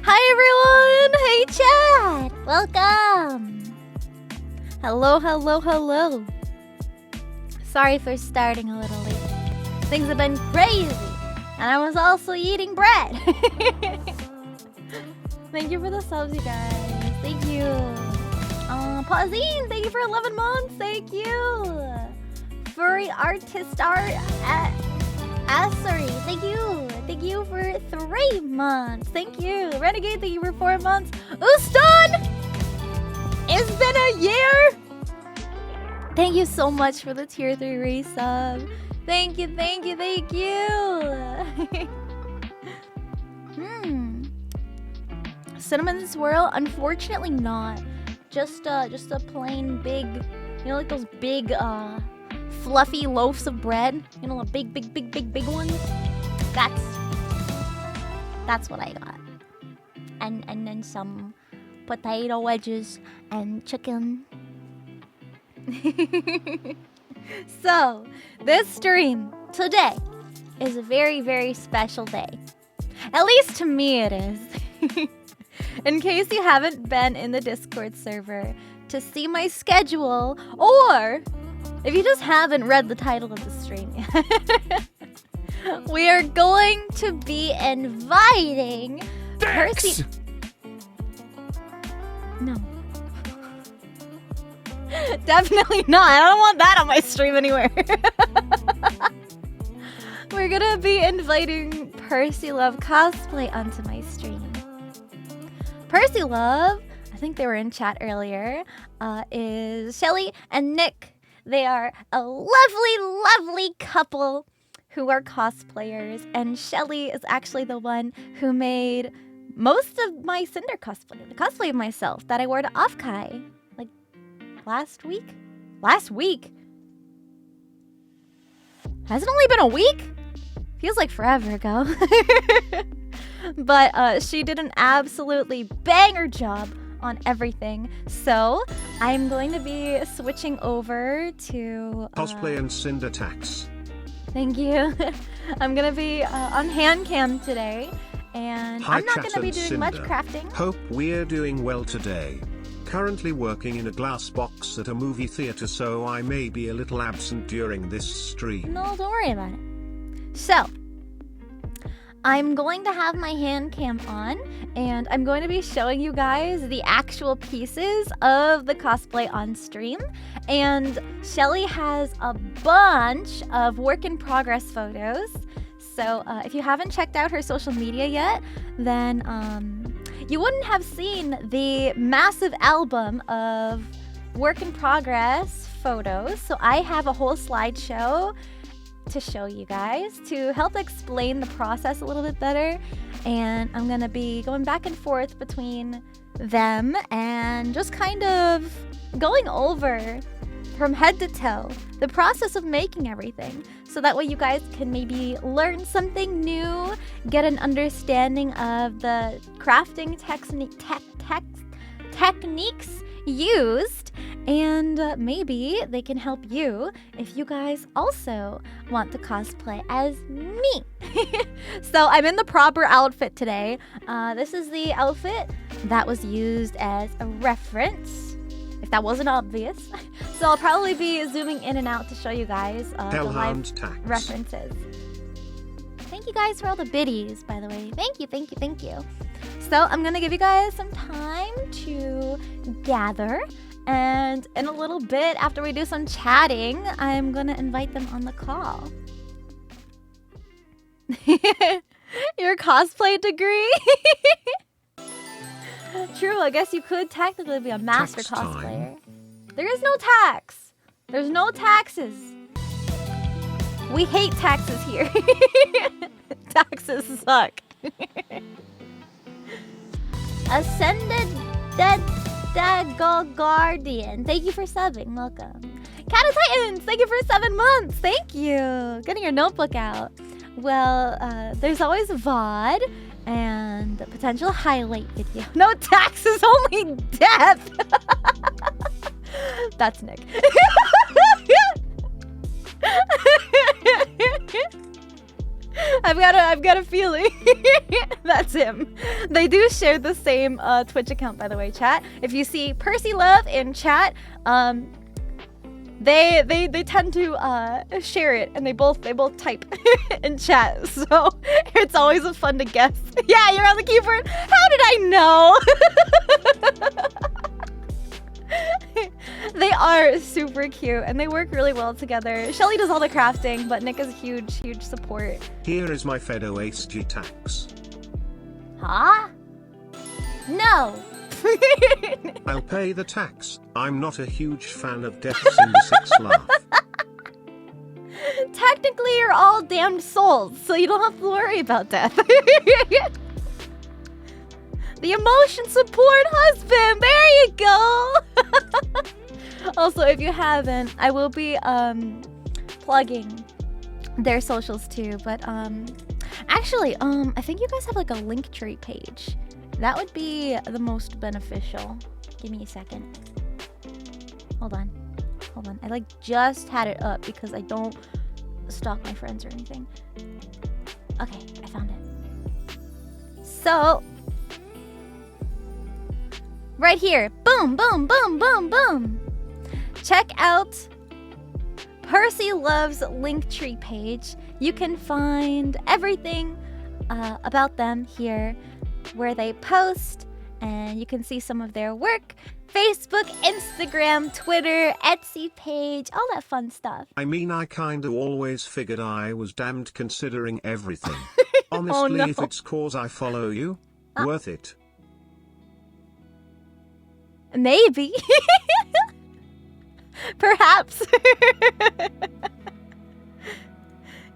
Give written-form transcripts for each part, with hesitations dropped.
Hi everyone! Hey chat! Welcome! Hello, hello, hello. Sorry for starting a little late. Things have been crazy. And I was also eating bread. Thank you for the subs, you guys. Thank you. Pausine, thank you for 11 months. Thank you. Furry Artist Art Assery, thank you. Thank you for 3 months. Thank you. Renegade, thank you for 4 months. Uston! It's been a year! Thank you so much for the tier 3 resub. Thank you, thank you, thank you. Cinnamon swirl? Unfortunately not. Just a plain big, you know, like those big fluffy loaves of bread. You know, the big ones. That's what I got. And then some potato wedges and chicken. So, this stream today is a very, very special day. At least to me it is. In case you haven't been in the Discord server to see my schedule, or if you just haven't read the title of the stream yet, we are going to be inviting Percy. No. Definitely not. I don't want that on my stream anywhere. We're gonna be inviting Percylove Cosplay onto my stream. Percylove, I think they were in chat earlier, is Shelly and Nick. They are a lovely, lovely couple who are cosplayers, and Shelly is actually the one who made most of my Cinder cosplay, the cosplay of myself that I wore to Offkai, like last week? Last week? Has it only been a week? Feels like forever ago. But she did an absolutely banger job on everything. So I'm going to be switching over to Cosplay and Cinder tax. Thank you. I'm gonna be on hand cam today, and Hi, I'm not gonna be doing Cinder. much crafting. Hope we're doing well today. Currently working in a glass box at a movie theater, so I may be a little absent during this stream. No, don't worry about it. So I'm going to have my hand cam on, and I'm going to be showing you guys the actual pieces of the cosplay on stream. And Shelly has a bunch of work in progress photos. So if you haven't checked out her social media yet, then you wouldn't have seen the massive album of work in progress photos. So I have a whole slideshow to show you guys to help explain the process a little bit better, and I'm gonna be going back and forth between them and just kind of going over from head to toe the process of making everything, so that way you guys can maybe learn something new, get an understanding of the crafting techniques used, and maybe they can help you if you guys also want to cosplay as me. So I'm in the proper outfit today. This is the outfit that was used as a reference, if that wasn't obvious. So I'll probably be zooming in and out to show you guys the live references. Thank you guys for all the biddies, by the way. Thank you, thank you, thank you. So I'm gonna give you guys some time to gather, and in a little bit, after we do some chatting, I'm gonna invite them on the call. Your cosplay degree? True, I guess you could technically be a master cosplayer. There is no tax. There's no taxes. We hate taxes here. Taxes suck. Ascended Guardian, thank you for subbing. Welcome. Cat of Titans, thank you for 7 months. Thank you. Getting your notebook out. Well, there's always a VOD and a potential highlight video. No taxes, only death. That's Nick. I've got a feeling that's him. They do share the same Twitch account, by the way, chat. If you see Percylove in chat, they tend to share it, and they both type in chat. So it's always a fun to guess. Yeah, you're on the keyboard. How did I know? They are super cute and they work really well together. Shelly does all the crafting, but Nick is a huge support. Here is my Fedo Ace G tax. Huh? No. I'll pay the tax. I'm not a huge fan of deaths in the 6 laugh. Technically, you're all damned souls, so you don't have to worry about death. The emotion support husband. There you go. Also, if you haven't, I will be plugging their socials too. But actually, I think you guys have like a Linktree page. That would be the most beneficial. Give me a second. Hold on. I like just had it up because I don't stalk my friends or anything. Okay, I found it. So right here. Boom, boom, boom, boom, boom. Check out Percylove's Linktree page. You can find everything about them here where they post, and you can see some of their work. Facebook, Instagram, Twitter, Etsy page, all that fun stuff. I mean, I kinda always figured I was damned considering everything. Honestly, Oh, no. if it's cause I follow you, worth it. Maybe. Perhaps.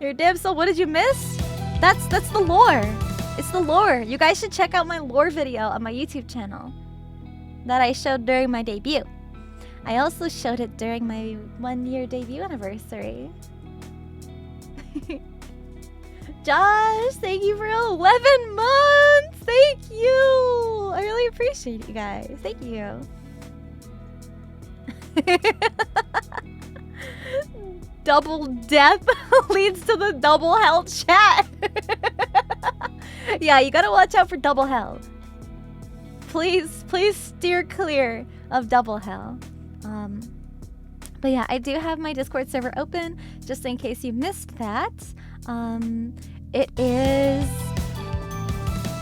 Your damn soul, what did you miss? That's the lore. It's the lore. You guys should check out my lore video on my YouTube channel that I showed during my debut. I also showed it during my 1-year debut anniversary. Josh, thank you for 11 months. Thank you. I really appreciate you guys. Thank you. Double death leads to the double hell chat. Yeah, you gotta watch out for double hell. Please steer clear of double hell. But yeah, I do have my Discord server open just in case you missed that.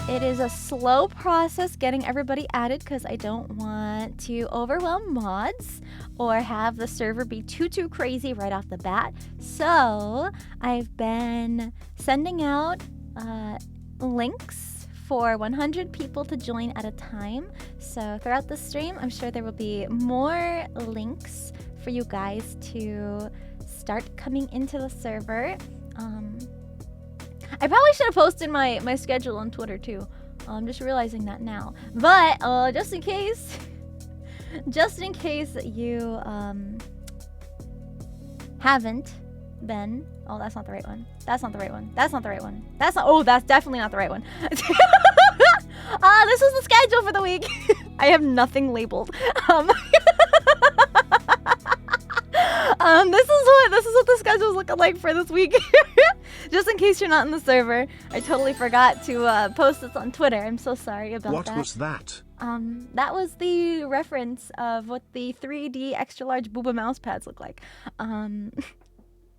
It is a slow process getting everybody added because I don't want to overwhelm mods or have the server be too crazy right off the bat. So I've been sending out links for 100 people to join at a time. So throughout the stream, I'm sure there will be more links for you guys to start coming into the server. I probably should have posted my schedule on Twitter too. I'm just realizing that now. But just in case you haven't been. Oh, that's not the right one. That's not the right one. That's not the right one. Oh, that's definitely not the right one. This is the schedule for the week. I have nothing labeled. This is what the schedule is looking like for this week. Just in case you're not in the server, I totally forgot to post this on Twitter. I'm so sorry about that. What was that? That was the reference of what the 3D extra large booba mouse pads look like.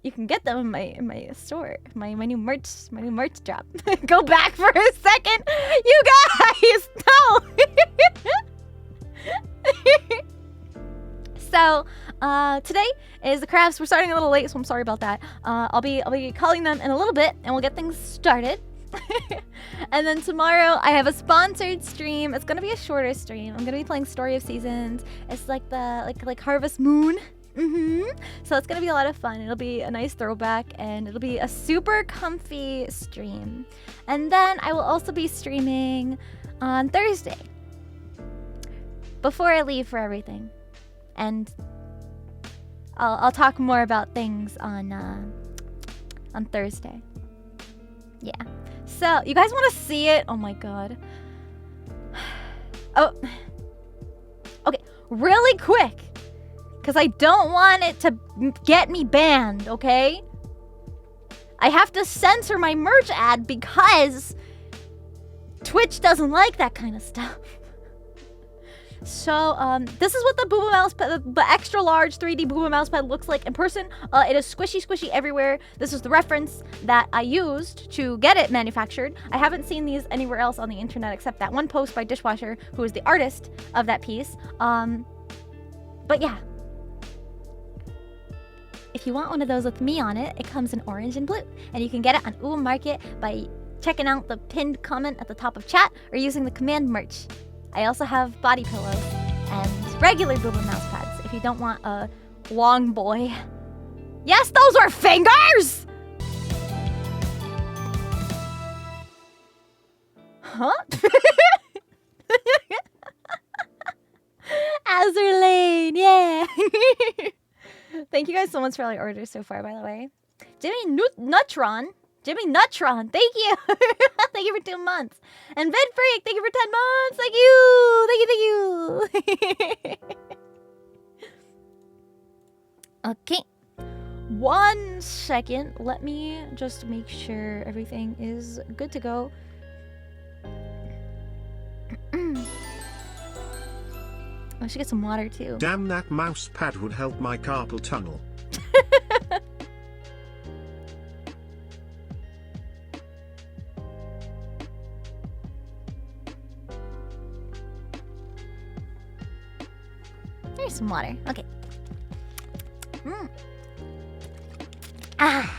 You can get them in my store, my new merch drop. Go back for a second, you guys. No. So today is the crafts. We're starting a little late, so I'm sorry about that. I'll be calling them in a little bit, and we'll get things started. And then tomorrow I have a sponsored stream. It's gonna be a shorter stream. I'm gonna be playing Story of Seasons. It's like the like Harvest Moon. So it's gonna be a lot of fun. It'll be a nice throwback, and it'll be a super comfy stream. And then I will also be streaming on Thursday before I leave for everything. And I'll talk more about things on Thursday. Yeah. So you guys want to see it? Oh my god. Oh. Okay. Really quick, because I don't want it to get me banned. Okay. I have to censor my merch ad because Twitch doesn't like that kind of stuff. So, this is what the Booba Mousepad, the extra large 3D Booba Mousepad looks like in person. It is squishy everywhere. This is the reference that I used to get it manufactured. I haven't seen these anywhere else on the internet except that one post by Dishwasher, who is the artist of that piece. But yeah. If you want one of those with me on it, it comes in orange and blue. And you can get it on Ooh Market by checking out the pinned comment at the top of chat or using the command merch. I also have body pillows and regular Booba mouse pads if you don't want a long boy. Yes, those are fingers! Huh? Azur Lane, yeah! Thank you guys so much for all your orders so far, by the way. Nutron, thank you! Thank you for 2 months. And Vid Freak, thank you for 10 months! Thank you! Thank you! Okay. 1 second. Let me just make sure everything is good to go. I should get some water too. Damn, that mouse pad would help my carpal tunnel. There's some water. Okay. Ah.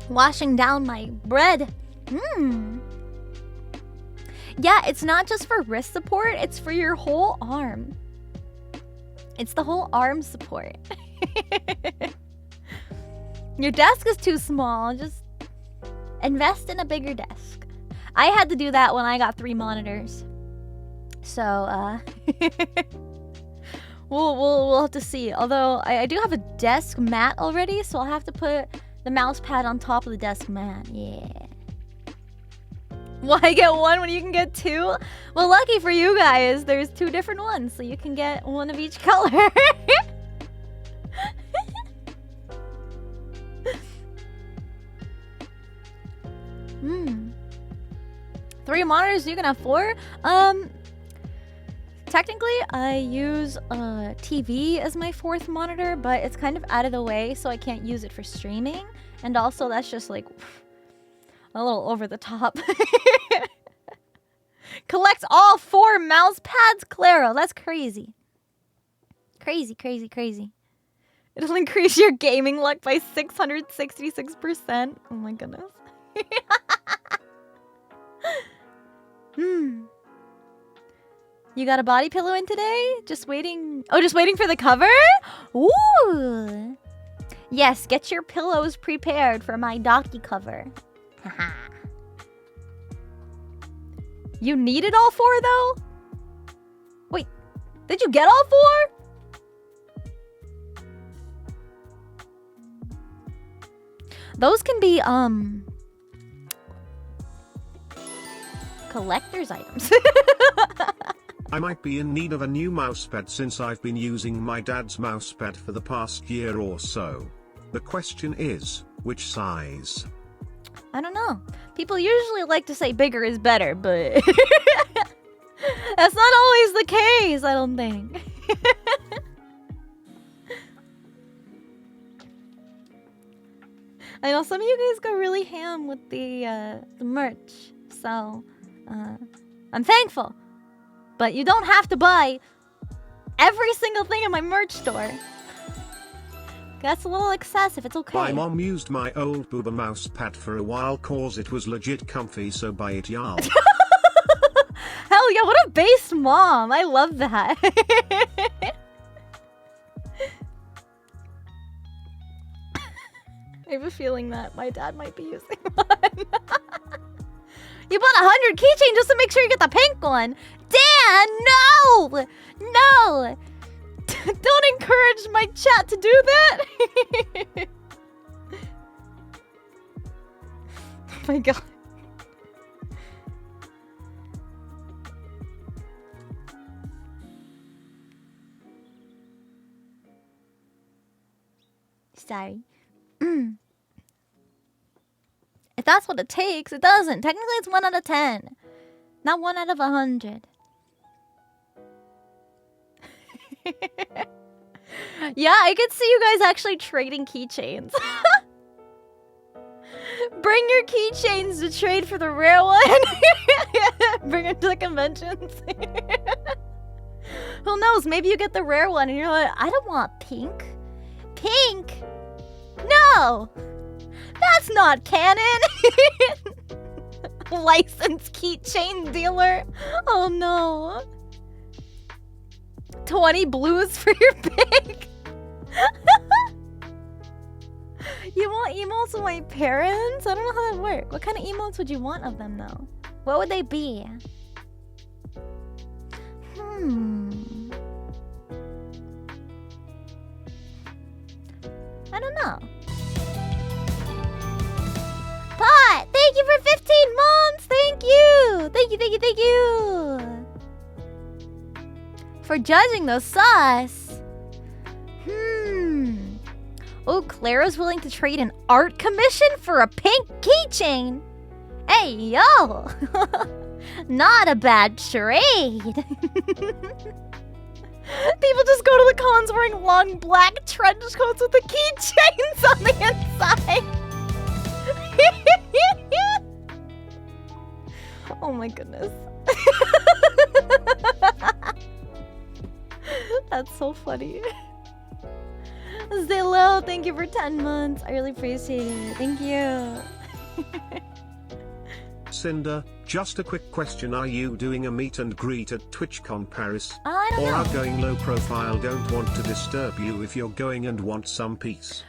Washing down my bread. Yeah, it's not just for wrist support, it's for your whole arm. It's the whole arm support. Your desk is too small, just invest in a bigger desk. I had to do that when I got 3 monitors. So, we'll have to see. Although, I do have a desk mat already, so I'll have to put the mouse pad on top of the desk mat. Yeah. Why get 1 when you can get 2? Well, lucky for you guys, there's 2 different ones, so you can get 1 of each color. 3 monitors, you can have 4? Technically, I use a TV as my 4th monitor, but it's kind of out of the way, so I can't use it for streaming. And also, that's just like a little over the top. Collects all 4 mouse pads, Claro. That's crazy. Crazy. It'll increase your gaming luck by 666%. Oh my goodness. You got a body pillow in today? Just waiting. Oh, just waiting for the cover? Ooh. Yes, get your pillows prepared for my docu cover. Haha. You needed all 4 though? Wait, did you get all 4? Those can be collector's items. I might be in need of a new mousepad since I've been using my dad's mousepad for the past year or so. The question is, which size? I don't know. People usually like to say bigger is better, but that's not always the case, I don't think. I know some of you guys go really ham with the merch, so I'm thankful. But you don't have to buy every single thing in my merch store. That's a little excessive, it's okay. My mom used my old Booba mouse pad for a while cause it was legit comfy, so buy it, y'all. Hell yeah, what a base mom. I love that. I have a feeling that my dad might be using one. You bought 100 keychains just to make sure you get the pink one. Dan, no! No! Don't encourage my chat to do that! Oh my god. Sorry. If that's what it takes, it doesn't. Technically, it's 1 out of 10. Not 1 out of 100. Yeah, I could see you guys actually trading keychains. Bring your keychains to trade for the rare one. Bring it to the conventions. Who knows? Maybe you get the rare one and you're like, I don't want pink. Pink? No! That's not canon! Licensed keychain dealer. Oh no. 20 blues for your pig. You want emotes of my parents? I don't know how that works. What kind of emotes would you want of them though? What would they be? I don't know. Pot! Thank you for 15 months! Thank you! Thank you, thank you, thank you! For judging those sus. Oh, Clara's willing to trade an art commission for a pink keychain. Hey, yo! Not a bad trade. People just go to the cons wearing long black trench coats with the keychains on the inside. Oh my goodness. That's so funny. Zillow, thank you for 10 months. I really appreciate it. Thank you. Cinder, just a quick question. Are you doing a meet and greet at TwitchCon Paris? I don't know. Or are going low profile? Don't want to disturb you if you're going and want some peace.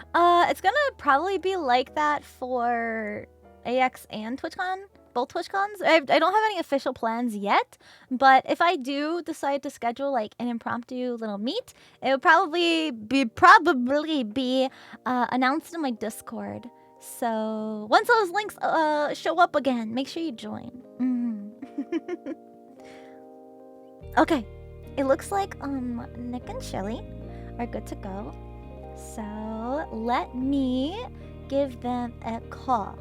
It's gonna probably be like that for AX and TwitchCon. Both TwitchCons. I don't have any official plans yet, but if I do decide to schedule like an impromptu little meet, it would probably be announced in my Discord. So once those links show up again, make sure you join. Okay, it looks like Nick and Shelly are good to go. So let me give them a call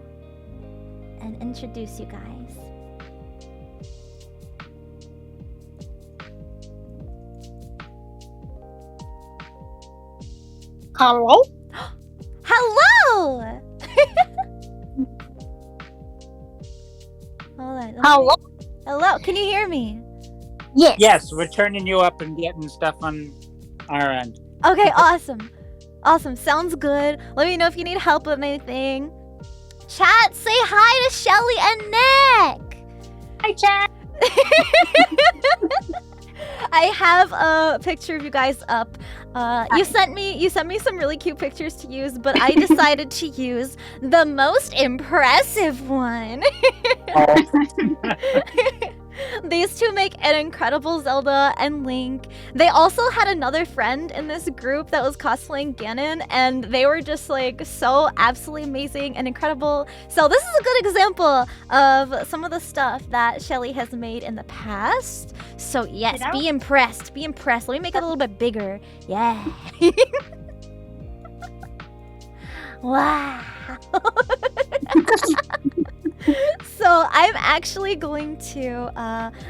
and introduce you guys. Hello? Hello! Hold on. Hello? Hello, can you hear me? Yes. Yes, we're turning you up and getting stuff on our end. Okay, awesome. Awesome, sounds good. Let me know if you need help with anything. Chat, say hi to Shelly and Nick. Hi, chat. I have a picture of you guys up. You sent me some really cute pictures to use, but I decided to use the most impressive one. These two make an incredible Zelda and Link. They also had another friend in this group that was cosplaying Ganon, and they were just like so absolutely amazing and incredible. So this is a good example of some of the stuff that Shelly has made in the past. So yes, be impressed. Be impressed. Let me make it a little bit bigger. Yeah. Wow. So I'm actually going to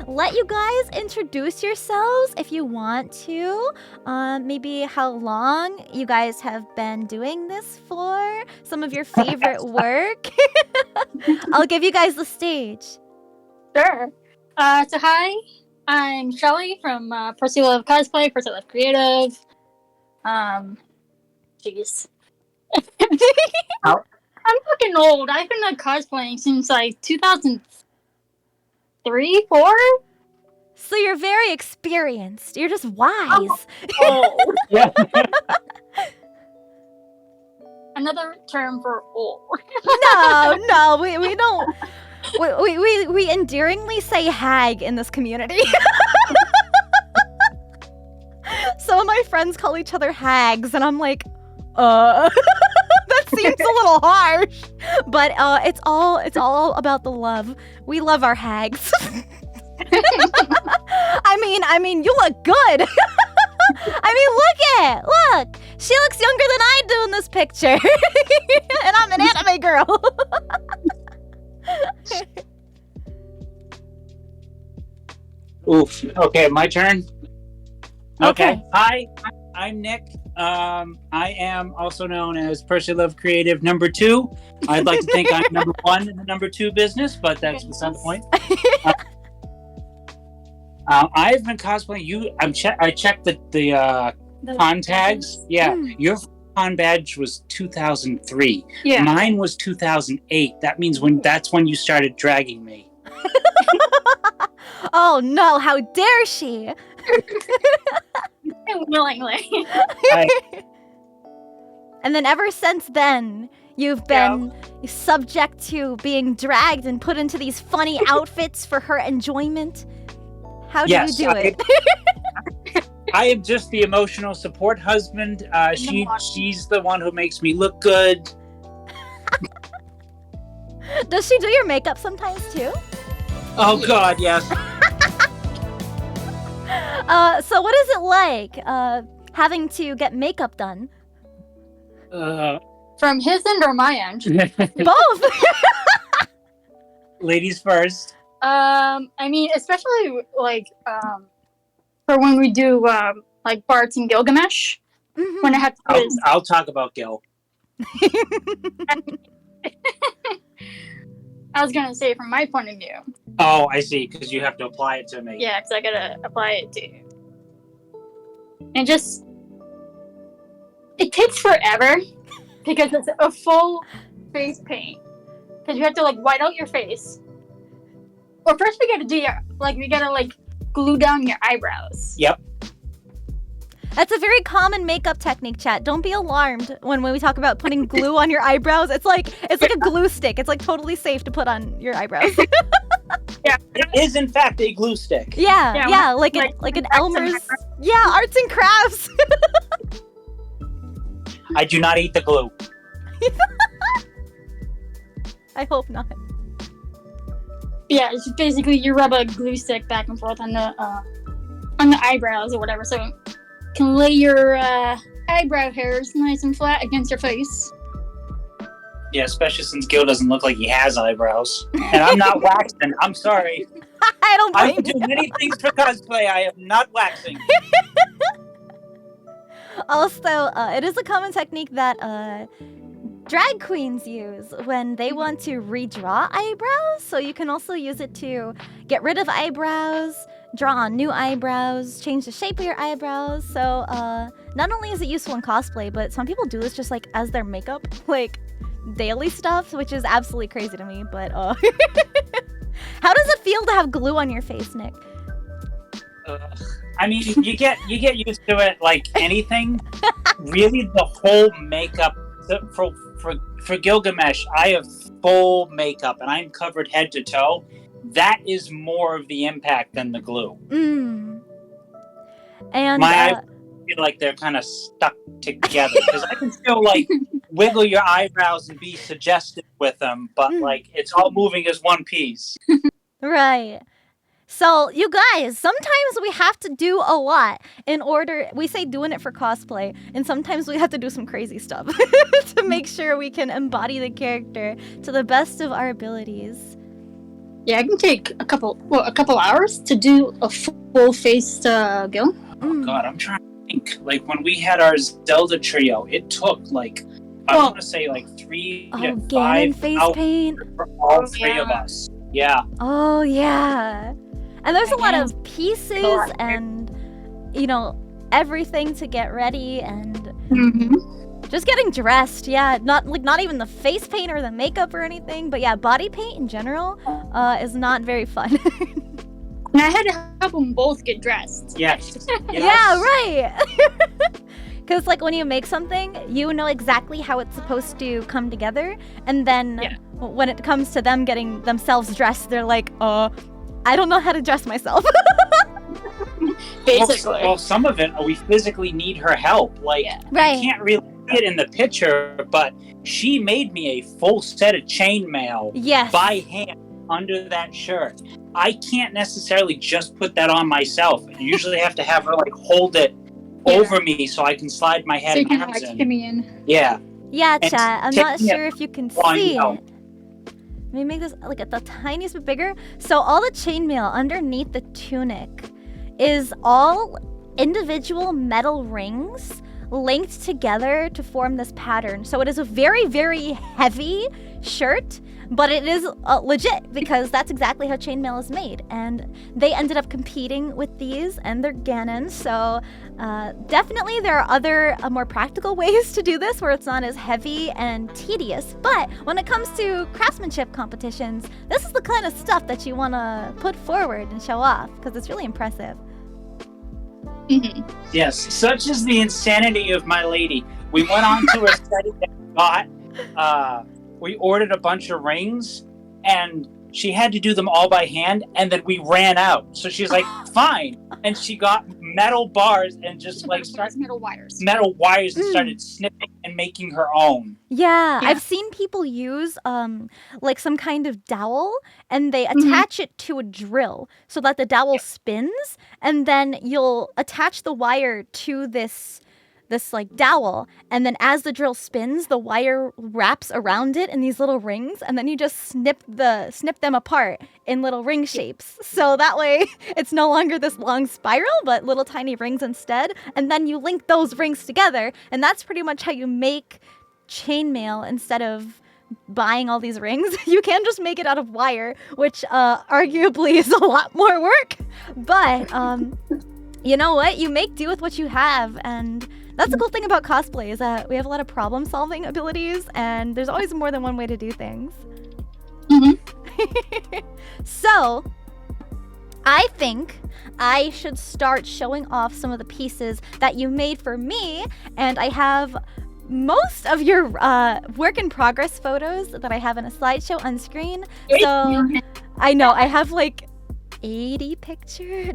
let you guys introduce yourselves if you want to. Maybe how long you guys have been doing this for. Some of your favorite work. I'll give you guys the stage. Sure. So hi, I'm Shelly from Percylove Cosplay, Percylove Creative. Jeez. I'm fucking old. I've been cosplaying since like 2003, 4. So you're very experienced. You're just wise. Oh. Yeah. Another term for old. No, we don't. We endearingly say hag in this community. Some of my friends call each other hags, and I'm like, that seems a little harsh. But it's all about the love. We love our hags. I mean, you look good. Look. She looks younger than I do in this picture. And I'm an anime girl. Oof. Okay, my turn. Okay. Hi, I'm Nick. I am also known as Percylove Creative number 2. I'd like to think I'm number 1 in the number 2 business, but that's beside the point. I've been cosplaying. I checked the con tags. Yeah, your con badge was 2003. Yeah. Mine was 2008. That means that's when you started dragging me. Oh no! How dare she? Willingly. And then ever since then, you've been subject to being dragged and put into these funny outfits for her enjoyment. How do you do it? I am just the emotional support husband. She's the one who makes me look good. Does she do your makeup sometimes too? Oh God, yes. So what is it like having to get makeup done? From his end or my end? Both. Ladies first. I mean, especially like for when we do like Bart's and Gilgamesh. Mm-hmm. When I have to do this. I'll talk about Gil. I was gonna say from my point of view. Oh, I see, because you have to apply it to me. Yeah, because I gotta apply it to you. And just it takes forever because it's a full face paint. Because you have to like white out your face. Well, first we gotta do we gotta glue down your eyebrows. Yep. That's a very common makeup technique, chat. Don't be alarmed when we talk about putting glue on your eyebrows. It's like a glue stick. It's like totally safe to put on your eyebrows. Yeah, it is in fact a glue stick. Yeah, like an Elmer's. Yeah, arts and crafts. I do not eat the glue. I hope not. Yeah, it's basically you rub a glue stick back and forth on the eyebrows or whatever, so you can lay your eyebrow hairs nice and flat against your face. Yeah, especially since Gil doesn't look like he has eyebrows. And I'm not waxing. I'm sorry. I don't blame I do many things for cosplay. I am not waxing. Also, it is a common technique that drag queens use when they want to redraw eyebrows. So you can also use it to get rid of eyebrows, draw on new eyebrows, change the shape of your eyebrows. So not only is it useful in cosplay, but some people do this just like as their makeup, like daily stuff, which is absolutely crazy to me. But how does it feel to have glue on your face, Nick? I mean, you get used to it like anything. Really, the whole makeup for Gilgamesh, I have full makeup and I'm covered head to toe. That is more of the impact than the glue. And my eyes feel like they're kind of stuck together because I can still like wiggle your eyebrows and be suggestive with them, but like it's all moving as one piece. Right. So, you guys, sometimes we have to do a lot in order, we say doing it for cosplay, and sometimes we have to do some crazy stuff to make sure we can embody the character to the best of our abilities. Yeah, it can take a couple hours to do a full-faced Gil. Oh God, I'm trying to think. Like when we had our Zelda trio, it took like, I want to say like 3 to 5 face hours paint for all three of us. Yeah. Oh, yeah. And there's a lot of pieces and, you know, everything to get ready and just getting dressed. Yeah, not even the face paint or the makeup or anything, but yeah, body paint in general is not very fun. And I had to help them both get dressed. Yes. Yeah, right. Because like when you make something, you know exactly how it's supposed to come together, and then when it comes to them getting themselves dressed, they're like, I don't know how to dress myself. Basically. Well, some of it, we physically need her help. Like, right. I can't really see it in the picture, but she made me a full set of chainmail by hand under that shirt. I can't necessarily just put that on myself. I usually have to have her like hold it over me so I can slide my head so you can arms like shimmy in. Yeah. Yeah, chat. I'm not sure if you can see it. Let me make this like the tiniest bit bigger. So all the chainmail underneath the tunic is all individual metal rings linked together to form this pattern. So it is a very, very heavy shirt, but it is legit because that's exactly how chainmail is made. And they ended up competing with these, and they're Ganon. So definitely there are other more practical ways to do this where it's not as heavy and tedious. But when it comes to craftsmanship competitions, this is the kind of stuff that you want to put forward and show off because it's really impressive. Mm-hmm. Yes, such is the insanity of my lady. We went on to a study that we ordered a bunch of rings, and she had to do them all by hand, and then we ran out. So she's like, fine. And she got metal bars and just like metal wires and started snipping and making her own. Yeah, I've seen people use like some kind of dowel, and they attach it to a drill so that the dowel spins, and then you'll attach the wire to this like dowel, and then as the drill spins, the wire wraps around it in these little rings, and then you just snip them apart in little ring shapes. So that way it's no longer this long spiral, but little tiny rings instead. And then you link those rings together, and that's pretty much how you make chainmail instead of buying all these rings. You can just make it out of wire, which arguably is a lot more work. But you know what? You make do with what you have, and that's the cool thing about cosplay is that we have a lot of problem-solving abilities, and there's always more than one way to do things. So, I think I should start showing off some of the pieces that you made for me, and I have most of your work-in-progress photos that I have in a slideshow on screen. So, I know, I have like 70 pictures.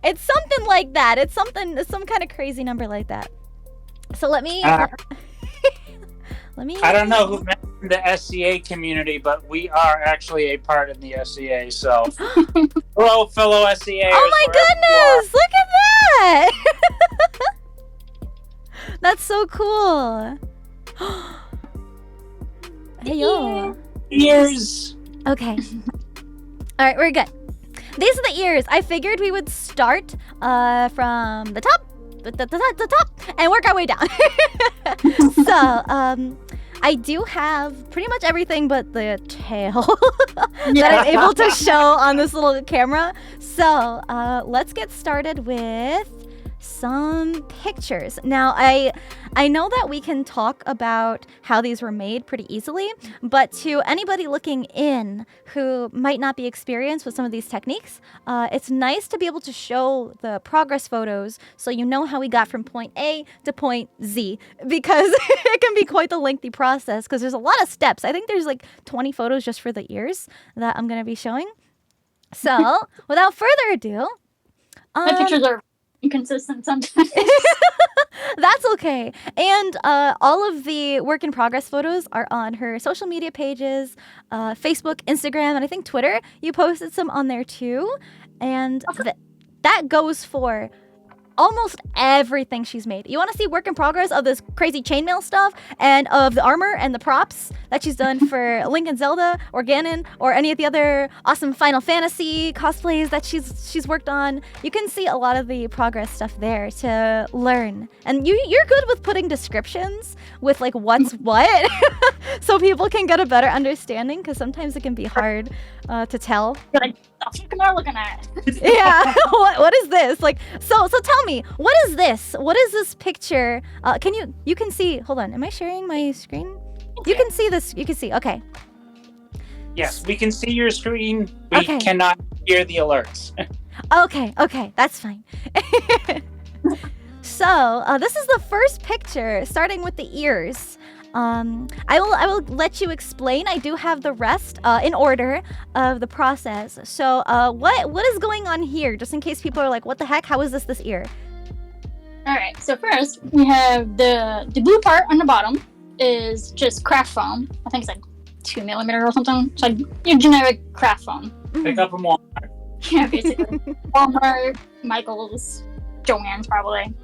It's something like that. It's some kind of crazy number like that. So let me I don't know who mentioned the SCA community, but we are actually a part of the SCA. So hello, fellow SCA. Oh my goodness! Look at that! That's so cool. Hey yo. Ears. Okay. All right, we're good. These are the ears. I figured we would start from the top, the top, and work our way down. So, I do have pretty much everything but the tail that I'm able to show on this little camera. So, let's get started with some pictures. Now, I know that we can talk about how these were made pretty easily, but to anybody looking in who might not be experienced with some of these techniques, it's nice to be able to show the progress photos so you know how we got from point A to point Z, because it can be quite the lengthy process because there's a lot of steps. I think there's like 20 photos just for the ears that I'm going to be showing. So, without further ado, my pictures are inconsistent sometimes. That's okay. And all of the work in progress photos are on her social media pages, Facebook, Instagram, and I think Twitter. You posted some on there too. And that goes for almost everything she's made. You want to see work in progress of this crazy chainmail stuff and of the armor and the props that she's done for Link and Zelda or Ganon or any of the other awesome Final Fantasy cosplays that she's worked on. You can see a lot of the progress stuff there to learn. And you're good with putting descriptions with like what's what so people can get a better understanding, because sometimes it can be hard to tell. Like, what am I looking at? Yeah. What is this? Like, so tell me, what is this? What is this picture? You can see, hold on, am I sharing my screen? Okay. You can see this, you can see, okay. Yes, we can see your screen. We cannot hear the alerts. Okay, that's fine. So, this is the first picture, starting with the ears. I will let you explain. I do have the rest in order of the process. So what is going on here, just in case people are like, what the heck, how is this ear? All right, so first we have the blue part on the bottom is just craft foam. I think it's like 2mm or something. It's like your generic craft foam. Pick up from Walmart. Yeah, basically. Walmart, Michael's, Joann's probably.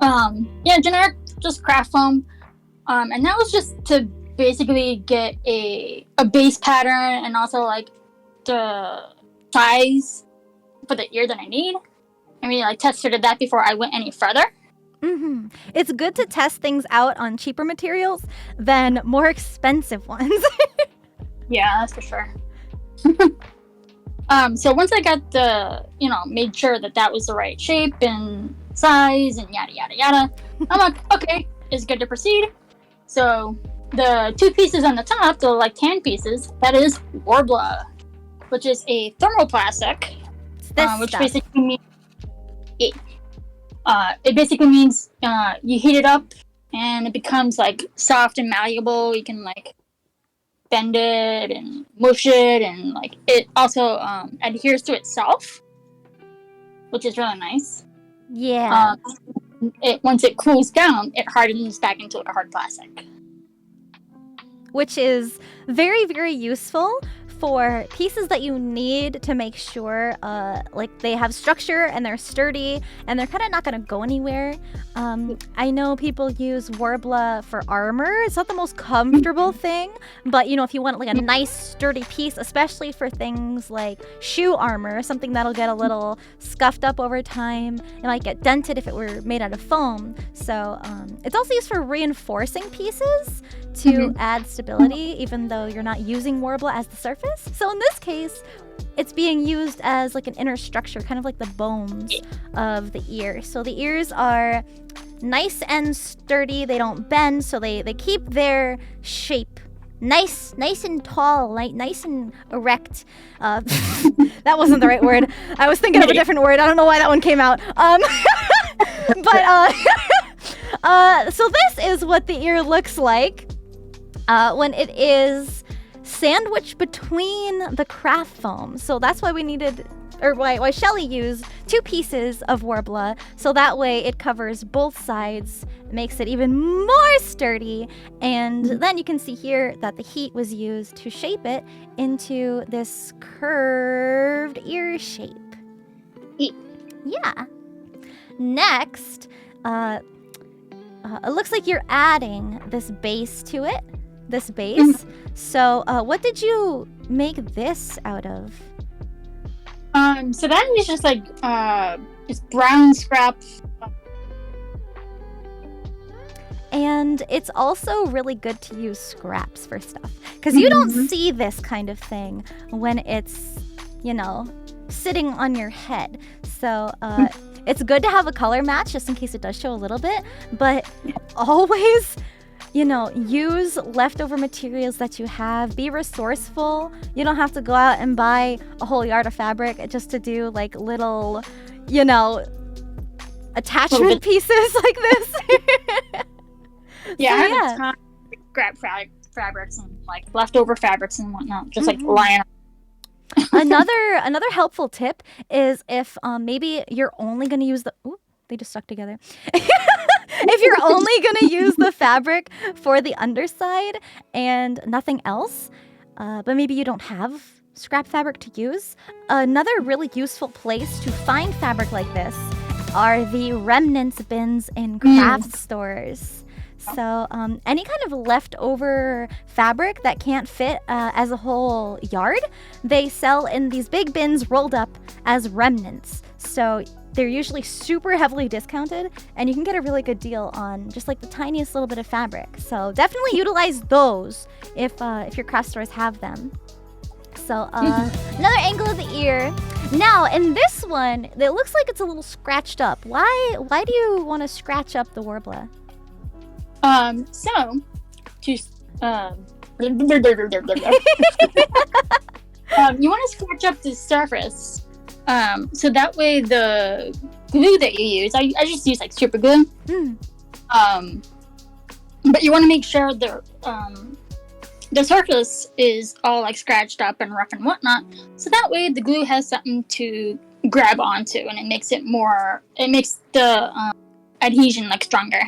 Yeah, generic, just craft foam. And that was just to basically get a base pattern and also like the size for the ear that I need. I mean, like tested that before I went any further. Mm-hmm. It's good to test things out on cheaper materials than more expensive ones. Yeah, that's for sure. So once I got made sure that was the right shape and size and yada yada yada, I'm like, okay, it's good to proceed. So the 2 pieces on the top, the like tan pieces, that is Warbler, which is a thermoplastic, which basically means it basically means you heat it up and it becomes like soft and malleable. You can like bend it and mush it, and like it also adheres to itself, which is really nice. Yeah. Once it cools down, it hardens back into a hard plastic, which is very, very useful for pieces that you need to make sure like they have structure and they're sturdy and they're kind of not going to go anywhere. I know people use Warbler for armor. It's not the most comfortable thing, but if you want like a nice sturdy piece, especially for things like shoe armor, something that'll get a little scuffed up over time, it might get dented if it were made out of foam. So it's also used for reinforcing pieces to add stability, even though you're not using Warbler as the surface. So in this case, it's being used as like an inner structure, kind of like the bones of the ear. So the ears are nice and sturdy. They don't bend, so they keep their shape nice and tall, nice and erect. That wasn't the right word. I was thinking of a different word. I don't know why that one came out. So this is what the ear looks like when it is sandwiched between the craft foam. So that's why we needed, or why Shelly used 2 pieces of Warbler, so that way it covers both sides, makes it even more sturdy, and then you can see here that the heat was used to shape it into this curved ear shape. Yeah. Next, it looks like you're adding this base to it. This base. So what did you make this out of? So that is just like it's brown scrap. And it's also really good to use scraps for stuff, because you don't see this kind of thing when it's sitting on your head. So it's good to have a color match just in case it does show a little bit, but always use leftover materials that you have. Be resourceful. You don't have to go out and buy a whole yard of fabric just to do like little, attachment pieces like this. Yeah, I have a ton of scrap fabrics and like leftover fabrics and whatnot, just like lying. Another helpful tip is if maybe you're only going to use the... Ooh, they just stuck together. If you're only going to use the fabric for the underside and nothing else, but maybe you don't have scrap fabric to use, another really useful place to find fabric like this are the remnants bins in craft stores. So any kind of leftover fabric that can't fit as a whole yard, they sell in these big bins rolled up as remnants. So they're usually super heavily discounted, and you can get a really good deal on just like the tiniest little bit of fabric. So definitely utilize those if your craft stores have them. So another angle of the ear. Now in this one, it looks like it's a little scratched up. Why do you want to scratch up the Warbler? So to you want to scratch up the surface. So that way the glue that you use, I just use like super glue. But you want to make sure the surface is all like scratched up and rough and whatnot. So that way the glue has something to grab onto, and it makes the adhesion like stronger.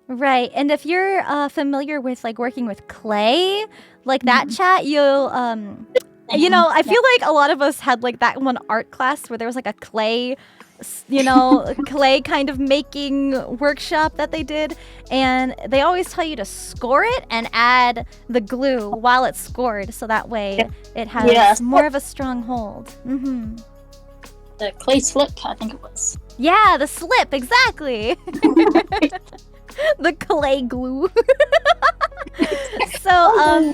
Right, and if you're familiar with like working with clay, like that chat, you'll I feel like a lot of us had like that one art class where there was like a clay clay kind of making workshop that they did. And they always tell you to score it and add the glue while it's scored. So that way it has more of a strong hold. Mm-hmm. The clay slip, I think it was. Yeah, the slip, exactly. The clay glue. So,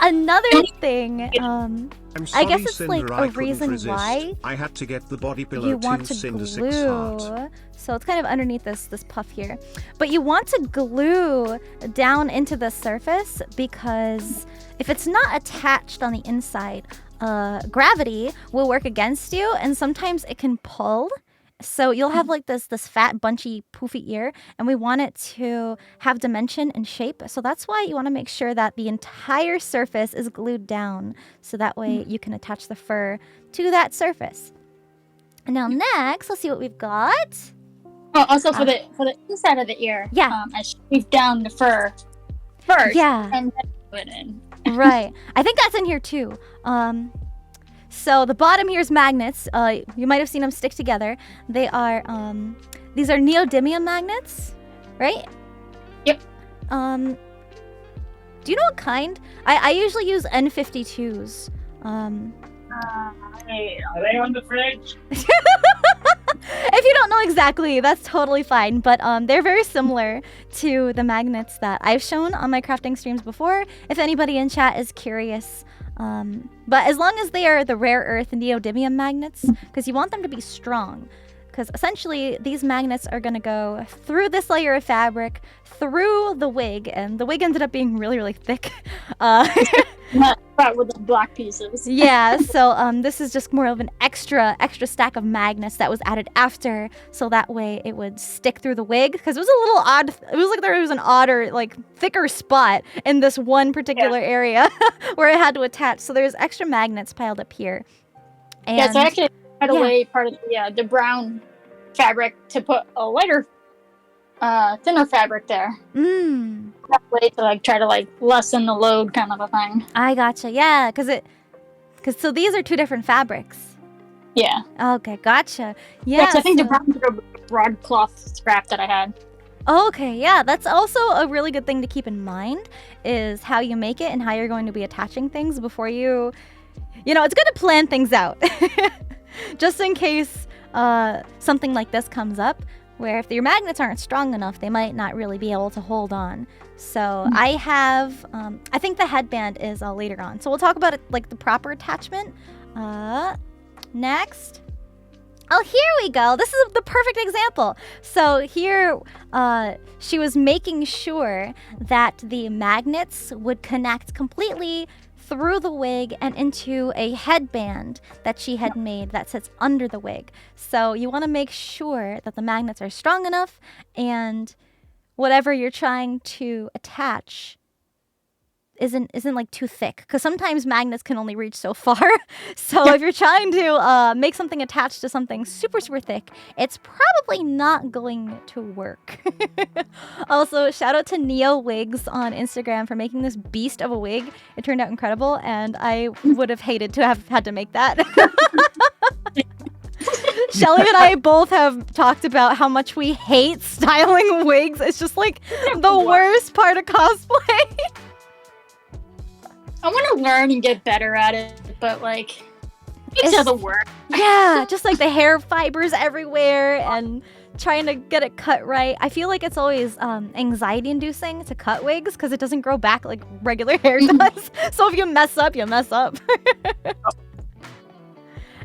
another thing, sorry, I guess it's Sinder, like a reason why I had to get the body pillow you want to Cinder glue. 6 heart. So it's kind of underneath this puff here. But you want to glue down into the surface because if it's not attached on the inside, gravity will work against you, and sometimes it can pull. So you'll have like this fat, bunchy, poofy ear, and we want it to have dimension and shape. So that's why you want to make sure that the entire surface is glued down, so that way you can attach the fur to that surface. And now next, let's see what we've got. Oh, also for the inside of the ear, I shaved down the fur first, and then put it in. Right. I think that's in here too. So the bottom here is magnets. You might have seen them stick together. They are, these are neodymium magnets, right? Yep. Do you know what kind? I usually use N52s. Are they on the fridge? If you don't know exactly, that's totally fine. But they're very similar to the magnets that I've shown on my crafting streams before, if anybody in chat is curious. But as long as they are the rare earth neodymium magnets, because you want them to be strong. Because essentially, these magnets are going to go through this layer of fabric, through the wig, and the wig ended up being really, really thick. Not with the black pieces. Yeah, so this is just more of an extra stack of magnets that was added after, so that way it would stick through the wig, because it was a little odd. It was like there was an odder, like, thicker spot in this one particular area where it had to attach. So there's extra magnets piled up here. And so actually cut away part of the brown fabric to put a lighter, thinner fabric there. That way to like try to like lessen the load, kind of a thing. I gotcha. Yeah, because so these are two different fabrics. Yeah. Okay, gotcha. Yeah. I think the brown was a broadcloth scrap that I had. Okay, yeah, that's also a really good thing to keep in mind, is how you make it and how you're going to be attaching things before you it's good to plan things out. Just in case something like this comes up, where if your magnets aren't strong enough, they might not really be able to hold on. So I have, I think the headband is later on. So we'll talk about it, like the proper attachment. Next. Oh, here we go. This is the perfect example. So here, she was making sure that the magnets would connect completely through the wig and into a headband that she had made that sits under the wig. So you want to make sure that the magnets are strong enough and whatever you're trying to attach isn't like too thick, because sometimes magnets can only reach so far. So if you're trying to make something attached to something super thick, it's probably not going to work. Also, shout out to Neo Wigs on Instagram for making this beast of a wig. It turned out incredible, and I would have hated to have had to make that. Shelly and I both have talked about how much we hate styling wigs. It's just like the worst part of cosplay. I want to learn and get better at it, but like, it doesn't work. Yeah, just like the hair fibers everywhere and trying to get it cut right. I feel like it's always anxiety-inducing to cut wigs because it doesn't grow back like regular hair does. So if you mess up, you mess up.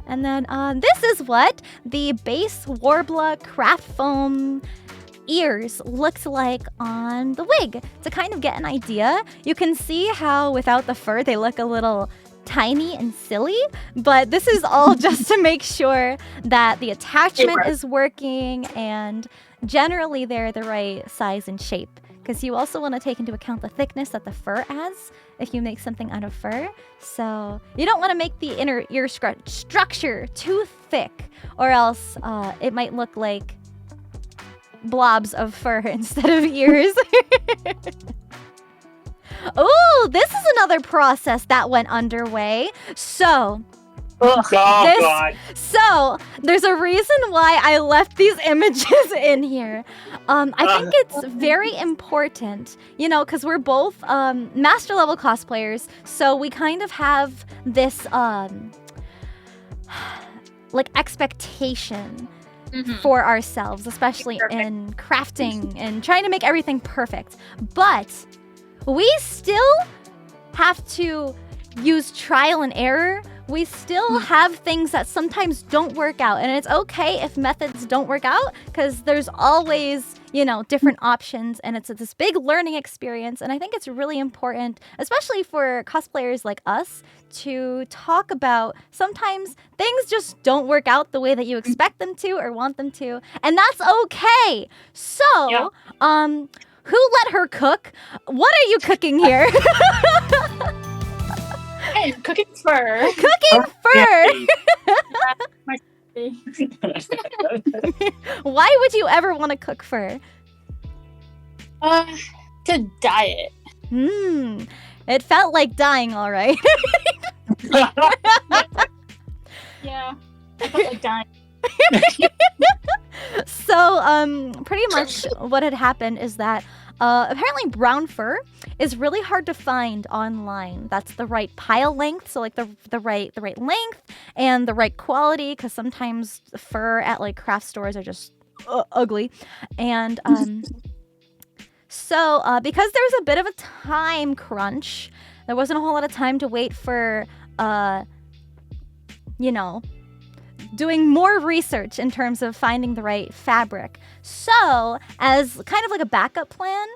And then this is what the base Warbler craft foam ears looked like on the wig. To kind of get an idea, you can see how without the fur they look a little tiny and silly, but this is all just to make sure that the attachment is working and generally they're the right size and shape, because you also want to take into account the thickness that the fur adds if you make something out of fur. So you don't want to make the inner ear structure too thick, or else it might look like blobs of fur instead of ears. Oh, this is another process that went underway. So Oh God. So there's a reason why I left these images in here. I think it's very important, because we're both master level cosplayers, so we kind of have this like expectation for ourselves, especially in crafting and trying to make everything perfect. But we still have to use trial and error. We still have things that sometimes don't work out, and it's okay if methods don't work out, because there's always, different options, and it's this big learning experience. And I think it's really important, especially for cosplayers like us, to talk about sometimes things just don't work out the way that you expect them to or want them to, and that's okay. So, who let her cook? What are you cooking here? Hey, cooking fur. Cooking fur! Why would you ever want to cook fur? To dye it. It felt like dying, all right. Yeah, I felt like dying. So, pretty much what had happened is that apparently brown fur is really hard to find online. That's the right pile length, so like the right length and the right quality, because sometimes fur at like craft stores are just ugly. And so because there was a bit of a time crunch, there wasn't a whole lot of time to wait for doing more research in terms of finding the right fabric. So, as kind of like a backup plan,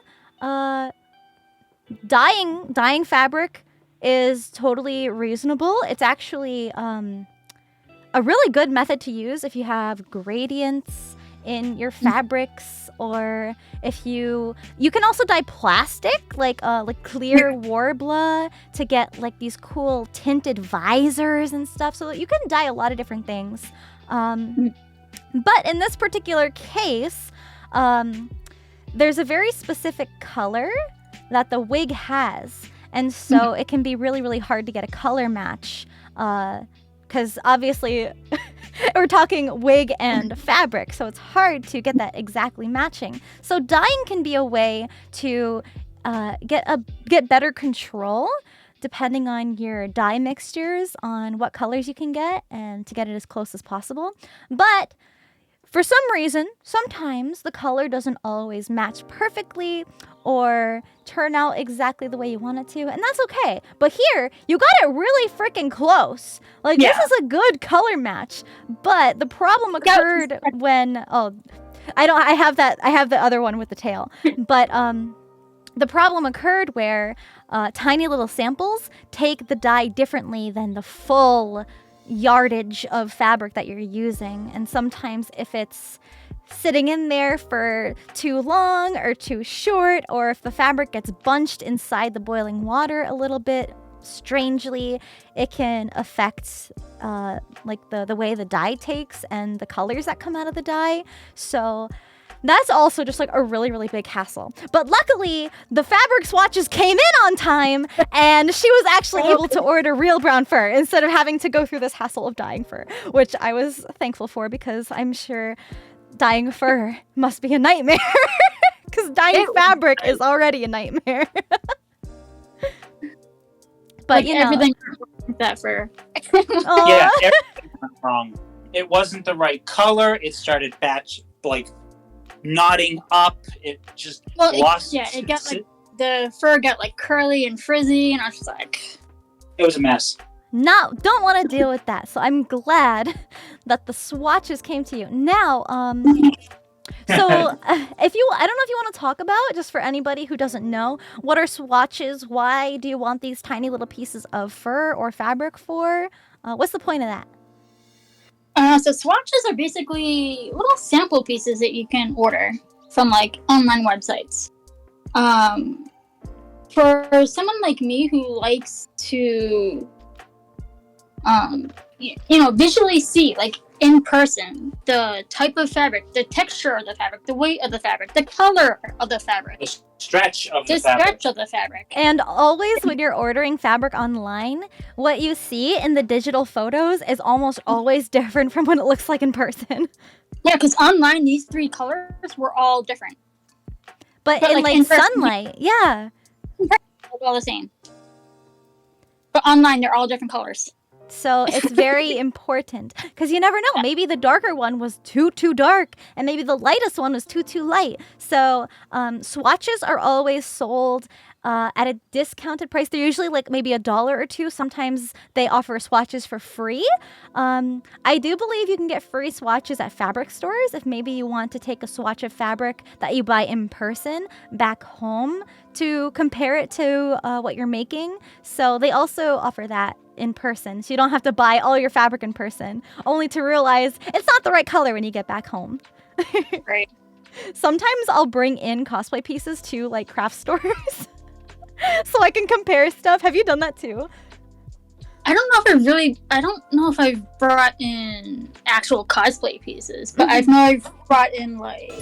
dyeing fabric is totally reasonable. It's actually a really good method to use if you have gradients in your fabrics, or if you can also dye plastic, like clear warbler, to get like these cool tinted visors and stuff. So you can dye a lot of different things. But in this particular case, there's a very specific color that the wig has, and so it can be really, really hard to get a color match, because obviously we're talking wig and fabric, so it's hard to get that exactly matching. So dyeing can be a way to get better control, depending on your dye mixtures, on what colors you can get, and to get it as close as possible. But for some reason, sometimes the color doesn't always match perfectly or turn out exactly the way you want it to, and that's okay. But here, you got it really freaking close. Like, this is a good color match, but the problem occurred when, I have the other one with the tail, but the problem occurred where tiny little samples take the dye differently than the full yardage of fabric that you're using, and sometimes if it's sitting in there for too long or too short, or if the fabric gets bunched inside the boiling water a little bit strangely, it can affect like the way the dye takes and the colors that come out of the dye. So that's also just like a really, really big hassle. But luckily, the fabric swatches came in on time, and she was actually able to order real brown fur instead of having to go through this hassle of dyeing fur, which I was thankful for, because I'm sure dyeing fur must be a nightmare, because dyeing fabric is already a nightmare. But, everything with that fur. Yeah, everything went wrong. It wasn't the right color. It started knotting up. It just lost. It got the fur got like curly and frizzy, and I was just like, it was a mess. Don't want to deal with that. So I'm glad that the swatches came to you. Now, so I don't know if you want to talk about, just for anybody who doesn't know, what are swatches? Why do you want these tiny little pieces of fur or fabric for? What's the point of that? So swatches are basically little sample pieces that you can order from like online websites. For someone like me who likes to, visually see, like in person, the type of fabric, the texture of the fabric, the weight of the fabric, the color of the fabric, the stretch of the fabric. And always when you're ordering fabric online, what you see in the digital photos is almost always different from what it looks like in person. Yeah, because online, these 3 colors were all different. But in like sunlight, yeah. They're all the same. But online, they're all different colors. So it's very important because you never know. Maybe the darker one was too dark, and maybe the lightest one was too light. So swatches are always sold at a discounted price. They're usually like maybe $1 or $2. Sometimes they offer swatches for free. I do believe you can get free swatches at fabric stores if maybe you want to take a swatch of fabric that you buy in person back home to compare it to what you're making. So they also offer that in person, so you don't have to buy all your fabric in person, only to realize it's not the right color when you get back home. Right. Sometimes I'll bring in cosplay pieces to like craft stores so I can compare stuff. Have you done that too? I don't know if I've brought in actual cosplay pieces, but I know I've brought in like,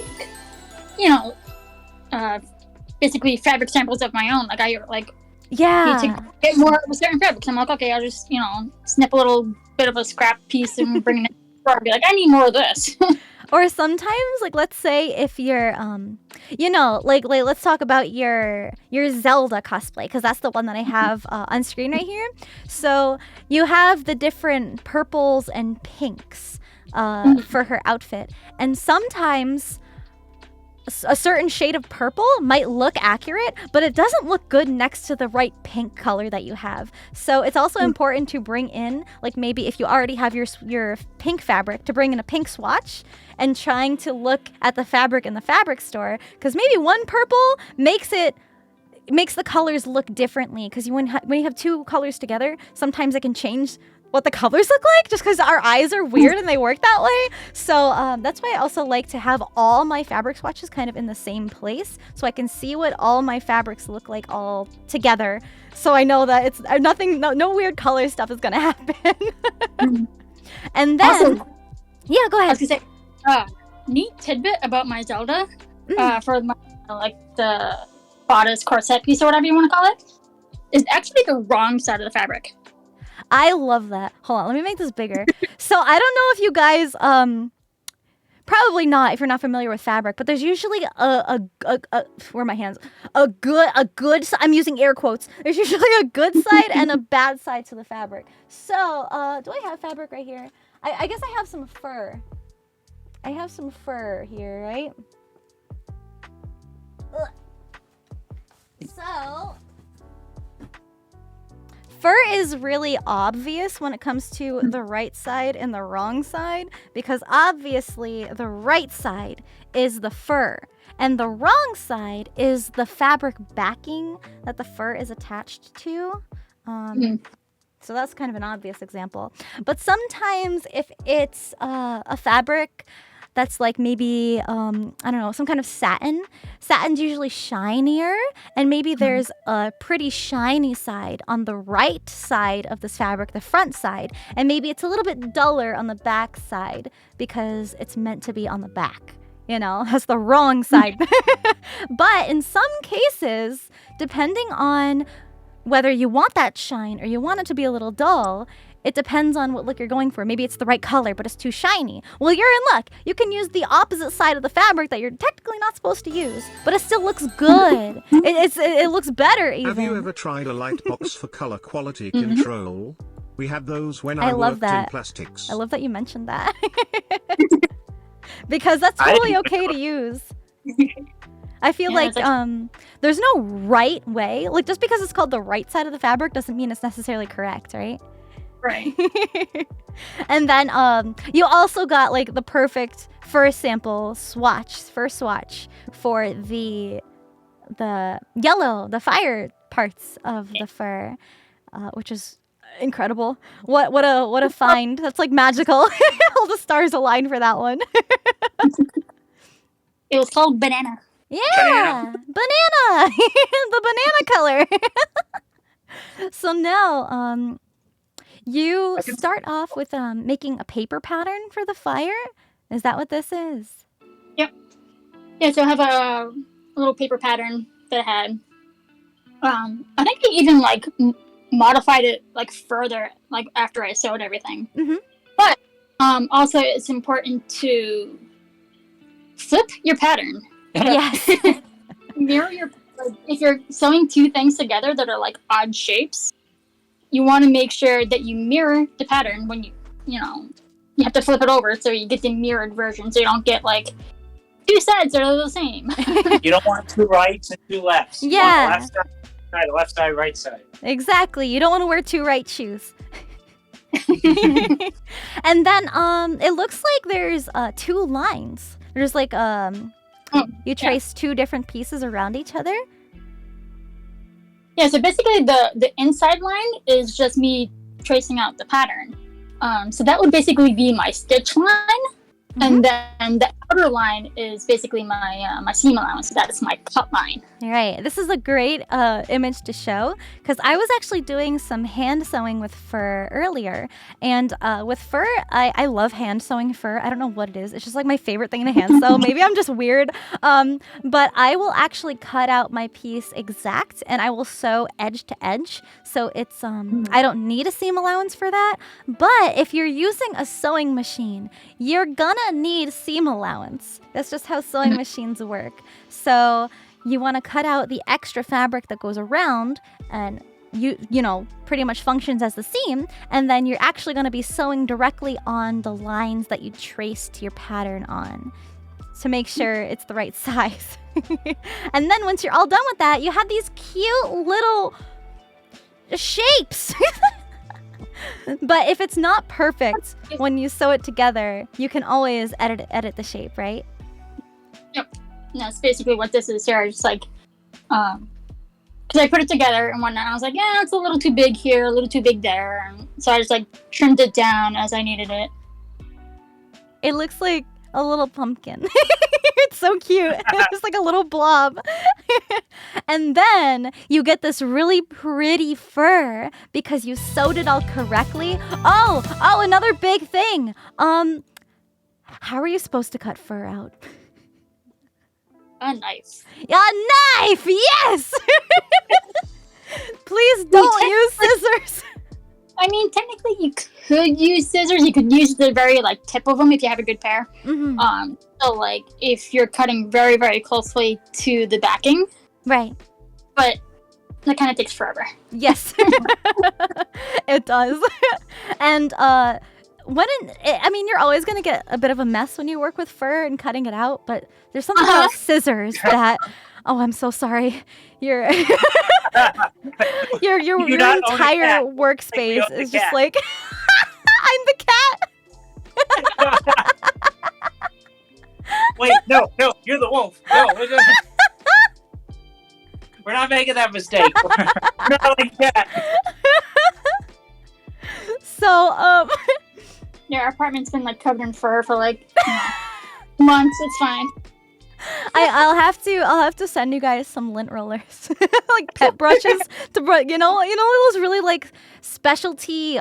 basically fabric samples of my own. Like I need to get more of a certain fabric. So I'm like, okay, I'll just, snip a little bit of a scrap piece and bring it in the store and be like, I need more of this. Or sometimes, like, let's say if you're, let's talk about your Zelda cosplay, because that's the one that I have on screen right here. So you have the different purples and pinks for her outfit. And sometimes a certain shade of purple might look accurate, but it doesn't look good next to the right pink color that you have. So it's also important to bring in, like maybe if you already have your pink fabric, to bring in a pink swatch and trying to look at the fabric in the fabric store, because maybe one purple makes the colors look differently, because when you have 2 colors together, sometimes it can change what the colors look like just because our eyes are weird and they work that way. So that's why I also like to have all my fabric swatches kind of in the same place so I can see what all my fabrics look like all together. So I know that it's no weird color stuff is going to happen. And then, also, yeah, go ahead. I was going to say, neat tidbit about my Zelda for my, the bodice corset piece or whatever you want to call it, is actually the wrong side of the fabric. I love that. Hold on, let me make this bigger. So I don't know if you guys, probably not if you're not familiar with fabric, but there's usually where are my hands? A good, I'm using air quotes. There's usually a good side and a bad side to the fabric. So, do I have fabric right here? I guess I have some fur. I have some fur here, right? Ugh. So fur is really obvious when it comes to the right side and the wrong side, because obviously the right side is the fur and the wrong side is the fabric backing that the fur is attached to. So that's kind of an obvious example. But sometimes if it's a fabric that's like maybe, I don't know, some kind of satin. Satin's usually shinier, and maybe there's a pretty shiny side on the right side of this fabric, the front side, and maybe it's a little bit duller on the back side because it's meant to be on the back. That's the wrong side. But in some cases, depending on whether you want that shine or you want it to be a little dull, it depends on what look you're going for. Maybe it's the right color, but it's too shiny. Well, you're in luck. You can use the opposite side of the fabric that you're technically not supposed to use, but it still looks good. It looks better even. Have you ever tried a light box for color quality control? We had those when I worked in plastics. I love that you mentioned that. Because that's totally okay to use. I feel like there's no right way. Like, just because it's called the right side of the fabric doesn't mean it's necessarily correct, right? Right. And then you also got like the perfect fur sample swatch for the yellow, the fire parts of the fur, which is incredible. What a find. That's like magical. All the stars aligned for that one. It was called banana. Yeah, banana. The banana color. So now You start off with making a paper pattern for the fire. Is that what this is? Yep. Yeah, so I have a little paper pattern that I had. I think I even like modified it like further, like after I sewed everything. Mm-hmm. But also it's important to flip your pattern. Yes. Mirror your, like, if you're sewing two things together that are like odd shapes, you want to make sure that you mirror the pattern when you have to flip it over so you get the mirrored version, so you don't get like two sides that are the same. You don't want two rights and two lefts. Yeah. Left side, right side. Exactly. You don't want to wear two right shoes. And then it looks like there's two lines. There's like you trace two different pieces around each other. Yeah, so basically the inside line is just me tracing out the pattern. So that would basically be my stitch line. And then the outer line is basically my seam allowance. So that is my cut line. Right. This is a great image to show because I was actually doing some hand sewing with fur earlier. And with fur, I love hand sewing fur. I don't know what it is. It's just like my favorite thing to hand sew. Maybe I'm just weird. But I will actually cut out my piece exact and I will sew edge to edge. So it's I don't need a seam allowance for that. But if you're using a sewing machine, you're gonna need seam allowance. That's just how sewing machines work. So you want to cut out the extra fabric that goes around and you know pretty much functions as the seam, and then you're actually going to be sewing directly on the lines that you traced your pattern on to make sure it's the right size. And then once you're all done with that, you have these cute little shapes. But if it's not perfect when you sew it together, you can always edit the shape, right? Yep. That's basically what this is here. Just like, because I put it together and whatnot, I was like, yeah, it's a little too big here, a little too big there. And so I just like trimmed it down as I needed it. It looks like a little pumpkin. It's so cute. It's just like a little blob. And then you get this really pretty fur because you sewed it all correctly. Oh, another big thing. How are you supposed to cut fur out? A knife. A knife, yes! Please don't use scissors. I mean, technically you could use scissors. You could use the very like tip of them if you have a good pair. Mm-hmm. So like if you're cutting very, very closely to the backing. Right. But that kind of takes forever. Yes. It does. And I mean, you're always going to get a bit of a mess when you work with fur and cutting it out, but there's something about scissors that, oh, I'm so sorry. Your entire workspace is just like, I'm the cat. Wait, no, you're the wolf. No, we're not making that mistake. We're not like that. So, yeah, our apartment's been like covered in fur for like months. It's fine. I'll have to send you guys some lint rollers, like pet brushes to you know those really like specialty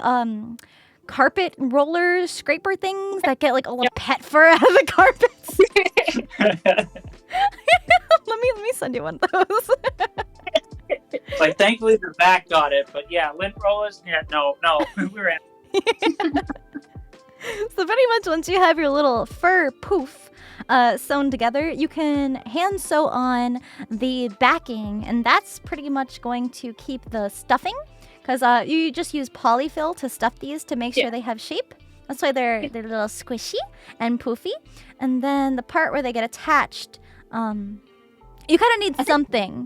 carpet roller scraper things that get like all the pet fur out of the carpets. let me send you one of those. Like thankfully the back got it, but yeah, lint rollers. Yeah, no, we're in. So pretty much once you have your little fur poof sewn together, you can hand sew on the backing, and that's pretty much going to keep the stuffing, because you just use polyfill to stuff these to make sure they have shape. That's why they're a little squishy and poofy. And then the part where they get attached, you kind of need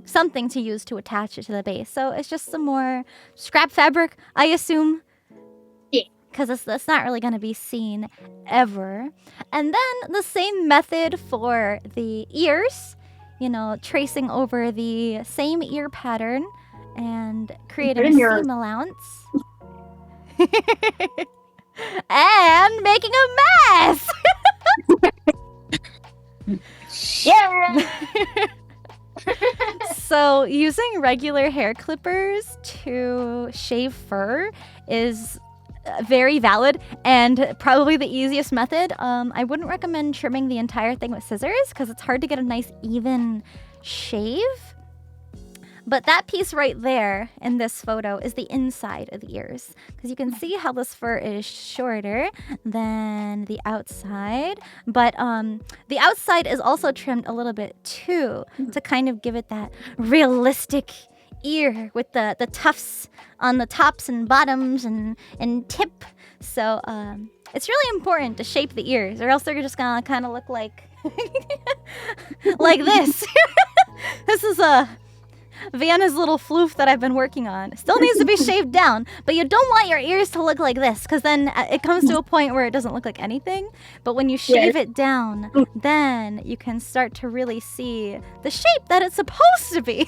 something to use to attach it to the base. So it's just some more scrap fabric, I assume. Because that's not really going to be seen ever. And then the same method for the ears, tracing over the same ear pattern and creating a seam allowance. And making a mess! Yeah! So using regular hair clippers to shave fur is very valid and probably the easiest method. I wouldn't recommend trimming the entire thing with scissors because it's hard to get a nice even shave. But that piece right there in this photo is the inside of the ears, because you can see how this fur is shorter than the outside. But the outside is also trimmed a little bit too, to kind of give it that realistic ear with the tufts on the tops and bottoms and tip. So it's really important to shape the ears, or else they're just gonna kind of look like like this. This is Vienna's little floof that I've been working on. Still needs to be shaved down, but you don't want your ears to look like this, because then it comes to a point where it doesn't look like anything. But when you shave it down, then you can start to really see the shape that it's supposed to be.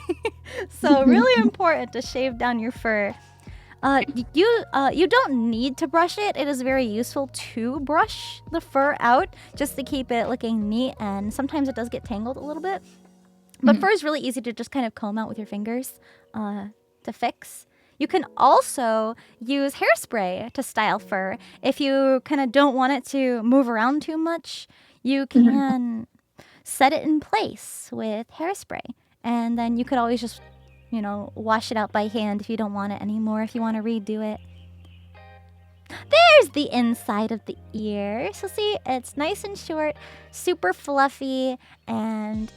So really important to shave down your fur. You don't need to brush it. It is very useful to brush the fur out just to keep it looking neat, and sometimes it does get tangled a little bit. But fur is really easy to just kind of comb out with your fingers to fix. You can also use hairspray to style fur. If you kind of don't want it to move around too much, you can set it in place with hairspray. And then you could always just, wash it out by hand if you don't want it anymore, if you want to redo it. There's the inside of the ear. So see, it's nice and short, super fluffy, and...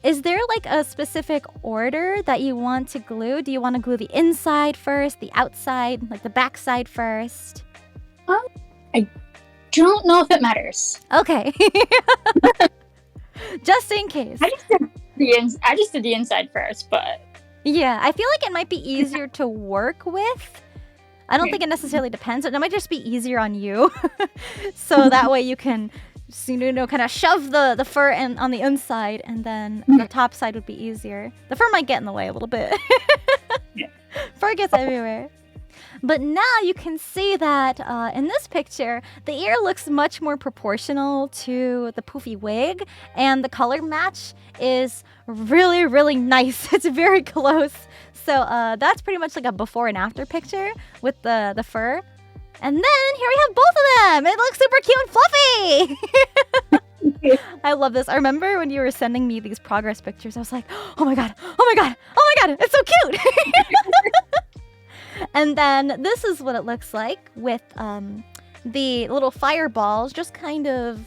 Is there like a specific order that you want to glue? Do you want to glue the inside first, the outside, like the back side first? I don't know if it matters. Okay. Just in case. I just did the inside first, but... Yeah, I feel like it might be easier to work with. I don't think it necessarily depends. It might just be easier on you. So that way you can... kind of shove the fur on the inside, and then the top side would be easier. The fur might get in the way a little bit. Fur gets everywhere. But now you can see that in this picture, the ear looks much more proportional to the poofy wig, and the color match is really, really nice. It's very close. So that's pretty much like a before and after picture with the fur. And then here we have both of them. It looks super cute and fluffy. I love this. I remember when you were sending me these progress pictures, I was like, oh my god, it's so cute. And then this is what it looks like with the little fireballs just kind of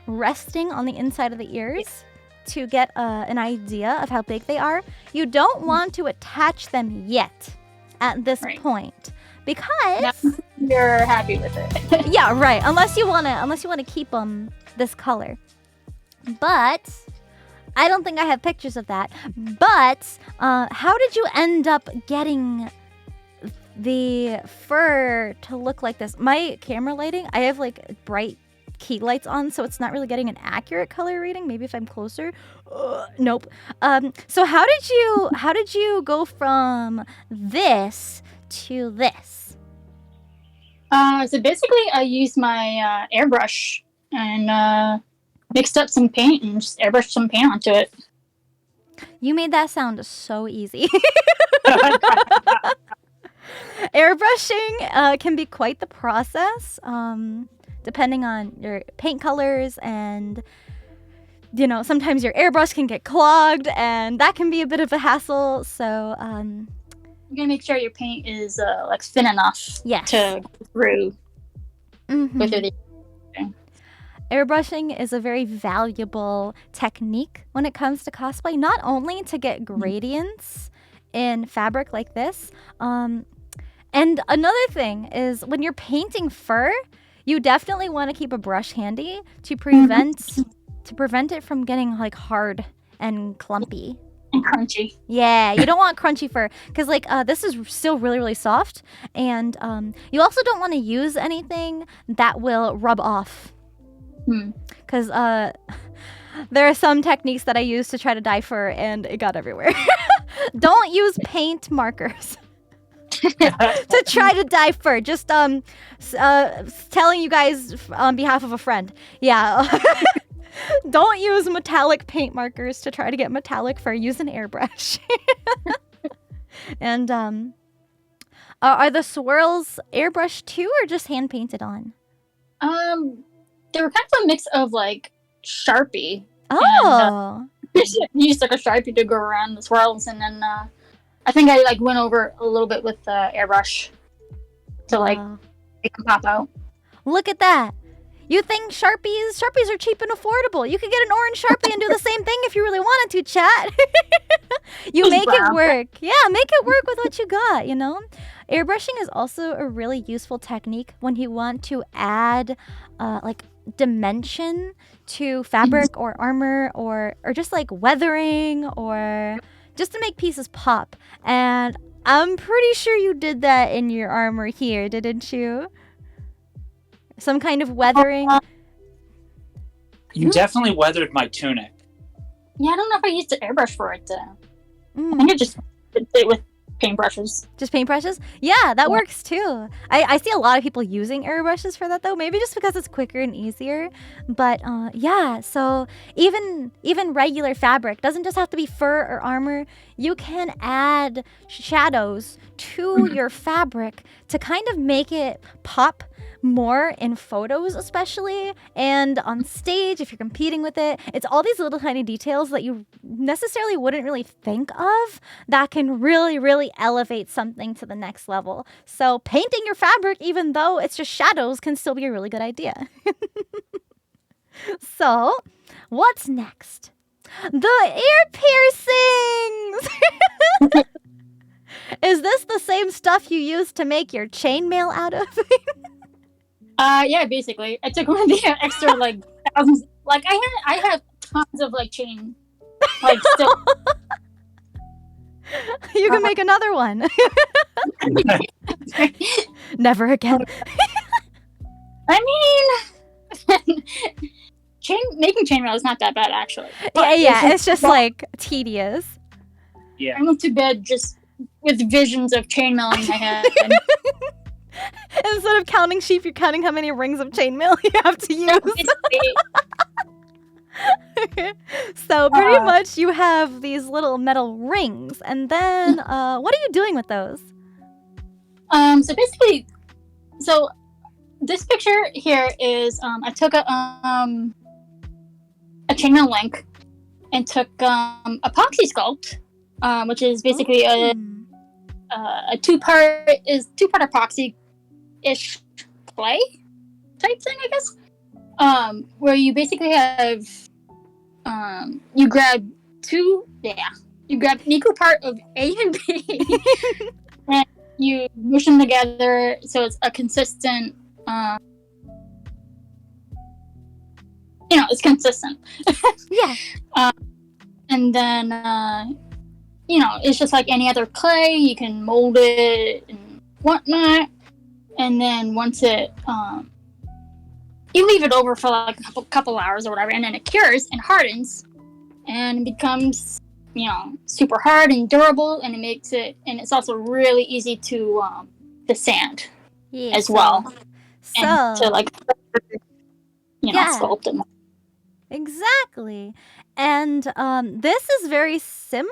resting on the inside of the ears to get an idea of how big they are. You don't want to attach them yet at this point. Because you're happy with it. Yeah, right. Unless you wanna keep them this color. But I don't think I have pictures of that. But how did you end up getting the fur to look like this? My camera lighting, I have like bright key lights on, so it's not really getting an accurate color reading. Maybe if I'm closer. Nope. So how did you go from this to this? So basically I used my airbrush and mixed up some paint and just airbrushed some paint onto it. You made that sound so easy. Airbrushing can be quite the process, depending on your paint colors, and sometimes your airbrush can get clogged, and that can be a bit of a hassle. So you're gonna make sure your paint is like thin enough to go through with the Airbrushing is a very valuable technique when it comes to cosplay, not only to get gradients in fabric like this, and another thing is when you're painting fur, you definitely want to keep a brush handy to prevent it from getting like hard and clumpy. And crunchy. Yeah, you don't want crunchy fur because this is still really, really soft, and you also don't want to use anything that will rub off. Because there are some techniques that I use to try to dye fur, and it got everywhere. Don't use paint markers to try to dye fur. Just telling you guys on behalf of a friend. Yeah. Don't use metallic paint markers to try to get metallic fur. Use an airbrush. And Are the swirls airbrushed too, or just hand painted on? They were kind of a mix of like Sharpie. Oh. And, used like a Sharpie to go around the swirls, and then I think I like went over a little bit with the airbrush to like make them pop out. Look at that. You think Sharpies are cheap and affordable. You could get an orange Sharpie and do the same thing if you really wanted to, chat. You make it work. Yeah, make it work with what you got, you know? Airbrushing is also a really useful technique when you want to add like dimension to fabric or armor or just like weathering or just to make pieces pop. And I'm pretty sure you did that in your armor here, didn't you? Some kind of weathering. You definitely weathered my tunic. Yeah, I don't know if I used the airbrush for it. I think I just did it with paintbrushes. Just paintbrushes? Yeah, that works too. I see a lot of people using airbrushes for that though. Maybe just because it's quicker and easier. But yeah, so even regular fabric doesn't just have to be fur or armor. You can add shadows to your fabric to kind of make it pop more in photos especially, and on stage if you're competing with it. It's all these little tiny details that you necessarily wouldn't really think of that can really elevate something to the next level. So painting your fabric, even though it's just shadows, can still be a really good idea. So what's next? The ear piercings! Is this the same stuff you used to make your chainmail out of? Yeah, basically. I took one of the extra like thousands. Like I have tons of like chain. Like still. You can make another one. Never again. I mean, making chainmail is not that bad actually. But yeah, it's just like tedious. Yeah. I went to bed just with visions of chainmail in my head. Instead of counting sheep, you're counting how many rings of chainmail you have to use. So pretty much you have these little metal rings, and then what are you doing with those? So basically, this picture here is I took a chainmail link and took epoxy sculpt, which is basically a two-part epoxy-ish clay type thing, I guess. Where you basically have you grab an equal part of A and B and you mush them together so it's a consistent it's consistent. Yeah. And then it's just like any other clay. You can mold it and whatnot, and then once it you leave it over for like a couple hours or whatever, and then it cures and hardens and becomes super hard and durable, and it's also really easy to sand as well, and to like sculpt them. Exactly. And this is very similar.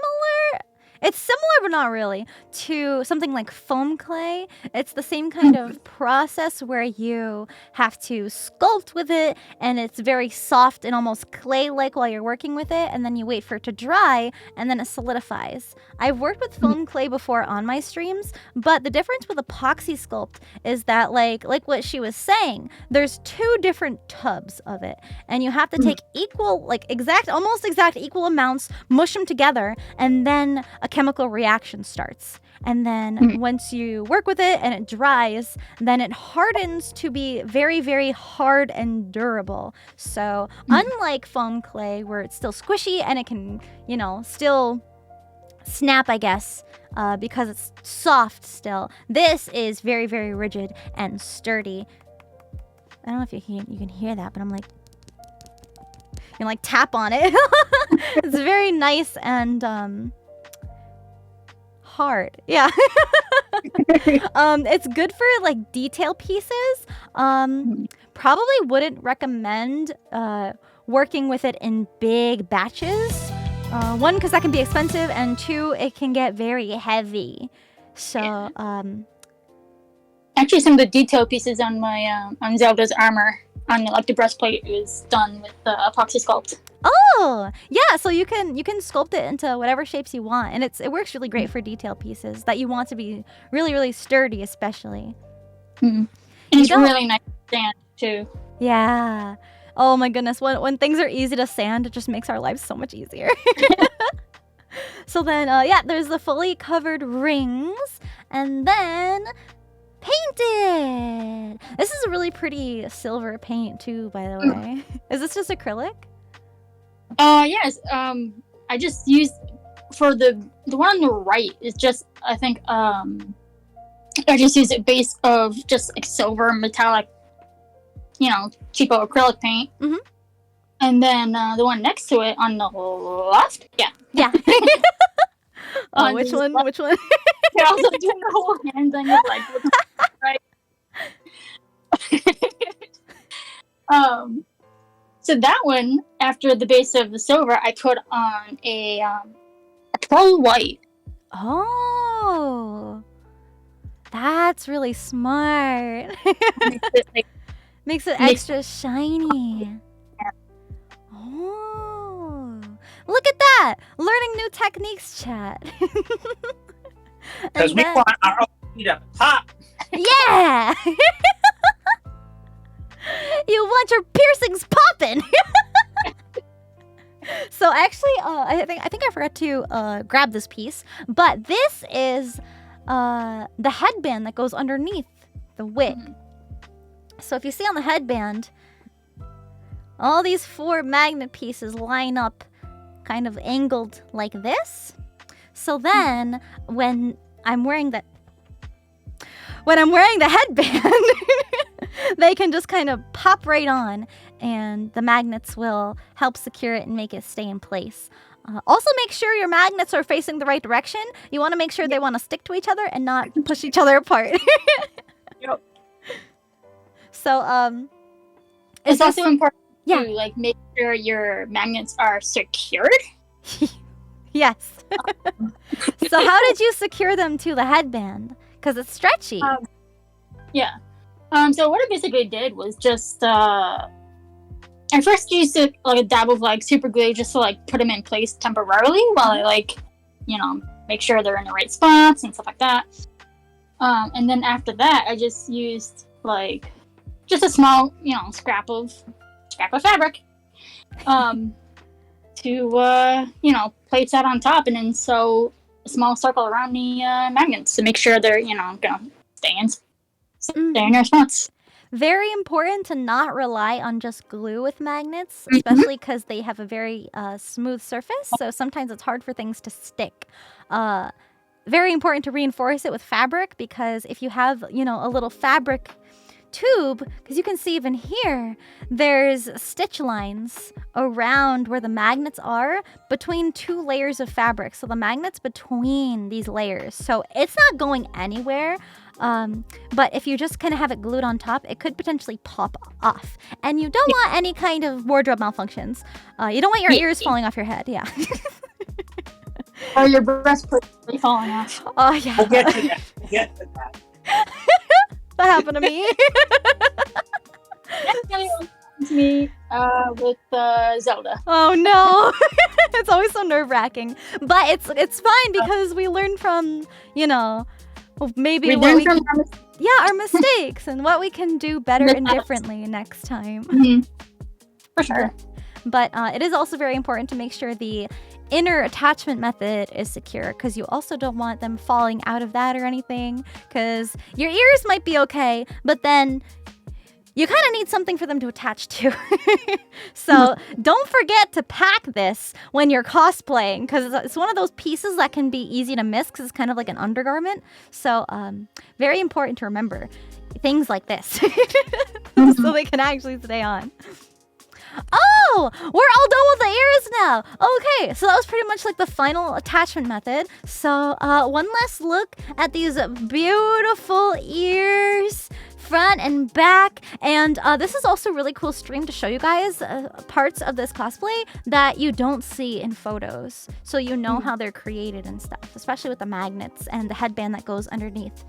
It's similar, but not really, to something like foam clay. It's the same kind of process where you have to sculpt with it, and it's very soft and almost clay-like while you're working with it, and then you wait for it to dry, and then it solidifies. I've worked with foam clay before on my streams, but the difference with epoxy sculpt is that, like what she was saying, there's two different tubs of it, and you have to take almost exact equal amounts, mush them together, and then a chemical reaction starts. And then once you work with it and it dries, then it hardens to be very, very hard and durable. So unlike foam clay, where it's still squishy and it can, still snap, I guess, because it's soft still, this is very, very rigid and sturdy. I don't know if you can hear that, but I'm like, tap on it. It's very nice and hard. Yeah. It's good for like detail pieces. Probably wouldn't recommend working with it in big batches. One, because that can be expensive, and two, it can get very heavy. So actually some of the detail pieces on my on Zelda's armor on like the breastplate is done with the epoxy sculpt. Oh, yeah. So you can sculpt it into whatever shapes you want, and it works really great for detail pieces that you want to be really, really sturdy, especially. And it's really nice to sand too. Yeah. Oh my goodness. When things are easy to sand, it just makes our lives so much easier. So then, yeah, there's the fully covered rings, and then painted. This is a really pretty silver paint too, by the way. Is this just acrylic? Yes. I just used for the one on the right is just I think I just used a base of just like silver metallic, cheapo acrylic paint. And then the one next to it on the left, yeah. Oh, which one? Which one? You're also doing the whole hand thing, with, like, right? So that one, after the base of the silver, I put on a pearl white. Oh, that's really smart. Makes it extra shiny. Oh, look at that! Learning new techniques, chat. Because we want our OP to pop. Yeah! You want your piercings popping. So actually, I think I forgot to grab this piece, but this is the headband that goes underneath the wig. So if you see on the headband, all these 4 magnet pieces line up kind of angled like this. So then when I'm wearing the headband, they can just kind of pop right on, and the magnets will help secure it and make it stay in place. Also, make sure your magnets are facing the right direction. You want to make sure they want to stick to each other and not push each other apart. Yep. So, it's also important to like make sure your magnets are secured. Yes. So how did you secure them to the headband? Because it's stretchy. So what I basically did was just I first used a dab of like super glue just to like put them in place temporarily while I like make sure they're in the right spots and stuff like that. And then after that, I just used like just a small scrap of fabric to place that on top, and then sew a small circle around the magnets to make sure they're gonna stay in their spots. Very important to not rely on just glue with magnets, especially because they have a very smooth surface, so sometimes it's hard for things to stick. Very important to reinforce it with fabric, because if you have a little fabric tube, because you can see even here there's stitch lines around where the magnets are between 2 layers of fabric, so the magnet's between these layers, so it's not going anywhere. But if you just kind of have it glued on top, it could potentially pop off, and you don't want any kind of wardrobe malfunctions. You don't want your ears falling off your head. Or your breastplate falling off. Oh yeah. We'll get to that. That happened to me. Me with Zelda. Oh no. It's always so nerve-wracking, but it's fine because we learn from maybe our mistakes and what we can do better and differently next time. For sure. But it is also very important to make sure the inner attachment method is secure, because you also don't want them falling out of that or anything, because your ears might be okay, but then you kind of need something for them to attach to. So don't forget to pack this when you're cosplaying, because it's one of those pieces that can be easy to miss because it's kind of like an undergarment. So very important to remember things like this so they can actually stay on. Oh, we're all done with the ears now. Okay, so that was pretty much like the final attachment method. So one last look at these beautiful ears, front and back. And this is also a really cool stream to show you guys parts of this cosplay that you don't see in photos, so you know how they're created and stuff, especially with the magnets and the headband that goes underneath.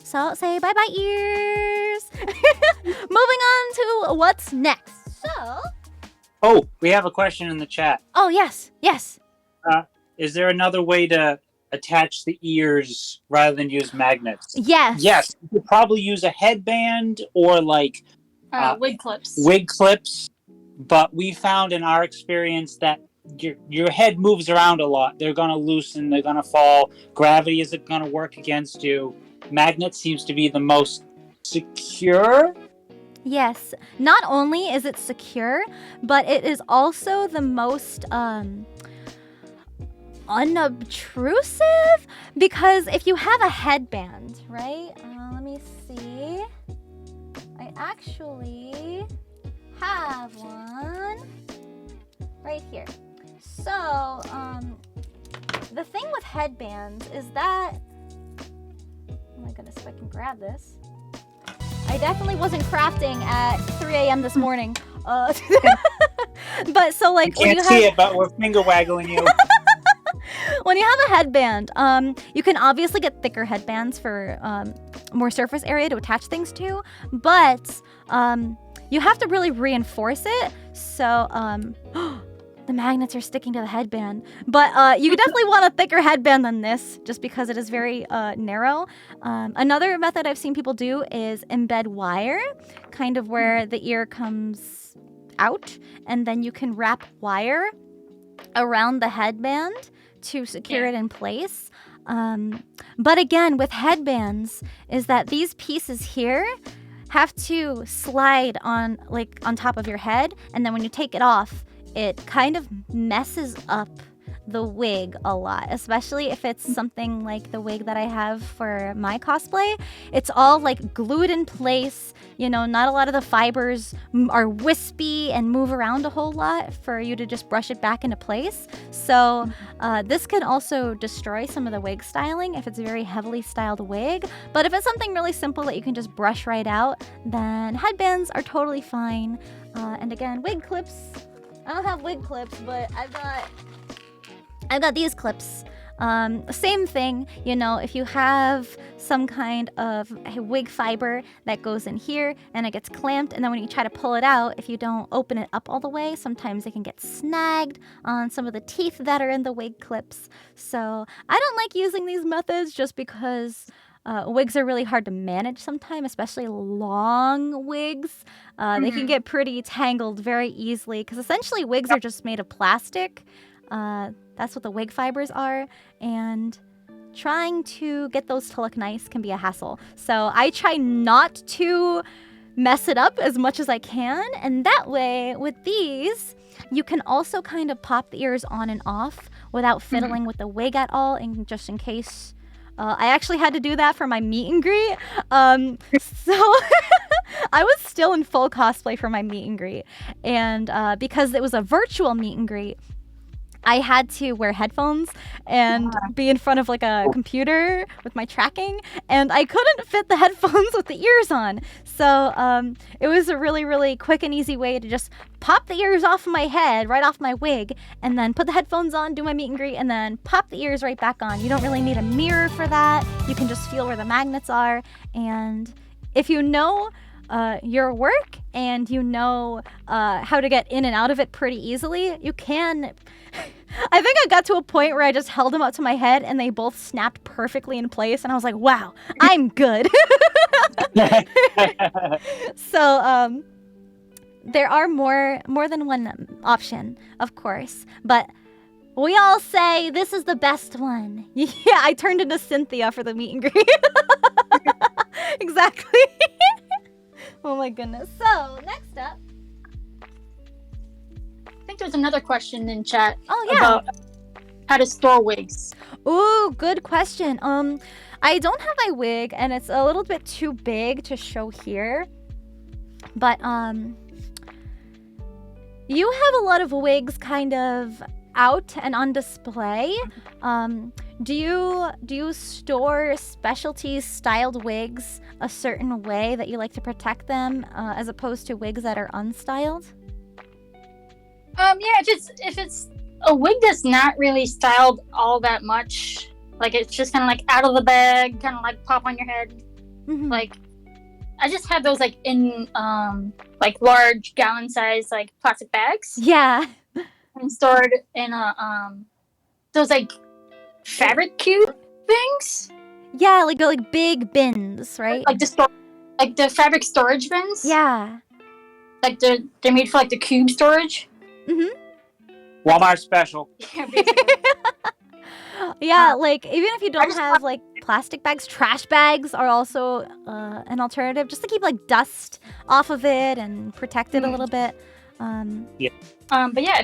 So say bye-bye, ears. Moving on to what's next. So... Oh, we have a question in the chat. Oh, yes. Is there another way to attach the ears rather than use magnets? Yes. Yes. You could probably use a headband or like wig clips. Wig clips. But we found in our experience that your head moves around a lot. They're going to loosen. They're going to fall. Gravity isn't going to work against you. Magnet seems to be the most secure. Yes. Not only is it secure, but it is also the most unobtrusive, because if you have a headband, right? Let me see. I actually have one right here. So, the thing with headbands is that, oh my goodness, if I can grab this. I definitely wasn't crafting at 3 a.m. this morning. But so like, you can't see it, but we're finger waggling you. When you have a headband, you can obviously get thicker headbands for more surface area to attach things to, but you have to really reinforce it. So the magnets are sticking to the headband, but you definitely want a thicker headband than this, just because it is very narrow. Another method I've seen people do is embed wire, kind of where the ear comes out, and then you can wrap wire around the headband to secure it in place. But again, with headbands, is that these pieces here have to slide on top of your head, and then when you take it off, it kind of messes up the wig a lot, especially if it's something like the wig that I have for my cosplay. It's all like glued in place, not a lot of the fibers are wispy and move around a whole lot for you to just brush it back into place. So this can also destroy some of the wig styling if it's a very heavily styled wig. But if it's something really simple that you can just brush right out, then headbands are totally fine. And again, wig clips. I don't have wig clips, but I've got these clips. Same thing, if you have some kind of wig fiber that goes in here and it gets clamped, and then when you try to pull it out, if you don't open it up all the way, sometimes it can get snagged on some of the teeth that are in the wig clips. So I don't like using these methods just because wigs are really hard to manage sometimes, especially long wigs. They can get pretty tangled very easily, because essentially wigs are just made of plastic. That's what the wig fibers are, and trying to get those to look nice can be a hassle. So I try not to mess it up as much as I can, and that way, with these, you can also kind of pop the ears on and off without fiddling with the wig at all, and just in case. I actually had to do that for my meet and greet. So I was still in full cosplay for my meet and greet, and because it was a virtual meet and greet, I had to wear headphones and be in front of like a computer with my tracking, and I couldn't fit the headphones with the ears on. So it was a really, really quick and easy way to just pop the ears off my head, right off my wig, and then put the headphones on, do my meet and greet, and then pop the ears right back on. You don't really need a mirror for that. You can just feel where the magnets are, and if you know your work and you know how to get in and out of it pretty easily, you can. I think I got to a point where I just held them up to my head and they both snapped perfectly in place, and I was like, wow, I'm good. So there are more than one option, of course, but we all say this is the best one. Yeah, I turned into Cynthia for the meet and greet. Exactly. Oh my goodness. So, next up. I think there's another question in chat. Oh, yeah. About how to store wigs. Ooh, good question. I don't have my wig, and it's a little bit too big to show here. But, you have a lot of wigs kind of out and on display. Do you store specialty styled wigs a certain way that you like to protect them, as opposed to wigs that are unstyled? Yeah, if it's a wig that's not really styled all that much, like it's just kind of like out of the bag, kind of like pop on your head, Mm-hmm. Like, I just have those like in like large gallon size like plastic bags. Yeah. And stored in those like fabric cube things. Yeah, like big bins, right? Like the fabric storage bins. Yeah. Like they're made for like the cube storage. Mm-hmm. Walmart special. Yeah, basically. Yeah, like even if you don't have like plastic bags, trash bags are also an alternative, just to keep like dust off of it and protect it a little bit. But yeah,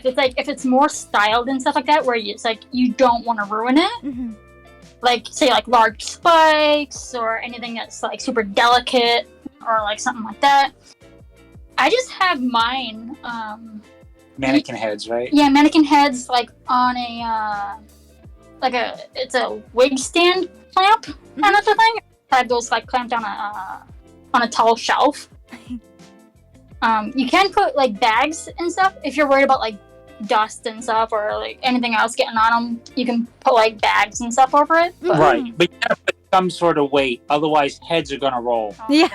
if it's more styled and stuff like that, where it's like you don't want to ruin it, Mm-hmm. like say like large spikes or anything that's like super delicate or like something like that. I just have mine. Mannequin heads, right? Yeah, mannequin heads like on it's a wig stand clamp kind of thing. I have those like clamped on a tall shelf. You can put like bags and stuff if you're worried about like dust and stuff or like anything else getting on them. You can put like bags and stuff over it. But, Right, but you gotta put some sort of weight, otherwise heads are gonna roll. Yeah.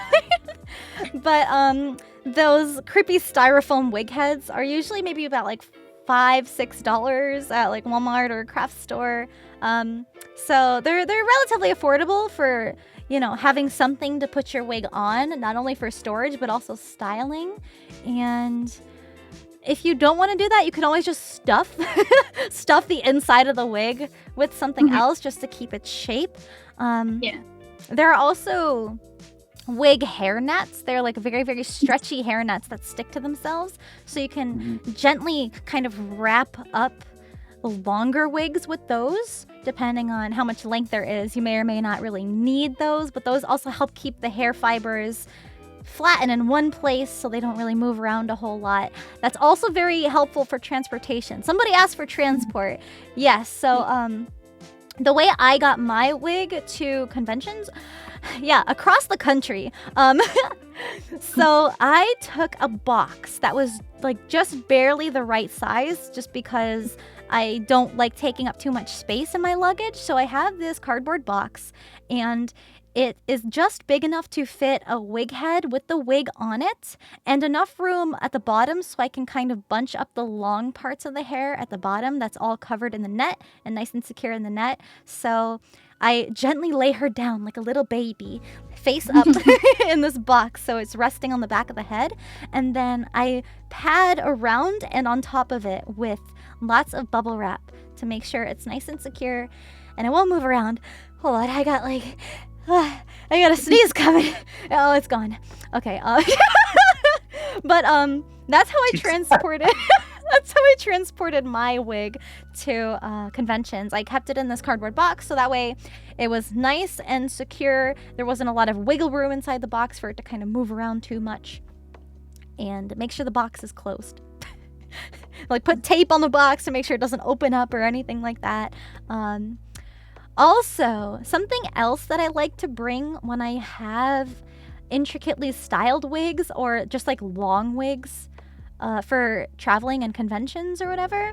But those creepy styrofoam wig heads are usually maybe about like $5-6 at like Walmart or a craft store. So they're relatively affordable for, you know, having something to put your wig on, not only for storage but also styling. And if you don't want to do that, you can always just stuff the inside of the wig with something else just to keep its shape. Yeah. There are also wig hair nets. They're like very, very stretchy hair nets that stick to themselves. So you can gently kind of wrap up longer wigs with those, depending on how much length there is. You may or may not really need those, but those also help keep the hair fibers flatten in one place so they don't really move around a whole lot. That's also very helpful for transportation. Somebody asked for transport. Yes, so the way I got my wig to conventions, yeah, across the country. So I took a box that was like just barely the right size, just because I don't like taking up too much space in my luggage. So I have this cardboard box, and it is just big enough to fit a wig head with the wig on it, and enough room at the bottom so I can kind of bunch up the long parts of the hair at the bottom that's all covered in the net and nice and secure in the net. So I gently lay her down like a little baby, face up in this box so it's resting on the back of the head. And then I pad around and on top of it with lots of bubble wrap to make sure it's nice and secure and it won't move around. Hold on, I got a sneeze coming. Oh, it's gone. Okay. But that's how I transported. That's how I transported my wig to conventions. I kept it in this cardboard box so that way it was nice and secure. There wasn't a lot of wiggle room inside the box for it to kind of move around too much. And make sure the box is closed. Like put tape on the box to make sure it doesn't open up or anything like that. Also, something else that I like to bring when I have intricately styled wigs or just like long wigs for traveling and conventions or whatever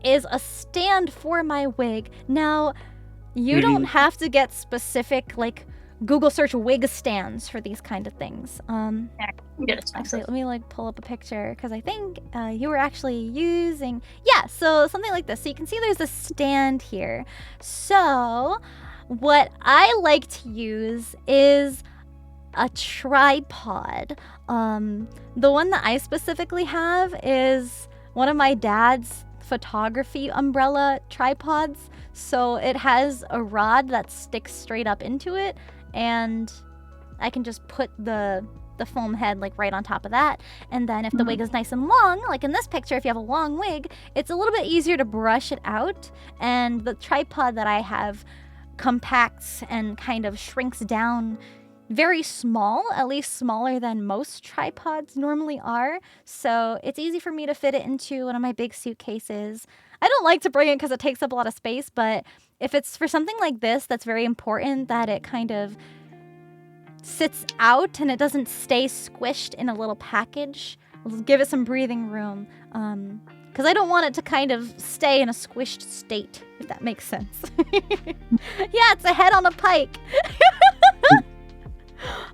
is a stand for my wig. Now, you don't have to get specific like Google search wig stands for these kind of things. Actually, let me like pull up a picture because I think you were actually using, yeah, so something like this. So you can see there's a stand here. So what I like to use is a tripod. The one that I specifically have is one of my dad's photography umbrella tripods. So it has a rod that sticks straight up into it, and I can just put the foam head like right on top of that. And then if the wig is nice and long, like in this picture, if you have a long wig, it's a little bit easier to brush it out. And the tripod that I have compacts and kind of shrinks down very small, at least smaller than most tripods normally are. So it's easy for me to fit it into one of my big suitcases. I don't like to bring it because it takes up a lot of space, but if it's for something like this that's very important that it kind of sits out and it doesn't stay squished in a little package, I'll give it some breathing room. Because I don't want it to kind of stay in a squished state, if that makes sense. Yeah, it's a head on a pike.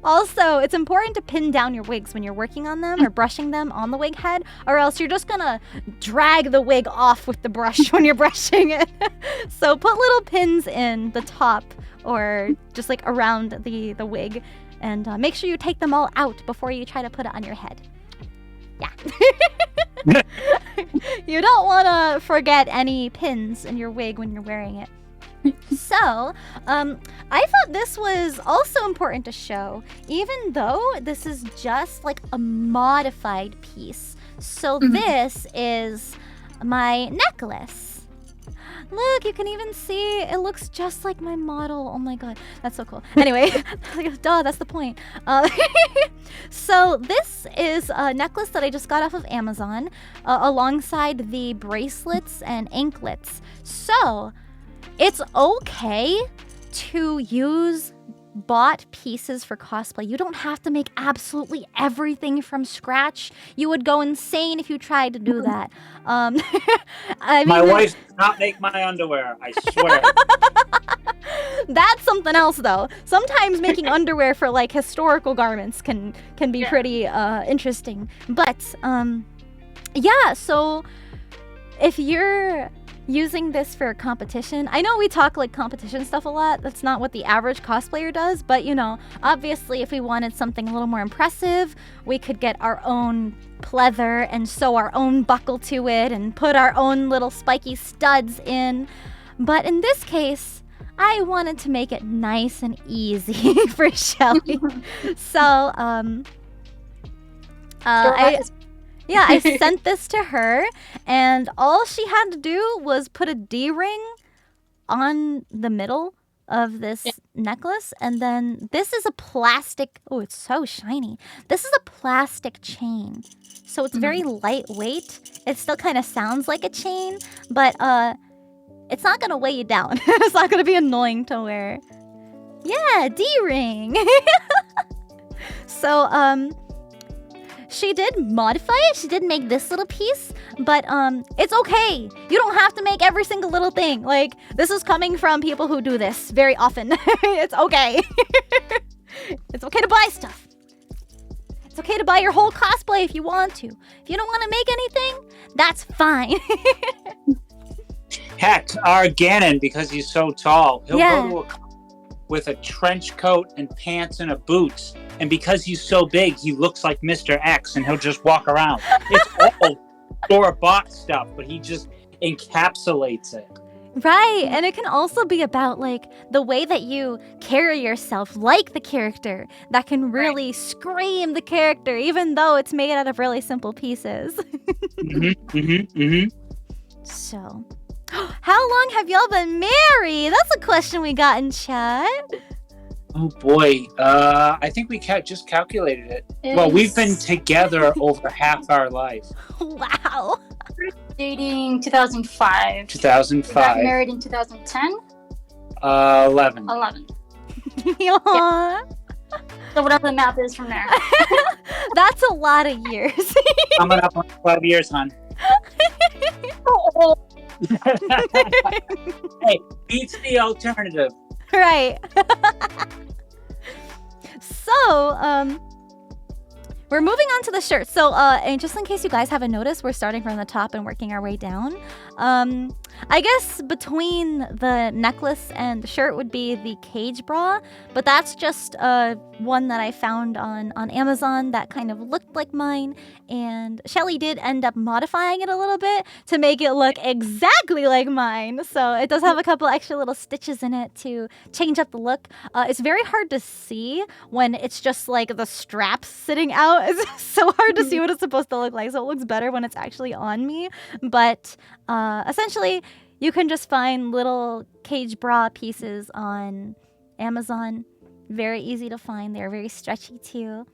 Also, it's important to pin down your wigs when you're working on them or brushing them on the wig head, or else you're just gonna drag the wig off with the brush when you're brushing it. So put little pins in the top or just like around the wig, and make sure you take them all out before you try to put it on your head. Yeah. You don't want to forget any pins in your wig when you're wearing it. So, I thought this was also important to show, even though this is just like a modified piece. So this is my necklace. Look, you can even see it looks just like my model. Oh my god, that's so cool. Anyway, duh, that's the point. So this is a necklace that I just got off of Amazon, alongside the bracelets and anklets. So it's okay to use bought pieces for cosplay. You don't have to make absolutely everything from scratch. You would go insane if you tried to do that. I mean, my wife does not make my underwear, I swear. That's something else, though. Sometimes making underwear for like historical garments can be pretty interesting. But yeah, so if you're using this for a competition, I know we talk like competition stuff a lot. That's not what the average cosplayer does, but you know, obviously if we wanted something a little more impressive, we could get our own pleather and sew our own buckle to it and put our own little spiky studs in. But in this case, I wanted to make it nice and easy for Shelly. So I sent this to her, and all she had to do was put a D-ring on the middle of this necklace, and then this is a plastic, oh, it's so shiny. This is a plastic chain, so it's very lightweight. It still kind of sounds like a chain, but it's not going to weigh you down. It's not going to be annoying to wear. Yeah, D-ring. So, she did modify it. She did make this little piece, but it's okay. You don't have to make every single little thing. Like, this is coming from people who do this very often. It's okay. It's okay to buy stuff. It's okay to buy your whole cosplay if you want to. If you don't want to make anything, that's fine. Heck, our Ganon, because he's so tall, he'll go to a with a trench coat and pants and a boots. And because he's so big, he looks like Mr. X, and he'll just walk around. It's all store-bought stuff, but he just encapsulates it. Right, and it can also be about like the way that you carry yourself, like the character, that can really scream the character, even though it's made out of really simple pieces. So, how long have y'all been married? That's a question we got in chat. Oh boy, I think we just calculated it. Well, we've been together over half our life. Wow. Dating 2005. 2005. Got married in 2010. 11. 11. Yeah. So whatever the math is from there. That's a lot of years. Coming up on 12 years, hon. Hey, beats the alternative. Right. So, we're moving on to the shirt. So, and just in case you guys haven't noticed, we're starting from the top and working our way down. I guess between the necklace and the shirt would be the cage bra, but that's just one that I found on Amazon that kind of looked like mine, and Shelly did end up modifying it a little bit to make it look exactly like mine. So it does have a couple extra little stitches in it to change up the look. It's very hard to see when it's just like the straps sitting out. It's so hard to see what it's supposed to look like, so it looks better when it's actually on me. But essentially, you can just find little cage bra pieces on Amazon. Very easy to find. They're very stretchy too.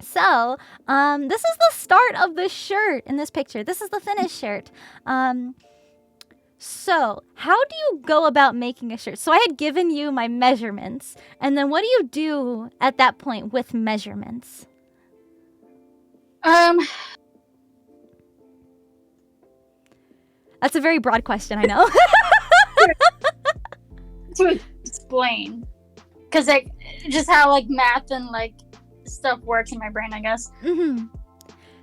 So, this is the start of the shirt in this picture. This is the finished shirt. So, how do you go about making a shirt? So I had given you my measurements, and then what do you do at that point with measurements? That's a very broad question, I know. To explain, because like just how like math and like stuff works in my brain, I guess.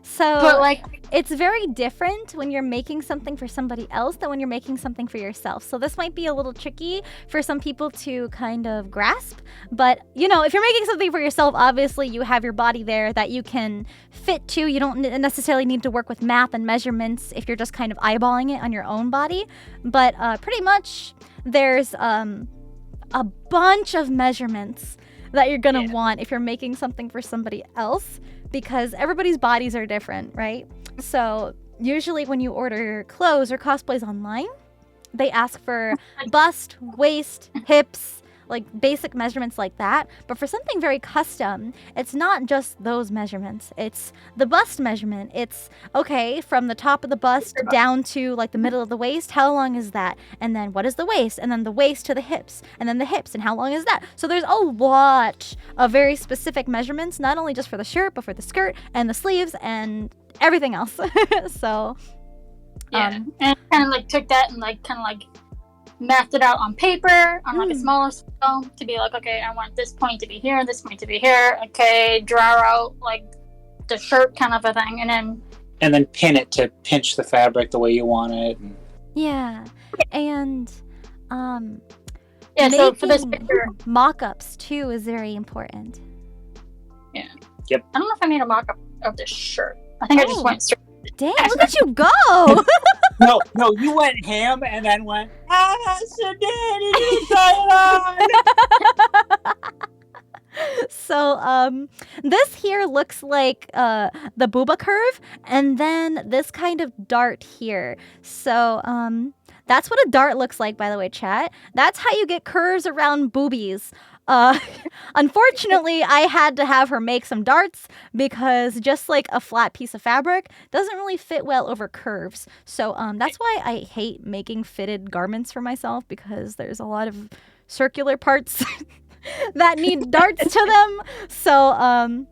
So But like, it's very different when you're making something for somebody else than when you're making something for yourself. So this might be a little tricky for some people to kind of grasp. But, you know, if you're making something for yourself, obviously you have your body there that you can fit to. You don't necessarily need to work with math and measurements if you're just kind of eyeballing it on your own body. But pretty much there's a bunch of measurements that you're going to want if you're making something for somebody else, because everybody's bodies are different, right? So usually when you order clothes or cosplays online, they ask for bust, waist, hips, like basic measurements like that. But for something very custom, it's not just those measurements. It's the bust measurement. It's, okay, from the top of the bust down to like the middle of the waist, how long is that? And then what is the waist? And then the waist to the hips. And then the hips, and how long is that? So there's a lot of very specific measurements, not only just for the shirt, but for the skirt and the sleeves and everything else. So and I kind of like took that and like kind of like mathed it out on paper on like a smaller scale to be like, okay, I want this point to be here, this point to be here. Okay, draw out like the shirt kind of a thing, and then pin it to pinch the fabric the way you want it. And so for this picture, mock-ups too is very important. I don't know if I made a mock-up of this shirt. I think I just went straight. Dang, look at you go! No, you went ham and then went, Sinder, did you try it on? So, this here looks like the booba curve, and then this kind of dart here. So, that's what a dart looks like, by the way, chat. That's how you get curves around boobies. Unfortunately, I had to have her make some darts because just like a flat piece of fabric doesn't really fit well over curves. So that's why I hate making fitted garments for myself, because there's a lot of circular parts that need darts to them. So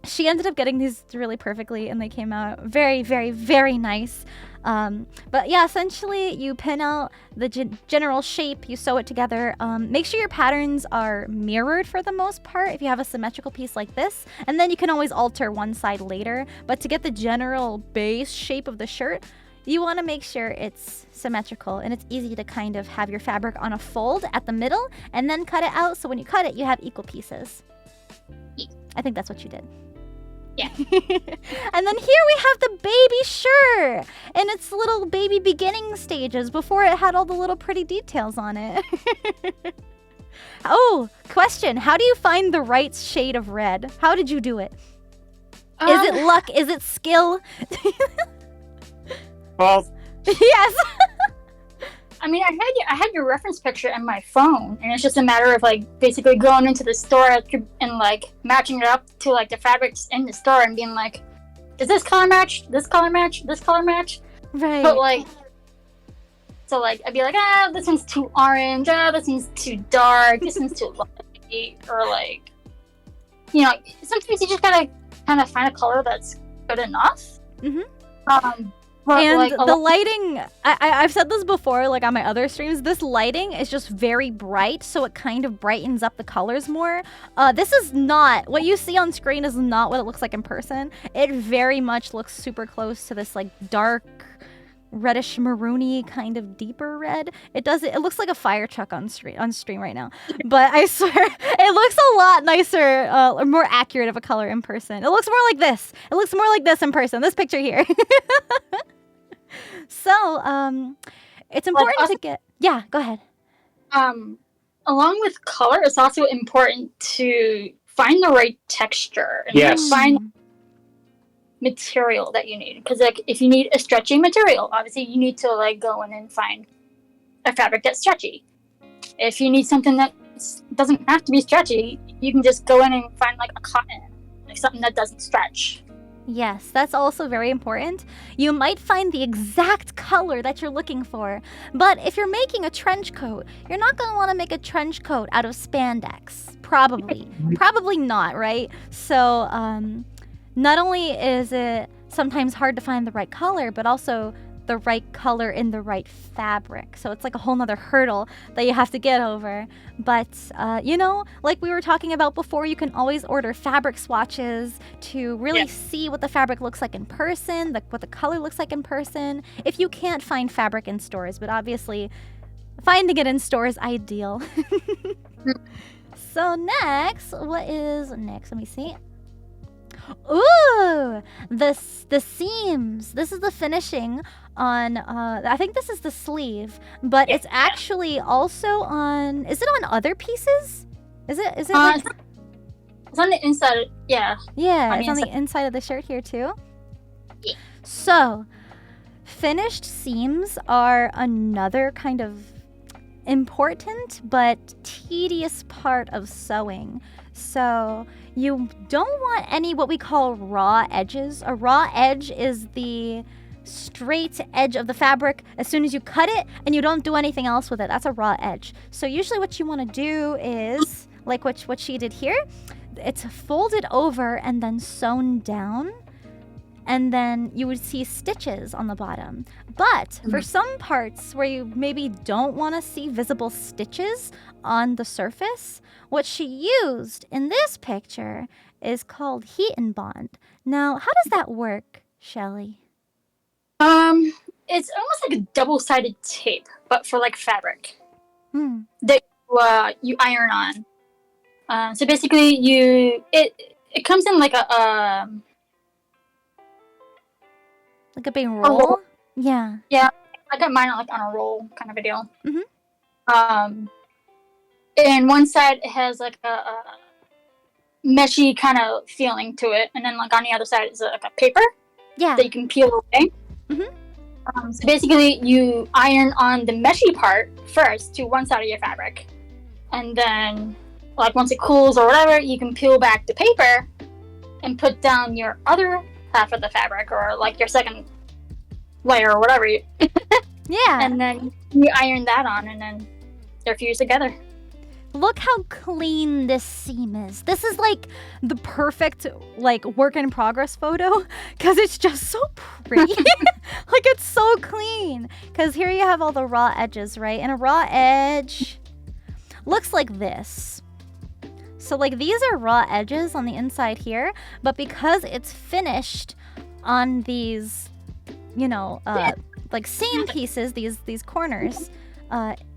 she ended up getting these really perfectly, and they came out very, very, very nice. But yeah, essentially you pin out the general shape, you sew it together. Make sure your patterns are mirrored for the most part if you have a symmetrical piece like this, and then you can always alter one side later. But to get the general base shape of the shirt, you want to make sure it's symmetrical, and it's easy to kind of have your fabric on a fold at the middle and then cut it out, so when you cut it you have equal pieces. I think that's what you did. Yeah. And then here we have the baby shirt in its little baby beginning stages before it had all the little pretty details on it. Oh, question. How do you find the right shade of red? How did you do it? Is it luck? Is it skill? Both. Yes. I mean, I had your reference picture in my phone, and it's just a matter of like basically going into the store and like matching it up to like the fabrics in the store and being like, does this color match? This color match? This color match? Right. But like, so like I'd be like, this one's too orange. This one's too dark. This one's too light. Or like, you know, sometimes you just gotta kind of find a color that's good enough. And like, the lighting, I've said this before, like on my other streams, this lighting is just very bright, so it kind of brightens up the colors more. This is not, what you see on screen is not what it looks like in person. It very much looks super close to this like dark, reddish maroony kind of deeper red. It looks like a fire truck on stream right now. But I swear, it looks a lot nicer, or more accurate of a color in person. It looks more like this. It looks more like this in person, this picture here. So, it's important to get... Yeah, go ahead. Along with color, it's also important to find the right texture and find material that you need. Because like, if you need a stretchy material, obviously you need to like go in and find a fabric that's stretchy. If you need something that doesn't have to be stretchy, you can just go in and find like a cotton, like something that doesn't stretch. Yes, that's also very important. You might find the exact color that you're looking for, but if you're making a trench coat, you're not going to want to make a trench coat out of spandex. Probably. Probably not, right? So, not only is it sometimes hard to find the right color, but also the right color in the right fabric. So it's like a whole nother hurdle that you have to get over. But, you know, like we were talking about before, you can always order fabric swatches to really see what the fabric looks like in person, what the color looks like in person, if you can't find fabric in stores. But obviously, finding it in stores is ideal. So next, what is next? Let me see. Ooh, the seams. This is the finishing on, I think this is the sleeve, but it's actually also on, is it on other pieces? Is it like, it's on the inside, yeah. Yeah, it's on the inside of the shirt here too. Yeah. So, finished seams are another kind of important but tedious part of sewing. So you don't want any what we call raw edges. A raw edge is the straight edge of the fabric as soon as you cut it and you don't do anything else with it. That's a raw edge. So usually what you want to do is, like what she did here, it's folded over and then sewn down. And then you would see stitches on the bottom. But for some parts where you maybe don't want to see visible stitches on the surface, what she used in this picture is called heat and bond. Now, how does that work, Shelly? It's almost like a double-sided tape, but for like fabric that you iron on. So basically, it comes in like a like a big roll? Yeah. Yeah, I got mine on a roll kind of a deal. And one side it has like a meshy kind of feeling to it, and then like on the other side is like a paper that you can peel away. So basically, you iron on the meshy part first to one side of your fabric, and then like once it cools or whatever, you can peel back the paper and put down your other half of the fabric, or like your second layer or whatever. And then you iron that on, and then they're fused together. Look how clean this seam is. This is like the perfect like work in progress photo because it's just so pretty. Like it's so clean. Because here you have all the raw edges, right? And a raw edge looks like this. So like these are raw edges on the inside here, but because it's finished on these, you know, like seam pieces, these corners,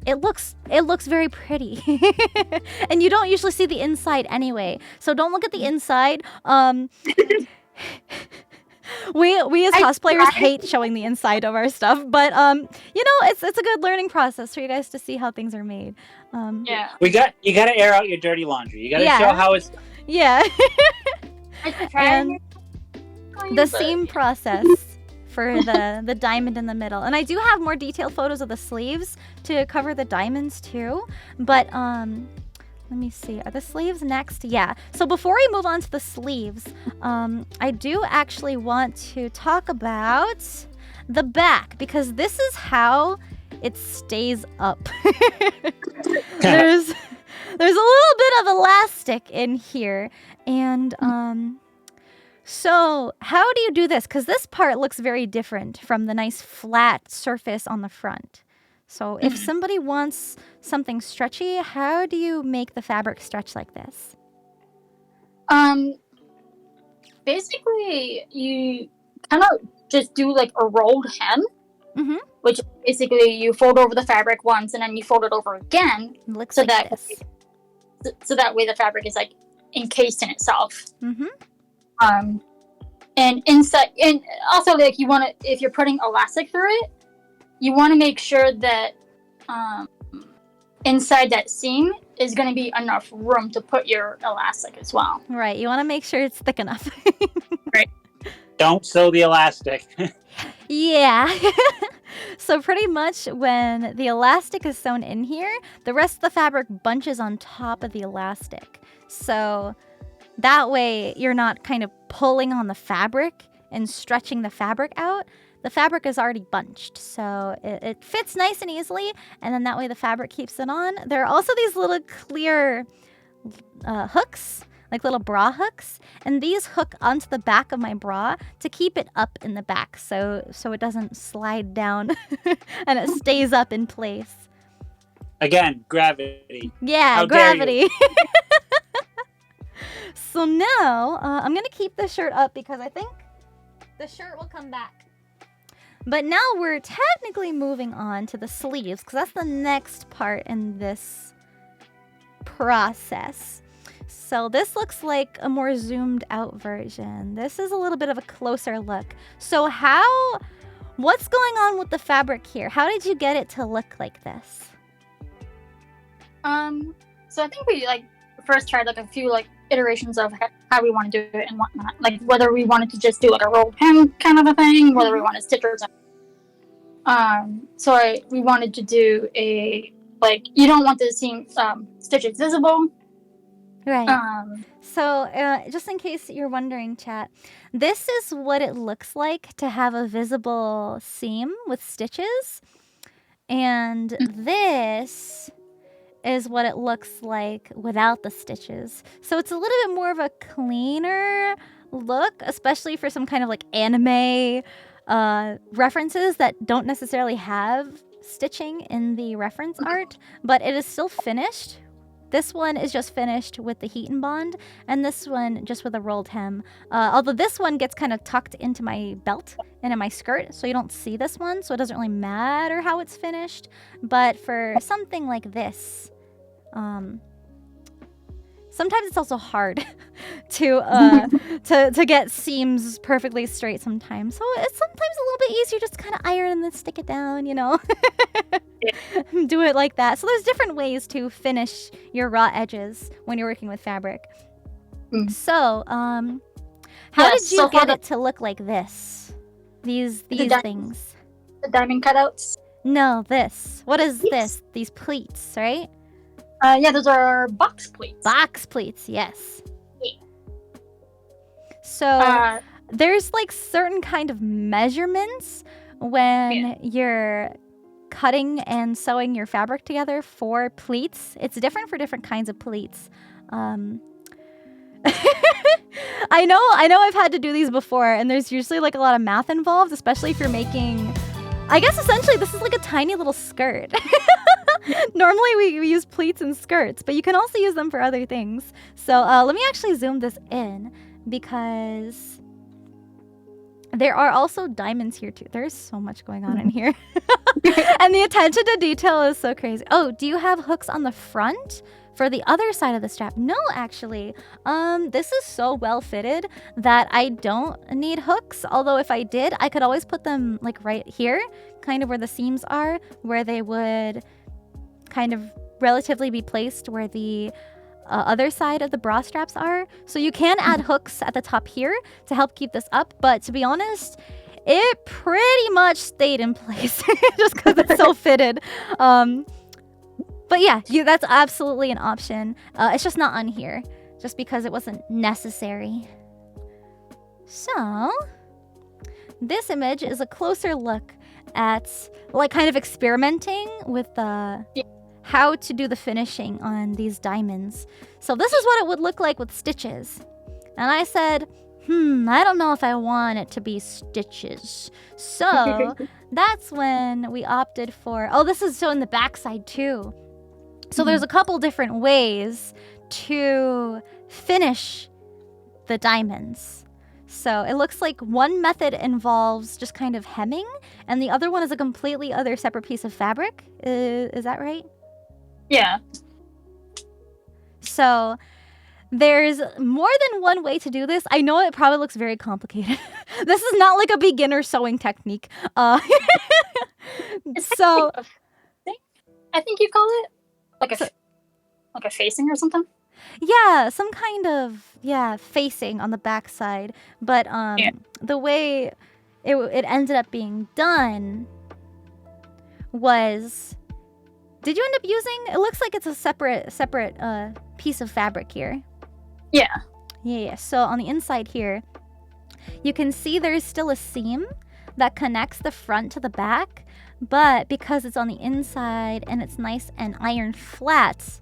it looks very pretty. And you don't usually see the inside anyway, so don't look at the inside. We as cosplayers hate showing the inside of our stuff, but you know, it's a good learning process for you guys to see how things are made. You got to air out your dirty laundry. You got to show how it's done. Yeah. And the seam process for the diamond in the middle. And I do have more detailed photos of the sleeves to cover the diamonds too. But let me see. Are the sleeves next? Yeah. So before we move on to the sleeves, I do actually want to talk about the back, because this is how it stays up. There's a little bit of elastic in here, and so how do you do this? Because this part looks very different from the nice flat surface on the front. So if somebody wants something stretchy, how do you make the fabric stretch like this? Basically, you kind of just do like a rolled hem, which basically you fold over the fabric once and then you fold it over again. Looks so like this. So that way the fabric is like encased in itself. And inside, and also like you want to, if you're putting elastic through it, you want to make sure that inside that seam is going to be enough room to put your elastic as well. Right. You want to make sure it's thick enough. Right. Don't sew the elastic. Yeah. So pretty much when the elastic is sewn in here, the rest of the fabric bunches on top of the elastic. So that way you're not kind of pulling on the fabric and stretching the fabric out. The fabric is already bunched, so it fits nice and easily, and then that way the fabric keeps it on. There are also these little clear hooks, like little bra hooks, and these hook onto the back of my bra to keep it up in the back so it doesn't slide down and it stays up in place. Again, gravity. Yeah, How gravity. So now I'm gonna keep the shirt up because I think the shirt will come back. But now we're technically moving on to the sleeves because that's the next part in this process. So this looks like a more zoomed out version. This is a little bit of a closer look. So what's going on with the fabric here? How did you get it to look like this? So I think we like first tried like a few like iterations of how we want to do it and whatnot. Like whether we wanted to just do like a rolled hem kind of a thing, whether we want to stitch or something. So we wanted to do a like you don't want the seam stitches visible. Right. So just in case you're wondering, chat, this is what it looks like to have a visible seam with stitches, and this is what it looks like without the stitches. So it's a little bit more of a cleaner look, especially for some kind of like anime references that don't necessarily have stitching in the reference art, but it is still finished. This one is just finished with the heat and bond, and this one just with a rolled hem. Although this one gets kind of tucked into my belt and in my skirt, so you don't see this one, so it doesn't really matter how it's finished. But for something like this, sometimes it's also hard to get seams perfectly straight sometimes. So it's sometimes a little bit easier just to kind of iron and then stick it down, you know? Do it like that. So there's different ways to finish your raw edges when you're working with fabric. So, how did you get it to look like this? These things. The diamond cutouts? No, this. What is this? These pleats, right? Yeah, those are box pleats. Box pleats, yes. Yeah. So there's like certain kind of measurements when you're cutting and sewing your fabric together for pleats. It's different for different kinds of pleats. I know I've had to do these before, and there's usually like a lot of math involved, especially if you're making, I guess essentially this is like a tiny little skirt. Normally we use pleats and skirts, but you can also use them for other things. So let me actually zoom this in because there are also diamonds here too. There's so much going on in here. And the attention to detail is so crazy. Oh, do you have hooks on the front for the other side of the strap? No, actually. This is so well fitted that I don't need hooks. Although if I did, I could always put them like right here, kind of where the seams are, where they would kind of relatively be placed where the other side of the bra straps are. So you can add hooks at the top here to help keep this up, but to be honest, it pretty much stayed in place just because it's so fitted. But yeah, that's absolutely an option. It's just not on here just because it wasn't necessary. So this image is a closer look at like kind of experimenting with how to do the finishing on these diamonds. So this is what it would look like with stitches. And I said, I don't know if I want it to be stitches. So that's when we opted for, this is so in the backside too. So there's a couple different ways to finish the diamonds. So it looks like one method involves just kind of hemming, and the other one is a completely other separate piece of fabric. Is that right? Yeah. So there's more than one way to do this. I know it probably looks very complicated. This is not like a beginner sewing technique. So I think you call it like a facing or something. Yeah, some kind of facing on the back side. But the way it ended up being done was, did you end up using? It looks like it's a separate piece of fabric here. Yeah. Yeah. So on the inside here, you can see there's still a seam that connects the front to the back, but because it's on the inside and it's nice and iron flat,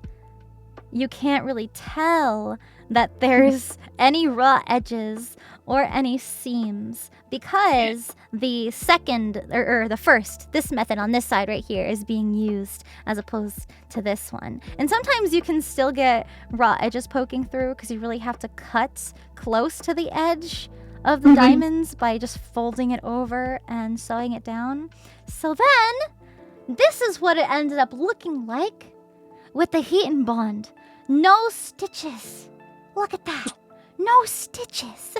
you can't really tell that there's any raw edges or any seams because the second or the first, this method on this side right here is being used as opposed to this one. And sometimes you can still get raw edges poking through because you really have to cut close to the edge of the diamonds by just folding it over and sewing it down. So then this is what it ended up looking like with the heat and bond. No stitches. Look at that. No stitches.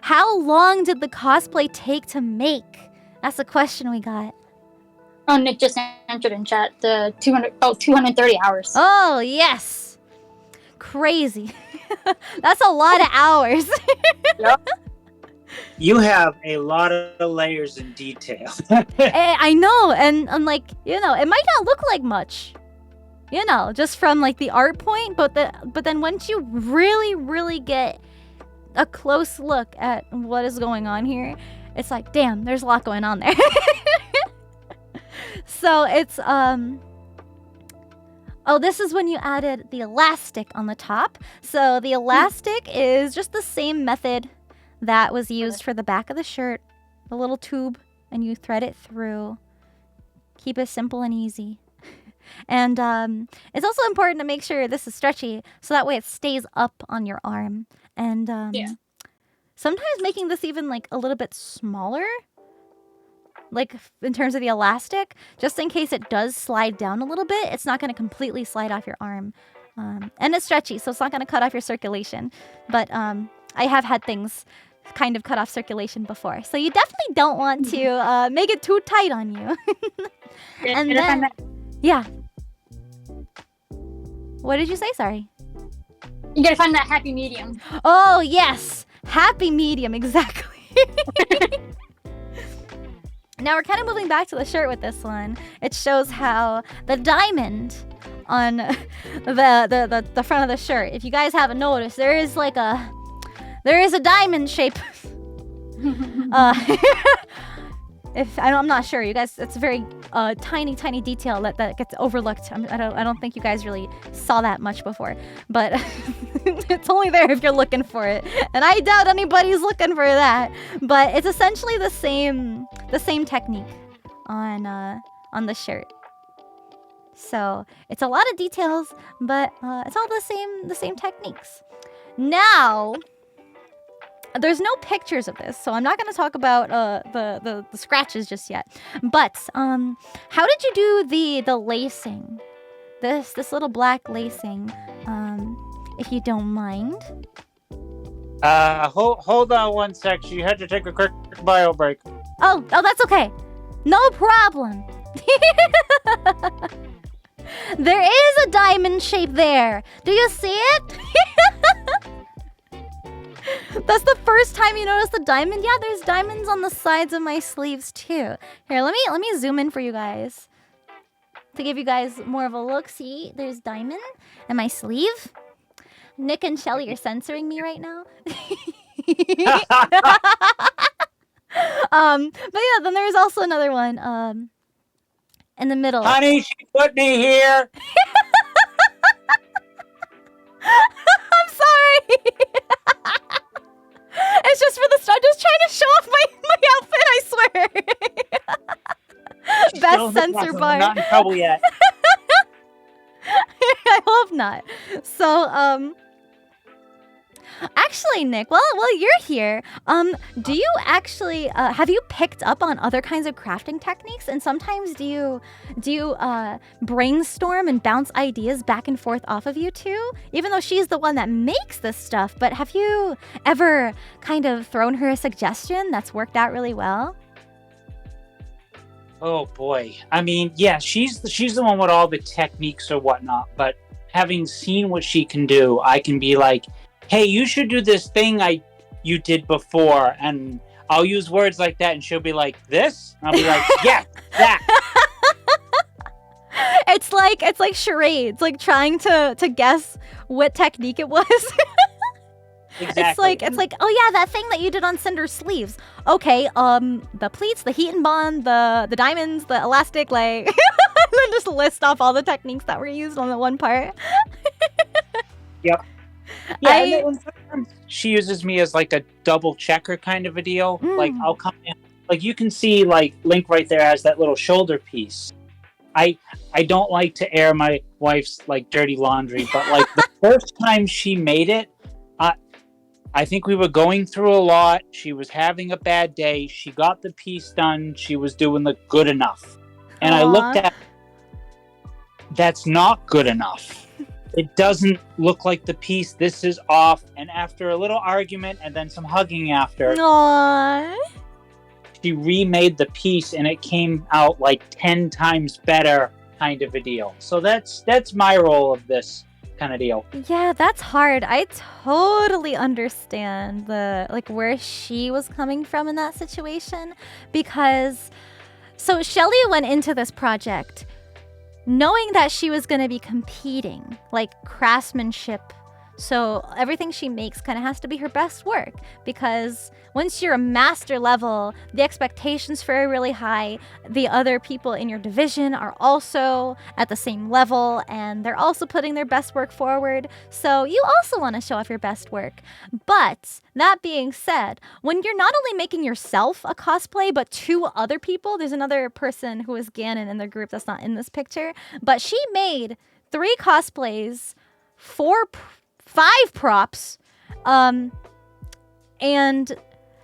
How long did the cosplay take to make? That's the question we got. Oh, Nick just answered in chat. The 230 hours. Oh, yes. Crazy. That's a lot of hours. Yep. You have a lot of layers and detail. I know, and I'm like, it might not look like much, just from like the art point, but then once you really, really get a close look at what is going on here, it's like, damn, there's a lot going on there. So it's this is when you added the elastic on the top. So the elastic is just the same method that was used for the back of the shirt, the little tube, and you thread it through. Keep it simple and easy. And it's also important to make sure this is stretchy, so that way it stays up on your arm. And sometimes making this even like a little bit smaller, like in terms of the elastic, just in case it does slide down a little bit, it's not going to completely slide off your arm. And it's stretchy, so it's not going to cut off your circulation. But I have had things kind of cut off circulation before, so you definitely don't want to make it too tight on you. And then, yeah. What did you say? Sorry. You gotta find that happy medium. Oh, yes. Happy medium, exactly. Now we're kind of moving back to the shirt with this one. It shows how the diamond on the front of the shirt, if you guys haven't noticed, there is a diamond shape. I'm not sure, you guys. It's a very tiny detail that gets overlooked. I don't think you guys really saw that much before, but it's only there if you're looking for it, and I doubt anybody's looking for that. But it's essentially the same technique on the shirt. So it's a lot of details, but it's all the same techniques. Now, there's no pictures of this, so I'm not going to talk about the scratches just yet. But how did you do the lacing? This little black lacing, if you don't mind. Hold on one sec. You had to take a quick bio break. Oh, that's okay. No problem. There is a diamond shape there. Do you see it? That's the first time you notice the diamond? Yeah, there's diamonds on the sides of my sleeves too. Here, let me zoom in for you guys to give you guys more of a look. See, there's diamond in my sleeve. Nick and Shelly are censoring me right now. But yeah, then there's also another one in the middle. Honey, she put me here. I'm sorry. It's just for the I'm just trying to show off my outfit, I swear. Best censor bar. I'm not in trouble yet. I hope not. So, actually, Nick, well, you're here. Do you actually have you picked up on other kinds of crafting techniques? And sometimes do you brainstorm and bounce ideas back and forth off of you too? Even though she's the one that makes this stuff, but have you ever kind of thrown her a suggestion that's worked out really well? Oh boy. I mean, yeah, she's the one with all the techniques or whatnot, but having seen what she can do, I can be like, hey, you should do this thing you did before, and I'll use words like that, and she'll be like, this? And I'll be like, yeah, that. It's like charades, like trying to guess what technique it was. Exactly. It's like, oh yeah, that thing that you did on Cinder's sleeves. Okay, the pleats, the heat and bond, the diamonds, the elastic, like, and then Just list off all the techniques that were used on the one part. Yep. Yeah, and sometimes she uses me as like a double checker kind of a deal. Like I'll come in, like you can see, like Link right there has that little shoulder piece. I don't like to air my wife's like dirty laundry, but like the first time she made it, I think we were going through a lot. She was having a bad day. She got the piece done. She was doing the good enough. And I looked at, that's not good enough. It doesn't look like the piece. This is off. And after a little argument and then some hugging after, she remade the piece and it came out like 10 times better, kind of a deal. So that's my role of this kind of deal. Yeah, that's hard. I totally understand the where she was coming from in that situation, because so Shelly went into this project knowing that she was going to be competing, like craftsmanship. So everything she makes kind of has to be her best work, because once you're a master level, the expectations for are really high. The other people in your division are also at the same level, and they're also putting their best work forward. So you also want to show off your best work. But that being said, when you're not only making yourself a cosplay, but 2 other people, there's another person who is Ganon in the group that's not in this picture, but she made 3 cosplays, 5 props, and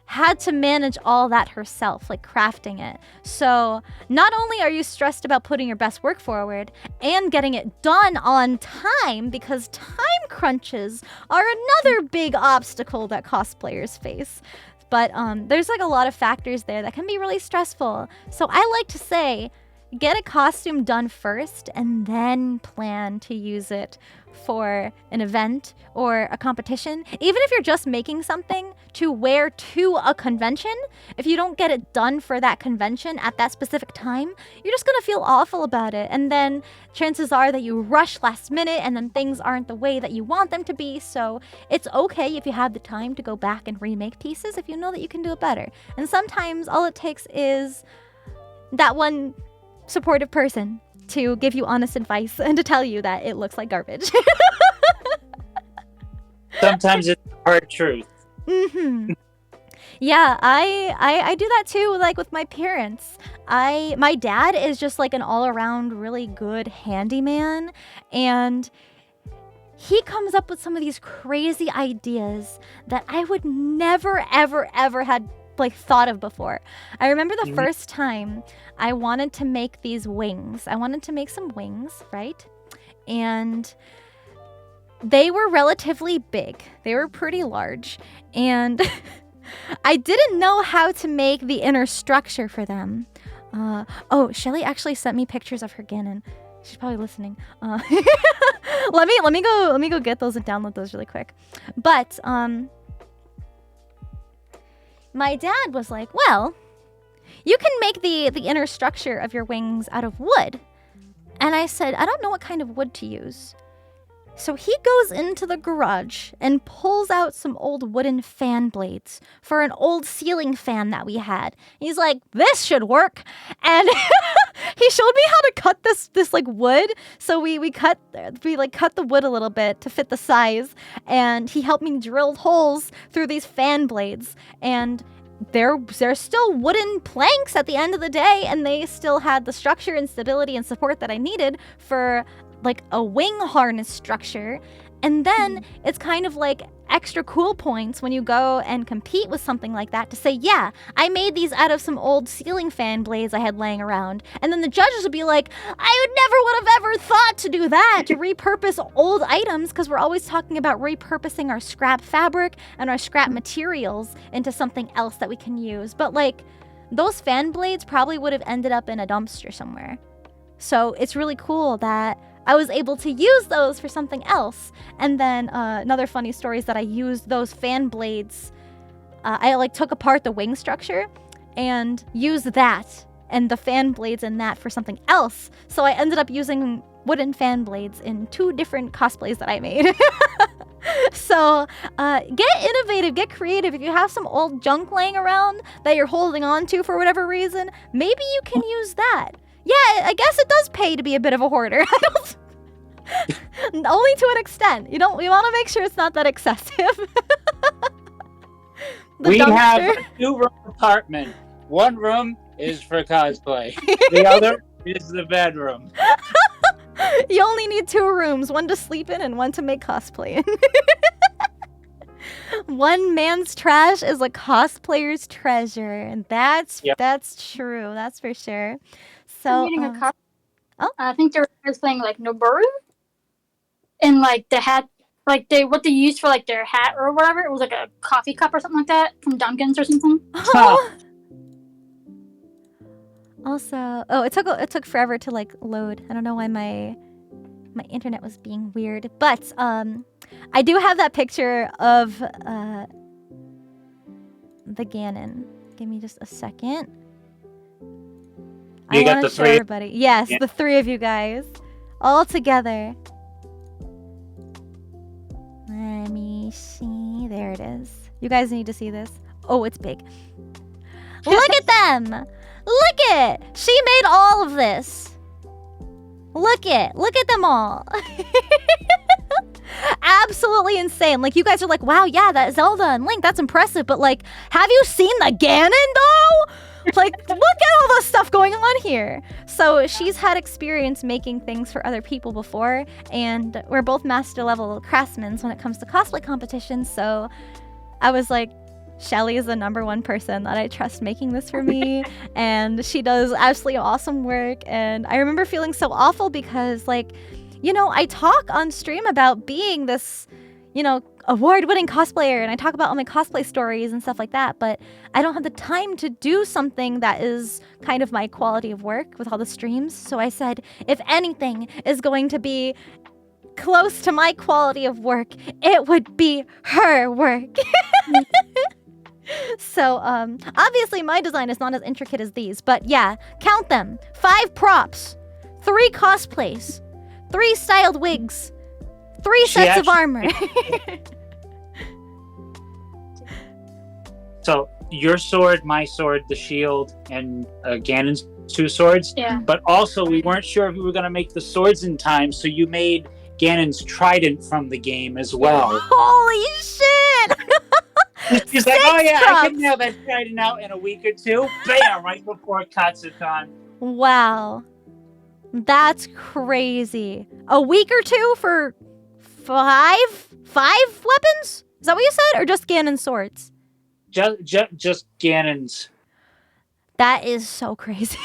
had to manage all that herself, like crafting it. So not only are you stressed about putting your best work forward and getting it done on time, because time crunches are another big obstacle that cosplayers face. But there's like a lot of factors there that can be really stressful. So I like to say, get a costume done first and then plan to use it for an event or a competition. Even if you're just making something to wear to a convention, if you don't get it done for that convention at that specific time, you're just gonna feel awful about it. And then chances are that you rush last minute and then things aren't the way that you want them to be. So it's okay if you have the time to go back and remake pieces if you know that you can do it better. And sometimes all it takes is that one supportive person to give you honest advice and to tell you that it looks like garbage. Sometimes it's the hard truth. Yeah, I do that too, like with my parents. My dad is just like an all-around really good handyman, and he comes up with some of these crazy ideas that I would never ever had like thought of before. I remember the first time I wanted to make these wings. I wanted to make some wings, right? And they were relatively big. They were pretty large. And I didn't know how to make the inner structure for them. Shelly actually sent me pictures of her Ganon. She's probably listening. Let me go get those and download those really quick. But my dad was like, well, you can make the inner structure of your wings out of wood. And I said, I don't know what kind of wood to use. So he goes into the garage and pulls out some old wooden fan blades for an old ceiling fan that we had. He's like, this should work. And he showed me how to cut this like wood. So we cut the wood a little bit to fit the size. And he helped me drill holes through these fan blades. And they're still wooden planks at the end of the day, and they still had the structure and stability and support that I needed for like a wing harness structure. And then it's kind of like extra cool points when you go and compete with something like that to say, yeah, I made these out of some old ceiling fan blades I had laying around. And then the judges would be like, I would have ever thought to do that, to repurpose old items, because we're always talking about repurposing our scrap fabric and our scrap materials into something else that we can use. But like, those fan blades probably would have ended up in a dumpster somewhere. So it's really cool that I was able to use those for something else. And then another funny story is that I used those fan blades. I like took apart the wing structure and used that and the fan blades in that for something else. So I ended up using wooden fan blades in 2 different cosplays that I made. So get innovative, get creative. If you have some old junk laying around that you're holding on to for whatever reason, maybe you can use that. Yeah, I guess it does pay to be a bit of a hoarder. Only to an extent. We want to make sure it's not that excessive. We have a 2-room apartment. One room is for cosplay. The other is the bedroom. You only need 2 rooms, one to sleep in and one to make cosplay in. One man's trash is a cosplayer's treasure, and that's true. That's for sure. So, I think they were cosplaying like Noboru, and like the hat, like what they used for like their hat or whatever. It was like a coffee cup or something like that from Dunkin's or something. Also, it took forever to like load. I don't know why my internet was being weird, but I do have that picture of the Ganon. Give me just a second. I want to show everybody. Yes, the 3 of you guys all together. Let me see. There it is. You guys need to see this. Oh, it's big. Look at them. Look it. She made all of this. Look at them all. Absolutely insane. Like, you guys are like, wow, yeah, that Zelda and Link, that's impressive. But like, have you seen the Ganon though? Like, look at all the stuff going on here. So she's had experience making things for other people before, and we're both master level craftsmen when it comes to cosplay competitions. So I was like, Shelly is the #1 person that I trust making this for me, and she does absolutely awesome work. And I remember feeling so awful because, like, I talk on stream about being this, award-winning cosplayer, and I talk about all my cosplay stories and stuff like that, but I don't have the time to do something that is kind of my quality of work with all the streams. So I said, if anything is going to be close to my quality of work, it would be her work. So, obviously my design is not as intricate as these, but yeah, count them. 5 props, 3 cosplays, 3 styled wigs, 3 sets of armor. So, your sword, my sword, the shield, and Ganon's 2 swords. Yeah. But also, we weren't sure if we were going to make the swords in time, so you made Ganon's trident from the game as well. Holy shit! She's like, oh yeah, I can nail that trident out in a week or 2. Bam! Right before Katsucon. Wow. That's crazy. A week or 2 for 5 weapons? Is that what you said? Or just Ganon's swords? Just Ganon's. That is so crazy.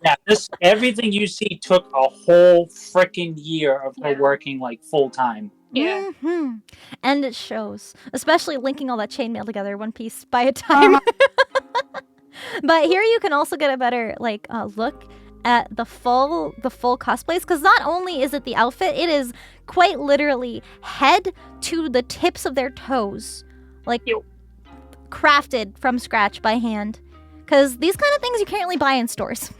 Yeah, everything you see took a whole freaking year of her working like full time. Yeah. Mm-hmm. And it shows, especially linking all that chainmail together one piece by a time. But here you can also get a better look at the full cosplays, because not only is it the outfit, it is quite literally head to the tips of their toes, crafted from scratch by hand. Because these kind of things you can't really buy in stores.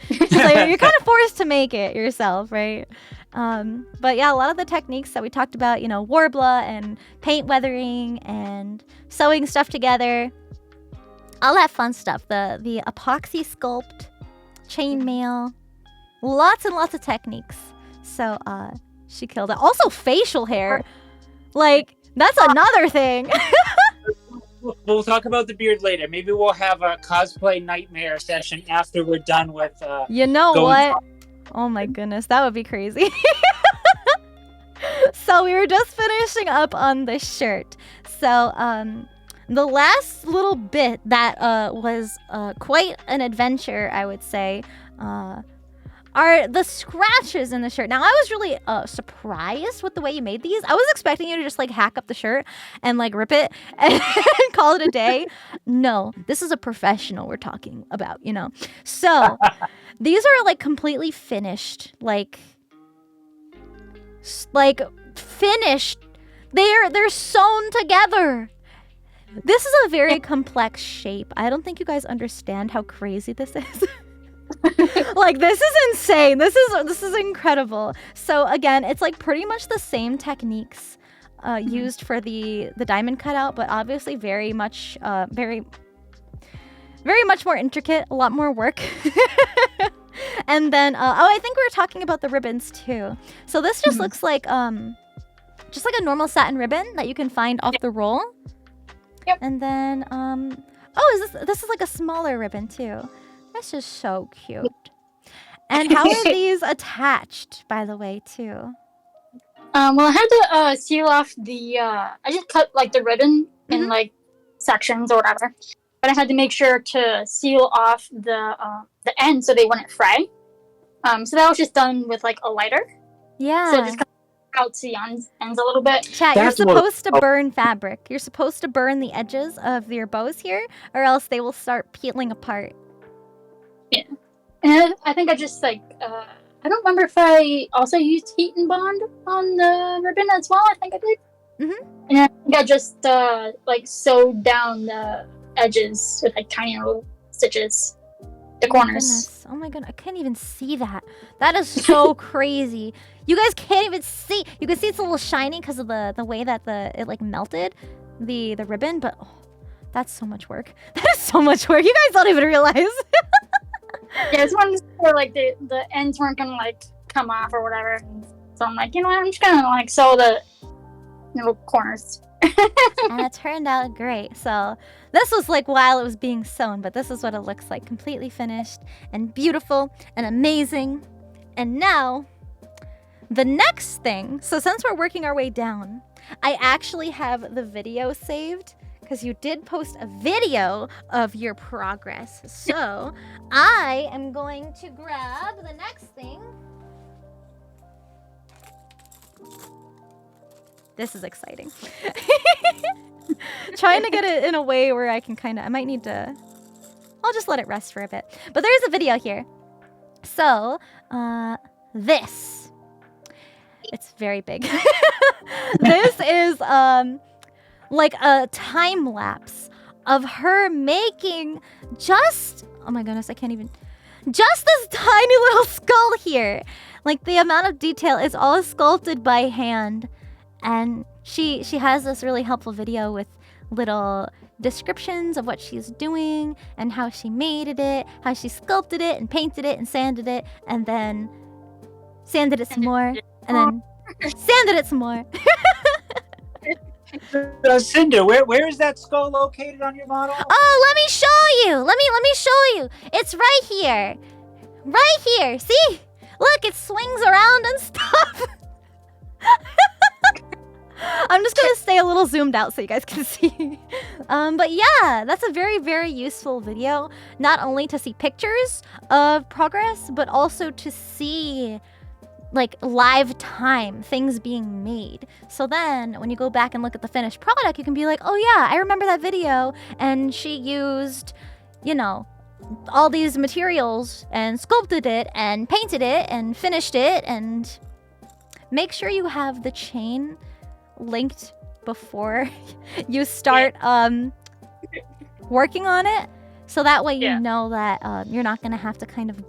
So you're kind of forced to make it yourself, right? But yeah, a lot of the techniques that we talked about, Warbler and paint weathering and sewing stuff together, all that fun stuff, the epoxy sculpt, chainmail, lots and lots of techniques. So she killed it. Also facial hair, that's another thing. We'll talk about the beard later. Maybe we'll have a cosplay nightmare session after we're done with. You know what? Oh my goodness, that would be crazy. So we were just finishing up on the shirt. So the last little bit that was quite an adventure, I would say, are the scratches in the shirt. Now, I was really surprised with the way you made these. I was expecting you to just hack up the shirt and rip it and call it a day. No, this is a professional we're talking about, So these are completely finished, finished. They're sewn together. This is a very complex shape. I don't think you guys understand how crazy this is. This is insane. This is incredible. So again, it's pretty much the same techniques used for the diamond cutout, but obviously very much very much more intricate, a lot more work. And then, I think we were talking about the ribbons too. So this just looks like just like a normal satin ribbon that you can find off the roll. Yep. And then, oh, this is like a smaller ribbon too. That's just so cute. And how are these attached, by the way, too? Well, I had to seal off the. I just cut like the ribbon in like sections or whatever, but I had to make sure to seal off the end so they wouldn't fray. So that was just done with like a lighter. Yeah. So just out the ends a little bit. Chat, you're supposed to burn fabric. You're supposed to burn the edges of your bows here, or else they will start peeling apart. Yeah. And I think I just like I don't remember if I also used heat and bond on the ribbon as well. I think I did. And I think I just like sewed down the edges with like tiny little stitches, the corners. Oh my goodness, I can't even see that. That is so crazy. You guys can't even see. You can see it's a little shiny because of the way that it like melted the ribbon, but that's so much work. That is so much work. You guys don't even realize. Yeah, it's one where like the ends weren't gonna like come off or whatever. So I'm like, you know what? I'm just gonna like sew the little corners. And it turned out great. So this was like while it was being sewn, but this is what it looks like, completely finished and beautiful and amazing. And now the next thing. So since we're working our way down, I actually have the video saved, because you did post a video of your progress. So I am going to grab the next thing. This is exciting. Trying to get it in a way where I can I might need to, I'll just let it rest for a bit. But there's a video here. So, this. It's very big. This is, like a time lapse of her making just, oh my goodness, I can't even, just this tiny little skull here. Like the amount of detail is all sculpted by hand. And she has this really helpful video with little descriptions of what she's doing and how she made it, how she sculpted it and painted it and sanded it and then sanded it some more and then sanded it some more. Cinder, where is that skull located on your model? Oh, let me show you. Let me show you. It's right here. Right here. See? Look, it swings around and stuff. I'm just gonna stay a little zoomed out so you guys can see. But yeah, that's a very, very useful video. Not only to see pictures of progress, but also to see like live time, things being made. So then when you go back and look at the finished product, you can be like, oh yeah, I remember that video. And she used, you know, all these materials and sculpted it and painted it and finished it. And make sure you have the chain linked before you start working on it. So that way you know that you're not going to have to kind of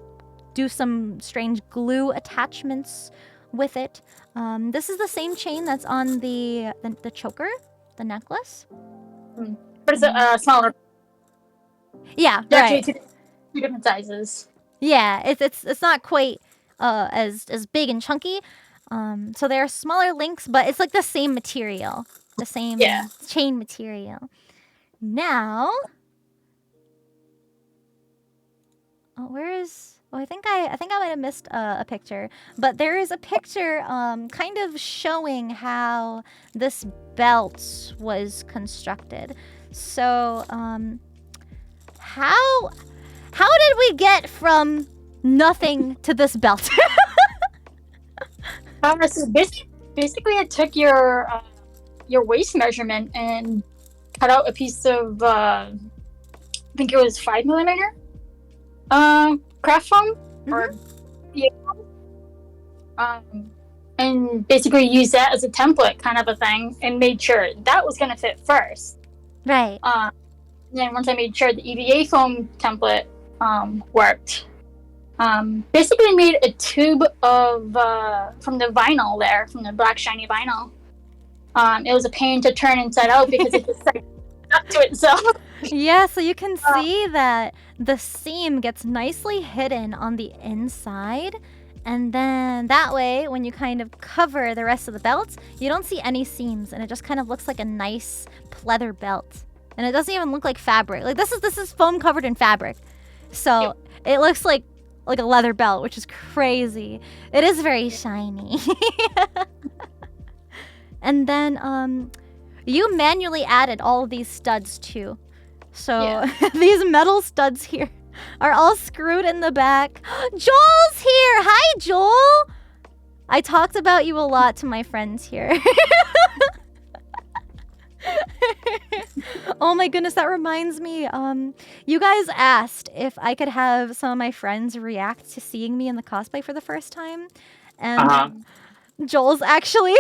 do some strange glue attachments with it. This is the same chain that's on the choker, the necklace. But it's a smaller. Yeah, They're right. actually two different sizes. Yeah, it's not quite as big and chunky. So there are smaller links, but it's like the same material, the same chain material. Now, I think I might have missed a picture, but there is a picture kind of showing how this belt was constructed. So how did we get from nothing to this belt? So basically, I took your waist measurement and cut out a piece of I think it was 5mm craft foam or and basically used that as a template kind of a thing and made sure that was gonna fit first. Right. Then once I made sure the EVA foam template worked. Basically made a tube of from the vinyl there, from the black shiny vinyl. It was a pain to turn inside out because it just like Up to itself. Yeah, so you can see that the seam gets nicely hidden on the inside. And then that way, when you kind of cover the rest of the belt, you don't see any seams, and it just kind of looks like a nice pleather belt. And it doesn't even look like fabric. Like this is foam covered in fabric. So it looks like a leather belt, which is crazy. It is very shiny. And then you manually added all of these studs too. So these metal studs here are all screwed in the back. Joel's here! Hi, Joel! I talked about you a lot to my friends here. Oh my goodness, that reminds me. You guys asked if I could have some of my friends react to seeing me in the cosplay for the first time. And Joel's actually...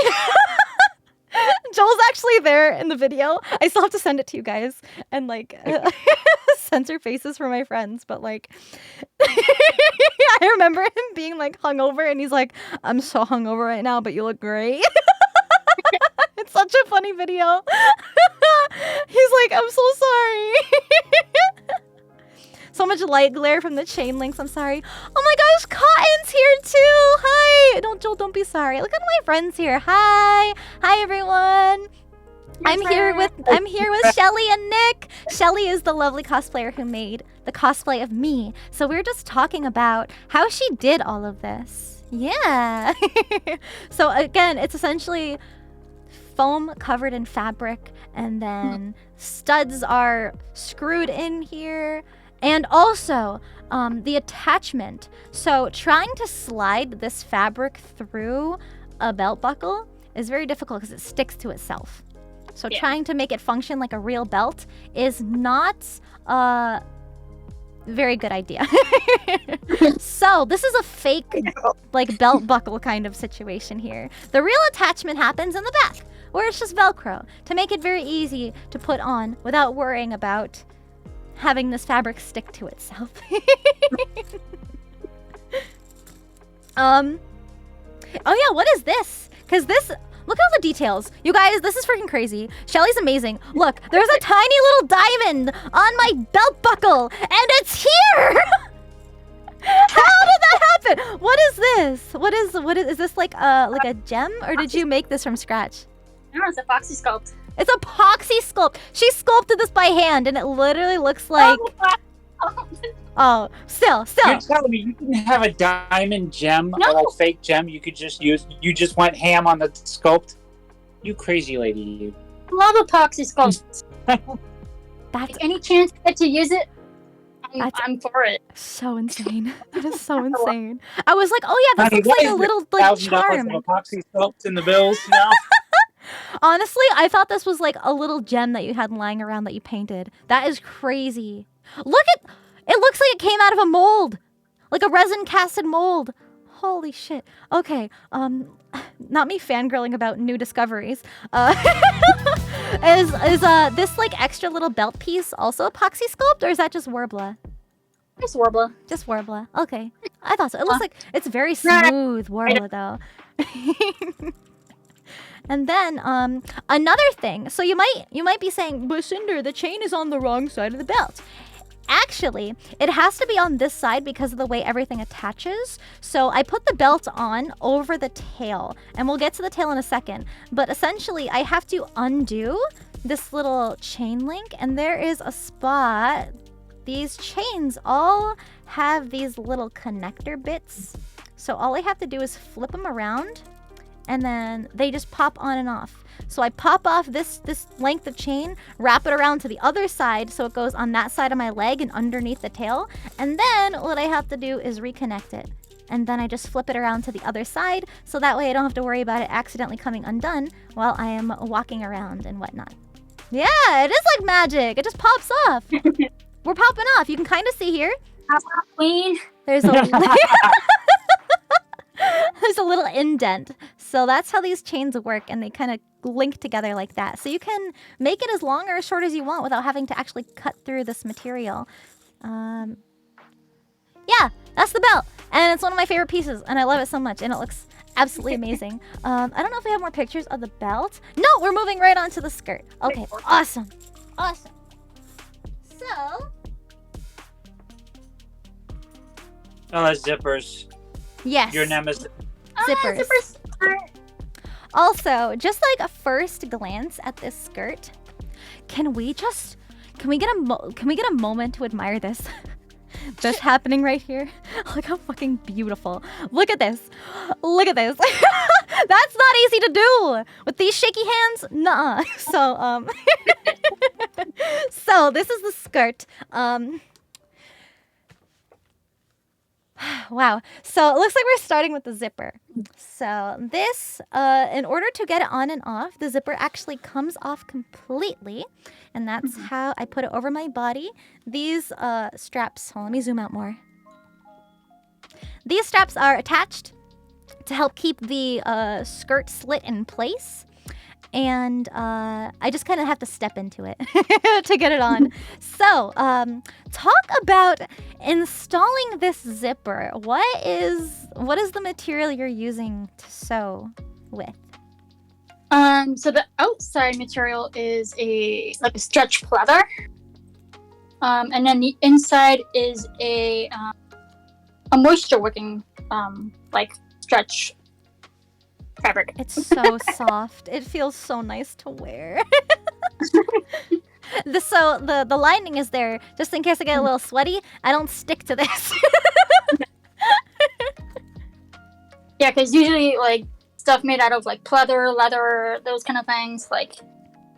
Joel's actually there in the video. I still have to send it to you guys and like censor faces for my friends, but like I remember him being like hungover and he's like, I'm so hungover right now, but you look great. It's such a funny video. He's like, I'm so sorry. So much light glare from the chain links. I'm sorry. Oh my gosh, Cotton's here too. Hi. Joel, don't be sorry. Look at my friends here. Hi. Hi everyone. I'm here with Shelly and Nick. Shelly is the lovely cosplayer who made the cosplay of me. So we're just talking about how she did all of this. Yeah. So again, it's essentially foam covered in fabric, and then studs are screwed in here. And also, the attachment. So trying to slide this fabric through a belt buckle is very difficult because it sticks to itself. So trying to make it function like a real belt is not a very good idea. So this is a fake like belt buckle kind of situation here. The real attachment happens in the back, where it's just Velcro to make it very easy to put on without worrying about having this fabric stick to itself. Oh yeah, what is this? Because this, look at all the details. You guys, this is freaking crazy. Shelly's amazing. Look, there's a tiny little diamond on my belt buckle, and it's here! How did that happen? What is this? What is this like a gem, or did you make this from scratch? No, it's a epoxy sculpt. It's epoxy sculpt. She sculpted this by hand, and it literally looks like... Oh, still. You're telling me you didn't have a diamond gem or a fake gem you could just use? You just went ham on the sculpt? You crazy lady, you. Love epoxy sculpts. That's any chance to use it, I'm for it. So insane. That is so insane. I was like, oh yeah, this looks like a little like charm. Epoxy sculpts in the bills now. Honestly, I thought this was like a little gem that you had lying around that you painted. That is crazy. Look at, it looks like it came out of a mold. Like a resin casted mold. Holy shit. Okay, not me fangirling about new discoveries. Is this like extra little belt piece also epoxy sculpt, or is that just Worbla? Just Worbla. Just Worbla. Okay. I thought so. It looks like it's very smooth Worbla though. And then another thing. So you might be saying, but Cinder, the chain is on the wrong side of the belt. Actually, it has to be on this side because of the way everything attaches. So I put the belt on over the tail, and we'll get to the tail in a second. But essentially, I have to undo this little chain link, and there is a spot. These chains all have these little connector bits. So all I have to do is flip them around, and then they just pop on and off. So I pop off this length of chain, wrap it around to the other side so it goes on that side of my leg and underneath the tail. And then what I have to do is reconnect it. And then I just flip it around to the other side, so that way I don't have to worry about it accidentally coming undone while I am walking around and whatnot. Yeah, it is like magic. It just pops off. We're popping off. You can kind of see here. Queen. There's a there's a little indent. So that's how these chains work, and they kind of link together like that. So you can make it as long or as short as you want without having to actually cut through this material. Yeah, that's the belt. And it's one of my favorite pieces, and I love it so much, and it looks absolutely amazing. I don't know if we have more pictures of the belt. No, we're moving right on to the skirt. Okay, awesome. Awesome. So. Zippers. Yes. Your nemesis. Zippers. Zippers. Also, just like a first glance at this skirt, can we get a moment to admire this? That's happening right here. Look how fucking beautiful. Look at this. Look at this. That's not easy to do with these shaky hands. Nuh-uh. So so this is the skirt. Wow. So it looks like we're starting with the zipper. So this, in order to get it on and off, the zipper actually comes off completely. And that's how I put it over my body. These straps, let me zoom out more. These straps are attached to help keep the skirt slit in place. And I just kind of have to step into it to get it on. So, talk about installing this zipper. What is the material you're using to sew with? So the outside material is a stretch pleather. And then the inside is a moisture wicking stretch fabric. It's so soft. It feels so nice to wear. So the lining is there just in case I get a little sweaty. I don't stick to this. Yeah, because usually stuff made out of pleather, leather, those kind of things, it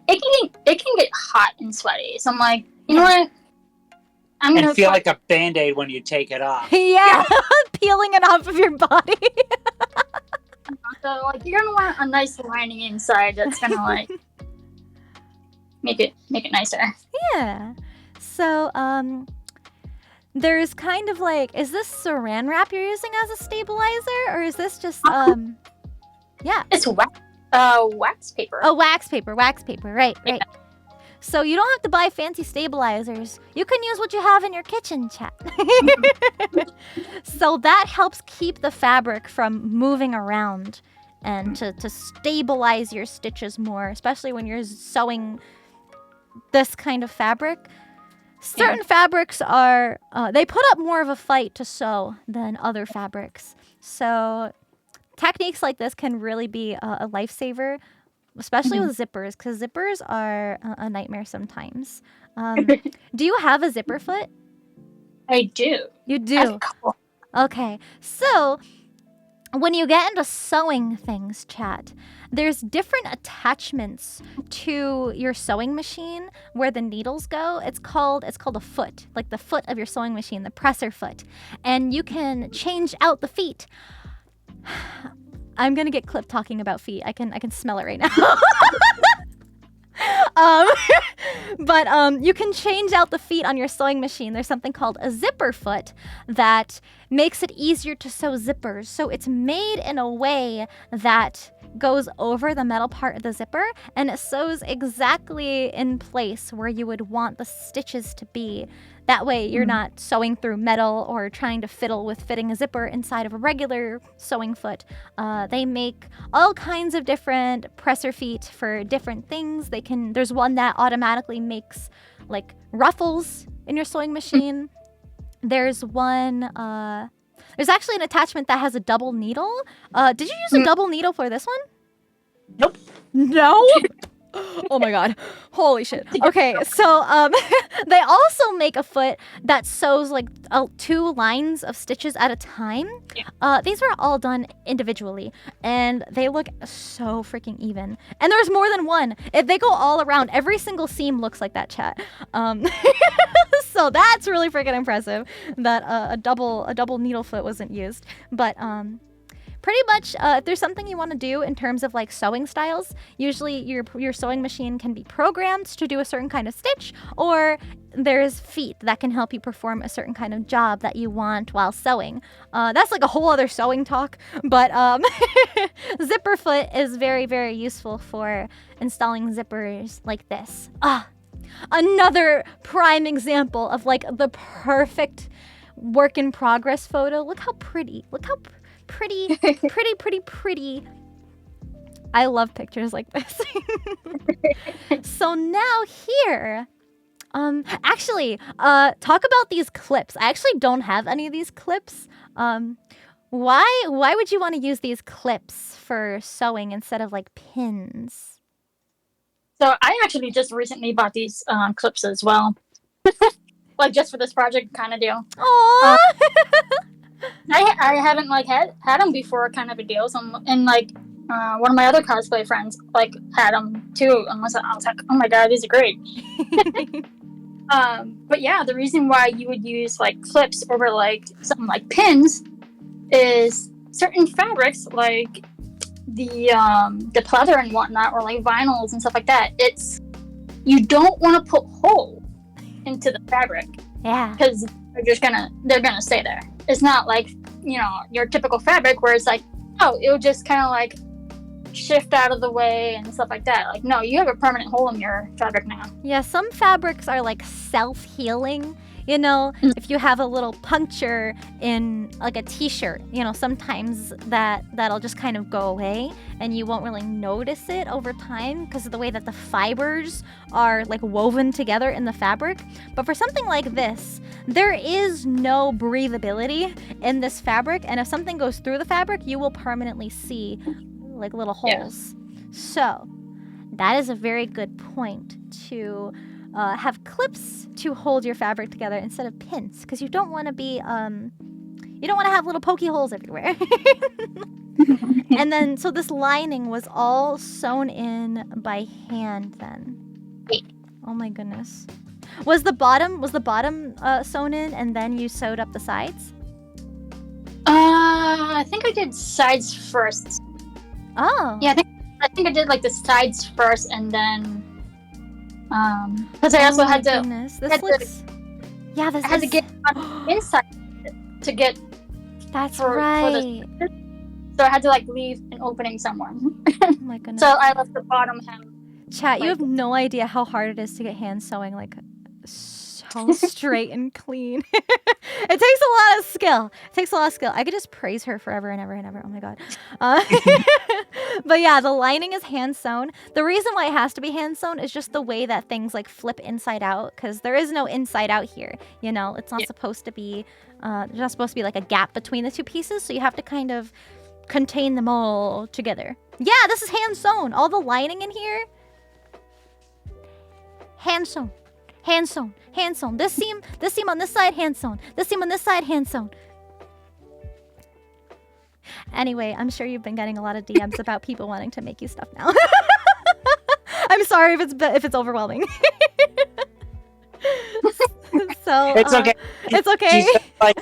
can get hot and sweaty. So I'm like, you know what? I'm gonna feel like a Band-Aid when you take it off. Yeah, peeling it off of your body. So you're gonna want a nice lining inside that's gonna make it nicer. Yeah. So there's kind of is this saran wrap you're using as a stabilizer, or is this just yeah? It's wax paper. Oh, wax paper, right. Yeah. So you don't have to buy fancy stabilizers. You can use what you have in your kitchen, chat. So that helps keep the fabric from moving around and to stabilize your stitches more, especially when you're sewing this kind of fabric. Certain fabrics are, they put up more of a fight to sew than other fabrics. So techniques like this can really be a lifesaver, especially with zippers, because zippers are a nightmare sometimes. Do you have a zipper foot? I do. You do? I have a couple. Okay. So when you get into sewing things, chat, there's different attachments to your sewing machine where the needles go. It's called a foot, like the foot of your sewing machine, the presser foot. And you can change out the feet. I'm gonna get clipped talking about feet. I can smell it right now. But you can change out the feet on your sewing machine. There's something called a zipper foot that makes it easier to sew zippers. So it's made in a way that goes over the metal part of the zipper, and it sews exactly in place where you would want the stitches to be. That way you're not sewing through metal or trying to fiddle with fitting a zipper inside of a regular sewing foot. They make all kinds of different presser feet for different things. There's one that automatically makes ruffles in your sewing machine. There's one, there's actually an attachment that has a double needle. Did you use a double needle for this one? Nope. No? Oh my god. Holy shit. Okay, so they also make a foot that sews 2 lines of stitches at a time. These are all done individually, and they look so freaking even. And there's more than one. If they go all around, every single seam looks like that, chat. So that's really freaking impressive that a double needle foot wasn't used. But pretty much, if there's something you want to do in terms of sewing styles, usually your sewing machine can be programmed to do a certain kind of stitch, or there's feet that can help you perform a certain kind of job that you want while sewing. That's a whole other sewing talk, but zipper foot is very, very useful for installing zippers like this. Another prime example of the perfect work in progress photo. Look how pretty. Look how pretty I love pictures like this. So now here, actually, talk about these clips. I actually don't have any of these clips. Why would you want to use these clips for sewing instead of like pins? So I actually just recently bought these clips as well. Like just for this project kind of deal. Aww. I haven't like had them before kind of a deal. So and like one of my other cosplay friends like had them too. And I was like, oh my god, these are great. But yeah, the reason why you would use like clips over like something like pins is certain fabrics like the pleather and whatnot, or like vinyls and stuff like that. You don't want to put holes into the fabric. Yeah. Because they're gonna stay there. It's not like, you know, your typical fabric where it's like, oh, it'll just kind of like shift out of the way and stuff like that. Like, no, you have a permanent hole in your fabric now. Yeah, some fabrics are like self-healing. You know, if you have a little puncture in like a t-shirt, you know, sometimes that'll just kind of go away and you won't really notice it over time because of the way that the fibers are like woven together in the fabric. But for something like this, there is no breathability in this fabric, and if something goes through the fabric, you will permanently see like little holes. Yeah. So that is a very good point to have clips to hold your fabric together instead of pins, because you don't want to be you don't want to have little pokey holes everywhere. And then so this lining was all sewn in by hand then. Oh my goodness. Was the bottom sewn in and then you sewed up the sides? I think I did sides first. Oh. Yeah, I think I did like the sides first, and then because I also had to. Goodness. This looks. Yeah, this. I had to get on inside to get. That's right. So I had to like leave an opening somewhere. Oh my goodness. So I left the bottom hem. Chat, you have no idea how hard it is to get hand sewing like so straight and clean. It takes a lot of skill. I could just praise her forever and ever and ever. Oh my god. But yeah, the lining is hand sewn. The reason why it has to be hand sewn is just the way that things like flip inside out, because there is no inside out here. You know, it's not supposed to be. There's not supposed to be like a gap between the two pieces, so you have to kind of contain them all together. Yeah, this is hand sewn. All the lining in here. Hand sewn. Hand sewn. Hand sewn. This seam on this side, hand sewn. This seam on this side, hand sewn. Anyway, I'm sure you've been getting a lot of DMs about people wanting to make you stuff now. I'm sorry if it's overwhelming. So it's okay. It's okay. She said, like,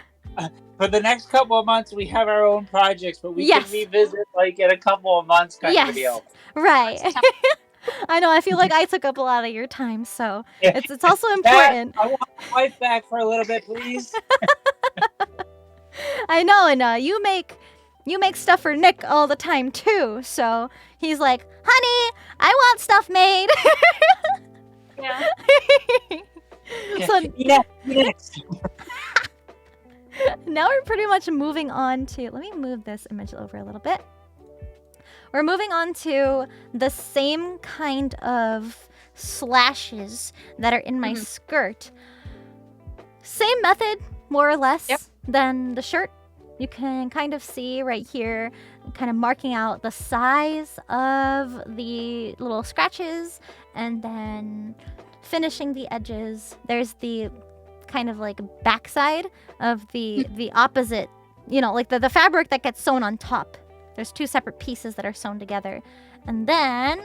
for the next couple of months, we have our own projects, but we can revisit like in a couple of months kind of deal. Right. I know. I feel like I took up a lot of your time, so it's also important. I want my wife back for a little bit, please. I know, and you make stuff for Nick all the time too. So he's like, "Honey, I want stuff made." Yeah. So yes. Now we're pretty much moving on to. Let me move this image over a little bit. We're moving on to the same kind of slashes that are in my skirt. Same method, more or less, than the shirt. You can kind of see right here, kind of marking out the size of the little scratches and then finishing the edges. There's the kind of like backside of the opposite, you know, like the fabric that gets sewn on top. There's two separate pieces that are sewn together. And then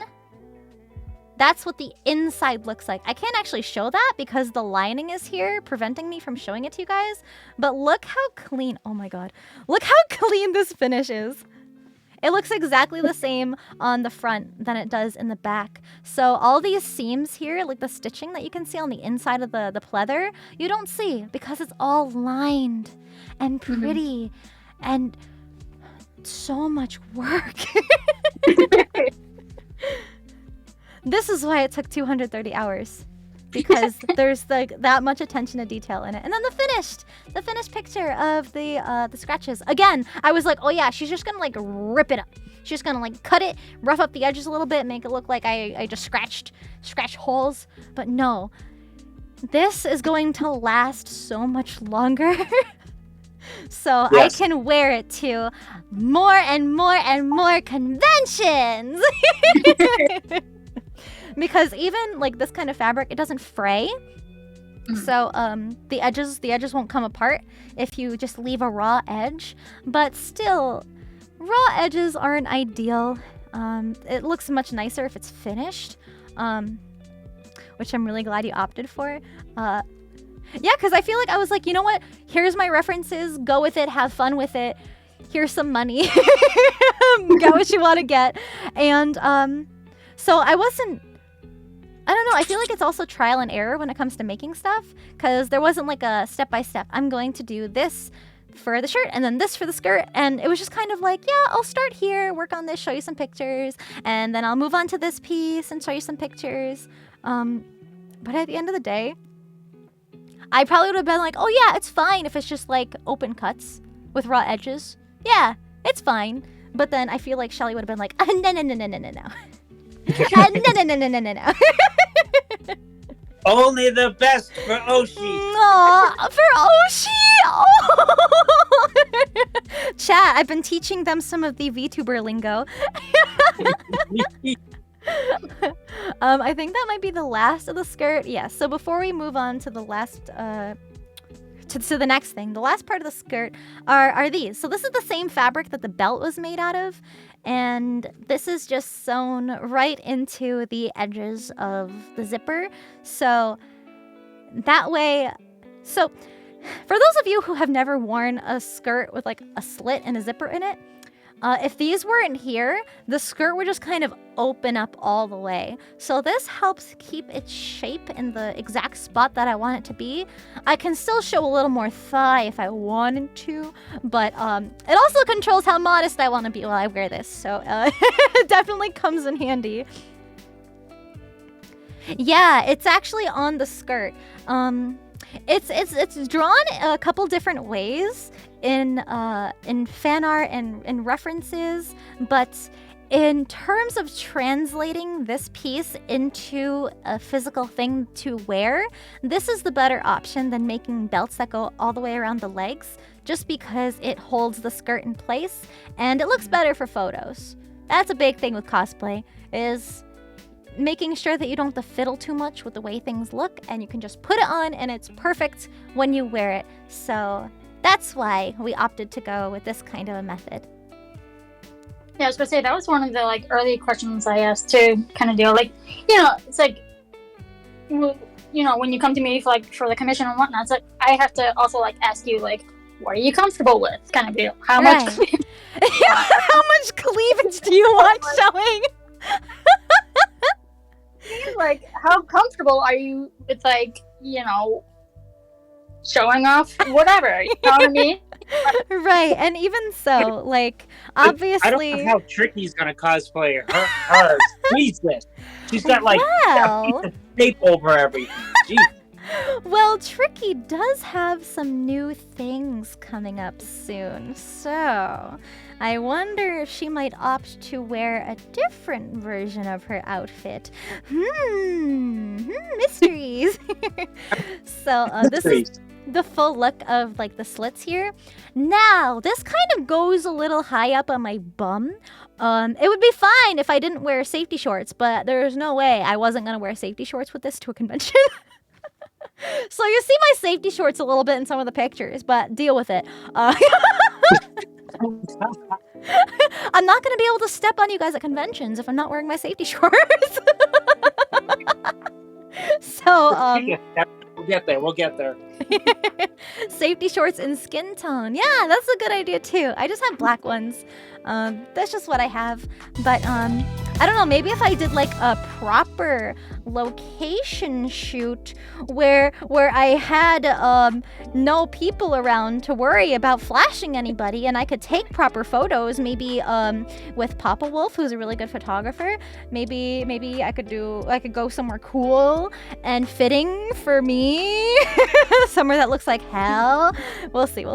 that's what the inside looks like. I can't actually show that because the lining is here, preventing me from showing it to you guys. But look how clean, oh my god. Look how clean this finish is. It looks exactly the same on the front than it does in the back. So all these seams here, like the stitching that you can see on the inside of the pleather, you don't see because it's all lined and pretty and so much work. This is why it took 230 hours, because there's like that much attention to detail in it. And then the finished picture of the scratches. Again, I was like, oh yeah, she's just gonna like rip it up. She's just gonna like cut it, rough up the edges a little bit, make it look like I just scratched holes. But no, this is going to last so much longer. So yes. I can wear it to more and more and more conventions. Because even like this kind of fabric, it doesn't fray. So the edges won't come apart if you just leave a raw edge. But still, raw edges aren't ideal. It looks much nicer if it's finished, which I'm really glad you opted for. Yeah, because I feel like I was like, you know what? Here's my references. Go with it. Have fun with it. Here's some money. Get what you want to get. And so I don't know. I feel like it's also trial and error when it comes to making stuff, because there wasn't like a step-by-step. I'm going to do this for the shirt and then this for the skirt. And it was just kind of like, yeah, I'll start here, work on this, show you some pictures, and then I'll move on to this piece and show you some pictures. But at the end of the day, I probably would have been like, oh yeah, it's fine if it's just like open cuts with raw edges. Yeah, it's fine. But then I feel like Shelly would have been like, no. No. Only the best for Oshi. Aw, for Oshi. Oh. Chat, I've been teaching them some of the VTuber lingo. I think that might be the last of the skirt. Yeah, so before we move on to the last, to the next thing, the last part of the skirt are these. So this is the same fabric that the belt was made out of, and this is just sewn right into the edges of the zipper. So that way, so for those of you who have never worn a skirt with like a slit and a zipper in it, if these weren't here, the skirt would just kind of open up all the way. So this helps keep its shape in the exact spot that I want it to be. I can still show a little more thigh if I wanted to, but it also controls how modest I want to be while I wear this. So it definitely comes in handy. Yeah, it's actually on the skirt. It's drawn a couple different ways in fan art and references, but in terms of translating this piece into a physical thing to wear, this is the better option than making belts that go all the way around the legs, just because it holds the skirt in place and it looks better for photos. That's a big thing with cosplay, is making sure that you don't have to fiddle too much with the way things look, and you can just put it on and it's perfect when you wear it. So that's why we opted to go with this kind of a method. Yeah, I was gonna say that was one of the like early questions I asked too, kind of deal. Like, you know, it's like, you know, when you come to me for the commission and whatnot, it's like I have to also like ask you like, what are you comfortable with, kind of deal. How much? How much cleavage do you want showing? Like, how comfortable are you with, like, you know, showing off whatever, you know what I mean? Right, and even so, like, obviously, I don't know how Tricky's gonna cosplay her. Jesus, she's got like tape over everything. Jeez. Well, Tricky does have some new things coming up soon, so I wonder if she might opt to wear a different version of her outfit. Mysteries. So this is the full look of like the slits here. Now, this kind of goes a little high up on my bum. It would be fine if I didn't wear safety shorts, but there's no way I wasn't gonna wear safety shorts with this to a convention. So you see my safety shorts a little bit in some of the pictures, but deal with it. I'm not going to be able to step on you guys at conventions if I'm not wearing my safety shorts. So, We'll get there. Safety shorts in skin tone. Yeah, that's a good idea too. I just have black ones. That's just what I have. But I don't know, maybe if I did like a proper location shoot where I had no people around to worry about flashing anybody, and I could take proper photos, maybe with Papa Wolf, who's a really good photographer. Maybe I could go somewhere cool and fitting for me. Somewhere that looks like hell. We'll see.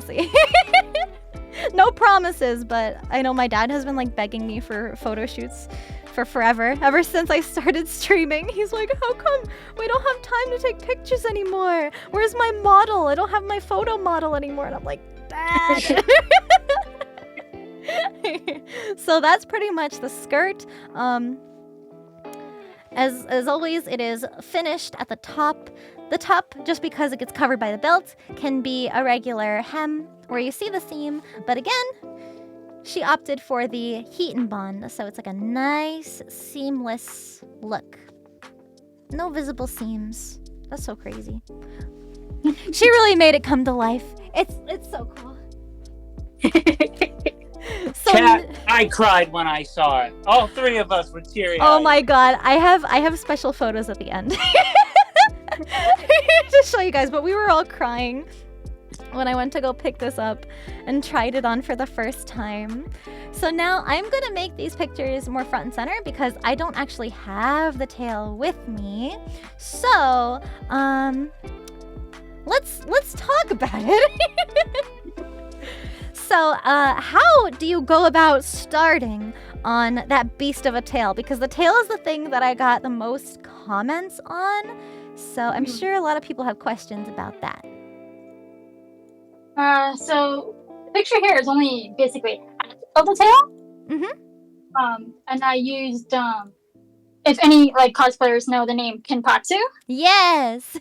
No promises, but I know my dad has been like begging me for photo shoots for forever. Ever since I started streaming, he's like, how come we don't have time to take pictures anymore? Where's my model? I don't have my photo model anymore. And I'm like, Dad. So that's pretty much the skirt. As always, it is finished at the top. The top, just because it gets covered by the belt, can be a regular hem where you see the seam. But again, she opted for the heat and bond, so it's like a nice, seamless look. No visible seams. That's so crazy. She really made it come to life. It's so cool. So, Chat, I cried when I saw it. All three of us were teary-eyed. Oh my god, I have special photos at the end to show you guys, but we were all crying when I went to go pick this up and tried it on for the first time. So now I'm gonna make these pictures more front and center because I don't actually have the tail with me. So let's talk about it. So how do you go about starting on that beast of a tail? Because the tail is the thing that I got the most comments on. So I'm sure a lot of people have questions about that. So the picture here is only basically of the tail. Mm-hmm. And I used if any like cosplayers know the name Kinpatsu. Yes.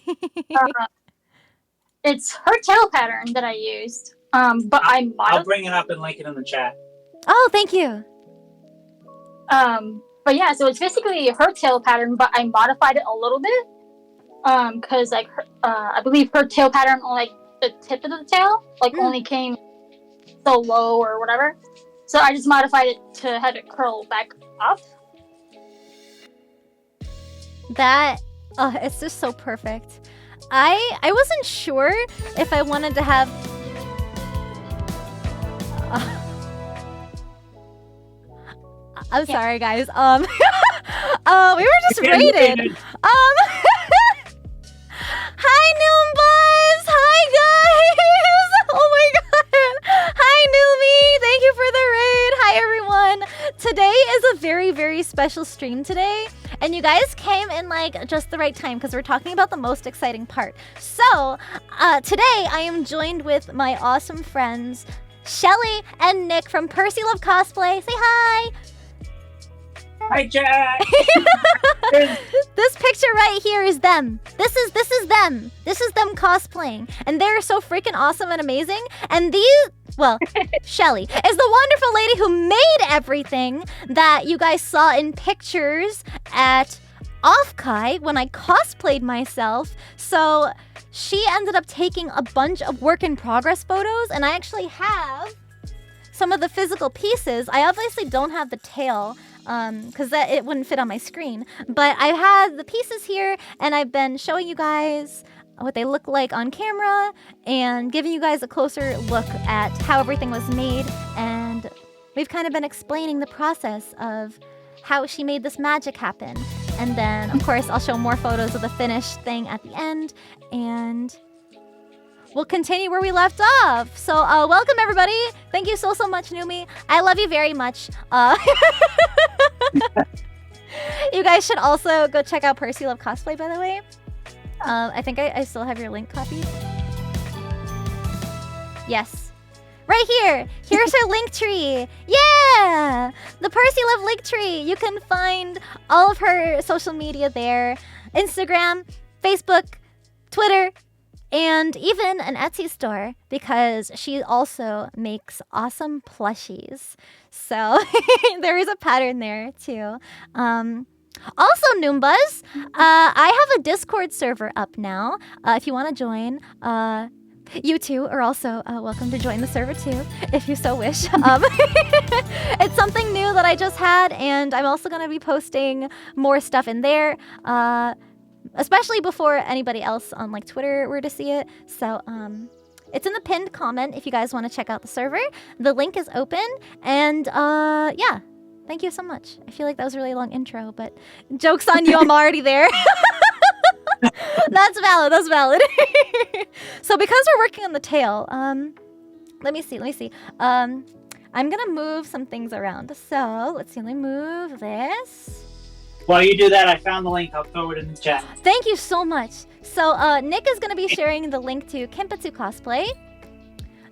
It's her tail pattern that I used. But I'll bring it up and link it in the chat. Oh, thank you. But yeah, so it's basically her tail pattern, but I modified it a little bit. Cause like I believe her tail pattern on like the tip of the tail only came so low or whatever. So I just modified it to have it curl back up. That it's just so perfect. I wasn't sure if I wanted to have I'm sorry, guys. We were just raided. Hi, Noombuzz. Hi, guys. Oh my god. Hi, Noomy. Thank you for the raid. Hi, everyone. Today is a very, very special stream today, and you guys came in like just the right time because we're talking about the most exciting part. So, today I am joined with my awesome friends Shelly and Nick from Percylove Cosplay. Say hi. Hi, Jack. This picture right here is them. This is them. This is them cosplaying, and they're so freaking awesome and amazing. And Shelly is the wonderful lady who made everything that you guys saw in pictures at Offkai when I cosplayed myself. So she ended up taking a bunch of work in progress photos, and I actually have some of the physical pieces. I obviously don't have the tail because it wouldn't fit on my screen, but I had the pieces here, and I've been showing you guys what they look like on camera and giving you guys a closer look at how everything was made, and we've kind of been explaining the process of how she made this magic happen. And then, of course, I'll show more photos of the finished thing at the end, and we'll continue where we left off. So, welcome, everybody. Thank you so much, Numi. I love you very much. You guys should also go check out Percylove Cosplay, by the way. I think I still have your link copied. Yes. Right here. Here's her link tree. Yeah! The Percylove link tree. You can find all of her social media there. Instagram, Facebook, Twitter, and even an Etsy store, because she also makes awesome plushies. So there is a pattern there too. Also, Noombuzz, I have a Discord server up now. If you want to join, you two are also welcome to join the server too, if you so wish. It's something new that I just had, and I'm also going to be posting more stuff in there, especially before anybody else on like Twitter were to see it. So it's in the pinned comment if you guys want to check out the server. The link is open, and yeah. Thank you so much. I feel like that was a really long intro, but joke's on you, I'm already there. That's valid. So because we're working on the tail, let me see. I'm gonna move some things around. So let's see. Let me move this. While you do that, I found the link. I'll throw it in the chat. Thank you so much. So Nick is gonna be sharing the link to Kenpatsu Cosplay.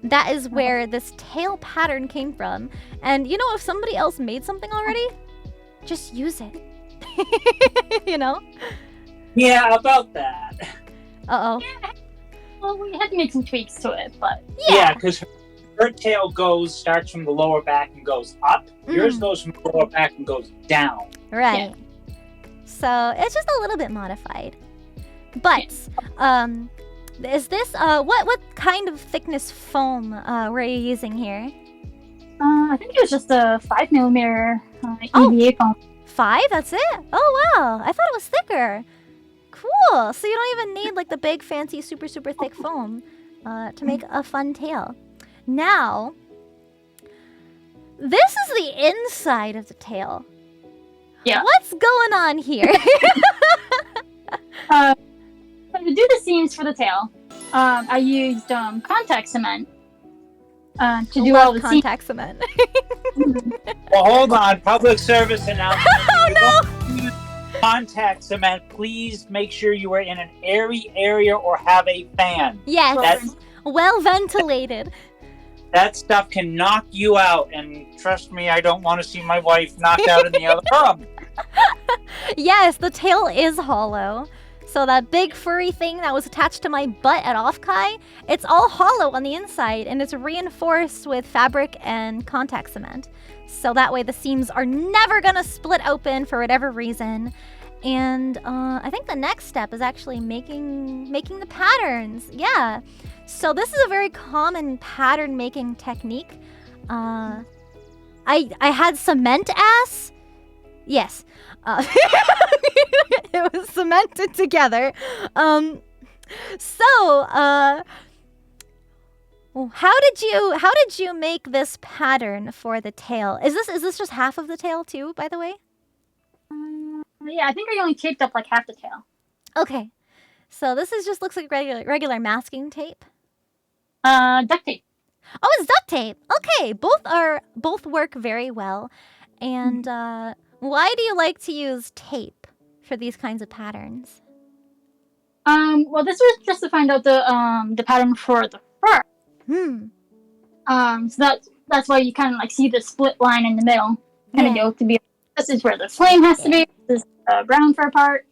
That is where this tail pattern came from. And you know, if somebody else made something already, just use it. You know? Yeah, about that. Uh-oh. Yeah. Well, we had to make some tweaks to it, but... Yeah, because her tail starts from the lower back and goes up. Yours goes from the lower back and goes down. Right. Yeah. So it's just a little bit modified. But, is this, what kind of thickness foam were you using here? I think it was just a 5mm EVA foam. 5? That's it? Oh, wow. I thought it was thicker. Cool. So you don't even need like the big fancy super thick foam to make a fun tail. Now, this is the inside of the tail. Yeah. What's going on here? So to do the seams for the tail, I used contact cement to do all the contact cement. Well, hold on. Public service announcement. Oh no! Contact cement. Please make sure you are in an airy area or have a fan. Yes. That's well ventilated. That stuff can knock you out, and trust me, I don't want to see my wife knocked out in the other room. Yes, the tail is hollow. So that big furry thing that was attached to my butt at Offkai, it's all hollow on the inside, and it's reinforced with fabric and contact cement. So that way the seams are never gonna split open for whatever reason. And I think the next step is actually making the patterns. Yeah. So this is a very common pattern making technique. I had cement ass. Yes. It was cemented together. How did you make this pattern for the tail? Is this just half of the tail too, by the way? Yeah, I think I only taped up like half the tail. Okay. So this looks like regular masking tape. Duct tape. Oh, it's duct tape. Okay, both work very well. And why do you like to use tape for these kinds of patterns? Well, this was just to find out the pattern for the fur. So that's why you kind of like see the split line in the middle. Kind of go to be. This is where the flame has to be. This is the brown fur part.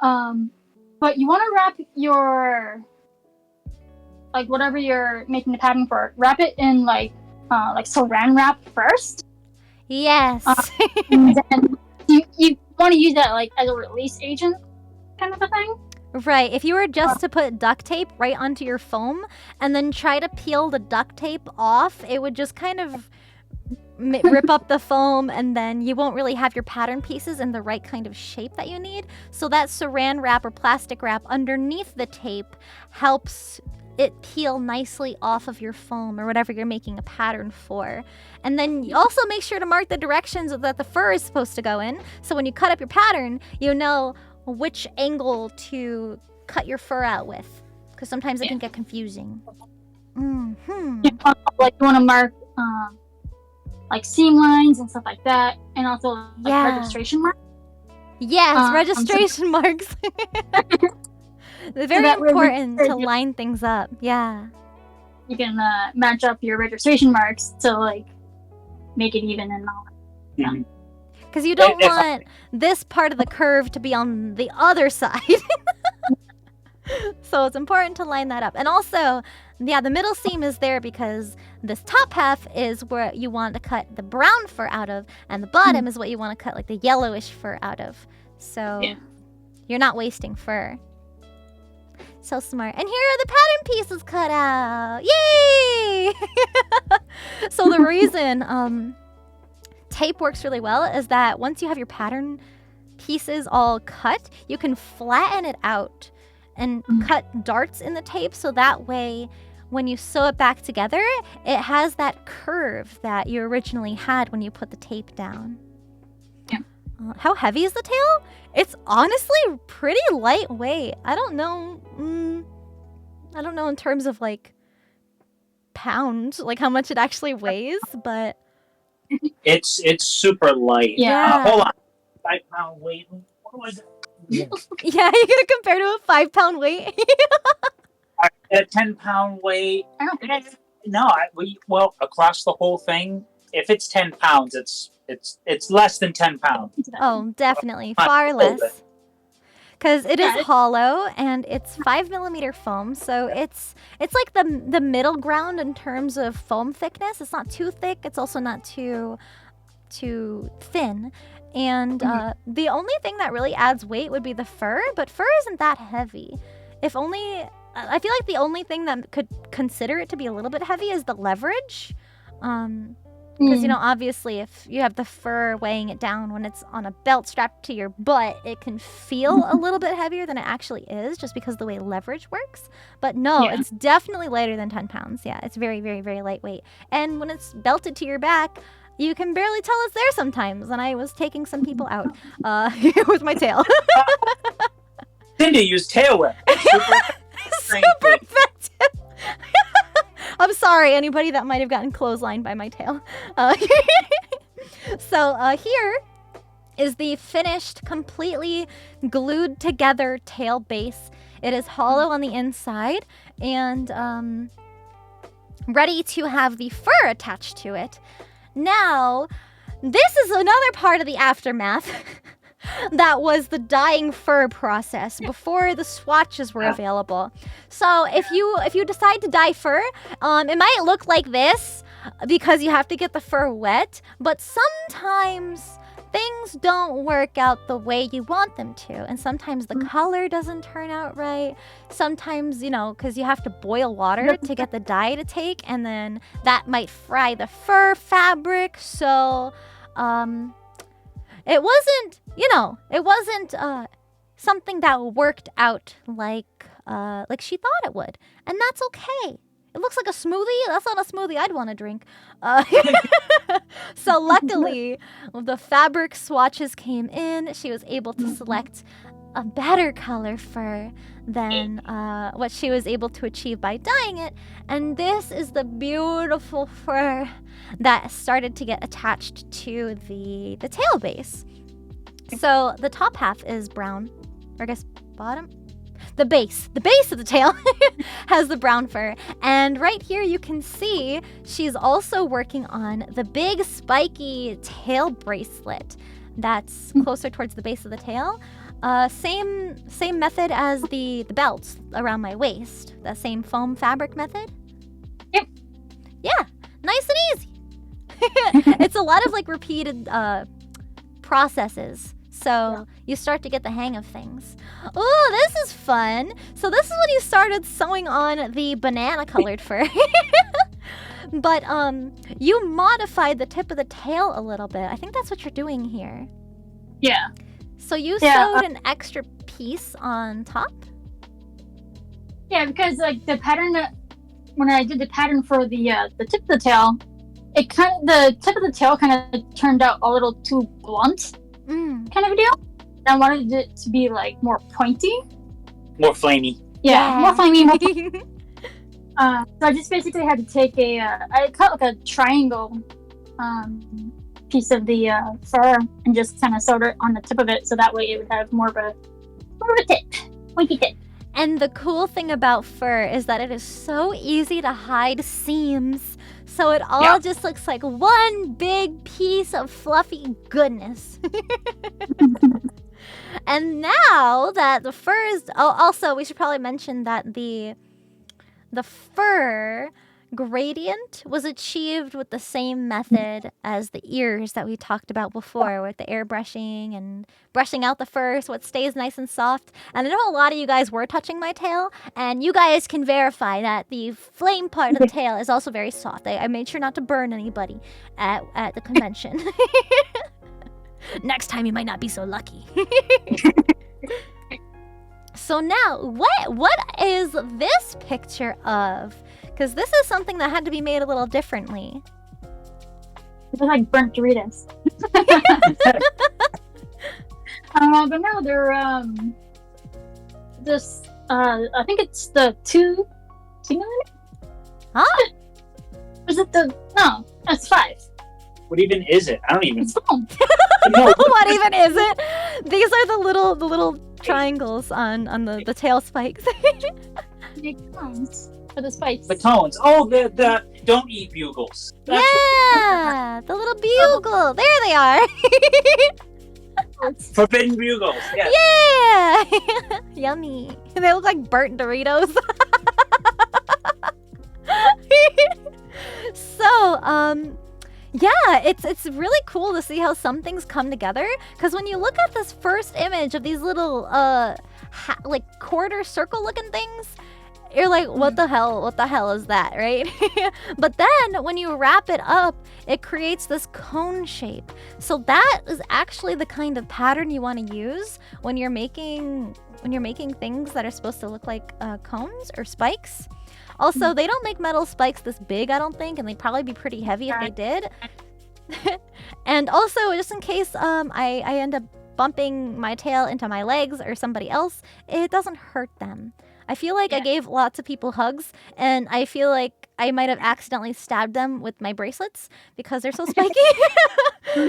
But you want to wrap your whatever you're making the pattern for. Wrap it in like saran wrap first. Yes. And then you want to use that like as a release agent, kind of a thing. Right. If you were just to put duct tape right onto your foam and then try to peel the duct tape off, it would just kind of rip up the foam, and then you won't really have your pattern pieces in the right kind of shape that you need. So that saran wrap or plastic wrap underneath the tape helps it peel nicely off of your foam or whatever you're making a pattern for. And then you also make sure to mark the directions that the fur is supposed to go in. So when you cut up your pattern, you know which angle to cut your fur out with. Because sometimes it can get confusing. Mm-hmm. You want to mark like seam lines and stuff like that. And also registration marks. Yes, registration marks. They're very important to line things up. Yeah. You can match up your registration marks to like make it even and all. Mm-hmm. Because you don't want this part of the curve to be on the other side. So it's important to line that up. And also, the middle seam is there because this top half is where you want to cut the brown fur out of, and the bottom is what you want to cut like the yellowish fur out of. So you're not wasting fur. So smart. And here are the pattern pieces cut out. Yay! So the reason tape works really well is that once you have your pattern pieces all cut, you can flatten it out and cut darts in the tape, so that way when you sew it back together, it has that curve that you originally had when you put the tape down. Yeah. How heavy is the tail? It's honestly pretty lightweight. I don't know in terms of like pound, like how much it actually weighs, but it's super light. Yeah. Hold on. 5 pound weight. What was it? Yeah, you're gonna compare to a 5 pound weight. A 10 pound weight. No, well, across the whole thing, if it's 10 pounds, it's less than 10 pounds. Oh, definitely. Far less. Because it is hollow and it's 5mm foam, so it's like the middle ground in terms of foam thickness. It's not too thick. It's also not too thin. And the only thing that really adds weight would be the fur, but fur isn't that heavy. If only, I feel like the only thing that could consider it to be a little bit heavy is the leverage. Because, you know, obviously if you have the fur weighing it down when it's on a belt strapped to your butt, it can feel a little bit heavier than it actually is just because of the way leverage works. But no, it's definitely lighter than 10 pounds. Yeah, it's very, very, very lightweight. And when it's belted to your back, you can barely tell it's there sometimes. And I was taking some people out with my tail. Cinder used tail whip. Super effective. I'm sorry, anybody that might have gotten clotheslined by my tail. So here is the finished, completely glued together tail base. It is hollow on the inside and ready to have the fur attached to it. Now, this is another part of the aftermath. That was the dyeing fur process before the swatches were available. So if you decide to dye fur, it might look like this because you have to get the fur wet, but sometimes things don't work out the way you want them to, and sometimes the color doesn't turn out right. Sometimes, you know, because you have to boil water to get the dye to take, and then that might fry the fur fabric. So it wasn't, it wasn't something that worked out like she thought it would. And that's okay. It looks like a smoothie. That's not a smoothie I'd want to drink. So luckily, the fabric swatches came in. She was able to select a better color fur than what she was able to achieve by dyeing it. And this is the beautiful fur that started to get attached to the tail base. So the top half is brown, or I guess bottom. The base of the tail has the brown fur. And right here you can see she's also working on the big spiky tail bracelet that's closer towards the base of the tail. Same method as the belts around my waist. The same foam fabric method. Yep. Yeah, nice and easy. It's a lot of like repeated processes. So you start to get the hang of things. Oh, this is fun. So this is when you started sewing on the banana colored fur. But you modified the tip of the tail a little bit. I think that's what you're doing here. Yeah. So you sewed an extra piece on top? Yeah, because like the pattern, when I did the pattern for the tip of the tail, the tip of the tail kind of turned out a little too blunt. Kind of a deal. I wanted it to be like more pointy, more flamey. Yeah. More flamey. So I just basically had to take I cut like a triangle piece of the fur and just kind of sewed it on the tip of it, so that way it would have more of a tip, pointy tip. And the cool thing about fur is that it is so easy to hide seams. So it all just looks like one big piece of fluffy goodness. And now that the fur is... Oh, also, we should probably mention that the fur gradient was achieved with the same method as the ears that we talked about before, with the airbrushing and brushing out the fur so it stays nice and soft. And I know a lot of you guys were touching my tail, and you guys can verify that the flame part of the tail is also very soft. I made sure not to burn anybody at the convention. Next time you might not be so lucky. So now, what is this picture of? Because this is something that had to be made a little differently. It's like burnt Doritos. But no, they're I think it's the 2 millimeter. Huh? is it no, that's 5. What even is it? I don't even. It's foam. No. What even is it? These are the little triangles on the tail spikes. Big cones for the spikes. The cones. Oh, the don't eat bugles. That's Yeah, the little bugle. There they are. Forbidden bugles. Yeah. Yeah. Yummy. They look like burnt Doritos. So, yeah, it's really cool to see how some things come together. Because when you look at this first image of these little like quarter circle looking things, you're like, what the hell is that, right? But then when you wrap it up, it creates this cone shape. So that is actually the kind of pattern you want to use when you're making things that are supposed to look like cones or spikes. Also, they don't make metal spikes this big, I don't think, and they'd probably be pretty heavy if they did. And also, just in case I end up bumping my tail into my legs or somebody else, it doesn't hurt them. I feel like I gave lots of people hugs, and I feel like I might have accidentally stabbed them with my bracelets because they're so spiky.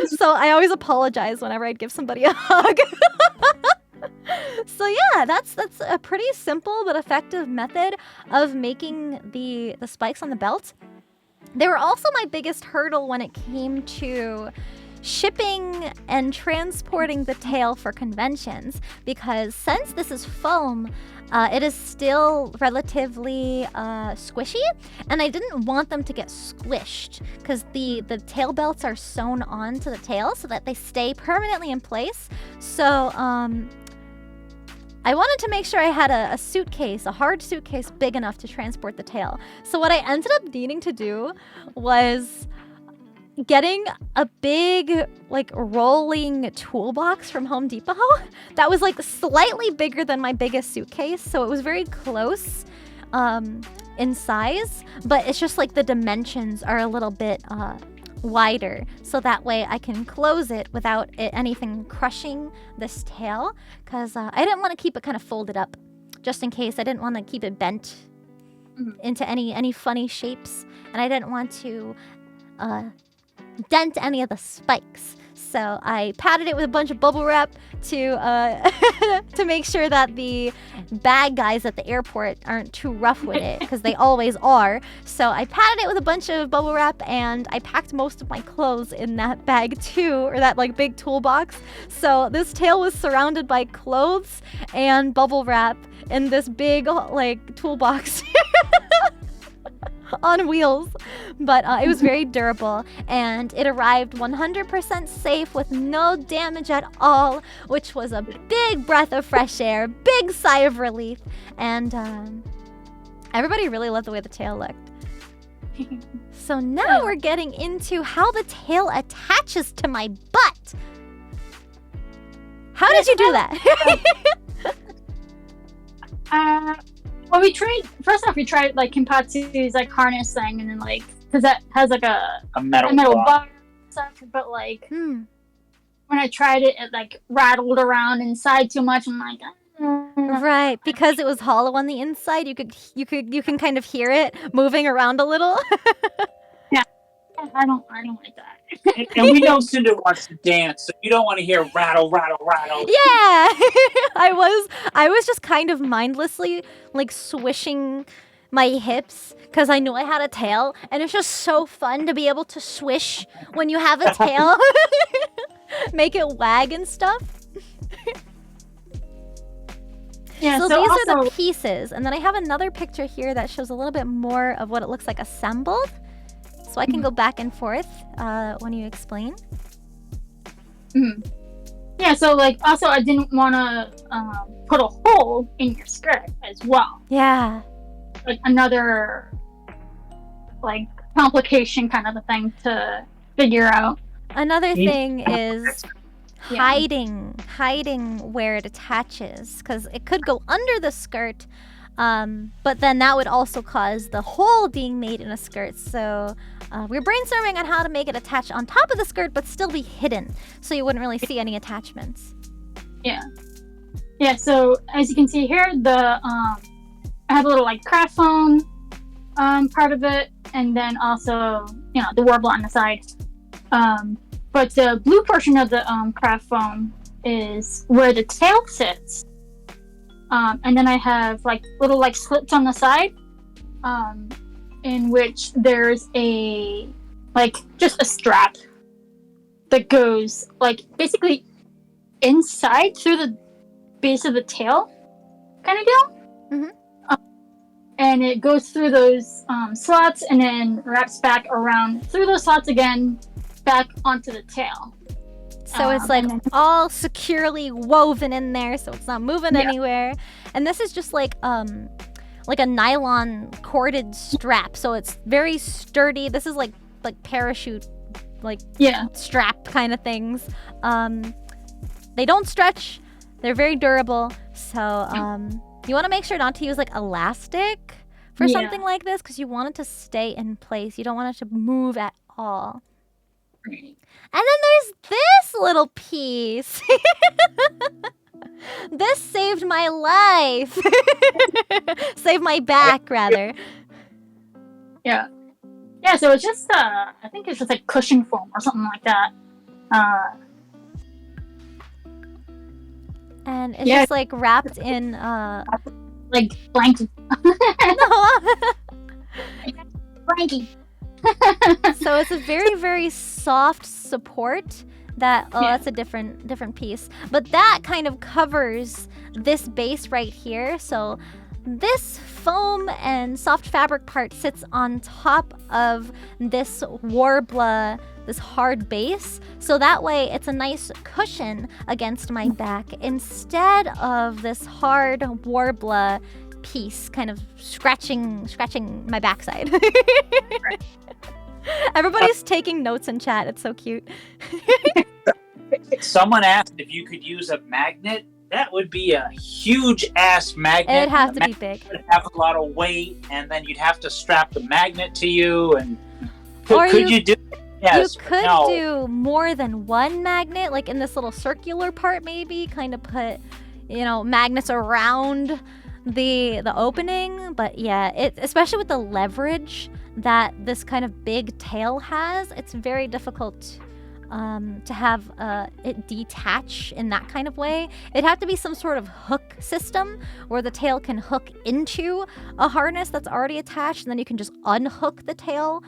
So I always apologize whenever I'd give somebody a hug. So yeah, that's a pretty simple but effective method of making the spikes on the belt. They were also my biggest hurdle when it came to shipping and transporting the tail for conventions, because since this is foam, it is still relatively squishy, and I didn't want them to get squished because the tail belts are sewn onto the tail so that they stay permanently in place. So I wanted to make sure I had a suitcase, a hard suitcase big enough to transport the tail. So what I ended up needing to do was getting a big, like, rolling toolbox from Home Depot that was, like, slightly bigger than my biggest suitcase. So it was very close in size, but it's just, like, the dimensions are a little bit wider. So that way I can close it without anything crushing this tail. Because I didn't want to keep it kind of folded up, just in case. I didn't want to keep it bent into any funny shapes. And I didn't want to dent any of the spikes. So I patted it with a bunch of bubble wrap to to make sure that the bag guys at the airport aren't too rough with it, because they always are. So I patted it with a bunch of bubble wrap, and I packed most of my clothes in that bag too, or that, like, big toolbox. So this tail was surrounded by clothes and bubble wrap in this big, like, toolbox. On wheels. But it was very durable, and it arrived 100% safe with no damage at all, which was a big breath of fresh air, big sigh of relief, and everybody really loved the way the tail looked. So now we're getting into how the tail attaches to my butt. How did you do that? Well, we tried like Kinpatsu's like harness thing, and then like, because that has like a metal bar and stuff, but like when I tried it, it like rattled around inside too much. I'm like, right, because it was hollow on the inside. You can kind of hear it moving around a little. Yeah, I don't like that. And we know Cinder wants to dance, so you don't want to hear rattle, rattle, rattle. Yeah, I was just kind of mindlessly, like, swishing my hips because I knew I had a tail, and it's just so fun to be able to swish when you have a tail. Make it wag and stuff. Yeah, so these are the pieces, and then I have another picture here that shows a little bit more of what it looks like assembled. So I can go back and forth when you explain. Yeah, so like, also I didn't want to put a hole in your skirt as well. Yeah. Like another, like, complication kind of a thing to figure out. Another thing is hiding where it attaches, because it could go under the skirt. But then that would also cause the hole being made in a skirt. So we're brainstorming on how to make it attach on top of the skirt but still be hidden, so you wouldn't really see any attachments. Yeah. Yeah, so as you can see here, I have a little like craft foam part of it, and then also, the warble on the side. But the blue portion of the craft foam is where the tail sits. And then I have like little like slits on the side, in which there's just a strap that goes like basically inside through the base of the tail, kind of deal. And it goes through those slots and then wraps back around through those slots again, back onto the tail. So it's like all securely woven in there, so it's not moving anywhere. And this is just like a nylon corded strap, so it's very sturdy. This is like parachute, strap kind of things. They don't stretch. They're very durable. So you want to make sure not to use like elastic for something like this, because you want it to stay in place. You don't want it to move at all. Right. And then there's this little piece. This saved my life. Saved my back, rather. Yeah. Yeah, so it's just, I think it's just like cushion foam or something like that. And it's just like wrapped in, like blanket. No. Blankie. So it's a very, very soft support that, that's a different piece. But that kind of covers this base right here. So this foam and soft fabric part sits on top of this warbler, this hard base. So that way it's a nice cushion against my back instead of this hard warbler piece kind of scratching my backside. Everybody's taking notes in chat. It's so cute. Someone asked if you could use a magnet. That would be a huge ass magnet. It'd have to be big. It would have a lot of weight, and then you'd have to strap the magnet to you. And could you do? Yes, you could do more than one magnet, like in this little circular part, maybe. Kind of put, magnets around the opening. But yeah, especially with the leverage that this kind of big tail has, it's very difficult to have it detach in that kind of way. It'd have to be some sort of hook system where the tail can hook into a harness that's already attached, and then you can just unhook the tail.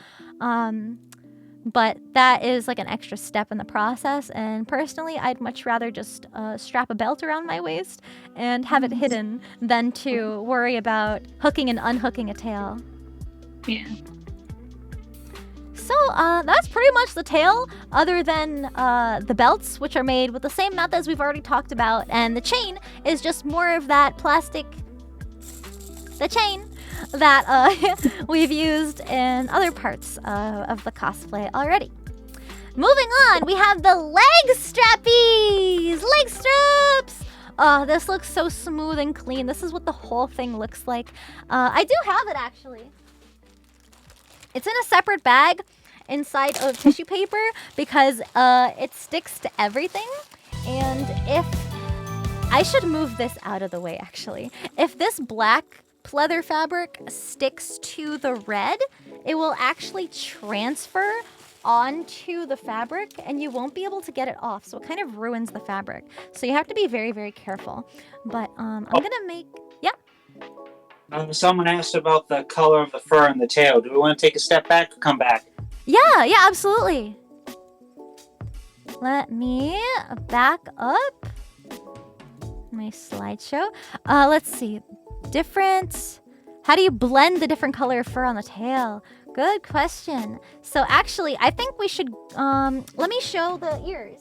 But that is like an extra step in the process, and personally I'd much rather just strap a belt around my waist and have it hidden than to worry about hooking and unhooking a tail. Yeah. So that's pretty much the tail, other than the belts, which are made with the same methods we've already talked about, and the chain is just more of that plastic, the chain that we've used in other parts of the cosplay already. Moving on, we have the leg strappies! Leg straps! Oh, this looks so smooth and clean. This is what the whole thing looks like. I do have it, actually. It's in a separate bag inside of tissue paper because it sticks to everything. And if... I should move this out of the way, actually. If this black pleather fabric sticks to the red, it will actually transfer onto the fabric and you won't be able to get it off. So it kind of ruins the fabric. So you have to be very, very careful. But I'm going to make... Yeah? Someone asked about the color of the fur and the tail. Do we want to take a step back or come back? Yeah, absolutely. Let me back up my slideshow. Let's see. How do you blend the different color of fur on the tail? Good question. So actually, I think we should, let me show the ears.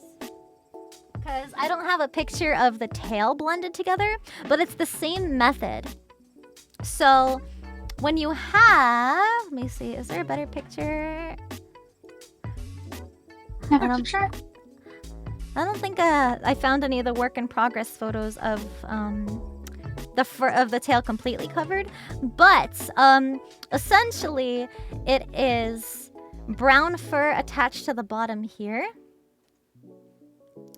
Because I don't have a picture of the tail blended together, but it's the same method. So when you have, let me see, is there a better picture? I don't think I found any of the work in progress photos of the fur of the tail completely covered, but essentially it is brown fur attached to the bottom here.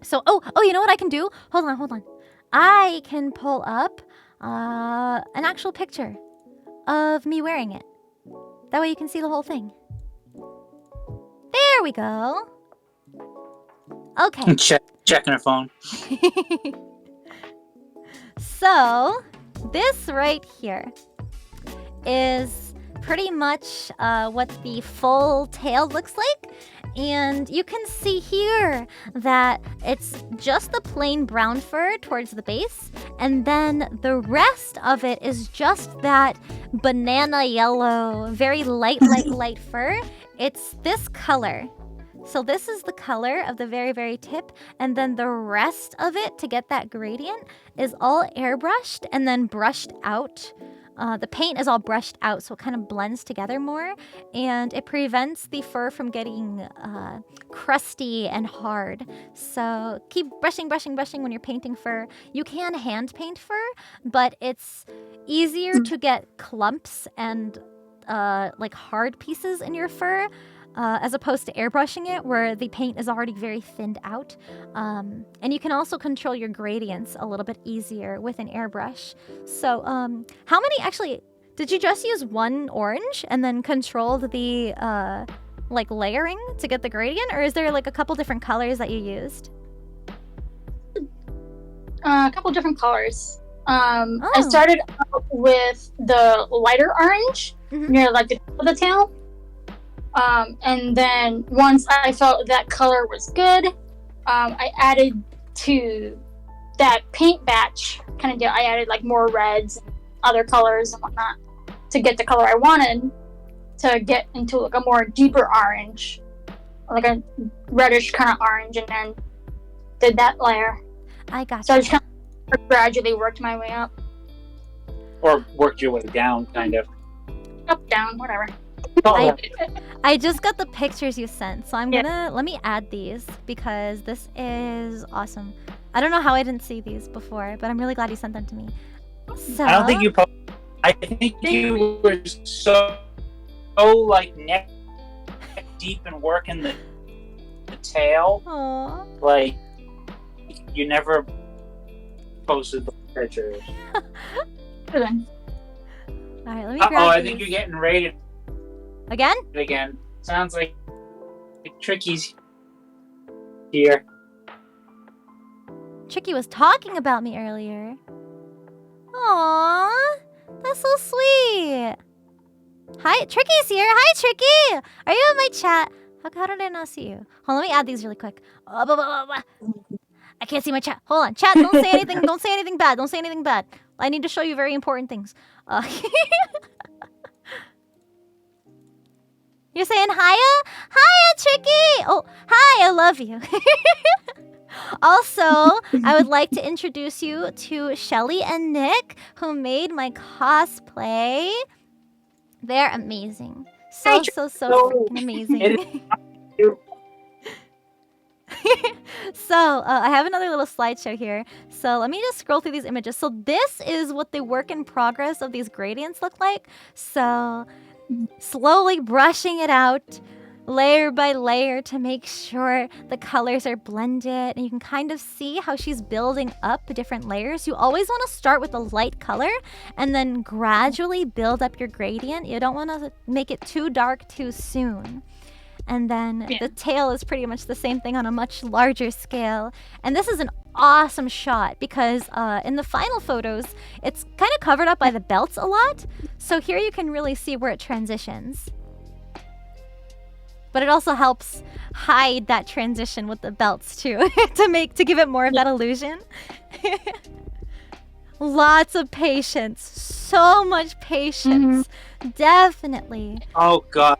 So you know what I can do? Hold on. I can pull up an actual picture of me wearing it. That way you can see the whole thing. There we go. Okay. Checking her phone. So, this right here is pretty much what the full tail looks like. And you can see here that it's just the plain brown fur towards the base. And then the rest of it is just that banana yellow, very light fur. It's this color. So this is the color of the very, very tip, and then the rest of it, to get that gradient, is all airbrushed and then brushed out. The paint is all brushed out, so it kind of blends together more, and it prevents the fur from getting crusty and hard. So keep brushing when you're painting fur. You can hand paint fur, but it's easier to get clumps and like hard pieces in your fur. As opposed to airbrushing it, where the paint is already very thinned out. And you can also control your gradients a little bit easier with an airbrush. So how many, actually, did you just use one orange and then control the like layering to get the gradient? Or is there like a couple different colors that you used? A couple different colors. I started out with the lighter orange near like the tip of the tail. And then once I felt that color was good, I added to that paint batch kind of deal. I added like more reds and other colors and whatnot to get the color I wanted to get into like a more deeper orange, like a reddish kind of orange, and then did that layer. I got So I just kind of gradually worked my way up. Or worked your way down, kind of. Up, down, whatever. I just got the pictures you sent, so let me add these because this is awesome. I don't know how I didn't see these before, but I'm really glad you sent them to me. So I don't think you I think you were so like neck deep and working the tail. Aww. Like you never posted the pictures. Alright, let me grab I these. think you're getting rated Again? Sounds like Tricky's here. Tricky was talking about me earlier. Aww, that's so sweet. Hi, Tricky's here. Hi, Tricky. Are you in my chat? How did I not see you? Hold on, let me add these really quick. I can't see my chat. Hold on, chat. Don't say anything. Don't say anything bad. Don't say anything bad. I need to show you very important things. You're saying hiya? Hiya, Tricky! Oh, hi, I love you. Also, I would like to introduce you to Shelly and Nick, who made my cosplay. They're amazing. So freaking amazing. So, I have another little slideshow here. So, let me just scroll through these images. So, this is what the work in progress of these gradients look like. So, slowly brushing it out layer by layer to make sure the colors are blended, and you can kind of see how she's building up different layers. You always want to start with a light color and then gradually build up your gradient. You don't want to make it too dark too soon. And then the tail is pretty much the same thing on a much larger scale. And this is an awesome shot because in the final photos, it's kind of covered up by the belts a lot. So here you can really see where it transitions. But it also helps hide that transition with the belts too, to give it more of that illusion. Lots of patience. So much patience. Definitely. Oh, God.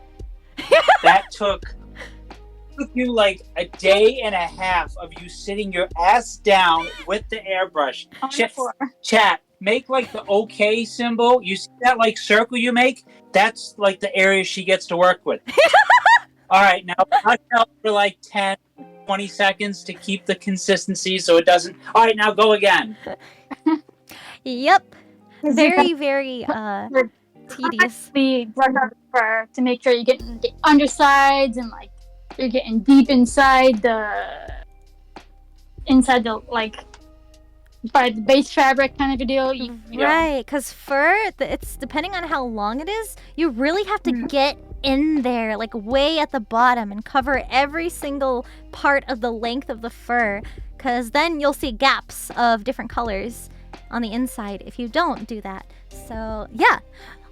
That took you like a day and a half of you sitting your ass down with the airbrush. Chat, make like the OK symbol. You see that like circle you make? That's like the area she gets to work with. All right, now brush out for like 10, 20 seconds to keep the consistency so it doesn't... All right, now go again. Yep. Very, very tedious. The fur to make sure you're getting the undersides and like you're getting deep inside the like by the base fabric kind of a deal. Right, because fur, it's depending on how long it is, you really have to get in there, like way at the bottom, and cover every single part of the length of the fur, because then you'll see gaps of different colors on the inside if you don't do that. So yeah,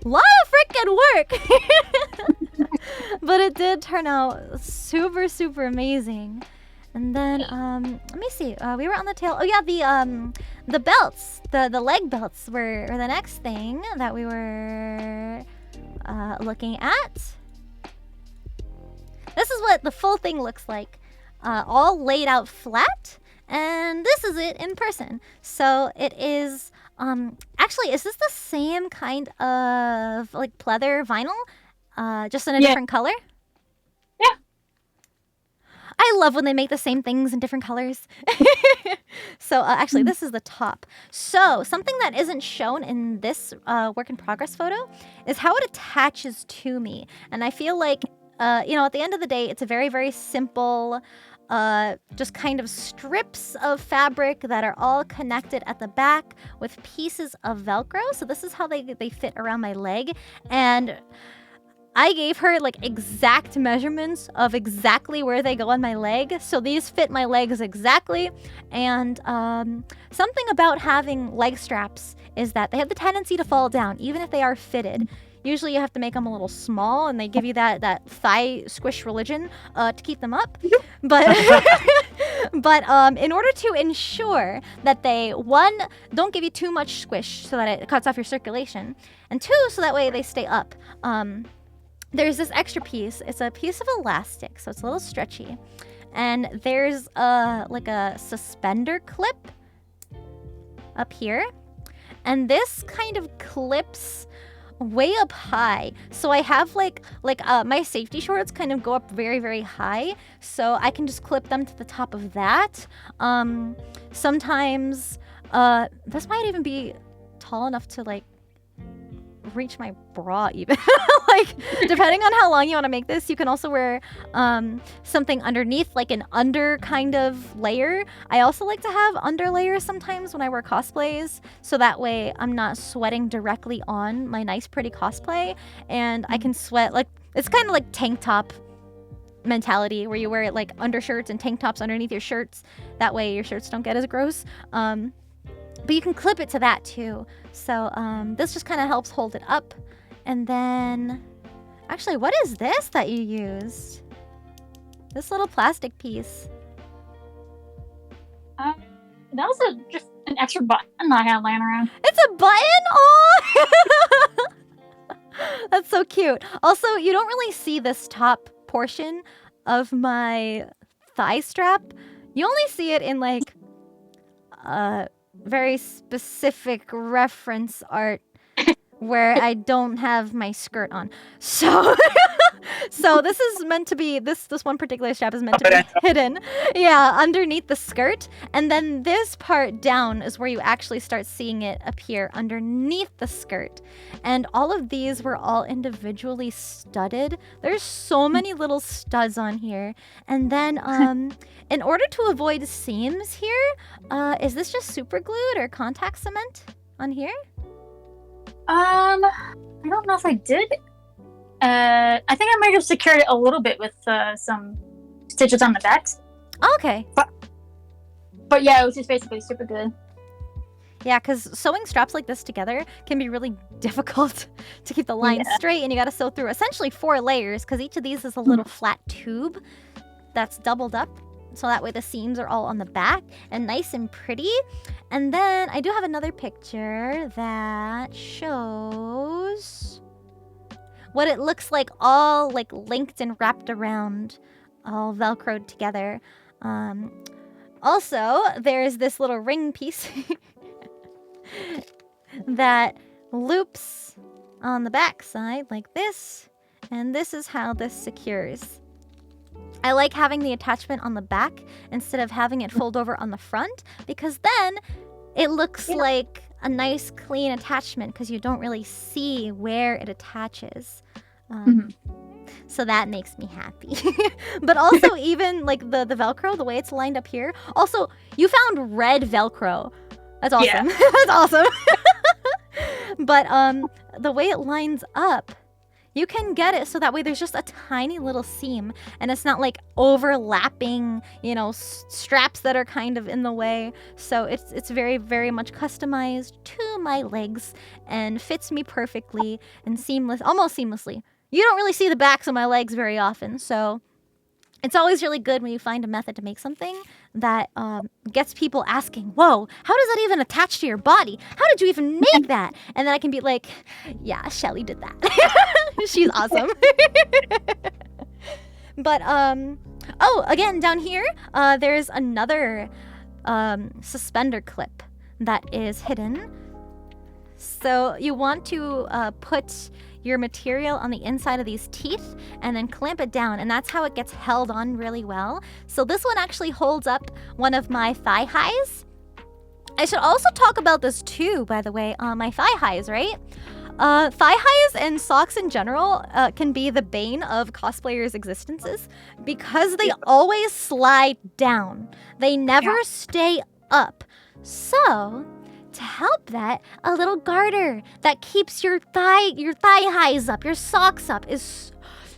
a lot of freaking work. But it did turn out super, super amazing. And then, let me see. We were on the tail. Oh yeah, the belts, the leg belts were the next thing that we were looking at. This is what the full thing looks like, all laid out flat. And this is it in person. So it is. Actually, is this the same kind of like pleather vinyl, just in a different color? I love when they make the same things in different colors. So actually, this is the top. So something that isn't shown in this work in progress photo is how it attaches to me. And I feel like, at the end of the day, it's a very, very simple, just kind of strips of fabric that are all connected at the back with pieces of Velcro. So this is how they fit around my leg. And I gave her like exact measurements of exactly where they go on my leg. So these fit my legs exactly. And something about having leg straps is that they have the tendency to fall down, even if they are fitted. Usually you have to make them a little small, and they give you that thigh squish religion to keep them up. But in order to ensure that they, one, don't give you too much squish so that it cuts off your circulation, and two, so that way they stay up, there's this extra piece. It's a piece of elastic, so it's a little stretchy. And there's like a suspender clip up here. And this kind of clips way up high. So I have like my safety shorts kind of go up very, very high. So I can just clip them to the top of that. Sometimes this might even be tall enough to like reach my bra even. Like, depending on how long you want to make this, you can also wear something underneath, like an under kind of layer. I also like to have under layers sometimes when I wear cosplays, so that way I'm not sweating directly on my nice pretty cosplay, and I can sweat, like, it's kind of like tank top mentality where you wear like undershirts and tank tops underneath your shirts. That way your shirts don't get as gross. But you can clip it to that too. So this just kind of helps hold it up. And then, actually, what is this that you used? This little plastic piece. That was just an extra button I had laying around. It's a button? Oh! That's so cute. Also, you don't really see this top portion of my thigh strap. You only see it in like very specific reference art where I don't have my skirt on. So so this is meant to be, this one particular strap is meant to be hidden. Yeah, underneath the skirt. And then this part down is where you actually start seeing it appear underneath the skirt. And all of these were all individually studded. There's so many little studs on here. And then in order to avoid seams here, is this just super glued or contact cement on here? I don't know if I did. I think I might have secured it a little bit with some stitches on the backs. Oh, okay. But yeah, it was just basically super good. Yeah, because sewing straps like this together can be really difficult to keep the lines straight, and you got to sew through essentially 4 layers, because each of these is a little flat tube that's doubled up. So that way the seams are all on the back and nice and pretty. And then I do have another picture that shows what it looks like all like linked and wrapped around, all Velcroed together. Also, there's this little ring piece that loops on the back side like this. And this is how this secures. I like having the attachment on the back instead of having it fold over on the front, because then it looks like a nice clean attachment because you don't really see where it attaches. So that makes me happy. But also even like the Velcro, the way it's lined up here. Also, you found red Velcro. That's awesome. Yeah. That's awesome. But the way it lines up, you can get it so that way there's just a tiny little seam and it's not like overlapping, you know, straps that are kind of in the way. So it's very, very much customized to my legs and fits me perfectly and almost seamlessly. You don't really see the backs of my legs very often, so it's always really good when you find a method to make something that gets people asking, whoa, how does that even attach to your body? How did you even make that? And then I can be like, yeah, Shelly did that. She's awesome. But, oh, again, down here, there's another suspender clip that is hidden. So you want to put your material on the inside of these teeth and then clamp it down, and that's how it gets held on really well. So this one actually holds up one of my thigh highs. I should also talk about this too, by the way, my thigh highs, right? Thigh highs and socks in general can be the bane of cosplayers' existences because they always slide down. They never stay up. So to help that, a little garter that keeps your thigh highs up, your socks up is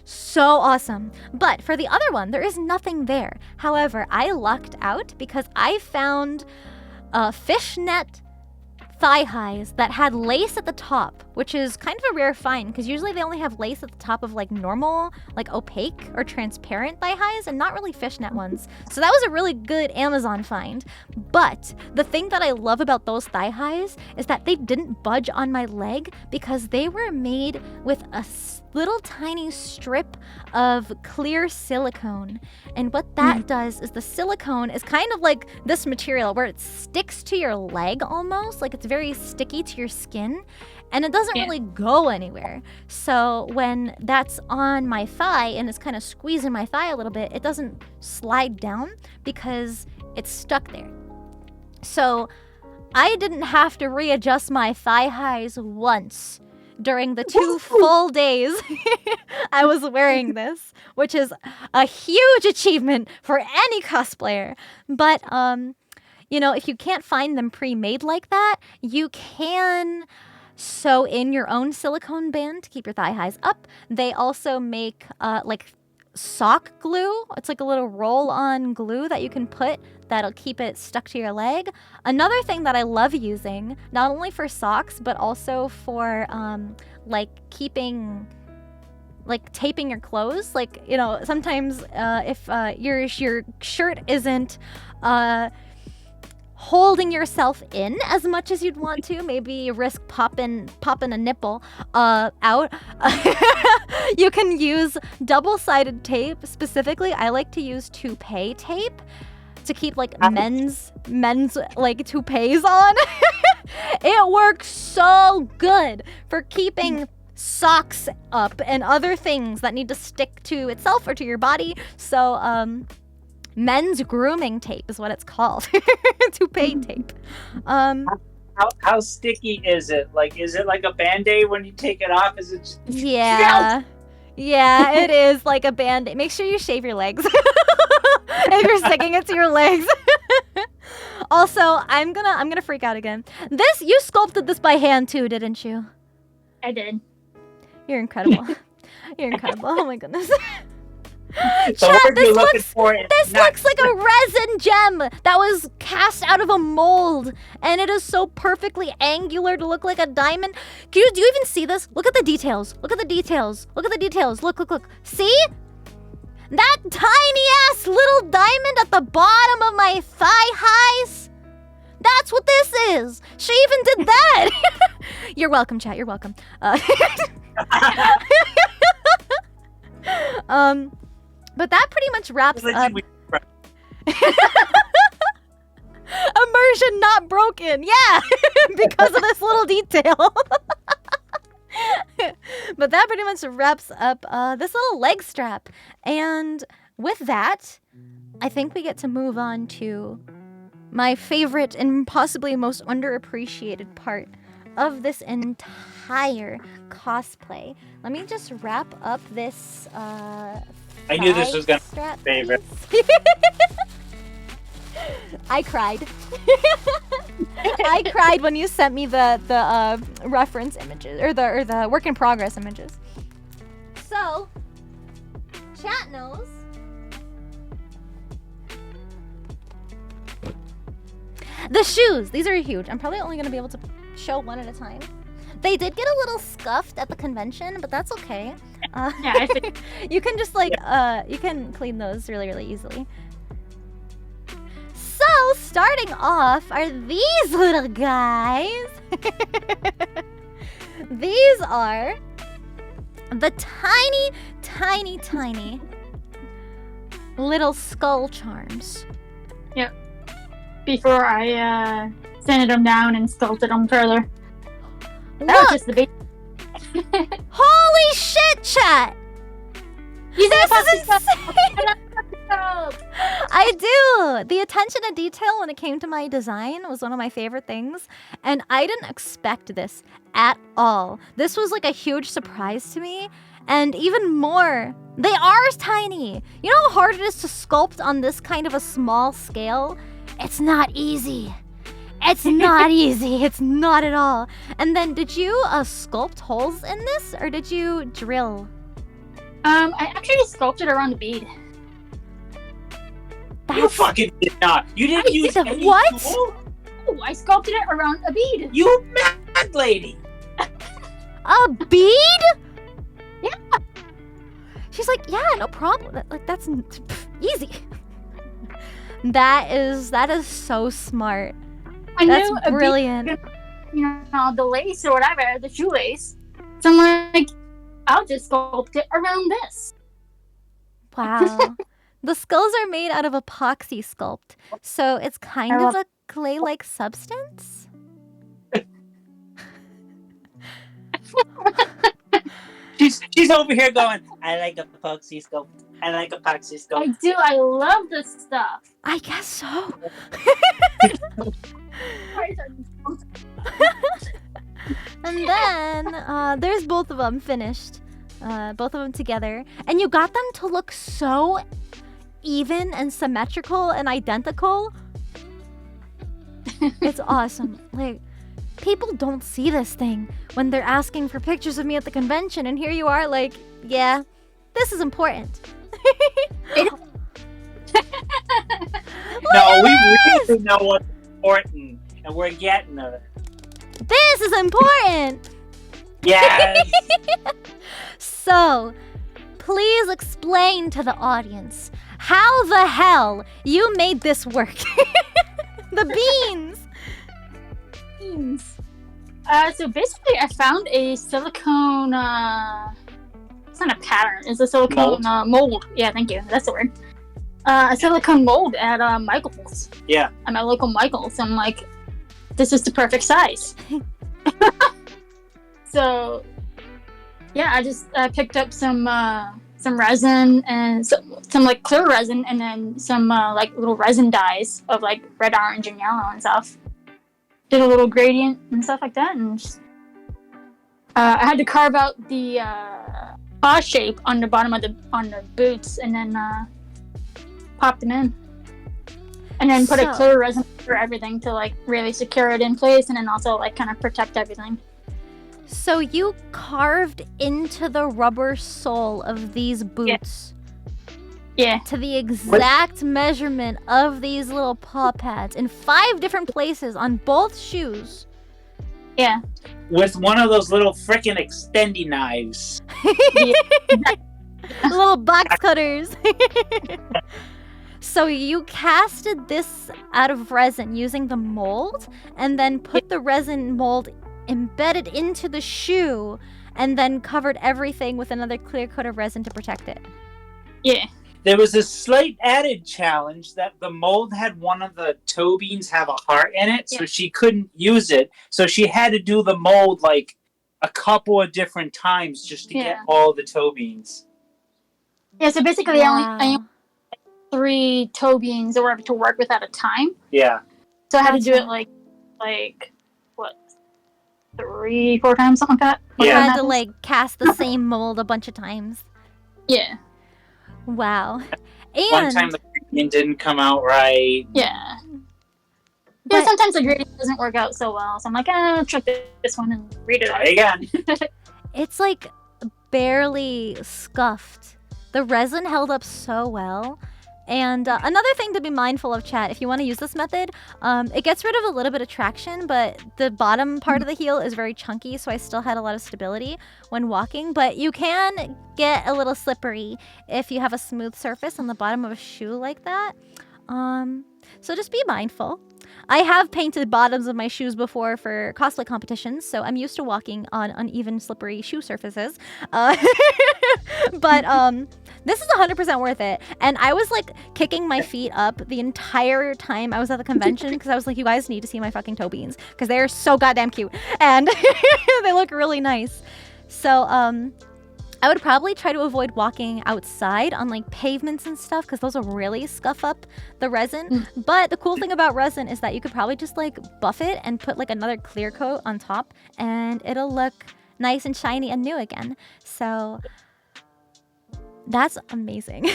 so awesome. But for the other one, there is nothing there. However, I lucked out because I found fishnet thigh highs that had lace at the top, which is kind of a rare find because usually they only have lace at the top of like normal, like opaque or transparent thigh highs and not really fishnet ones. So that was a really good Amazon find. But the thing that I love about those thigh highs is that they didn't budge on my leg because they were made with a little tiny strip of clear silicone. And what that does is the silicone is kind of like this material where it sticks to your leg almost, like it's very sticky to your skin, and it doesn't really go anywhere. So when that's on my thigh and it's kind of squeezing my thigh a little bit, it doesn't slide down because it's stuck there. So I didn't have to readjust my thigh highs once during the 2 full days I was wearing this, which is a huge achievement for any cosplayer. But, you know, if you can't find them pre-made like that, you can sew in your own silicone band to keep your thigh highs up. They also make, like, sock glue. It's like a little roll-on glue that you can put that'll keep it stuck to your leg. Another thing that I love using, not only for socks, but also for like keeping, like taping your clothes. Like, you know, sometimes if your shirt isn't holding yourself in as much as you'd want to, maybe you risk popping a nipple out. You can use double-sided tape. Specifically, I like to use toupee tape to keep like men's like toupees on. It works so good for keeping socks up and other things that need to stick to itself or to your body. So men's grooming tape is what it's called. Toupee tape. How sticky is it? Like, is it like a Band-Aid when you take it off? Is it just... Yeah, it is like a Band-Aid. Make sure you shave your legs if you're sticking it to your legs. Also, I'm gonna freak out again. You sculpted this by hand too, didn't you? I did. You're incredible. You're incredible. Oh my goodness. So Chat, this looks like a resin gem that was cast out of a mold, and it is so perfectly angular to look like a diamond. Do you even see this? Look at the details. Look at the details. Look at the details. Look. See? That tiny ass little diamond at the bottom of my thigh highs? That's what this is. She even did that. You're welcome, chat. You're welcome. But that pretty much wraps up. Immersion not broken. Yeah, because of this little detail. But that pretty much wraps up this little leg strap. And with that, I think we get to move on to my favorite and possibly most underappreciated part of this entire cosplay. Let me just wrap up this I knew this was going to be my favorite. I cried. I cried when you sent me the reference images or the work in progress images. So, chat knows. The shoes. These are huge. I'm probably only going to be able to show one at a time. They did get a little scuffed at the convention, but that's okay. Yeah, I think you can just you can clean those really, really easily. So, starting off are these little guys. These are the tiny, tiny, tiny little skull charms. Yep. Before I sanded them down and sculpted them further. That was just the base. Holy shit, chat! This is insane! I do! The attention to detail when it came to my design was one of my favorite things, and I didn't expect this at all. This was like a huge surprise to me, and even more, they are tiny! You know how hard it is to sculpt on this kind of a small scale? It's not easy. It's not easy. It's not at all. And then, did you sculpt holes in this, or did you drill? I actually sculpted around the bead. You fucking did not. You didn't use any what? tool? Oh, I sculpted it around a bead. You mad lady. A bead? Yeah. She's like, yeah, no problem. That's easy. That is so smart. That's brilliant. Bead, you know, the lace or whatever, the shoelace. So I'm like, I'll just sculpt it around this. Wow. The skulls are made out of epoxy sculpt, so it's kind of a clay-like substance. She's over here going, I like epoxy sculpt. I like epoxy sculpt. I do. I love this stuff. I guess so. And then there's both of them finished. Both of them together. And you got them to look so even and symmetrical and identical. It's awesome. Like, people don't see this thing when they're asking for pictures of me at the convention, and here you are like, yeah, this is important. No, we really know what's important, and we're getting it. This is important! Yes! So, please explain to the audience how the hell you made this work. The beans! Beans. So basically I found a silicone, it's not a pattern, it's a silicone mold. Yeah, thank you, that's the word. A silicone mold at Michael's. Yeah. At my local Michael's. I'm like, this is the perfect size. So, yeah, I just picked up some resin and some like clear resin, and then some like little resin dyes of like red, orange, and yellow and stuff. Did a little gradient and stuff like that, and just, I had to carve out the paw shape on the bottom of the boots, and then pop them in, and then put a clear resin for everything to like really secure it in place, and then also like kind of protect everything. So you carved into the rubber sole of these boots. Yeah. To the exact measurement of these little paw pads in 5 different places on both shoes. Yeah. With one of those little frickin' extendy knives. Little box cutters. So you casted this out of resin using the mold, and then put the resin mold embedded into the shoe, and then covered everything with another clear coat of resin to protect it. Yeah. There was a slight added challenge that the mold had one of the toe beans have a heart in it, so she couldn't use it. So she had to do the mold like a couple of different times just to get all the toe beans. Yeah, so basically I only 3 toe beans or whatever to work with at a time. Yeah. So I had to do it like what, 3-4 times, something like that. You had to like cast the same mold a bunch of times. Yeah. Wow. And one time the gradient didn't come out right. Yeah. Yeah, sometimes the grading doesn't work out so well, so I'm like, I'll check this one and read it out again. It's like barely scuffed. The resin held up so well. And another thing to be mindful of, chat, if you want to use this method, it gets rid of a little bit of traction, but the bottom part of the heel is very chunky, so I still had a lot of stability when walking. But you can get a little slippery if you have a smooth surface on the bottom of a shoe like that. So just be mindful. I have painted bottoms of my shoes before for cosplay competitions, so I'm used to walking on uneven, slippery shoe surfaces. But this is 100% worth it. And I was like kicking my feet up the entire time I was at the convention because I was like, you guys need to see my fucking toe beans because they're so goddamn cute and they look really nice. So I would probably try to avoid walking outside on like pavements and stuff because those will really scuff up the resin. But the cool thing about resin is that you could probably just like buff it and put like another clear coat on top and it'll look nice and shiny and new again. So that's amazing.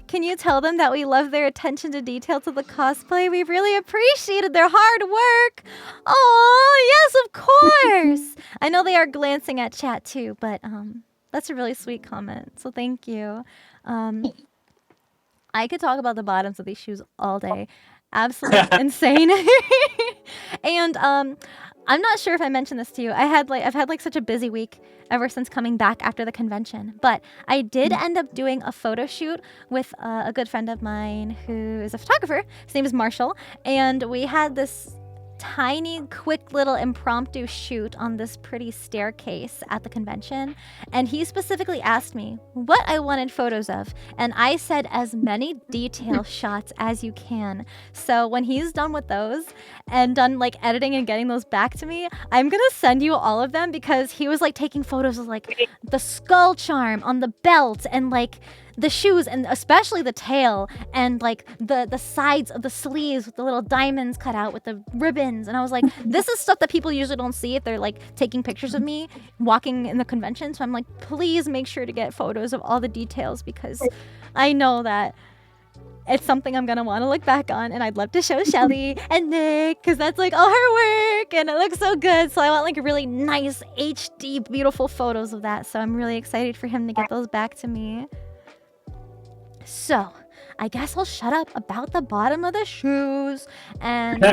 Can you tell them that we love their attention to detail to the cosplay? We really appreciated their hard work. Oh, yes, of course. I know they are glancing at chat too, but that's a really sweet comment. So thank you. I could talk about the bottoms of these shoes all day. Absolutely insane. And I'm not sure if I mentioned this to you. I've had like such a busy week ever since coming back after the convention. But I did end up doing a photo shoot with a good friend of mine who is a photographer. His name is Marshall. And we had this tiny, quick little impromptu shoot on this pretty staircase at the convention. And he specifically asked me what I wanted photos of. And I said as many detail shots as you can. So when he's done with those and done like editing and getting those back to me, I'm gonna send you all of them because he was like taking photos of like the skull charm on the belt and like the shoes and especially the tail and like the sides of the sleeves with the little diamonds cut out with the ribbons. And I was like, this is stuff that people usually don't see if they're like taking pictures of me walking in the convention. So I'm like, please make sure to get photos of all the details because I know that it's something I'm gonna want to look back on, and I'd love to show Shelly and Nick because that's like all her work and it looks so good. So I want like really nice HD beautiful photos of that. So I'm really excited for him to get those back to me. So, I guess I'll shut up about the bottom of the shoes and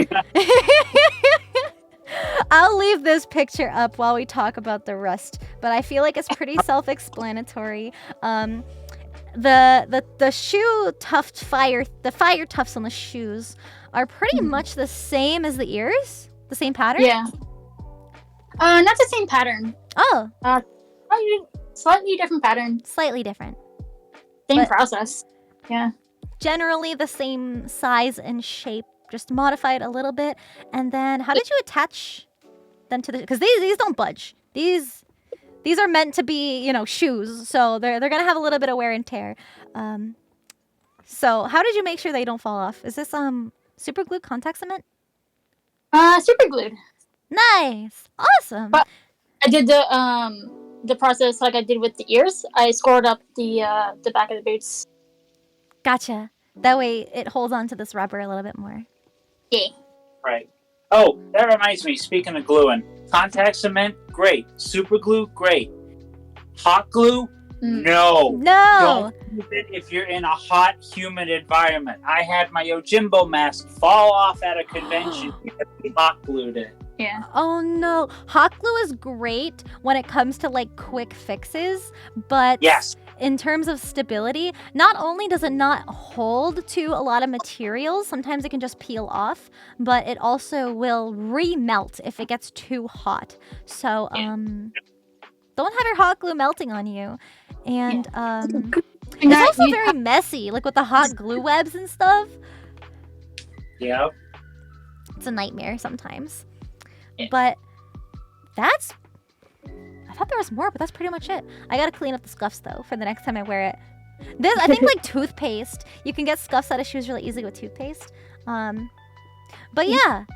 I'll leave this picture up while we talk about the rest, but I feel like it's pretty self-explanatory. The shoe tuft the fire tufts on the shoes are pretty much the same as the ears, the same pattern? Yeah. Not the same pattern. Oh. Slightly different pattern. Slightly different. Same process. Yeah. Generally the same size and shape, just modified a little bit. And then how did you attach them to the... Because these don't budge. These are meant to be, you know, shoes. So they're going to have a little bit of wear and tear. So how did you make sure they don't fall off? Is this super glued contact cement? Super glued. Nice. Awesome. But I did the process like I did with the ears. I scored up the back of the boots. Gotcha. That way it holds on to this rubber a little bit more. Yeah. Right. Oh, that reminds me, speaking of gluing, contact cement, great. Super glue, great. Hot glue? No. Don't use it if you're in a hot, humid environment. I had my Yojimbo mask fall off at a convention because we hot glued it. Yeah. Oh no. Hot glue is great when it comes to like quick fixes, but yes. In terms of stability, not only does it not hold to a lot of materials, sometimes it can just peel off, but it also will remelt if it gets too hot. So don't have your hot glue melting on you. And it's also very messy, like with the hot glue webs and stuff. Yeah. It's a nightmare sometimes. Yeah. But that's... I thought there was more, but that's pretty much it. I gotta clean up the scuffs, though, for the next time I wear it. I think, like, toothpaste. You can get scuffs out of shoes really easily with toothpaste. But yeah.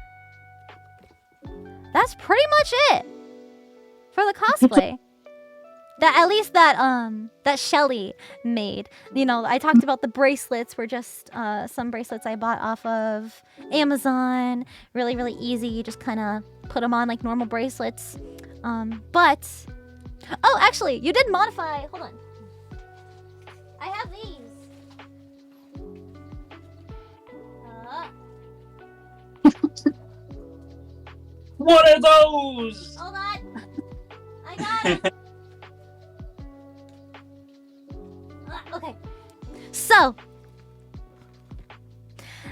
That's pretty much it for the cosplay. that Shelly made. You know, I talked about the bracelets were just some bracelets I bought off of Amazon. Really, really easy. You just kind of put them on like normal bracelets. But oh, actually, you did modify. Hold on. I have these. What are those? Hold on. I got them. Okay. So,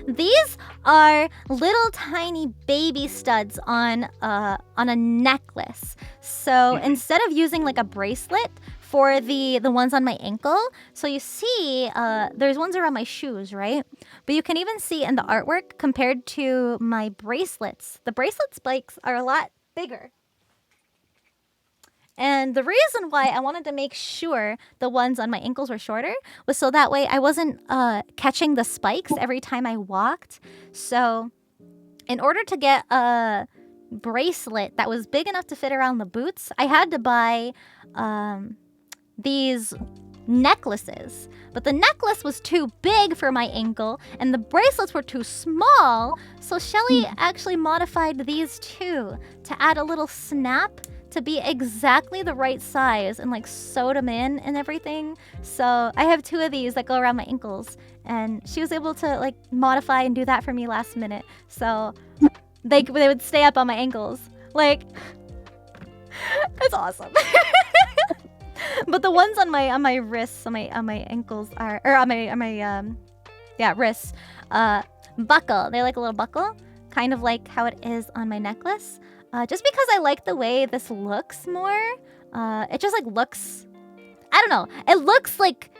these are little tiny baby studs on a necklace. So instead of using like a bracelet for the ones on my ankle, so you see there's ones around my shoes, right? But you can even see in the artwork compared to my bracelets, the bracelet spikes are a lot bigger. And the reason why I wanted to make sure the ones on my ankles were shorter was so that way I wasn't catching the spikes every time I walked. So in order to get a bracelet that was big enough to fit around the boots, I had to buy these necklaces. But the necklace was too big for my ankle and the bracelets were too small. So Shelly actually modified these two to add a little snap to be exactly the right size and like sewed them in and everything. So I have two of these that go around my ankles and she was able to like modify and do that for me last minute. So they would stay up on my ankles. Like, it's awesome. But the ones on my wrists, on my ankles are, or on my wrists, buckle. They're like a little buckle, kind of like how it is on my necklace. Just because I like the way this looks more. It just like looks, I don't know. It looks like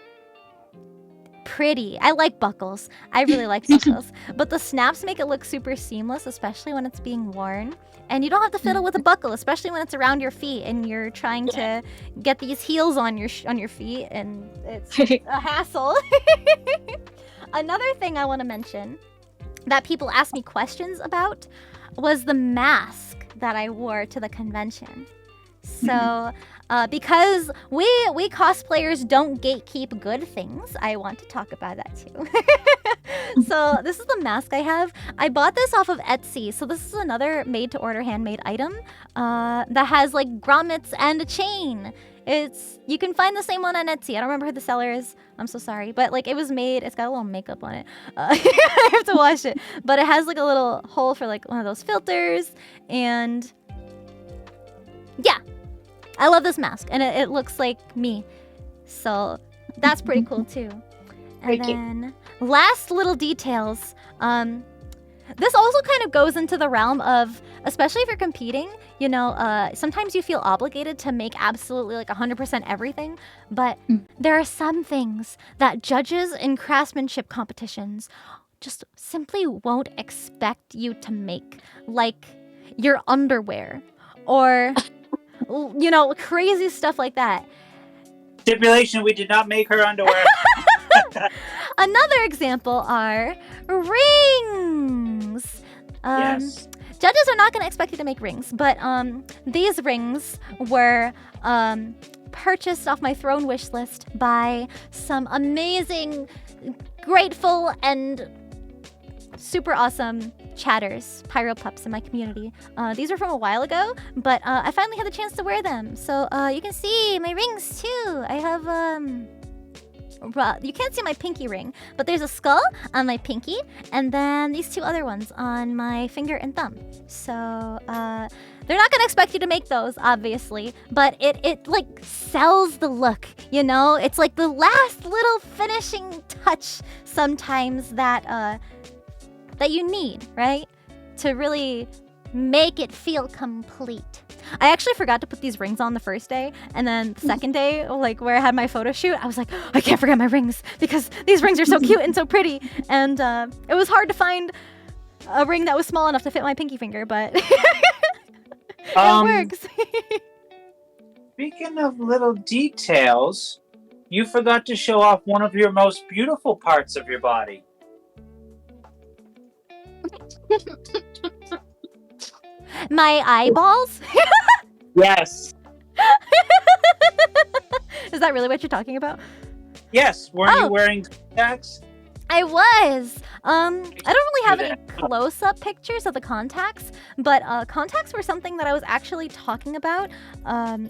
pretty. I like buckles. I really like buckles. But the snaps make it look super seamless, especially when it's being worn. And you don't have to fiddle with a buckle, especially when it's around your feet and you're trying to get these heels on your feet, and it's a hassle. Another thing I want to mention that people ask me questions about was the mask that I wore to the convention. So because we cosplayers don't gatekeep good things, I want to talk about that too. So this is the mask I have. I bought this off of Etsy. So this is another made-to-order handmade item that has like grommets and a chain. You can find the same one on Etsy. I don't remember who the seller is. I'm so sorry. But like it was made, it's got a little makeup on it. I have to wash it. But it has like a little hole for like one of those filters. And yeah, I love this mask. And it looks like me. So that's pretty cool too. And then last little details. This also kind of goes into the realm of, especially if you're competing, you know, sometimes you feel obligated to make absolutely like 100% everything. But there are some things that judges in craftsmanship competitions just simply won't expect you to make. Like your underwear or, you know, crazy stuff like that. Stipulation, we did not make her underwear. Another example are rings. Yes. Judges are not going to expect you to make rings, but these rings were purchased off my throne wish list by some amazing, grateful, and super awesome chatters, pyro pups in my community. These were from a while ago, but I finally had the chance to wear them. So you can see my rings too. I have you can't see my pinky ring, but there's a skull on my pinky, and then these two other ones on my finger and thumb. So they're not gonna expect you to make those, obviously, but it like sells the look, you know? It's like the last little finishing touch sometimes that that you need, right? To really make it feel complete. I actually forgot to put these rings on the first day, and then the second day, like where I had my photo shoot, I was like, I can't forget my rings because these rings are so cute and so pretty. And it was hard to find a ring that was small enough to fit my pinky finger, but it works. Speaking of little details, you forgot to show off one of your most beautiful parts of your body. My eyeballs? Yes. that really what you're talking about? Yes. Weren't you wearing contacts? I was. I don't really have any close-up pictures of the contacts, but contacts were something that I was actually talking about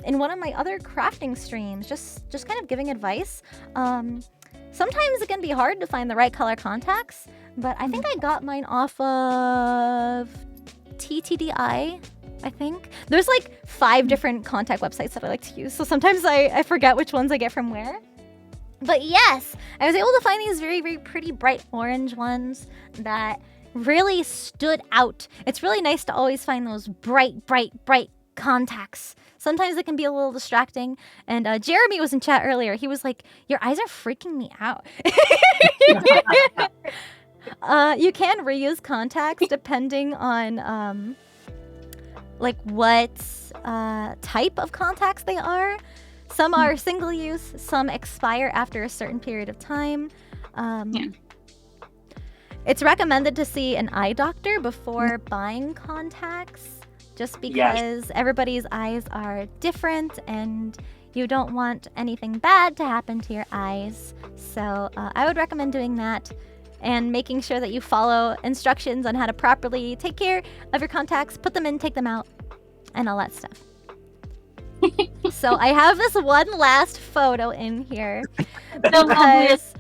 in one of my other crafting streams, just kind of giving advice. Sometimes it can be hard to find the right color contacts, but I think I got mine off of TTDI, I think. There's like 5 different contact websites that I like to use, so sometimes I forget which ones I get from where. But yes, I was able to find these very, very pretty bright orange ones that really stood out. It's really nice to always find those bright, bright, bright contacts. Sometimes it can be a little distracting. And Jeremy was in chat earlier. He was like, your eyes are freaking me out. You can reuse contacts depending on like what type of contacts they are. Some are single use, some expire after a certain period of time. It's recommended to see an eye doctor before buying contacts, just because everybody's eyes are different and you don't want anything bad to happen to your eyes. So I would recommend doing that and making sure that you follow instructions on how to properly take care of your contacts, put them in, take them out, and all that stuff. So I have this one last photo in here because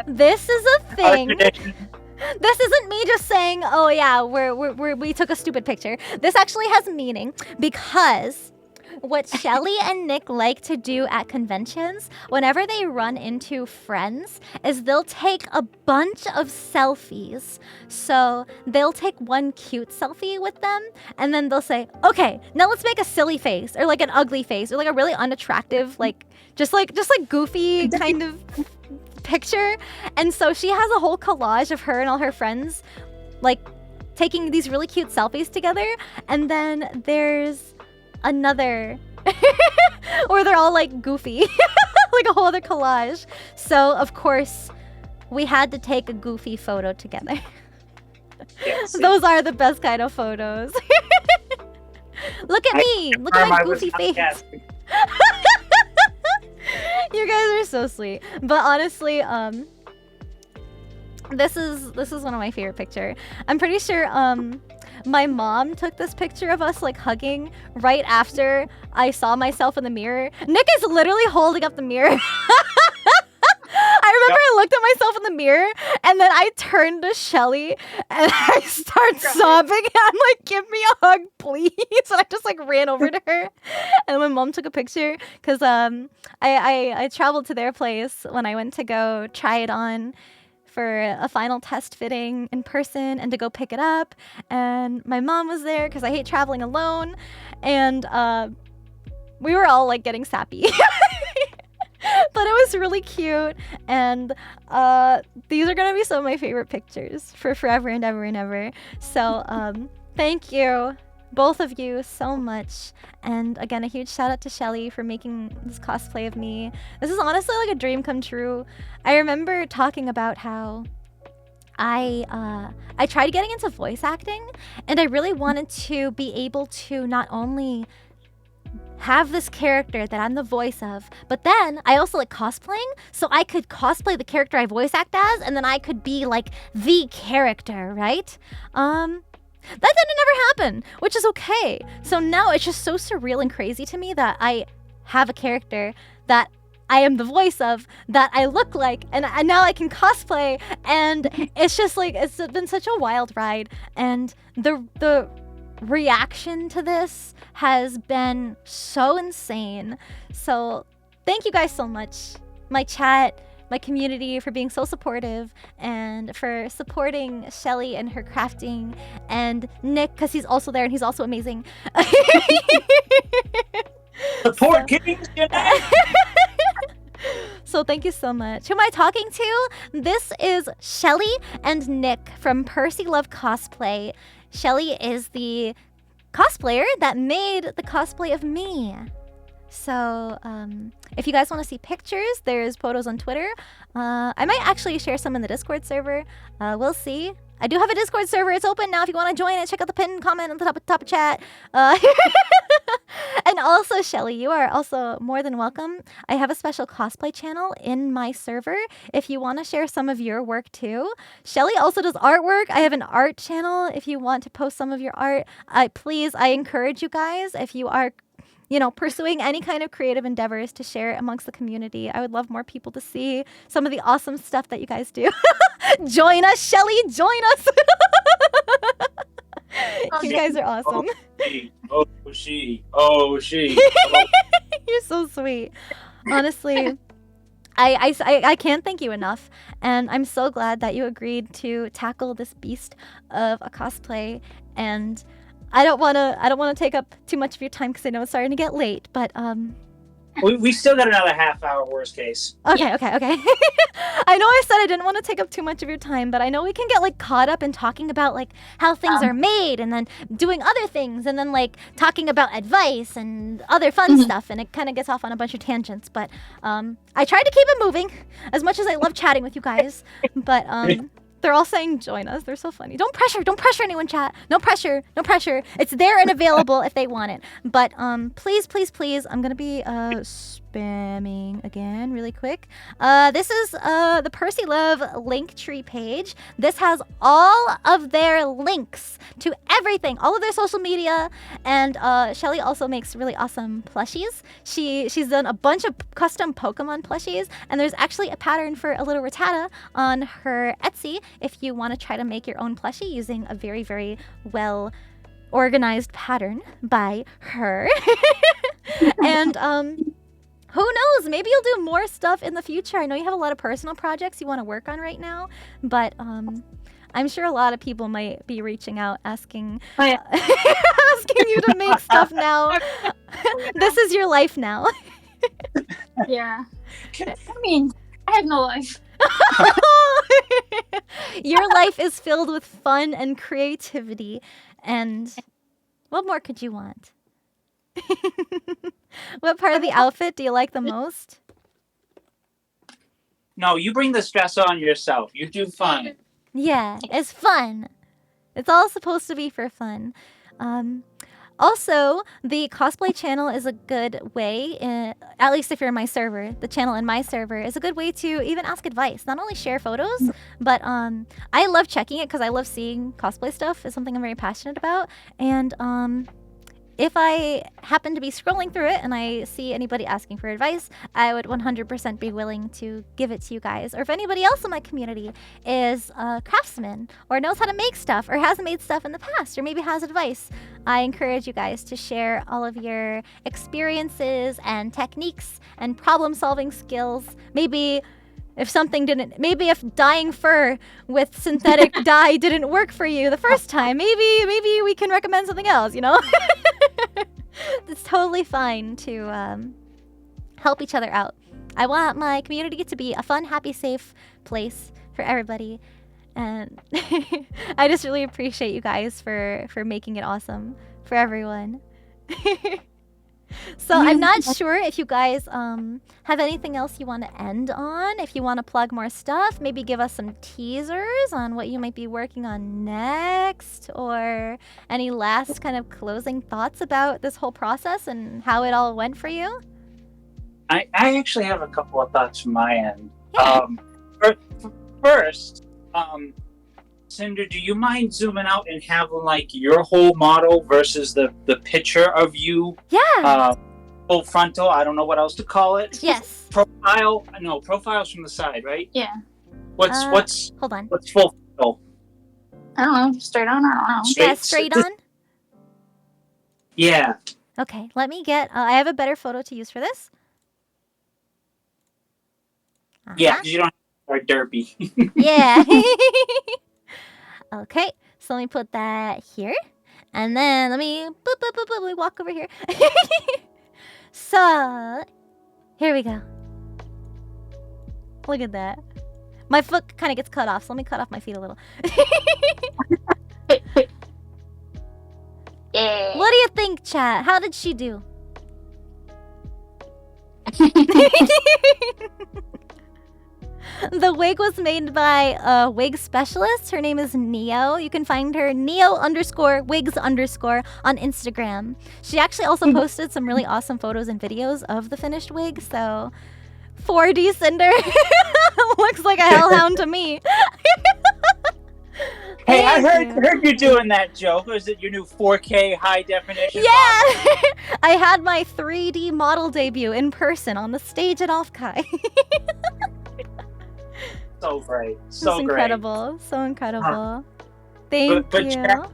this is a thing. This isn't me just saying, oh yeah, we took a stupid picture. This actually has meaning because what Shelly and Nick like to do at conventions, whenever they run into friends, is they'll take a bunch of selfies. So they'll take one cute selfie with them, and then they'll say, okay, now let's make a silly face, or like an ugly face, or like a really unattractive, like just like goofy kind of picture. And so she has a whole collage of her and all her friends like taking these really cute selfies together, and then there's another where they're all like goofy, like a whole other collage. So of course we had to take a goofy photo together. Yes. Those are the best kind of photos. Look at me, look at my goofy face. You guys are so sweet. But honestly, this is one of my favorite pictures. I'm pretty sure my mom took this picture of us like hugging right after I saw myself in the mirror. Nick is literally holding up the mirror. I remember I looked at myself in the mirror and then I turned to Shelly and I start sobbing. I'm like, give me a hug, please. And I just like ran over to her. And my mom took a picture because I traveled to their place when I went to go try it on for a final test fitting in person and to go pick it up. And my mom was there because I hate traveling alone. And we were all like getting sappy. But it was really cute. And these are going to be some of my favorite pictures for forever and ever and ever. So thank you, both of you, so much. And again, a huge shout out to Shelly for making this cosplay of me. This is honestly like a dream come true. I remember talking about how I tried getting into voice acting, and I really wanted to be able to not only have this character that I'm the voice of, but then I also like cosplaying, so I could cosplay the character I voice act as, and then I could be like the character, right? That didn't ever happen, which is okay. So now it's just so surreal and crazy to me that I have a character that I am the voice of, that I look like, and now I can cosplay, and it's just like, it's been such a wild ride. And the reaction to this has been so insane. So thank you guys so much, my chat, my community, for being so supportive and for supporting Shelly and her crafting, and Nick because he's also there and he's also amazing. Support Kings Unite! So thank you so much. Who am I talking to? This is Shelly and Nick from Percylove Cosplay. Shelly is the cosplayer that made the cosplay of me. So if you guys want to see pictures, there's photos on Twitter. I might actually share some in the Discord server. We'll see. I do have a Discord server. It's open now. If you want to join it, check out the pinned comment on the top of chat. And also, Shelly, you are also more than welcome. I have a special cosplay channel in my server if you want to share some of your work too. Shelly also does artwork. I have an art channel if you want to post some of your art. Please, I encourage you guys, if you are pursuing any kind of creative endeavors, to share it amongst the community. I would love more people to see some of the awesome stuff that you guys do. Join us, Shelly. Join us. You guys are awesome. Oh, she. You're so sweet. Honestly, I can't thank you enough. And I'm so glad that you agreed to tackle this beast of a cosplay. And I don't want to take up too much of your time because I know it's starting to get late, but we still got another half hour, worst case. Okay. I know I said I didn't want to take up too much of your time, but I know we can get like caught up in talking about like how things are made and then doing other things and then like talking about advice and other fun stuff, and it kind of gets off on a bunch of tangents, but I tried to keep it moving as much as I love chatting with you guys, but they're all saying join us. They're so funny. Don't pressure anyone, chat. No pressure. It's there and available if they want it. But please, I'm gonna be spamming again really quick. This is the Percylove link tree page. This has all of their links to everything, all of their social media, and Shelly also makes really awesome plushies. She's done a bunch of custom Pokemon plushies, and there's actually a pattern for a little Rattata on her Etsy if you want to try to make your own plushie using a very, very well organized pattern by her. And who knows, maybe you'll do more stuff in the future. I know you have a lot of personal projects you want to work on right now, but I'm sure a lot of people might be reaching out asking asking you to make stuff now. This is your life now. Yeah. I mean, I have no life. Your life is filled with fun and creativity, and what more could you want? What part of the outfit do you like the most? No, you bring the stress on yourself. You do fun. Yeah, it's fun. It's all supposed to be for fun. Also, the cosplay channel is a good way, at least if you're in my server, the channel in my server is a good way to even ask advice. Not only share photos, but I love checking it because I love seeing cosplay stuff. It's something I'm very passionate about. And if I happen to be scrolling through it and I see anybody asking for advice, I would 100% be willing to give it to you guys. Or if anybody else in my community is a craftsman or knows how to make stuff or has made stuff in the past or maybe has advice, I encourage you guys to share all of your experiences and techniques and problem-solving skills. Maybe if dyeing fur with synthetic dye didn't work for you the first time, maybe we can recommend something else, you know? It's totally fine to help each other out. I want my community to be a fun, happy, safe place for everybody. And I just really appreciate you guys for making it awesome for everyone. So I'm not sure if you guys have anything else you want to end on. If you want to plug more stuff, maybe give us some teasers on what you might be working on next, or any last kind of closing thoughts about this whole process and how it all went for you. I actually have a couple of thoughts from my end. Yeah. First, Cinder, do you mind zooming out and having like your whole model versus the picture of you? Yeah. Full frontal. I don't know what else to call it. Yes. Profile. No, profile's from the side, right? Yeah. What's hold on. What's full frontal? I don't know. Straight on. I don't know. Yeah, straight on. Yeah. Okay, let me get. I have a better photo to use for this. Yeah, because you don't have to derpy. Yeah. Okay, so let me put that here. And then let me let me walk over here. So, here we go. Look at that. My foot kind of gets cut off, so let me cut off my feet a little. Yeah. What do you think, chat? How did she do? The wig was made by a wig specialist. Her name is Neo. You can find her Neo_wigs_ on Instagram. She actually also posted some really awesome photos and videos of the finished wig. So 4D Cinder looks like a hellhound to me. Hey, I heard you doing that joke. Was it your new 4K high definition? Yeah! I had my 3D model debut in person on the stage at Offkai. So great. So It's great. incredible. So incredible. Thank you.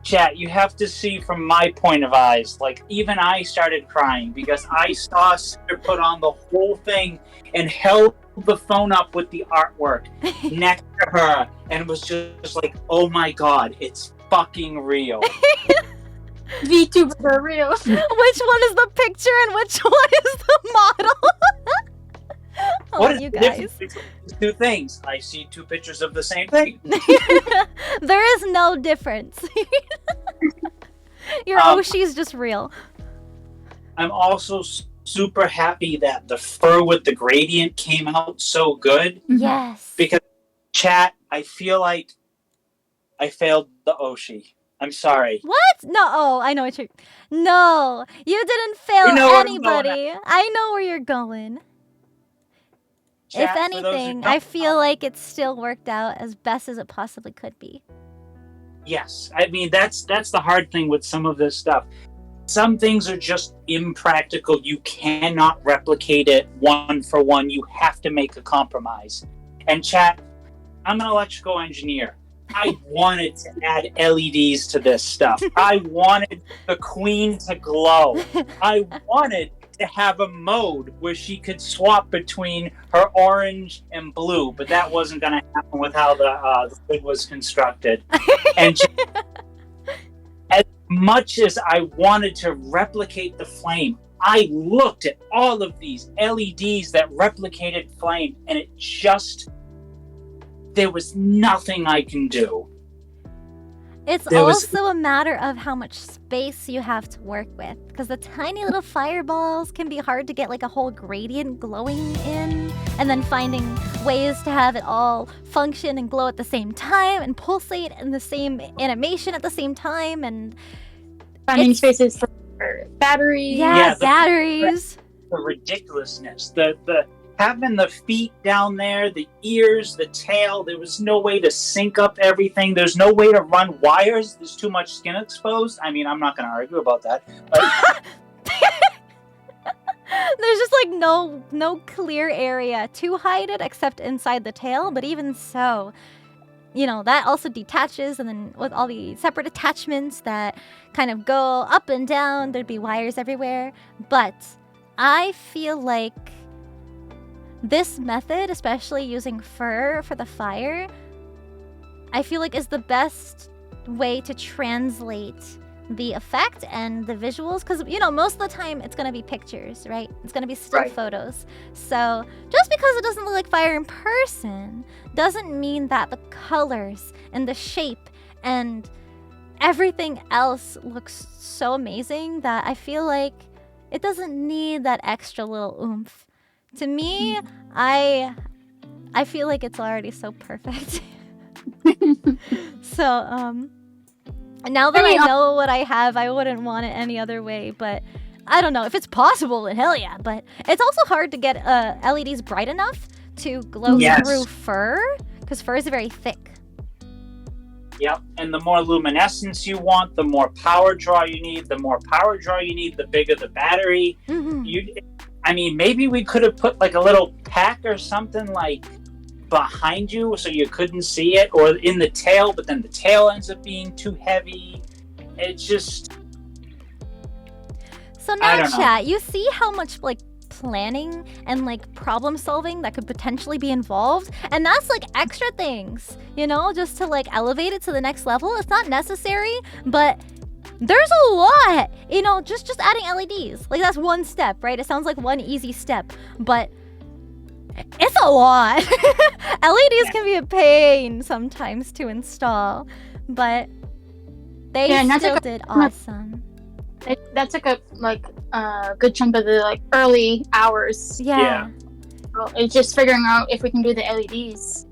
Chat, you have to see from my point of eyes. Like, even I started crying because I saw Sinder put on the whole thing and held the phone up with the artwork next to her and was just like, oh my god, it's fucking real. VTubers are real. Which one is the picture and which one is the model? What is you the guys. difference between these two things? I see two pictures of the same thing. There is no difference. Your Oshi's just real. I'm also super happy that the fur with the gradient came out so good. Yes. Because, chat, I feel like I failed the Oshi. I'm sorry. What? No. Oh, I know what you're... No. You didn't fail anybody. I know where you're going. Chat, if anything, I feel like it still worked out as best as it possibly could be. Yes. I mean, that's the hard thing with some of this stuff. Some things are just impractical. You cannot replicate it one for one. You have to make a compromise. And chat, I'm an electrical engineer. I wanted to add LEDs to this stuff. I wanted the queen to glow. I wanted to have a mode where she could swap between her orange and blue, but that wasn't going to happen with how the wig was constructed. And as much as I wanted to replicate the flame, I looked at all of these LEDs that replicated flame, and it just... there was nothing I can do. It's also a matter of how much space you have to work with, because the tiny little fireballs can be hard to get like a whole gradient glowing in, and then finding ways to have it all function and glow at the same time and pulsate in the same animation at the same time, and finding spaces for batteries. Yeah, batteries. The ridiculousness. The having the feet down there, the ears, the tail, there was no way to sync up everything. There's no way to run wires. There's too much skin exposed. I mean, I'm not going to argue about that. But... There's just like no clear area to hide it except inside the tail, but even so, you know, that also detaches, and then with all the separate attachments that kind of go up and down, there'd be wires everywhere. But I feel like this method, especially using fur for the fire, I feel like is the best way to translate the effect and the visuals, because, you know, most of the time it's going to be pictures, right? It's going to be still photos. So just because it doesn't look like fire in person doesn't mean that the colors and the shape and everything else looks so amazing that I feel like it doesn't need that extra little oomph. To me, I feel like it's already so perfect. So, now that I know what I have, I wouldn't want it any other way, but I don't know. If it's possible, then hell yeah. But it's also hard to get LEDs bright enough to glow through fur, because fur is very thick. Yep, and the more luminescence you want, the more power draw you need. The more power draw you need, the bigger the battery. I mean, maybe we could have put like a little pack or something like behind you so you couldn't see it, or in the tail, but then the tail ends up being too heavy. It's just... So now, chat, you see how much like planning and like problem solving that could potentially be involved, and that's like extra things, you know, just to like elevate it to the next level. It's not necessary, but there's a lot, you know, just adding LEDs. Like, that's one step, right? It sounds like one easy step, but it's a lot. LEDs can be a pain sometimes to install, but they still did awesome. That took a good chunk of the like early hours. Yeah. So it's just figuring out if we can do the LEDs.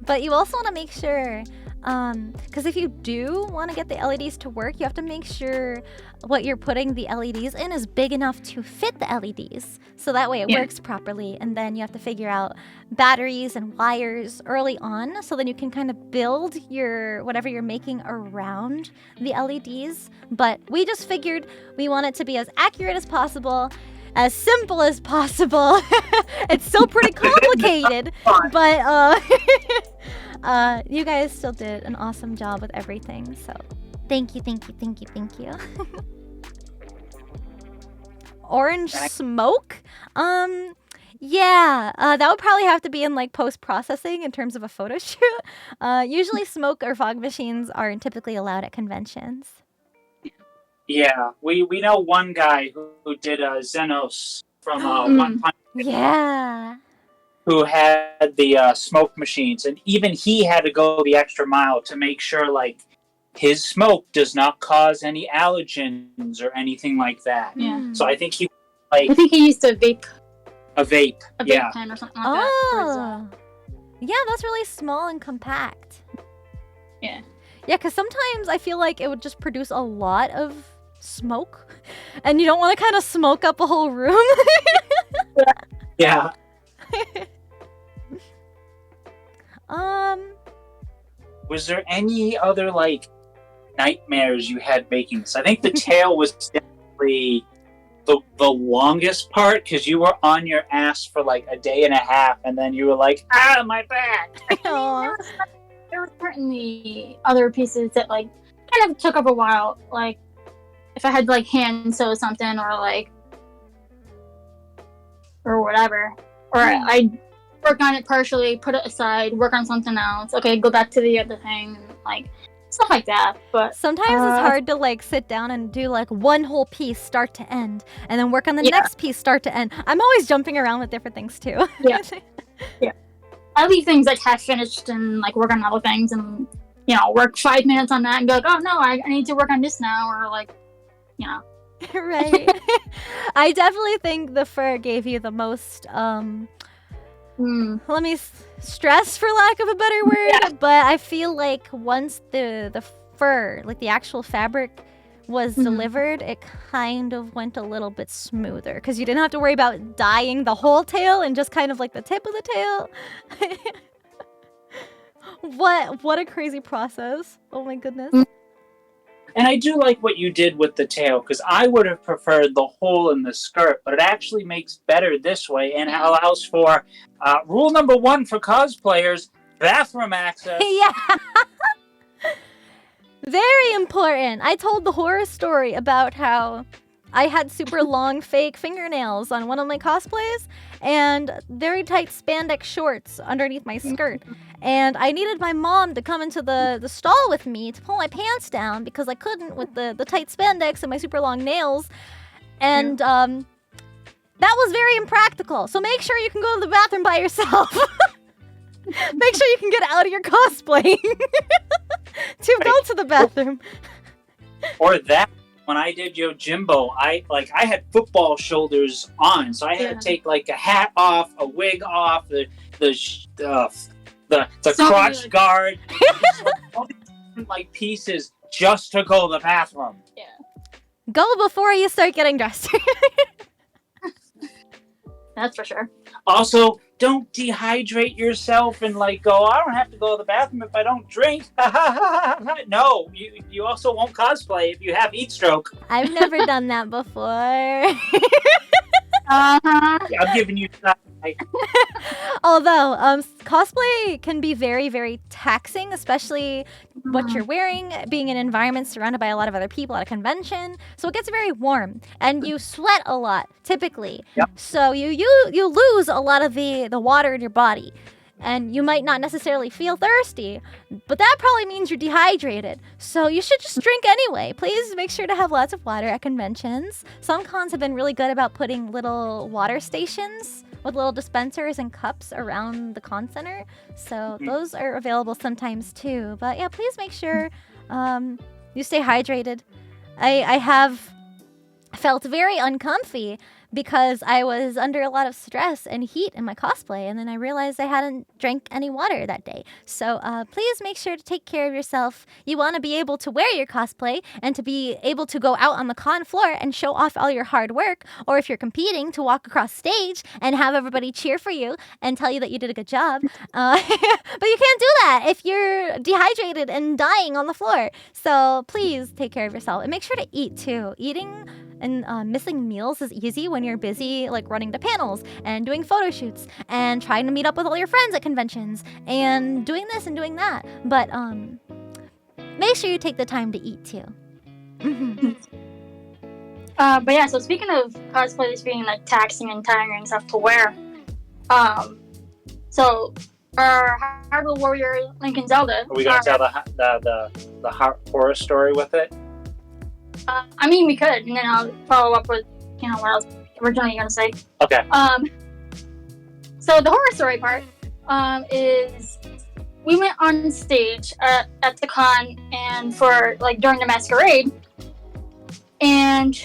But you also want to make sure, because if you do want to get the LEDs to work, you have to make sure what you're putting the LEDs in is big enough to fit the LEDs. So that way it works properly. And then you have to figure out batteries and wires early on. So then you can kind of build your whatever you're making around the LEDs. But we just figured we want it to be as accurate as possible, as simple as possible. It's still pretty complicated, but you guys still did an awesome job with everything. So thank you. Orange smoke? Yeah, that would probably have to be in like post-processing in terms of a photo shoot. Usually smoke or fog machines aren't typically allowed at conventions. Yeah, we know one guy who did Xenos from One Punch Man. Yeah. Who had the smoke machines, and even he had to go the extra mile to make sure like his smoke does not cause any allergens or anything like that. Yeah. So I think he I think he used a vape. A vape pen or something like that. Yeah, that's really small and compact. Yeah. Yeah, because sometimes I feel like it would just produce a lot of smoke, and you don't want to kind of smoke up a whole room. Yeah. Was there any other like nightmares you had making this? I think the tail was definitely the longest part because you were on your ass for like a day and a half, and then you were like, my back. There were certainly other pieces that like kind of took up a while. Like if I had to like hand sew something or whatever, or I'd work on it partially, put it aside, work on something else. Okay, go back to the other thing, like stuff like that. But sometimes it's hard to like sit down and do like one whole piece start to end, and then work on the next piece start to end. I'm always jumping around with different things too. Yeah. I leave things like half finished and like work on other things, and work 5 minutes on that and go like, oh no, I need to work on this now, or like, Right. I definitely think the fur gave you the most let me stress, for lack of a better word, but I feel like once the fur, like the actual fabric, was delivered, it kind of went a little bit smoother because you didn't have to worry about dyeing the whole tail and just kind of like the tip of the tail. What a crazy process. Oh my goodness. And I do like what you did with the tail, because I would have preferred the hole in the skirt, but it actually makes better this way and allows for rule number 1 for cosplayers, bathroom access. Yeah. Very important. I told the horror story about how I had super long fake fingernails on one of my cosplays and very tight spandex shorts underneath my skirt. And I needed my mom to come into the stall with me to pull my pants down because I couldn't with the tight spandex and my super long nails. And that was very impractical. So make sure you can go to the bathroom by yourself. Make sure you can get out of your cosplay to go to the bathroom. Or that. When I did Yojimbo, I had football shoulders on, so I had to take like a hat off, a wig off, the crotch guard, all these different, like pieces just to go to the bathroom. Yeah. Go before you start getting dressed. That's for sure. Also, don't dehydrate yourself and like go, I don't have to go to the bathroom if I don't drink. No, you also won't cosplay if you have heat stroke. I've never done that before. I'm giving you time. Although cosplay can be very, very taxing, especially what you're wearing, being in an environment surrounded by a lot of other people at a convention. So it gets very warm and you sweat a lot typically. Yep. So you lose a lot of the water in your body. And you might not necessarily feel thirsty, but that probably means you're dehydrated. So you should just drink anyway. Please make sure to have lots of water at conventions. Some cons have been really good about putting little water stations with little dispensers and cups around the con center. So those are available sometimes too. But yeah, please make sure you stay hydrated. I have felt very uncomfy because I was under a lot of stress and heat in my cosplay, and then I realized I hadn't drank any water that day. So please make sure to take care of yourself. You want to be able to wear your cosplay and to be able to go out on the con floor and show off all your hard work, or if you're competing, to walk across stage and have everybody cheer for you and tell you that you did a good job. But you can't do that if you're dehydrated and dying on the floor. So please take care of yourself and make sure to eat too. Eating and missing meals is easy when you're busy like running to panels and doing photo shoots and trying to meet up with all your friends at conventions and doing this and doing that. But make sure you take the time to eat too. But yeah, so speaking of cosplays being like taxing and tiring and stuff to wear, so our Hyrule Warrior Link and Zelda. Are we gonna tell the horror story with it? I mean, we could, and then I'll follow up with, what I was originally going to say. Okay. So the horror story part is we went on stage at the con and for, like, during the masquerade, and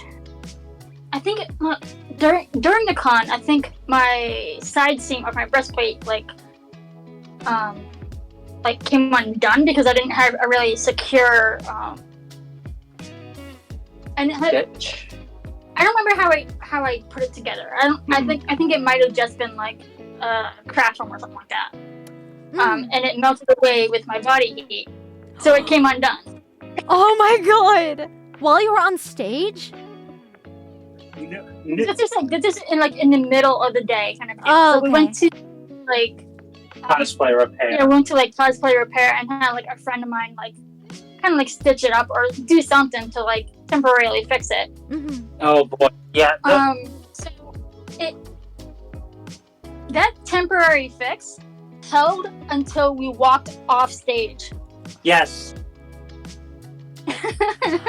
I think during the con, I think my side seam of my breastplate, came undone because I didn't have a really secure, and I don't remember how I put it together. I think it might have just been like a craft foam or something like that. And it melted away with my body heat, so it came undone. Oh my god! While you were on stage? This is in the middle of the day kind of thing. Oh, so we went to cosplay repair. Yeah, we went to cosplay repair and had a friend of mine kind of stitch it up or do something to temporarily fix it. Mm-hmm. Oh boy, yeah. So that temporary fix held until we walked off stage. Yes.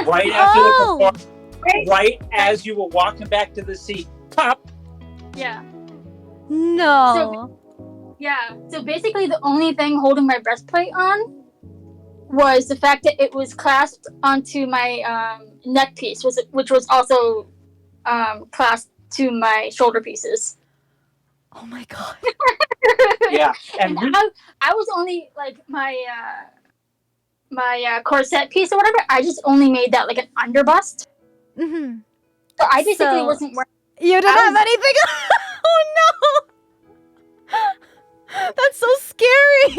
Right after the performance, right as you were walking back to the seat, pop. Yeah. No. So basically, the only thing holding my breastplate on was the fact that it was clasped onto my neck piece, which was also clasped to my shoulder pieces. Oh my god. Yeah, and I was only my corset piece or whatever. I just only made that an underbust. Mm-hmm. So I basically wasn't wearing. You didn't have anything. Oh no. That's so scary.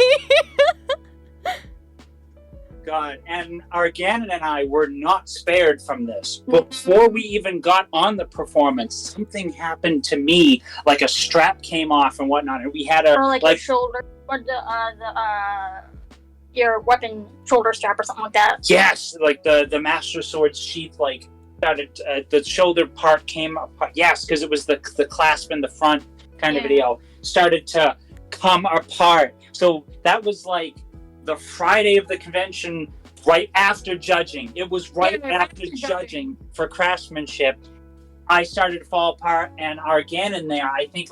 God, and our Ganon and I were not spared from this. Before we even got on the performance, something happened to me, a strap came off and whatnot, and we had a shoulder, or your weapon shoulder strap or something like that. Yes, the Master Sword sheath, started, the shoulder part came apart. Yes, because it was the clasp in the front kind of deal. Started to come apart. So that was the Friday of the convention, right after judging. It was right after judging for craftsmanship. I started to fall apart, and our Ganon there, I think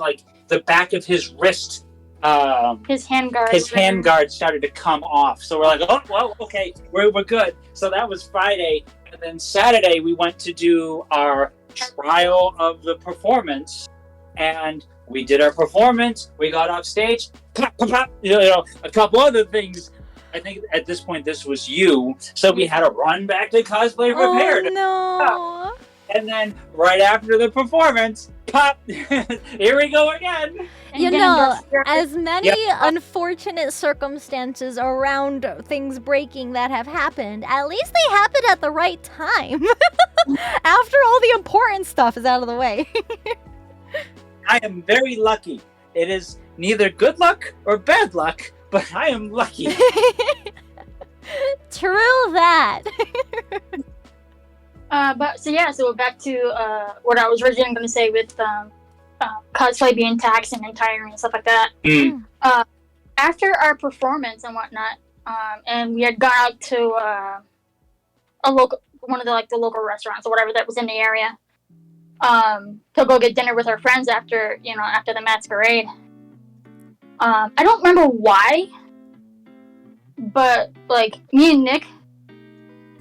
the back of his wrist, his handguard started to come off. So we're oh well, okay, we're good. So that was Friday, and then Saturday we went to do our trial of the performance, and we did our performance. We got off stage. Pop, pop, pop, a couple other things. I think at this point this was you. So we had to run back to Cosplay Prepared. Oh no! And then right after the performance, pop! Here we go again. As many unfortunate circumstances around things breaking that have happened, at least they happened at the right time. After all the important stuff is out of the way. I am very lucky. It is neither good luck or bad luck, but I am lucky. True that. So we're back to what I was originally going to say with cosplay being taxing and tiring and stuff like that. After our performance and whatnot, and we had gone out to one of the local restaurants or whatever that was in the area, to go get dinner with our friends after the masquerade. I don't remember why, but me and Nick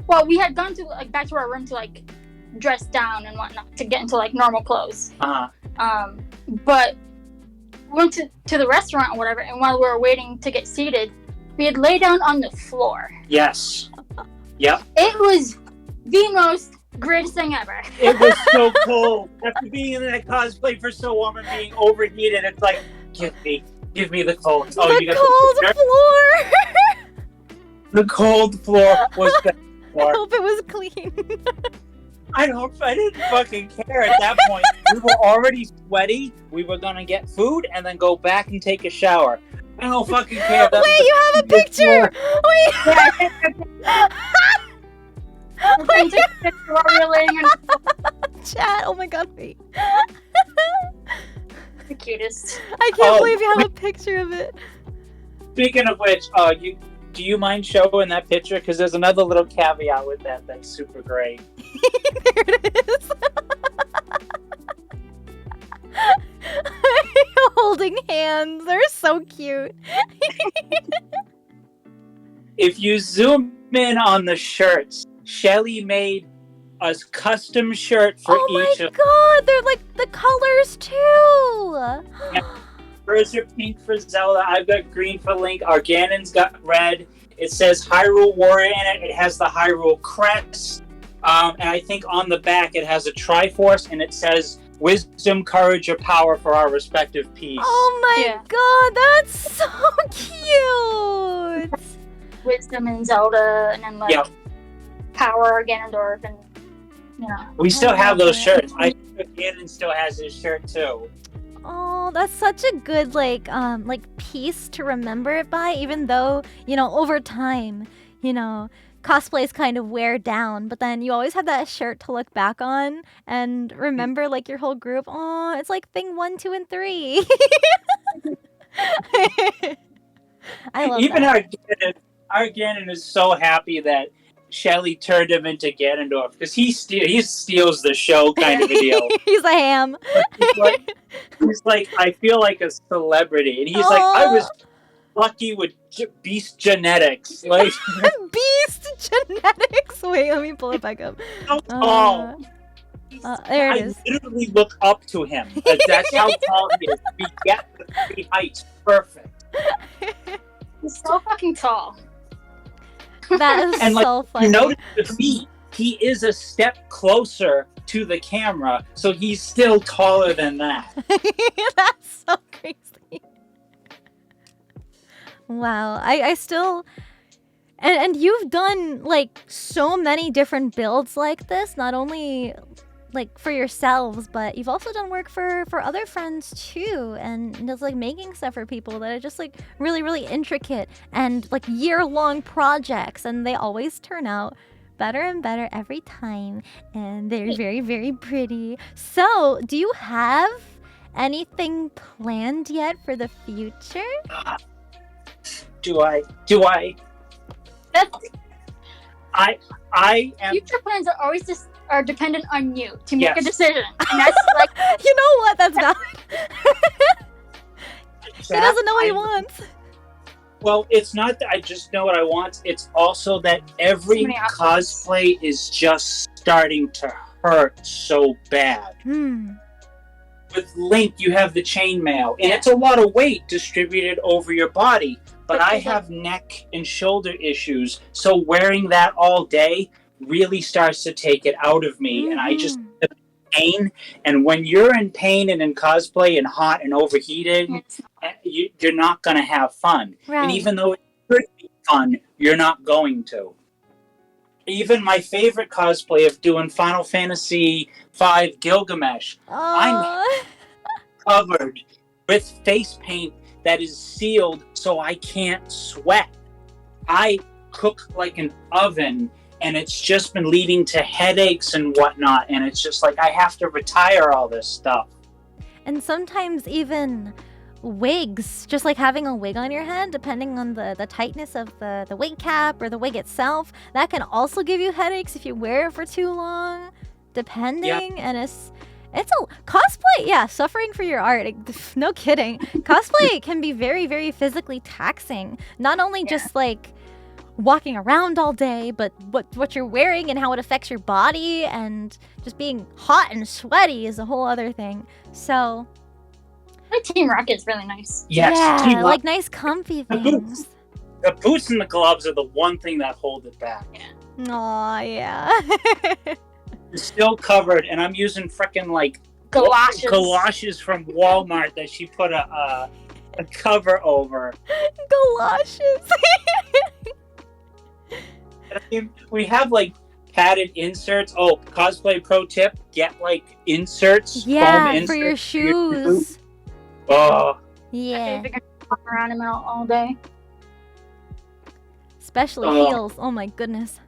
Well, we had gone to like back to our room to like dress down and whatnot to get into like normal clothes. But we went to the restaurant or whatever, and while we were waiting to get seated, we had laid down on the floor. Yes. Yep. It was the most greatest thing ever. It was so cold. After being in that cosplay for so long and being overheated, it's like, give me the cold. The cold floor. The cold floor was the floor. I hope it was clean. I didn't fucking care at that point. We were already sweaty. We were gonna get food and then go back and take a shower. I don't fucking care. Wait, you have a picture! Wait! Take a picture while we were laying in chat, oh my god, wait. the cutest. I can't believe you have a picture of it. Speaking of which, do you mind showing that picture? Because there's another little caveat with that that's super great. There it is. Holding hands. They're so cute. If you zoom in on the shirts, Shelly made a custom shirt for each of them. Oh my god, they're like the colors too. Yeah. Hers are pink for Zelda. I've got green for Link. Our Ganon's got red. It says Hyrule Warrior in it. It has the Hyrule crest. And I think on the back it has a Triforce, and it says wisdom, courage, or power for our respective piece. Oh my god, that's so cute. Wisdom and Zelda, and then like power, Ganondorf, and we still have those shirts. I think Ganon still has his shirt too. Oh, that's such a good like piece to remember it by, even though, over time, cosplays kind of wear down, but then you always have that shirt to look back on and remember like your whole group. Oh, it's like thing 1, 2, and 3. I love even that. Our Ganon is so happy that Shelly turned him into Ganondorf because he steals the show kind of a deal. He's a ham. He's like, I feel like a celebrity, and he's like, I was lucky with beast genetics. Like beast genetics. Wait, let me pull it back up. So tall. There it is. I literally look up to him. That's how tall he is. We get the 3 heights perfect. He's so fucking tall. That is and so funny. You notice the feet. He is a step closer to the camera, so he's still taller than that. That's so crazy. Wow, I still... And you've done, like, so many different builds like this, not only, like, for yourselves, but you've also done work for other friends, too, and just, like, making stuff for people that are just, like, really, really intricate and, like, year-long projects, and they always turn out better and better every time, and they're very, very pretty. So, do you have anything planned yet for the future? Do I? I am. Future plans are always are dependent on you to make a decision, and that's like you know what? That's valid. He doesn't know what he wants. Well, it's not that I just know what I want. It's also that every cosplay is just starting to hurt so bad. With Link, you have the chainmail, and it's a lot of weight distributed over your body. But I have neck and shoulder issues, so wearing that all day really starts to take it out of me, and I just feel pain. And when you're in pain and in cosplay and hot and overheated, you're not going to have fun. Right. And even though it could be fun, you're not going to. Even my favorite cosplay of doing Final Fantasy V Gilgamesh, I'm covered with face paint that is sealed so I can't sweat. I cook like an oven, and it's just been leading to headaches and whatnot, and it's just like I have to retire all this stuff. And sometimes even wigs, just like having a wig on your head, depending on the tightness of the wig cap or the wig itself, that can also give you headaches if you wear it for too long, depending. And it's a cosplay, suffering for your art. No kidding. Cosplay can be very, very physically taxing. Not only just like walking around all day, but what you're wearing and how it affects your body, and just being hot and sweaty is a whole other thing. So My Team Rocket's really nice. Yes, yeah, like nice comfy things. The boots and the gloves are the one thing that hold it back. Aw, yeah. It's still covered, and I'm using frickin' like galoshes from Walmart that she put a cover over. Galoshes. I mean, we have like padded inserts. Oh, cosplay pro tip: get like inserts. Yeah, foam inserts for your shoes. Oh. Yeah. You're gonna walk around them all day. Especially heels. Oh my goodness.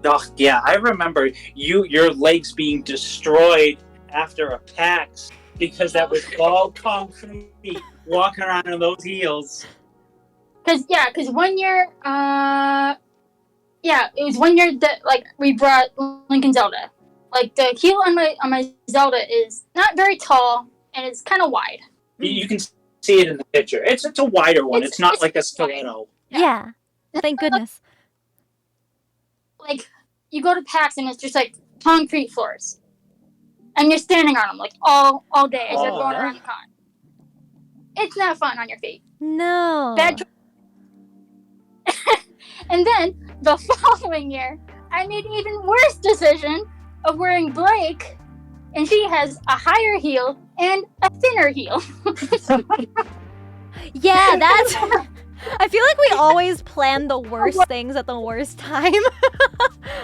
Oh, yeah, I remember your legs being destroyed after a PAX because that was all concrete walking around in those heels. Cause 1 year, it was 1 year that like we brought Link and Zelda. Like the heel on my Zelda is not very tall and it's kind of wide. You can see it in the picture. It's a wider one. It's not like a stiletto. Yeah. Thank goodness. Like you go to PAX and it's just like concrete floors, and you're standing on them like all day as you're going around the con. It's not fun on your feet. No. And then the following year, I made an even worse decision of wearing Blake, and she has a higher heel and a thinner heel. Yeah, that's... I feel like we always plan the worst things at the worst time.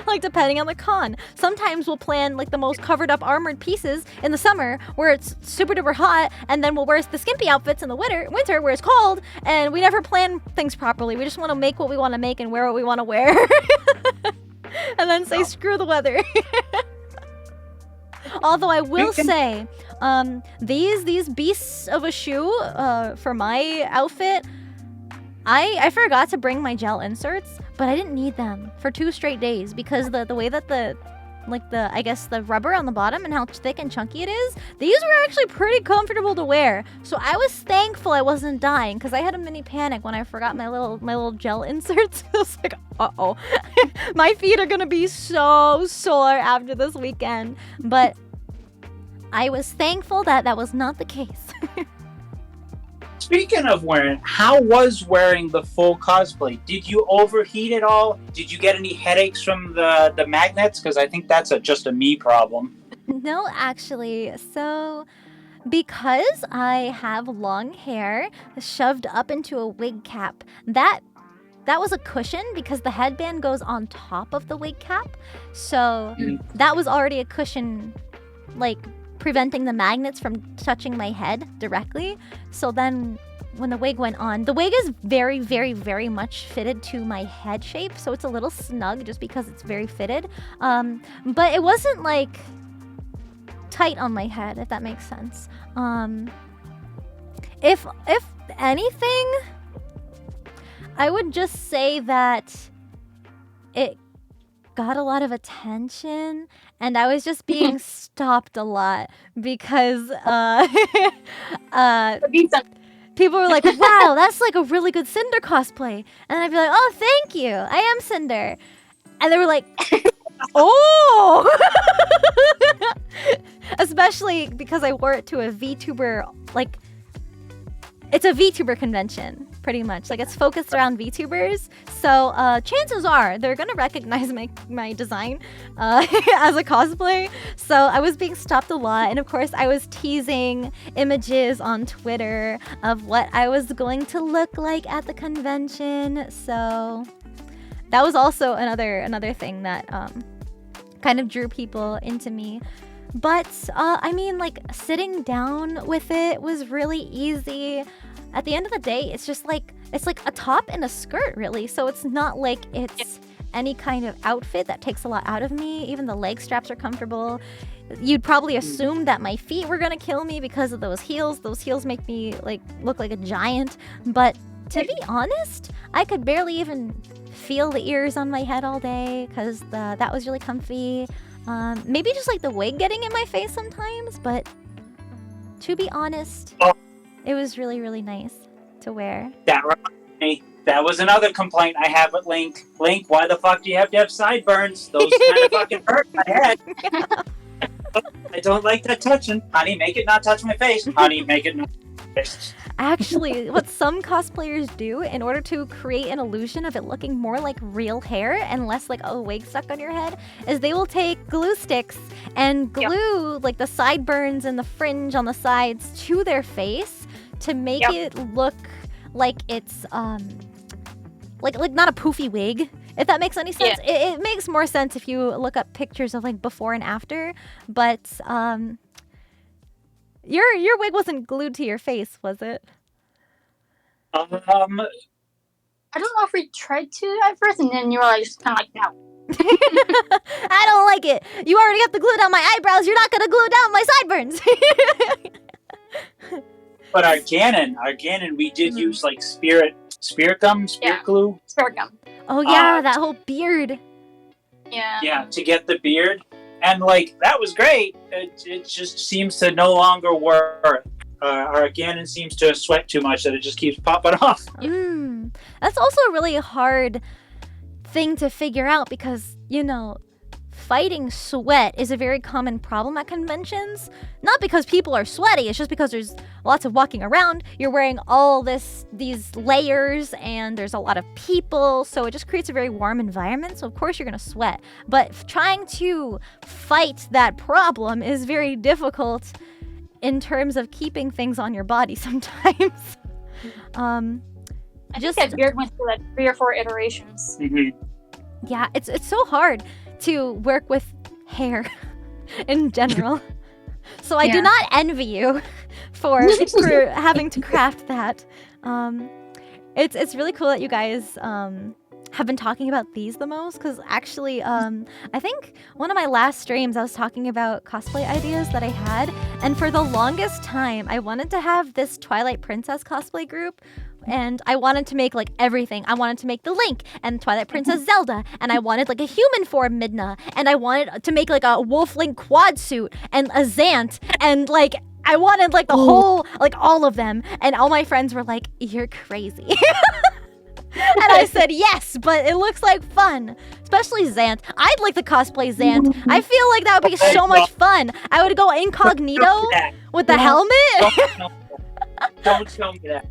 Like, depending on the con. Sometimes we'll plan, like, the most covered up armored pieces in the summer where it's super duper hot, and then we'll wear the skimpy outfits in the winter where it's cold, and we never plan things properly. We just want to make what we want to make and wear what we want to wear. And then say, screw the weather. Although I will say, these beasts of a shoe for my outfit, I forgot to bring my gel inserts, but I didn't need them for 2 straight days because the way that the rubber on the bottom and how thick and chunky it is, these were actually pretty comfortable to wear. So I was thankful I wasn't dying because I had a mini panic when I forgot my little gel inserts. I was like, uh-oh. My feet are gonna be so sore after this weekend. But I was thankful that was not the case. Speaking of wearing, how was wearing the full cosplay? Did you overheat at all? Did you get any headaches from the magnets? Because I think that's just a me problem. No, actually. So, because I have long hair shoved up into a wig cap, that was a cushion because the headband goes on top of the wig cap. So, that was already a cushion, like, preventing the magnets from touching my head directly. So then when the wig went on, the wig is very, very, very much fitted to my head shape. So it's a little snug just because it's very fitted. But it wasn't like tight on my head, if that makes sense. If anything, I would just say that it got a lot of attention, and I was just being stopped a lot because people were like, wow, that's like a really good Sinder cosplay. And I'd be like, oh, thank you. I am Sinder. And they were like, oh! Especially because I wore it to a VTuber, like, it's a VTuber convention, pretty much. Like, it's focused around VTubers. So, chances are they're gonna recognize my design as a cosplay. So, I was being stopped a lot. And, of course, I was teasing images on Twitter of what I was going to look like at the convention. So, that was also another thing that kind of drew people into me. But, I mean, like, sitting down with it was really easy. At the end of the day, it's just like, it's like a top and a skirt, really. So it's not like it's any kind of outfit that takes a lot out of me. Even the leg straps are comfortable. You'd probably assume that my feet were gonna kill me because of those heels. Those heels make me, like, look like a giant. But to be honest, I could barely even feel the ears on my head all day because that was really comfy. Maybe just like the wig getting in my face sometimes, but to be honest, it was really, really nice to wear. That reminds me, That was another complaint I have with Link. Link, why the fuck do you have to have sideburns? Those kind of fucking hurt my head. I don't like that touching. Honey, make it not touch my face. Honey, make it not touch my face. Actually, what some cosplayers do in order to create an illusion of it looking more like real hair and less like a wig stuck on your head is they will take glue sticks and glue like the sideburns and the fringe on the sides to their face to make it look like it's like not a poofy wig, if that makes any sense. It makes more sense if you look up pictures of like before and after, but your wig wasn't glued to your face, was it? I don't know if we tried to at first, and then you were like, just kind of like, no. I don't like it. You already got to glue down my eyebrows. You're not gonna glue down my sideburns. But our Ganon, we did use like spirit gum, glue. Spirit gum. Oh yeah, that whole beard. Yeah. Yeah, to get the beard. And like, that was great. It just seems to no longer work. Our Ganon seems to sweat too much that it just keeps popping off. That's also a really hard thing to figure out because, you know, fighting sweat is a very common problem at conventions. Not because people are sweaty, it's just because there's lots of walking around. You're wearing all these layers and there's a lot of people, so it just creates a very warm environment. So of course you're gonna sweat. But trying to fight that problem is very difficult in terms of keeping things on your body sometimes. I think that beard went through like 3 or 4 iterations. Yeah, it's so hard to work with hair in general. So I do not envy you for having to craft that. It's really cool that you guys have been talking about these the most, because actually I think one of my last streams I was talking about cosplay ideas that I had, and for the longest time I wanted to have this Twilight Princess cosplay group. And I wanted to make like everything. I wanted to make the Link and Twilight Princess Zelda, and I wanted like a human form Midna, and I wanted to make like a Wolf Link quad suit and a Zant, and like I wanted like the whole, like all of them. And all my friends were like, "You're crazy." And I said yes, but it looks like fun, especially Zant. I'd like to cosplay Zant. I feel like that would be so much fun. I would go incognito with the helmet. Don't tell me that.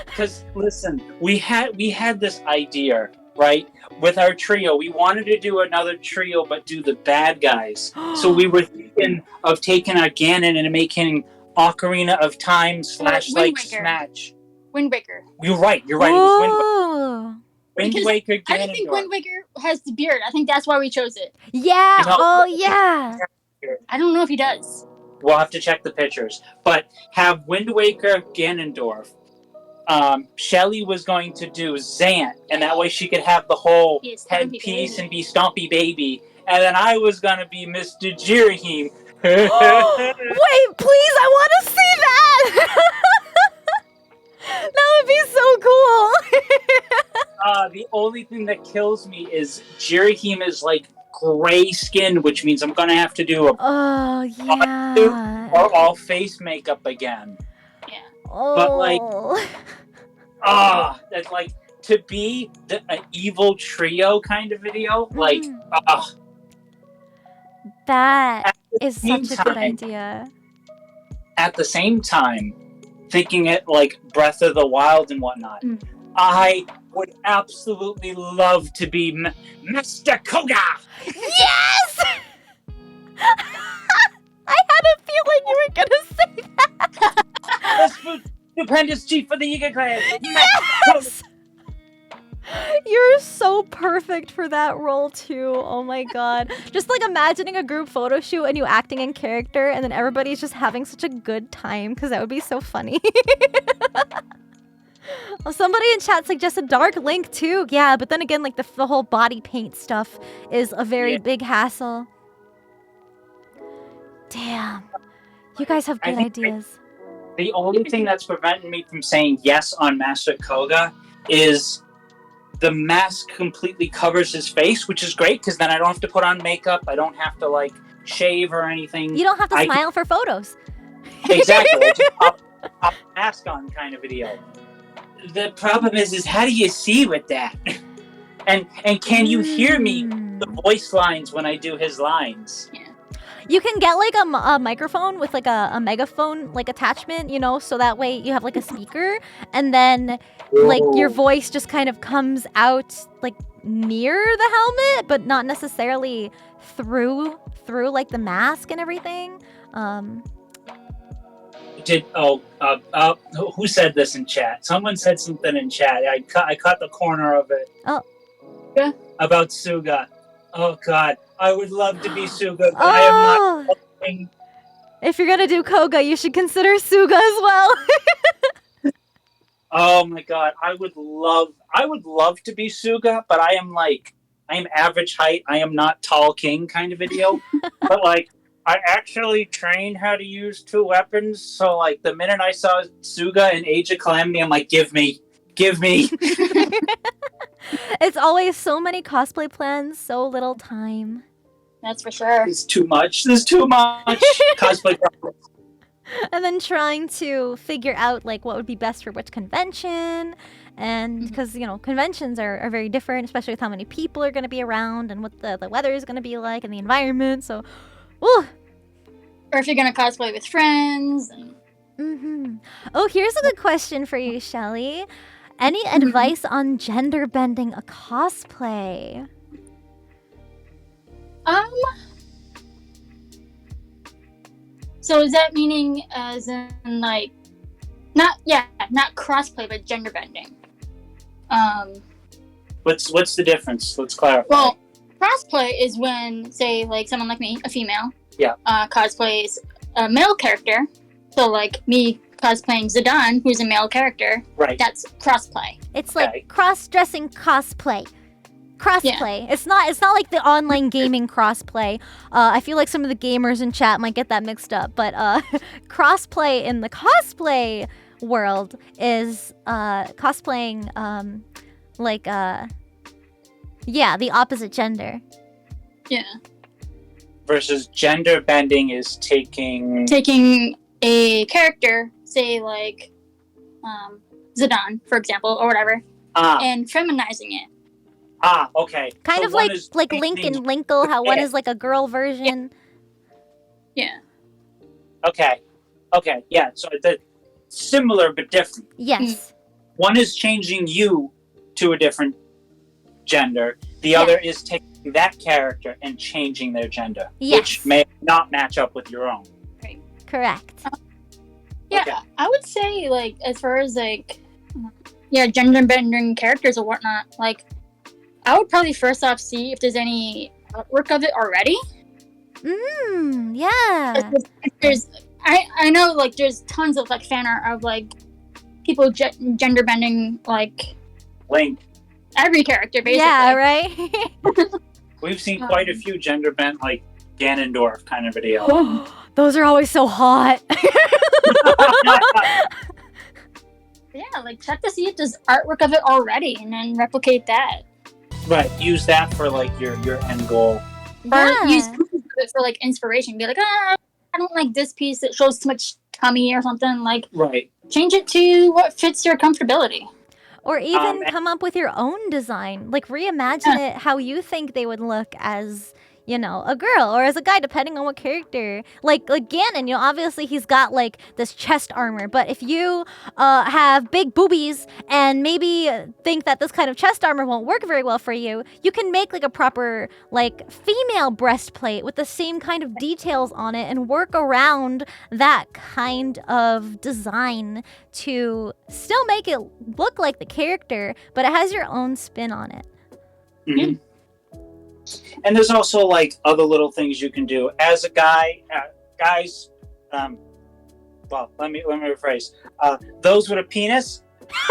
Because listen, we had this idea, right? With our trio, we wanted to do another trio, but do the bad guys. So we were thinking of taking our Ganon and making Ocarina of Time / like Smash. Wind Waker. You're right. It was Wind Waker. Ganon. I don't think Wind Waker has the beard. I think that's why we chose it. Yeah. You know, yeah. I don't know if he does. We'll have to check the pictures. But have Wind Waker Ganondorf. Shelly was going to do Zant, and that way she could have the whole headpiece and be Stompy Baby. And then I was going to be Mr. Jirahim. Wait, please, I want to see that! That would be so cool! The only thing that kills me is Jirahim is like gray skin, which means I'm going to have to do or all face makeup again. But like, that's like to be an evil trio kind of video. Like, that is such a good idea. At the same time, thinking it like Breath of the Wild and whatnot, I would absolutely love to be Mr. Koga. Yes! I had a feeling you were gonna say that. Stupendous chief of the Yiga clan. Yes! You're so perfect for that role too. Oh my god. Just like imagining a group photo shoot and you acting in character and then everybody's just having such a good time, because that would be so funny. Well, somebody in chat suggested Dark Link too. Yeah, but then again, like the whole body paint stuff is a very big hassle. Damn. You guys have good ideas. The only thing that's preventing me from saying yes on Master Koga is the mask completely covers his face, which is great because then I don't have to put on makeup. I don't have to like shave or anything. You don't have to smile for photos. Exactly. Just pop the mask on kind of video. the problem is how do you see with that? And can you hear me, the voice lines when I do his lines? Yeah. You can get like a microphone with like a megaphone like attachment, you know, so that way you have like a speaker, and then like your voice just kind of comes out like near the helmet, but not necessarily through like the mask and everything. Who said this in chat? Someone said something in chat. I caught the corner of it. Oh. Yeah. About Suga. Oh God, I would love to be Suga, but I am not. If you're gonna do Koga, you should consider Suga as well. Oh my God, I would love to be Suga, but I am average height. I am not tall king kind of video. But like, I actually trained how to use 2 weapons. So like, the minute I saw Suga in Age of Calamity, I'm like, give me. It's always so many cosplay plans, so little time. That's for sure. There's too much cosplay. And then trying to figure out like what would be best for which convention, and because you know conventions are very different, especially with how many people are going to be around and what the weather is going to be like and the environment. So, ooh. Or if you're gonna cosplay with friends. Oh, here's a good question for you, Shelly. Any advice on gender bending a cosplay? So is that meaning as in like, not crossplay, but gender bending? What's the difference? Let's clarify. Well, crossplay is when, say, like someone like me, a female, cosplays a male character. So like me cosplaying Zidane, who's a male character. Right. That's crossplay. It's like cross-dressing cosplay. Crossplay. Yeah. It's not like the online gaming crossplay. I feel like some of the gamers in chat might get that mixed up, but crossplay in the cosplay world is cosplaying the opposite gender. Yeah. Versus gender bending is taking a character, say like Zidane, for example, or whatever, and feminizing it. Okay. Kind so of like Link and Linkle, how one is like a girl version. Yeah. Okay. Yeah. So it's similar but different. Yes. One is changing you to a different gender. The other is taking that character and changing their gender, which may not match up with your own. Right. Correct. Okay. I would say like as far as like gender bending characters or whatnot, like I would probably first off see if there's any artwork of it already. Yeah. I know like there's tons of like fan art of like people gender bending like Link. Every character basically. Yeah, right. We've seen quite a few gender bent like Ganondorf kind of video. Those are always so hot. Yeah, like check to see if there's artwork of it already and then replicate that. Right, use that for like your end goal. Or use pieces of it for like inspiration. Be like, I don't like this piece that shows too much tummy or something. Like, change it to what fits your comfortability. Or even come up with your own design. Like reimagine it how you think they would look as, you know, a girl or as a guy, depending on what character. Like Ganon, you know, obviously he's got like this chest armor, but if you have big boobies and maybe think that this kind of chest armor won't work very well for you, you can make like a proper like female breastplate with the same kind of details on it and work around that kind of design to still make it look like the character, but it has your own spin on it. Mm-hmm. And there's also like other little things you can do as a guy, guys. Well, let me rephrase. Those with a penis,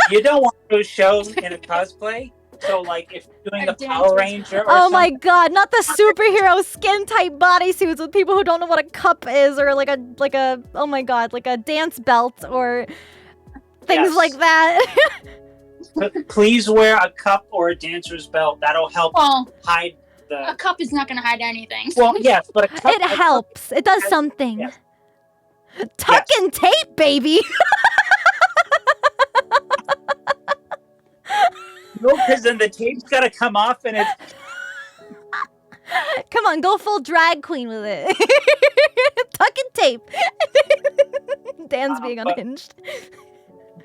you don't want those shows in a cosplay. So like if you're doing the Power Ranger. Or my God! Not the superhero skin tight bodysuits with people who don't know what a cup is, or like a oh my God, like a dance belt or things like that. Please wear a cup or a dancer's belt. That'll help hide. A cup is not going to hide anything. Well, yes, but a cup... It helps. It does something. Yes. Tuck and tape, baby! No, because then the tape's got to come off and it's... Come on, go full drag queen with it. Tuck and tape. Dan's being unhinged.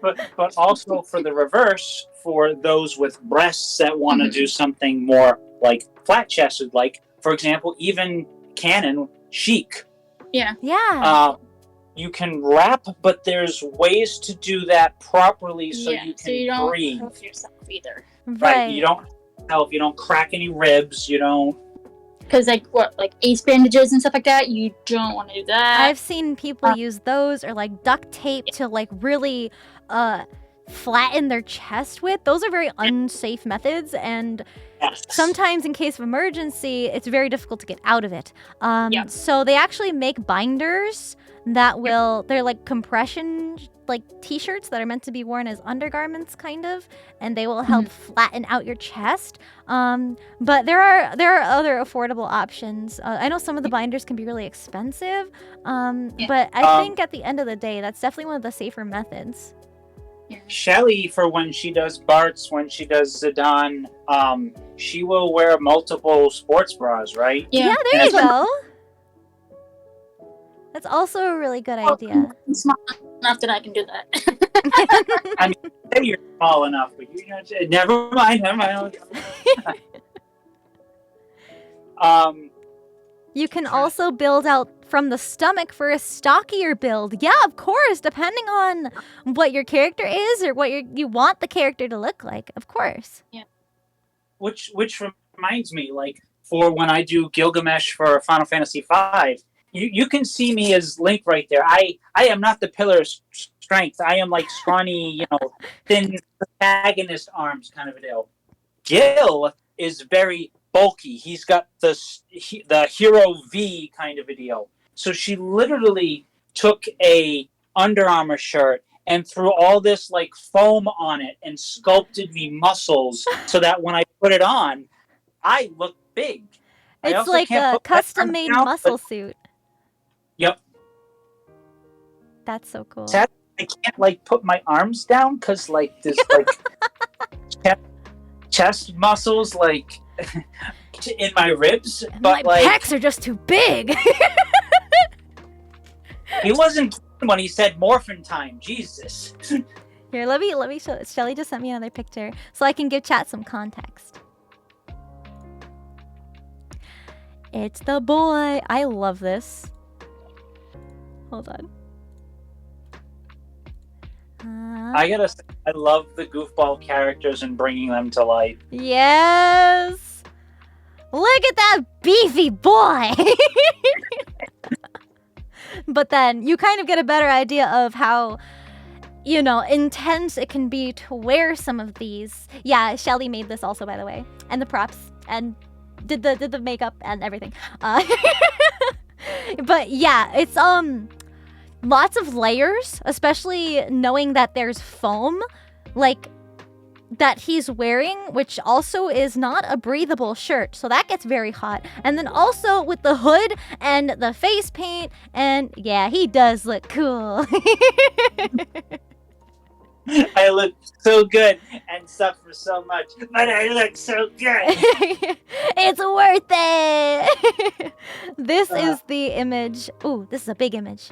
But also for the reverse, for those with breasts that want to do something more like flat-chested, like, for example, even Canon Chic. Yeah. You can wrap, but there's ways to do that properly so you can breathe. Hurt yourself either. Right. You don't crack any ribs. You don't. Because like ace bandages and stuff like that, you don't want to do that. I've seen people use those or like duct tape to like really flatten their chest with. Those are very unsafe methods, and sometimes in case of emergency, it's very difficult to get out of it. So they actually make binders that they're like compression like t-shirts that are meant to be worn as undergarments kind of, and they will help flatten out your chest. But there are other affordable options. I know some of the binders can be really expensive, but I think at the end of the day, that's definitely one of the safer methods. Shelly, for when she does Bart's, when she does Zidane, she will wear multiple sports bras, right? Yeah, there you go. That's also a really good idea. I'm small enough that I can do that. I mean, you're small enough, but never mind. You can also build out from the stomach for a stockier build. Yeah, of course, depending on what your character is or what you want the character to look like. Of course. Yeah. Which reminds me, like, for when I do Gilgamesh for Final Fantasy V, you can see me as Link right there. I am not the pillar of strength. I am like scrawny, thin protagonist arms kind of a deal. Gil is very bulky. He's got the hero V kind of a deal. So she literally took a Under Armour shirt and threw all this like foam on it and sculpted me muscles so that when I put it on, I look big. It's like a custom-made muscle suit. Yep. That's so cool. I can't like put my arms down because like this like chest muscles like in my ribs, but my pecs are just too big. He wasn't when he said morphin time. Jesus. Here, let me show. Shelly just sent me another picture so I can give chat some context. It's the boy. I love this. Hold on. I gotta say, I love the goofball characters and bringing them to life. Yes! Look at that beefy boy! But then you kind of get a better idea of how, intense it can be to wear some of these. Yeah, Shelly made this also, by the way. And the props. And did the makeup and everything. But yeah, it's lots of layers, especially knowing that there's foam like that he's wearing, which also is not a breathable shirt, so that gets very hot. And then also with the hood and the face paint, and yeah, he does look cool. I look so good and suffer so much, but I look so good. It's worth it. This is the image. Ooh, this is a big image.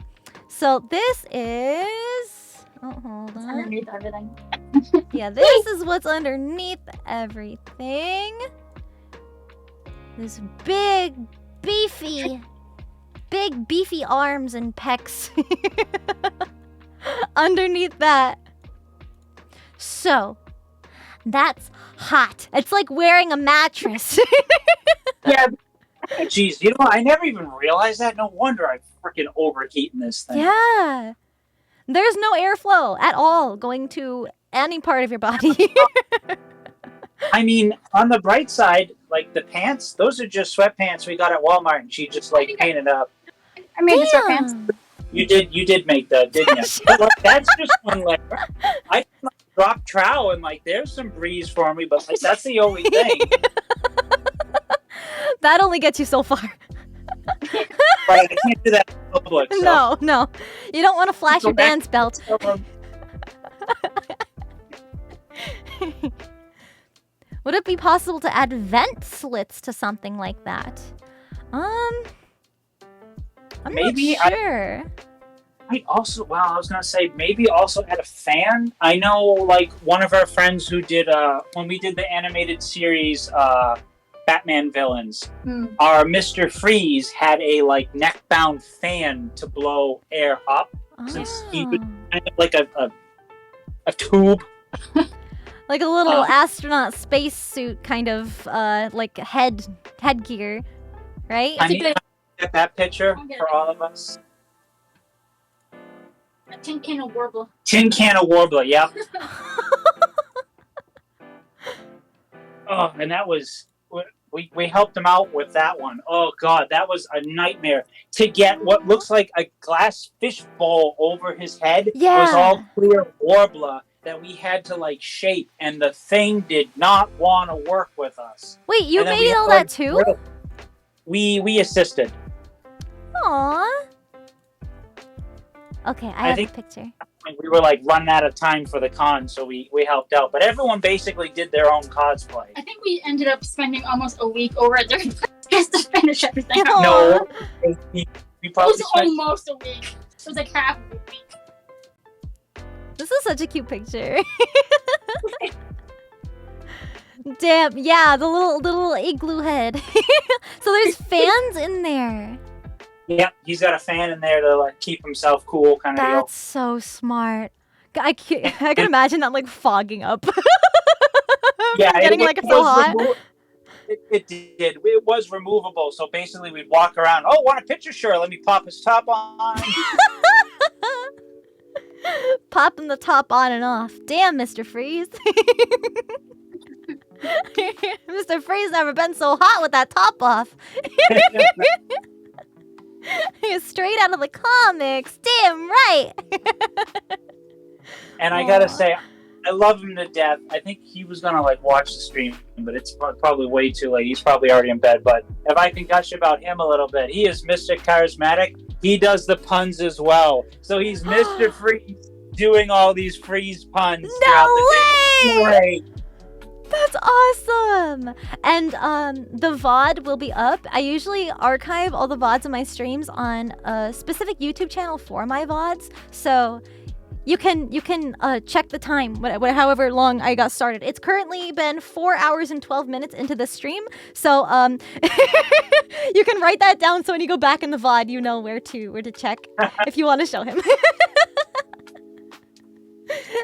So this is... Oh, hold on. Underneath everything. Yeah, this is what's underneath everything. This big, beefy arms and pecs. Underneath that. So, that's hot. It's like wearing a mattress. Yeah. Jeez, I never even realized that. No wonder I freaking overheating this thing. Yeah. There's no airflow at all going to any part of your body. I mean, on the bright side, like the pants, those are just sweatpants we got at Walmart, and she just like painted up. I made the sweatpants. You did make that, didn't you? But that's just one layer. I drop trowel and like there's some breeze for me, but like that's the only thing. That only gets you so far. But I can't do that in public. So. No. You don't want to flash your dance belt. Would it be possible to add vent slits to something like that? I'm Maybe not sure. I also, well, I was gonna say maybe also add a fan. I know, like one of our friends who did when we did the animated series Batman villains, our Mr. Freeze had a like neck-bound fan to blow air up, since he was kind of like a tube. Like a little astronaut spacesuit kind of like headgear, right? I need to get that picture for all of us. A tin can of warbler. Tin can of warbler, yep. Oh, and that was we helped him out with that one. Oh God, that was a nightmare to get what looks like a glass fish bowl over his head. Yeah. Was all clear warbler that we had to like shape, and the thing did not want to work with us. Wait, you made all that too? We assisted. Aww. Okay, I have a picture. We were like running out of time for the con, so we helped out. But everyone basically did their own cosplay. I think we ended up spending almost a week over at their place to finish everything. No, we probably it was almost a week. It was like half a week. This is such a cute picture. Damn, yeah, the little igloo head. So there's fans in there. Yep, he's got a fan in there to like keep himself cool, kind of. That's so smart. I can imagine that like fogging up. Yeah, getting like so hot. It did. It was removable, so basically we'd walk around. Oh, want a picture? Sure. Let me pop his top on. Popping the top on and off. Damn, Mr. Freeze. Mr. Freeze never been so hot with that top off. Straight out of the comics. Damn right. And I gotta say, I love him to death. I think he was gonna like watch the stream, but it's probably way too late. He's probably already in bed. But if I can gush about him a little bit, he is Mr. Charismatic. He does the puns as well. So he's Mr. Freeze doing all these freeze puns. No way! Great. That's awesome! And the VOD will be up. I usually archive all the VODs of my streams on a specific YouTube channel for my VODs. So you can check the time, however long I got started. It's currently been 4 hours and 12 minutes into the stream. So you can write that down so when you go back in the VOD, you know where to check if you want to show him.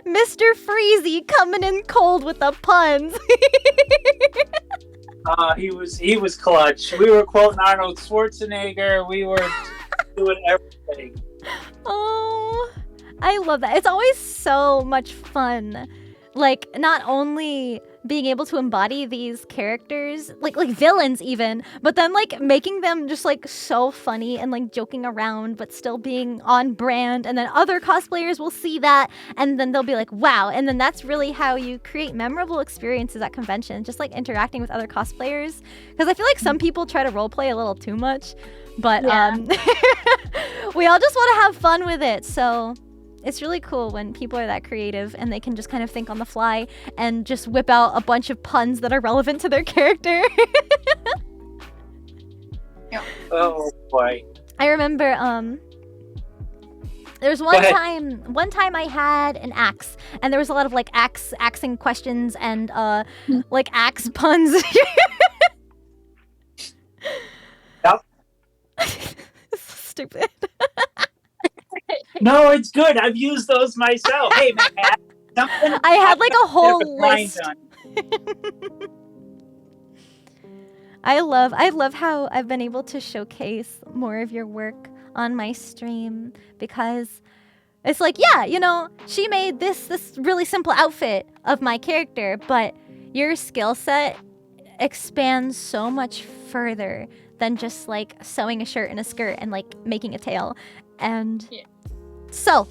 Mr. Freezy coming in cold with the puns. He was clutch. We were quoting Arnold Schwarzenegger. We were doing everything. Oh, I love that. It's always so much fun. Like, not only being able to embody these characters, like villains even, but then like making them just like so funny and like joking around, but still being on brand. And then other cosplayers will see that and then they'll be like, wow. And then that's really how you create memorable experiences at conventions, just like interacting with other cosplayers. Because I feel like some people try to roleplay a little too much, but we all just want to have fun with it. So it's really cool when people are that creative and they can just kind of think on the fly and just whip out a bunch of puns that are relevant to their character. Oh boy. I remember there was one time I had an axe and there was a lot of like axing questions and like axe puns. Yep. Stupid. No, it's good. I've used those myself. Hey, man. I had like a whole list. I love how I've been able to showcase more of your work on my stream because it's like, yeah, you know, she made this really simple outfit of my character, but your skill set expands so much further than just like sewing a shirt and a skirt and like making a tail. And so,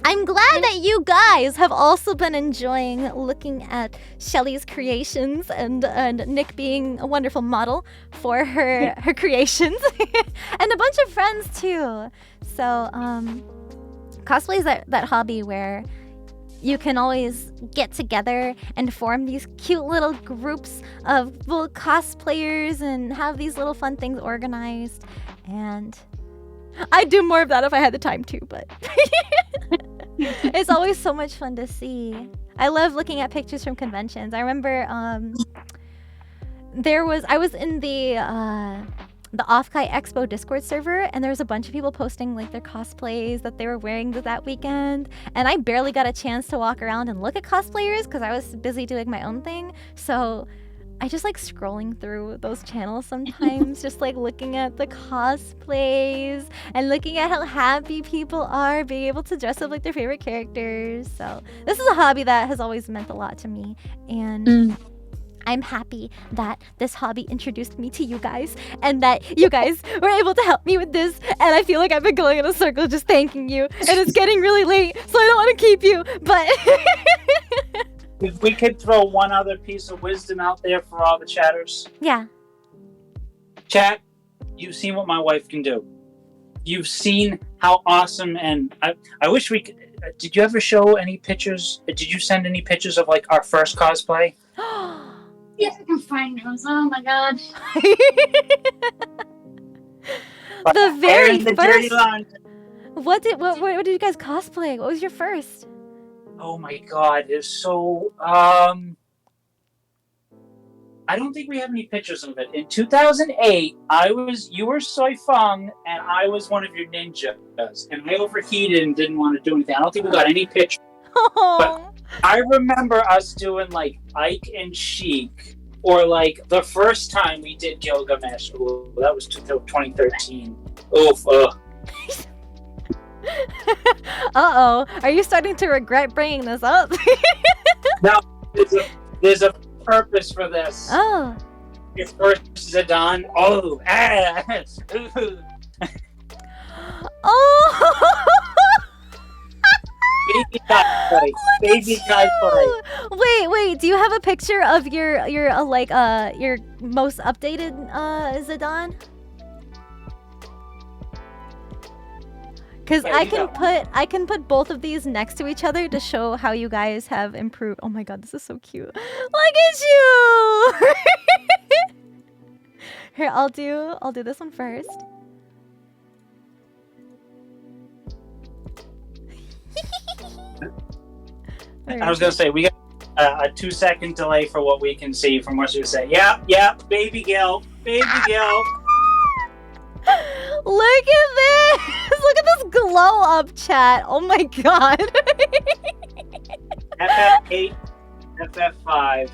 I'm glad that you guys have also been enjoying looking at Shelly's creations and Nick being a wonderful model for her creations and a bunch of friends too. So, cosplay is that hobby where you can always get together and form these cute little groups of little cosplayers and have these little fun things organized. And I'd do more of that if I had the time too, but it's always so much fun to see. I love looking at pictures from conventions. I remember I was in the Offkai Expo Discord server, and there was a bunch of people posting like their cosplays that they were wearing that weekend, and I barely got a chance to walk around and look at cosplayers because I was busy doing my own thing. So I just like scrolling through those channels sometimes, just like looking at the cosplays and looking at how happy people are being able to dress up like their favorite characters. So this is a hobby that has always meant a lot to me, and I'm happy that this hobby introduced me to you guys and that you guys were able to help me with this. And I feel like I've been going in a circle just thanking you. And it's getting really late, so I don't want to keep you. But if we could throw one other piece of wisdom out there for all the chatters. Yeah. Chat, you've seen what my wife can do. You've seen how awesome, and I wish we could. Did you ever show any pictures? Did you send any pictures of like our first cosplay? Yes, I can find those. Oh my god. The very first. What did you guys cosplay? What was your first? Oh my god, it's so I don't think we have any pictures of it. In 2008, you were Soi Feng and I was one of your ninjas, and I overheated and didn't want to do anything. I don't think we got any pictures. Oh. But I remember us doing like Ike and Sheik, or like the first time we did Gilgamesh. Ooh, that was 2013. Oof. Uh-oh. Are you starting to regret bringing this up? No, there's a purpose for this. Oh. Your first Zidane. Oh. Oh. Baby cosplay. Baby cosplay. Wait. Do you have a picture of your most updated Zidane? Because I can put both of these next to each other to show how you guys have improved. Oh my god, this is so cute. Look at you. Here, I'll do this one first. I was gonna say we got a 2-second delay for what we can see from what you say. Yeah, baby Gil. Look at this! Look at this glow up, chat. Oh my god. FF8, FF5.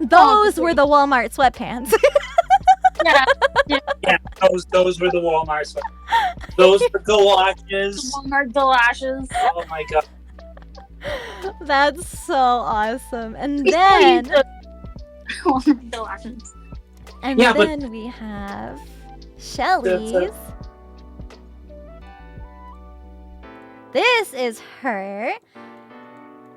Those were the Walmart sweatpants. Yeah, those were the Walmart sweatpants. Those were galoshes. Walmart galoshes. Oh my god. That's so awesome. And then Walmart galoshes. And then we have Shelly's. This is her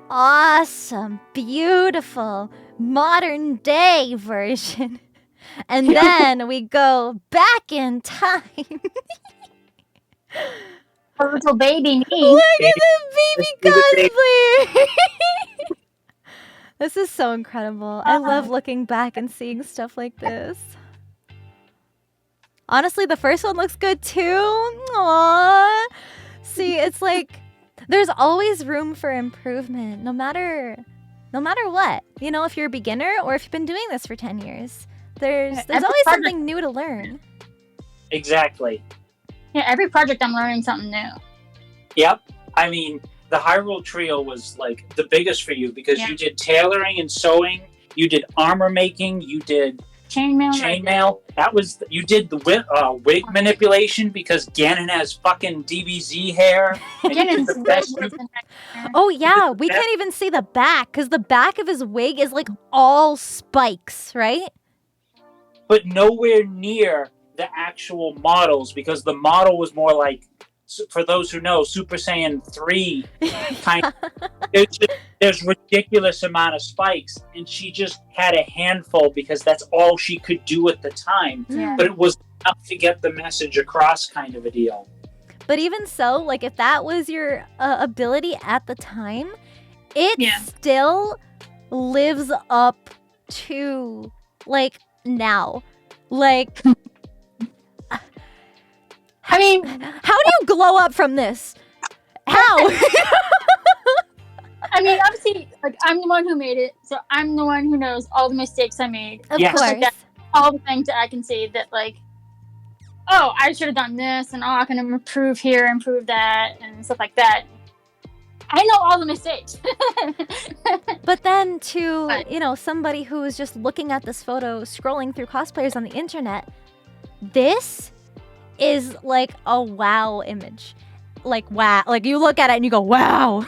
awesome, beautiful, modern day version. And then we go back in time. A little baby me. Look at the baby cosplayer. This is so incredible. I love looking back and seeing stuff like this. Honestly, the first one looks good too. Aww. See, it's like there's always room for improvement, no matter what. You know, if you're a beginner or if you've been doing this for 10 years, there's always something new to learn. Exactly. Yeah, every project I'm learning something new. Yep. I mean, the Hyrule Trio was like the biggest for you because you did tailoring and sewing, you did armor making, you did chainmail. That was you did the wig manipulation because Ganon has fucking DBZ hair. Ganon's the best. Oh yeah, we can't even see the back because the back of his wig is like all spikes, right? But nowhere near the actual models because the model was more like, for those who know, Super Saiyan 3 kind of. There's ridiculous amount of spikes, and she just had a handful because that's all she could do at the time. Yeah. But it was enough to get the message across, kind of a deal. But even so, like if that was your ability at the time, it still lives up to, like, now. Like, I mean, how do you glow up from this? How? I mean, obviously, like, I'm the one who made it, so I'm the one who knows all the mistakes I made. Of course. Like that, all the things that I can say that, like, oh, I should have done this, and oh, I can improve here, improve that, and stuff like that. I know all the mistakes. But then to, you know, somebody who is just looking at this photo, scrolling through cosplayers on the internet, this is like a wow image. Like, wow. Like, you look at it and you go, wow.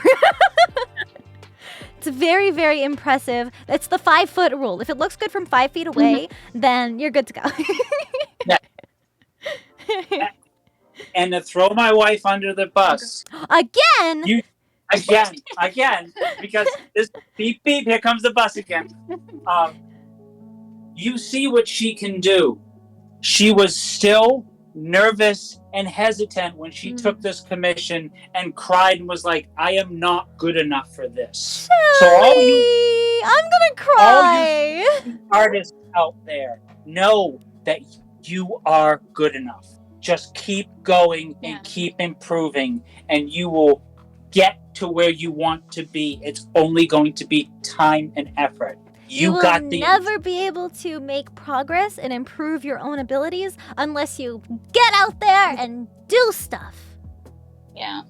It's very, very impressive. It's the 5-foot rule. If it looks good from 5 feet away, then you're good to go. And to throw my wife under the bus. Again? Again, because this beep beep, here comes the bus again. You see what she can do. She was still nervous and hesitant when she took this commission and cried and was like, I am not good enough for this. Shelly, so I'm gonna cry. All you artists out there, know that you are good enough. Just keep going and keep improving, and you will get to where you want to be. It's only going to be time and effort. You will never be able to make progress and improve your own abilities unless you get out there and do stuff. Yeah.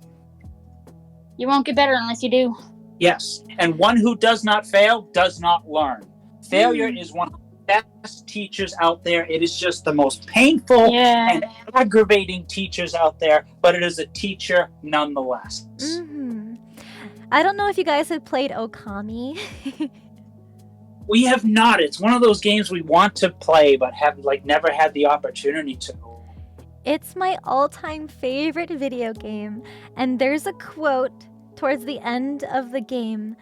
You won't get better unless you do. Yes. And one who does not fail does not learn. Failure is one of the best teachers out there. It is just the most painful and aggravating teachers out there, but it is a teacher nonetheless. Mm-hmm. I don't know if you guys have played Okami. We have not. It's one of those games we want to play, but have never had the opportunity to. It's my all-time favorite video game, and there's a quote towards the end of the game,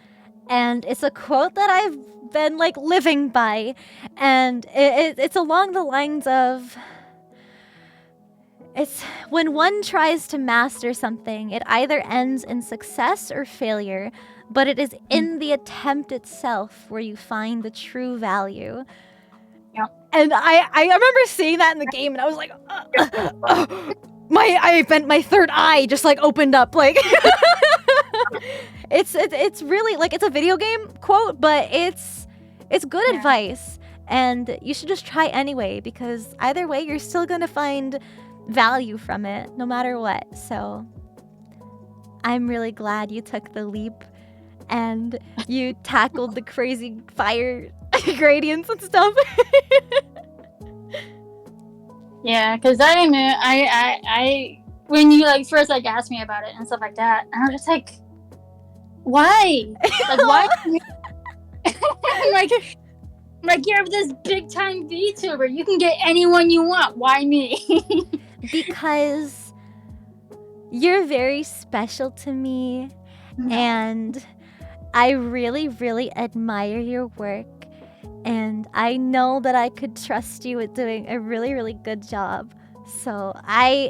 and it's a quote that I've been living by, and it's along the lines of, it's when one tries to master something, it either ends in success or failure, but it is in the attempt itself where you find the true value. Yeah. And I remember seeing that in the game, and I was like, my third eye just opened up. It's really it's a video game quote, but it's good advice, and you should just try anyway, because either way you're still gonna find value from it no matter what. So I'm really glad you took the leap and you tackled the crazy fire gradients and stuff. Yeah, because I when you first asked me about it and stuff like that, and I was just like, why? Why? I'm you're this big time VTuber. You can get anyone you want. Why me? Because you're very special to me, and I really, really admire your work, and I know that I could trust you with doing a really, really good job. So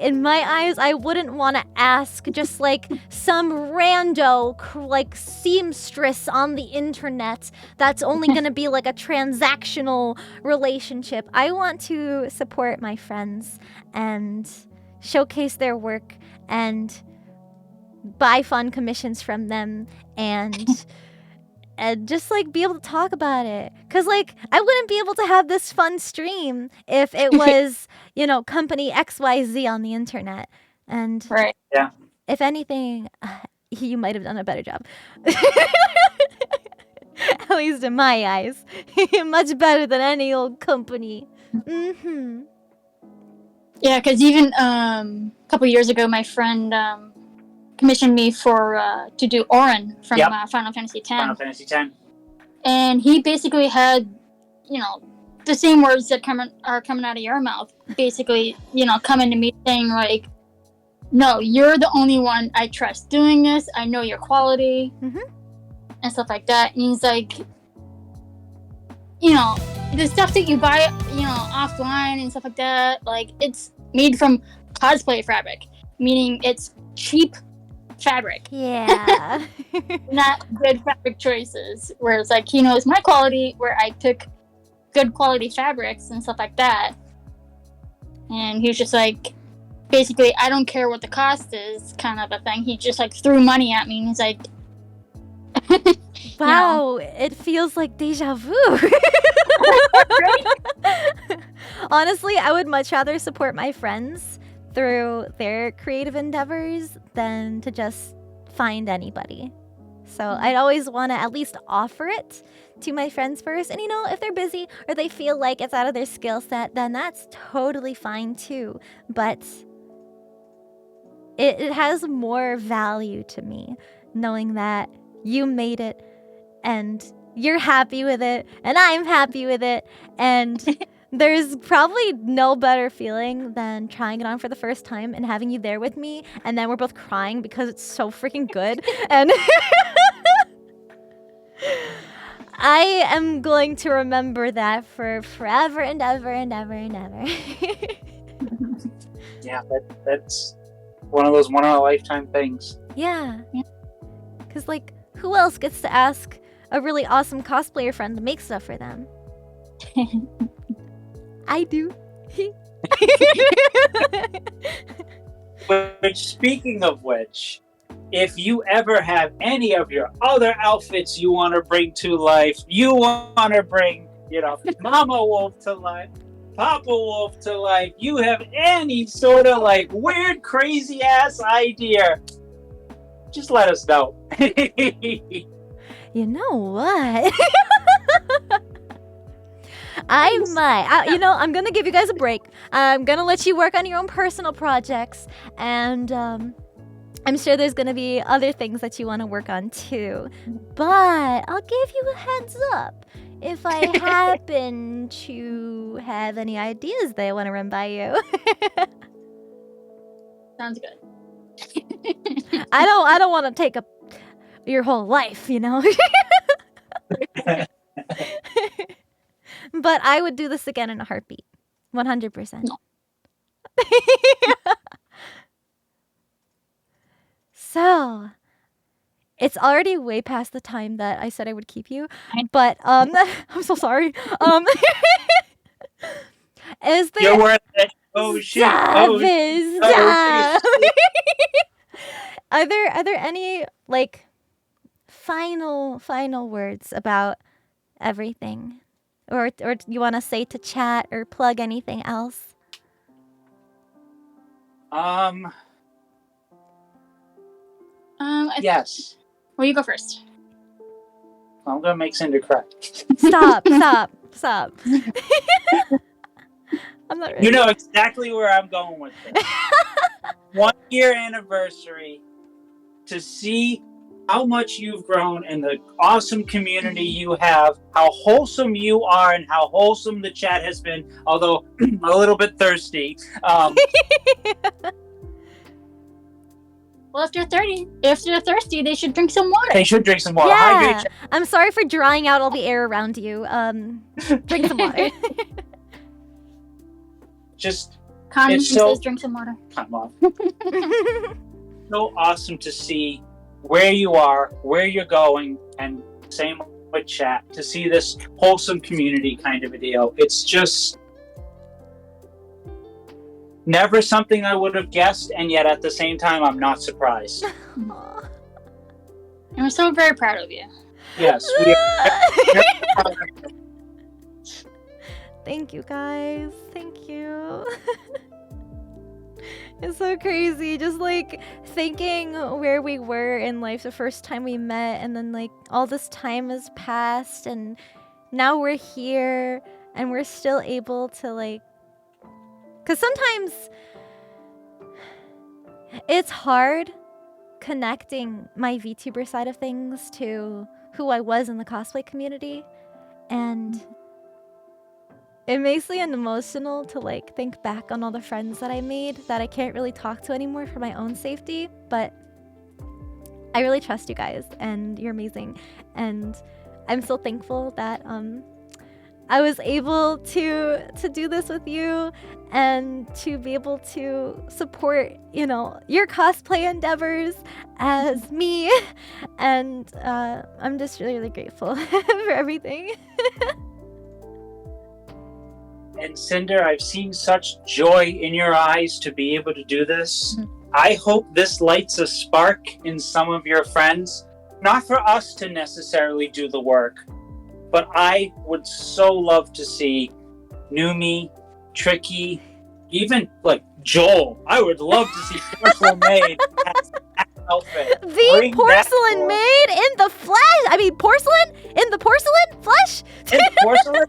in my eyes, I wouldn't want to ask just some rando seamstress on the internet that's only going to be a transactional relationship. I want to support my friends and showcase their work and buy fun commissions from them and just be able to talk about it, because I wouldn't be able to have this fun stream if it was company XYZ on the internet. And if anything, you might have done a better job. At least in my eyes. Much better than any old company. Mm-hmm. Yeah, because even a couple years ago, my friend commissioned me to do Auron from Final Fantasy X. Final Fantasy X. And he basically had, the same words that are coming out of your mouth. Basically, coming to me saying no, you're the only one I trust doing this. I know your quality and stuff like that. And he's like, the stuff that you buy, offline and stuff like that, it's made from cosplay fabric, meaning it's cheap fabric. Yeah. Not good fabric choices. Whereas like he knows my quality, where I took good quality fabrics and stuff like that. And he was just like, basically, I don't care what the cost is, kind of a thing. He just like threw money at me, and he's like, wow, it feels like deja vu. Honestly, I would much rather support my friends through their creative endeavors than to just find anybody. So I'd always want to at least offer it to my friends first. And if they're busy or they feel like it's out of their skill set, then that's totally fine too. But it has more value to me knowing that you made it and you're happy with it and I'm happy with it, and there's probably no better feeling than trying it on for the first time and having you there with me, and then we're both crying because it's so freaking good. And I am going to remember that for forever and ever and ever and ever. Yeah, that's one of those one-in-a-lifetime things. Yeah. Because, like, who else gets to ask a really awesome cosplayer friend to make stuff for them? I do. Which, speaking of which, if you ever have any of your other outfits you want to bring to life, you want to bring, Mama Wolf to life, Papa Wolf to life, you have any sort of like weird, crazy ass idea, just let us know. You know what? I might. I'm going to give you guys a break. I'm going to let you work on your own personal projects. And I'm sure there's going to be other things that you want to work on too. But I'll give you a heads up if I happen to have any ideas that I want to run by you. Sounds good. I don't want to take up your whole life, But I would do this again in a heartbeat. 100%. No. So, it's already way past the time that I said I would keep you. But I'm so sorry. Is there You're worth it. Oh shit. Oh, stop. Are there any like final words about everything? Or you want to say to chat or plug anything else? Yes. Well, you go first. I'm gonna make Sinder cry. Stop. I'm not ready. You know exactly where I'm going with this. 1 year anniversary, to see how much you've grown and the awesome community you have, how wholesome you are, and how wholesome the chat has been, although a little bit thirsty. Well, if they're thirsty, they should drink some water. They should drink some water. Yeah. Hydrate. I'm sorry for drying out all the air around you. Drink some water. Just Connie it's so says drink some water. come on. So awesome to see where you are, where you're going, and same with chat, to see this wholesome community kind of a deal. It's just never something I would have guessed, and yet at the same time, I'm not surprised. I'm so very proud of you. Yes, we are. Thank you, guys. Thank you. It's so crazy, just like thinking where we were in life the first time we met, and then like all this time has passed, and now we're here, and we're still able to like, because sometimes it's hard connecting my VTuber side of things to who I was in the cosplay community, and it makes me emotional to like think back on all the friends that I made that I can't really talk to anymore for my own safety, but I really trust you guys and you're amazing, and I'm so thankful that I was able to do this with you and to be able to support, your cosplay endeavors as me. And I'm just really, really grateful for everything. And Cinder, I've seen such joy in your eyes to be able to do this. Mm-hmm. I hope this lights a spark in some of your friends. Not for us to necessarily do the work, but I would so love to see Numi, Tricky, even like Joel. I would love to see Porcelain Maid as that outfit. The Porcelain Maid in the flesh. I mean, porcelain in the porcelain flesh. In porcelain.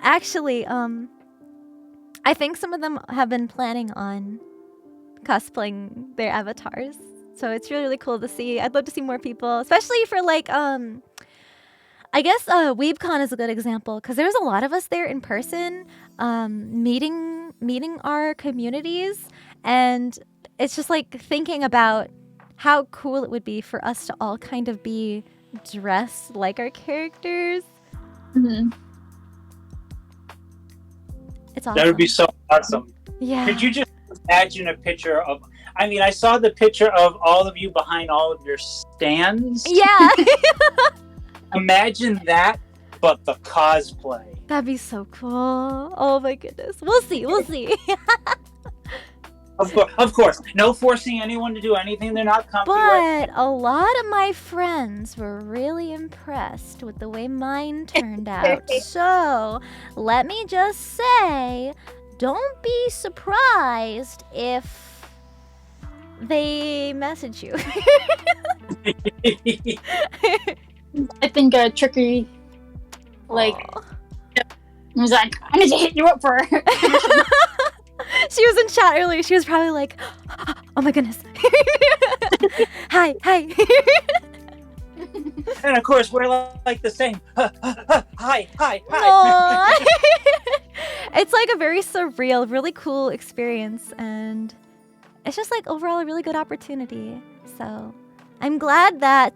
Actually, I think some of them have been planning on cosplaying their avatars, so it's really, really cool to see. I'd love to see more people, especially for like I guess WeebCon is a good example because there's a lot of us there in person, meeting our communities, and it's just like thinking about how cool it would be for us to all kind of be dressed like our characters. Mm-hmm. It's awesome. That would be so awesome. Yeah. Could you just imagine a picture of... I mean, I saw the picture of all of you behind all of your stands. Yeah. Imagine that, but the cosplay. That'd be so cool. Oh my goodness. We'll see. Of course. No forcing anyone to do anything they're not comfortable with. But a lot of my friends were really impressed with the way mine turned out. So, let me just say, don't be surprised if they message you. I think Tricky, was like, I need to hit you up for her. She was in chat earlier. She was probably like, oh my goodness. Hi. And of course, we're like the same. Hi. It's like a very surreal, really cool experience. And it's just like overall a really good opportunity. So I'm glad that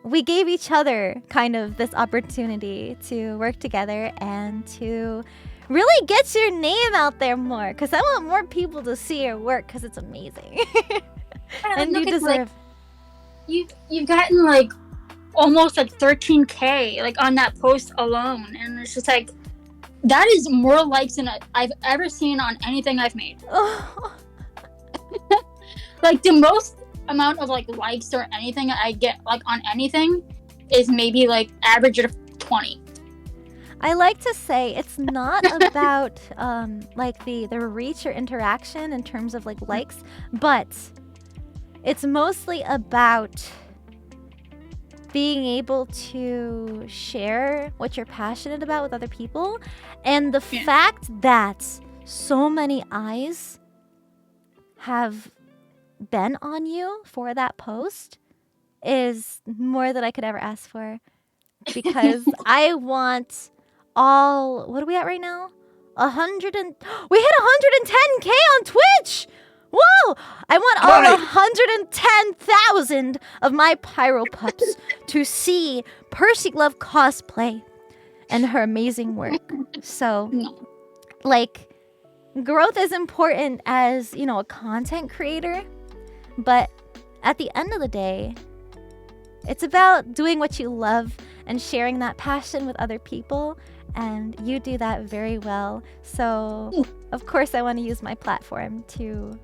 we gave each other kind of this opportunity to work together and to really get your name out there more, because I want more people to see your work because it's amazing. And you deserve. You've gotten like almost like 13K like on that post alone, and it's just like that is more likes than I've ever seen on anything I've made. Like the most amount of like likes or anything I get like on anything is maybe like average of 20. I like to say it's not about like the reach or interaction in terms of like likes, but it's mostly about being able to share what you're passionate about with other people, and the fact that so many eyes have been on you for that post is more than I could ever ask for, because I want all, what are we at right now? We hit 110K on Twitch. Whoa! I want all 110,000 of my Pyro Pups to see Percylove cosplay and her amazing work. So, like, growth is important as, a content creator, but at the end of the day, it's about doing what you love and sharing that passion with other people, and you do that very well. So, of course, I want to use my platform to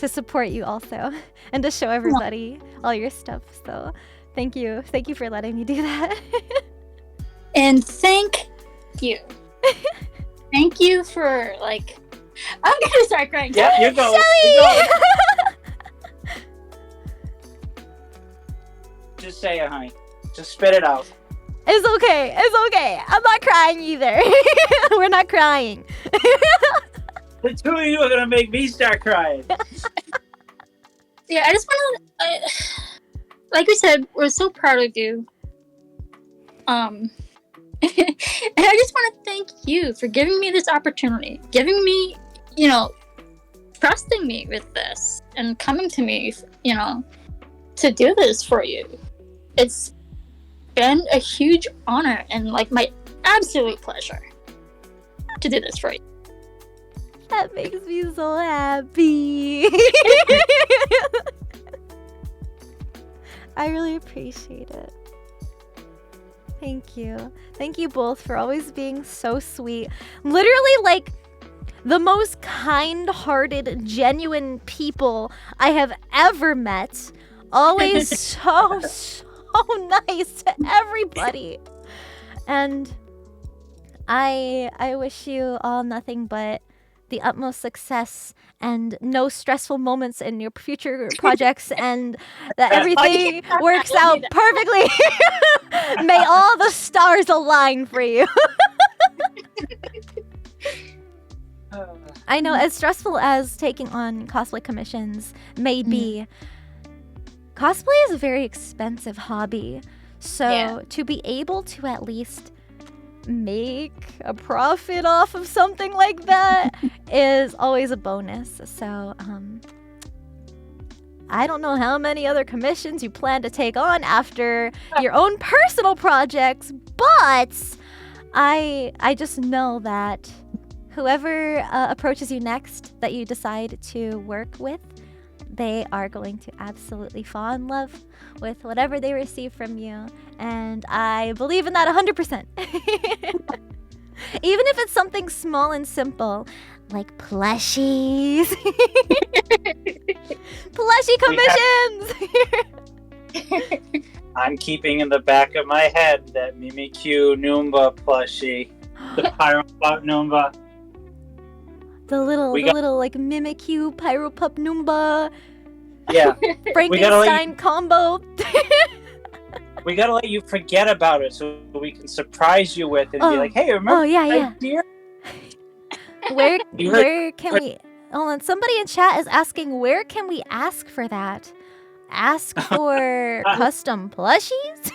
support you also, and to show everybody all your stuff. So, thank you for letting me do that. And thank you. Thank you for like. I'm gonna start crying. Yeah, you go. Just say it, honey. Just spit it out. It's okay. I'm not crying either. We're not crying. The two of you are gonna make me start crying. Yeah, I just want to, like we said, we're so proud of you. And I just want to thank you for giving me this opportunity, giving me, trusting me with this, and coming to me, to do this for you. It's been a huge honor and like my absolute pleasure to do this for you. That makes me so happy. I really appreciate it. Thank you. Thank you both for always being so sweet. Literally, like, the most kind-hearted, genuine people I have ever met. Always so nice to everybody. And I wish you all nothing but the utmost success and no stressful moments in your future projects, and that everything works out perfectly. May all the stars align for you. I know, as stressful as taking on cosplay commissions may be, cosplay is a very expensive hobby. So to be able to at least make a profit off of something like that is always a bonus. So I don't know how many other commissions you plan to take on after your own personal projects, but I just know that whoever approaches you next that you decide to work with, they are going to absolutely fall in love with whatever they receive from you. And I believe in that 100%. Even if it's something small and simple, like plushies. Plushie commissions! I'm keeping in the back of my head that Mimikyu Noomba plushie. The Pyropop Noomba. The little like Mimikyu, Pyropup Noomba. Yeah. Frankenstein combo. We gotta let you forget about it so we can surprise you with it and be like, hey, remember? Oh, yeah. Dear? Where can we... Hold on, somebody in chat is asking, where can we ask for that? Ask for custom plushies?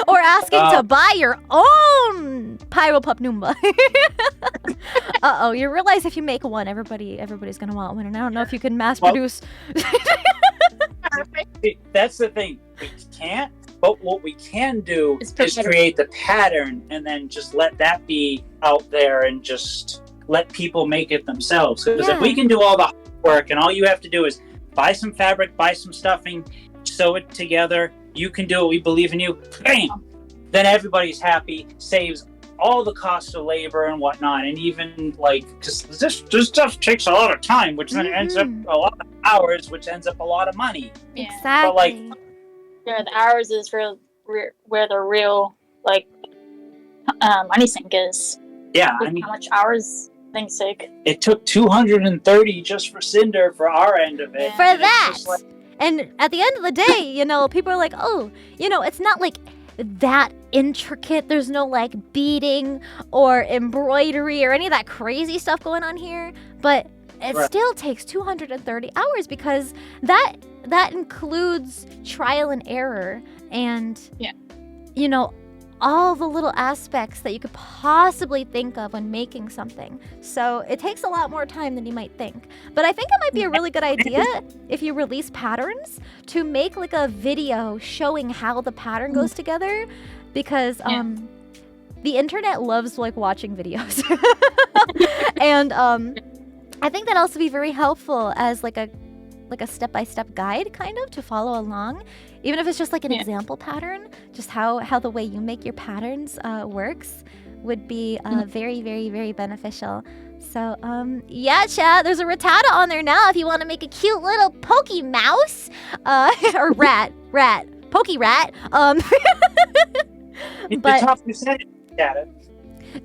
Or asking to buy your own Pyropup Noomba. Uh-oh, you realize if you make one, everybody's gonna want one, and I don't know if you can mass produce. That's the thing. We can't, but what we can do is create the pattern and then just let that be out there and just let people make it themselves. Because if we can do all the work and all you have to do is buy some fabric, buy some stuffing, sew it together, you can do it, we believe in you, bam! Then everybody's happy, saves all the cost of labor and whatnot, and even like, because this stuff takes a lot of time, which then ends up a lot of hours, which ends up a lot of money. Yeah. Exactly. But like, the hours is where the real like money sink is. Yeah, I mean, how much hours things take? It took 230 just for Sinder for our end of it. For that. And at the end of the day, you know, people are like, oh, you know, it's not like that intricate. There's no like beading or embroidery or any of that crazy stuff going on here. But it still takes 230 hours because that includes trial and error and, you know, all the little aspects that you could possibly think of when making something. So it takes a lot more time than you might think. But I think it might be a really good idea if you release patterns to make like a video showing how the pattern goes together, because the internet loves like watching videos. And I think that'd also be very helpful as like a step-by-step guide kind of to follow along. Even if it's just like an example pattern, just how the way you make your patterns works would be very, very, very beneficial. So, yeah, chat, there's a Rattata on there now if you want to make a cute little pokey mouse. Or rat. Pokey rat. But the top percentage at it.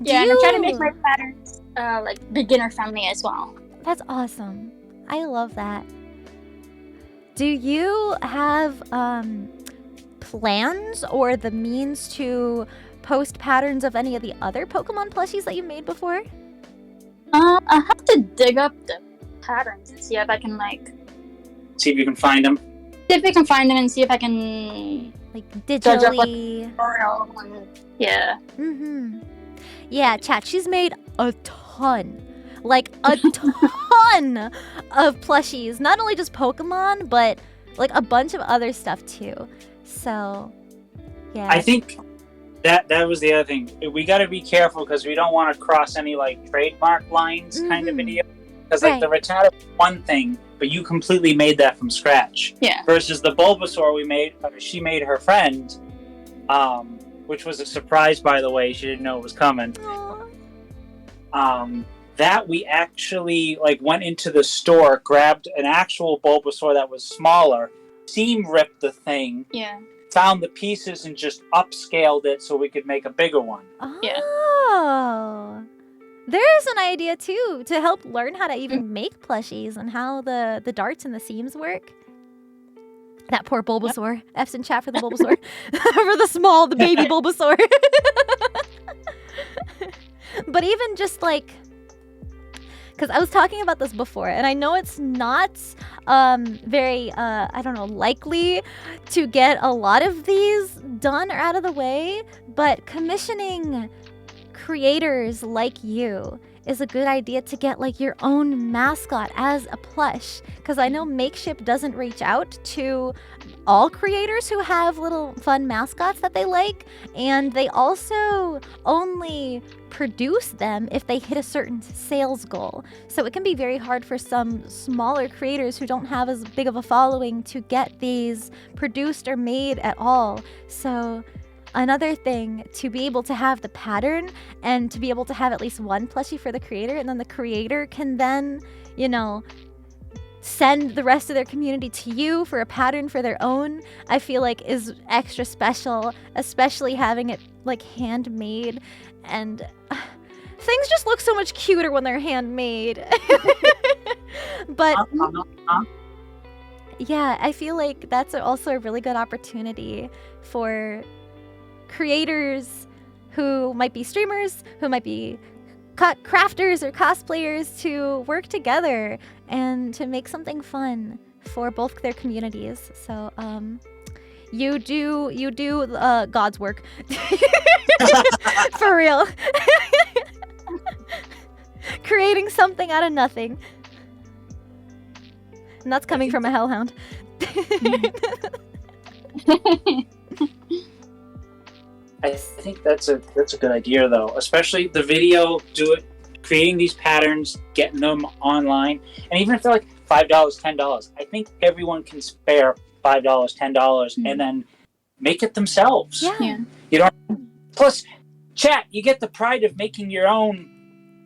Yeah, and I'm trying to make my patterns like beginner friendly as well. That's awesome. I love that. Do you have plans or the means to post patterns of any of the other Pokemon plushies that you made before? I have to dig up the patterns and see if I can see if you can find them. See if I can find them and see if I can digitally. Yeah. Yeah, chat. She's made a ton like a ton of plushies. Not only just Pokemon, but like a bunch of other stuff too. So, yeah. I think that was the other thing. We got to be careful because we don't want to cross any like trademark lines kind of video. Because like the Rattata was one thing, but you completely made that from scratch. Yeah. Versus the Bulbasaur she made her friend, which was a surprise, by the way. She didn't know it was coming. That we actually like went into the store, grabbed an actual Bulbasaur that was smaller, seam ripped the thing. Yeah. Found the pieces and just upscaled it so we could make a bigger one. Oh. Yeah. There's an idea too to help learn how to even make plushies and how the darts and the seams work. That poor Bulbasaur. Yep. F's in chat for the Bulbasaur. For the baby Bulbasaur. But even just like, because I was talking about this before, and I know it's not very, likely to get a lot of these done or out of the way, but commissioning creators like you is a good idea to get like your own mascot as a plush, because I know Makeshift doesn't reach out to all creators who have little fun mascots that they like, and they also only produce them if they hit a certain sales goal. So it can be very hard for some smaller creators who don't have as big of a following to get these produced or made at all. So another thing, to be able to have the pattern and to be able to have at least one plushie for the creator, and then the creator can then, send the rest of their community to you for a pattern for their own, I feel like is extra special, especially having it like handmade. And things just look so much cuter when they're handmade. But yeah, I feel like that's also a really good opportunity for creators who might be streamers, who might be crafters or cosplayers, to work together and to make something fun for both their communities. So you do God's work. For real. Creating something out of nothing. And that's coming from a hellhound. I think that's a good idea, though. Especially the video, creating these patterns, getting them online, and even if they're like $5, $10, I think everyone can spare $5, $10, and then make it themselves. Yeah. You don't. Plus, chat, you get the pride of making your own.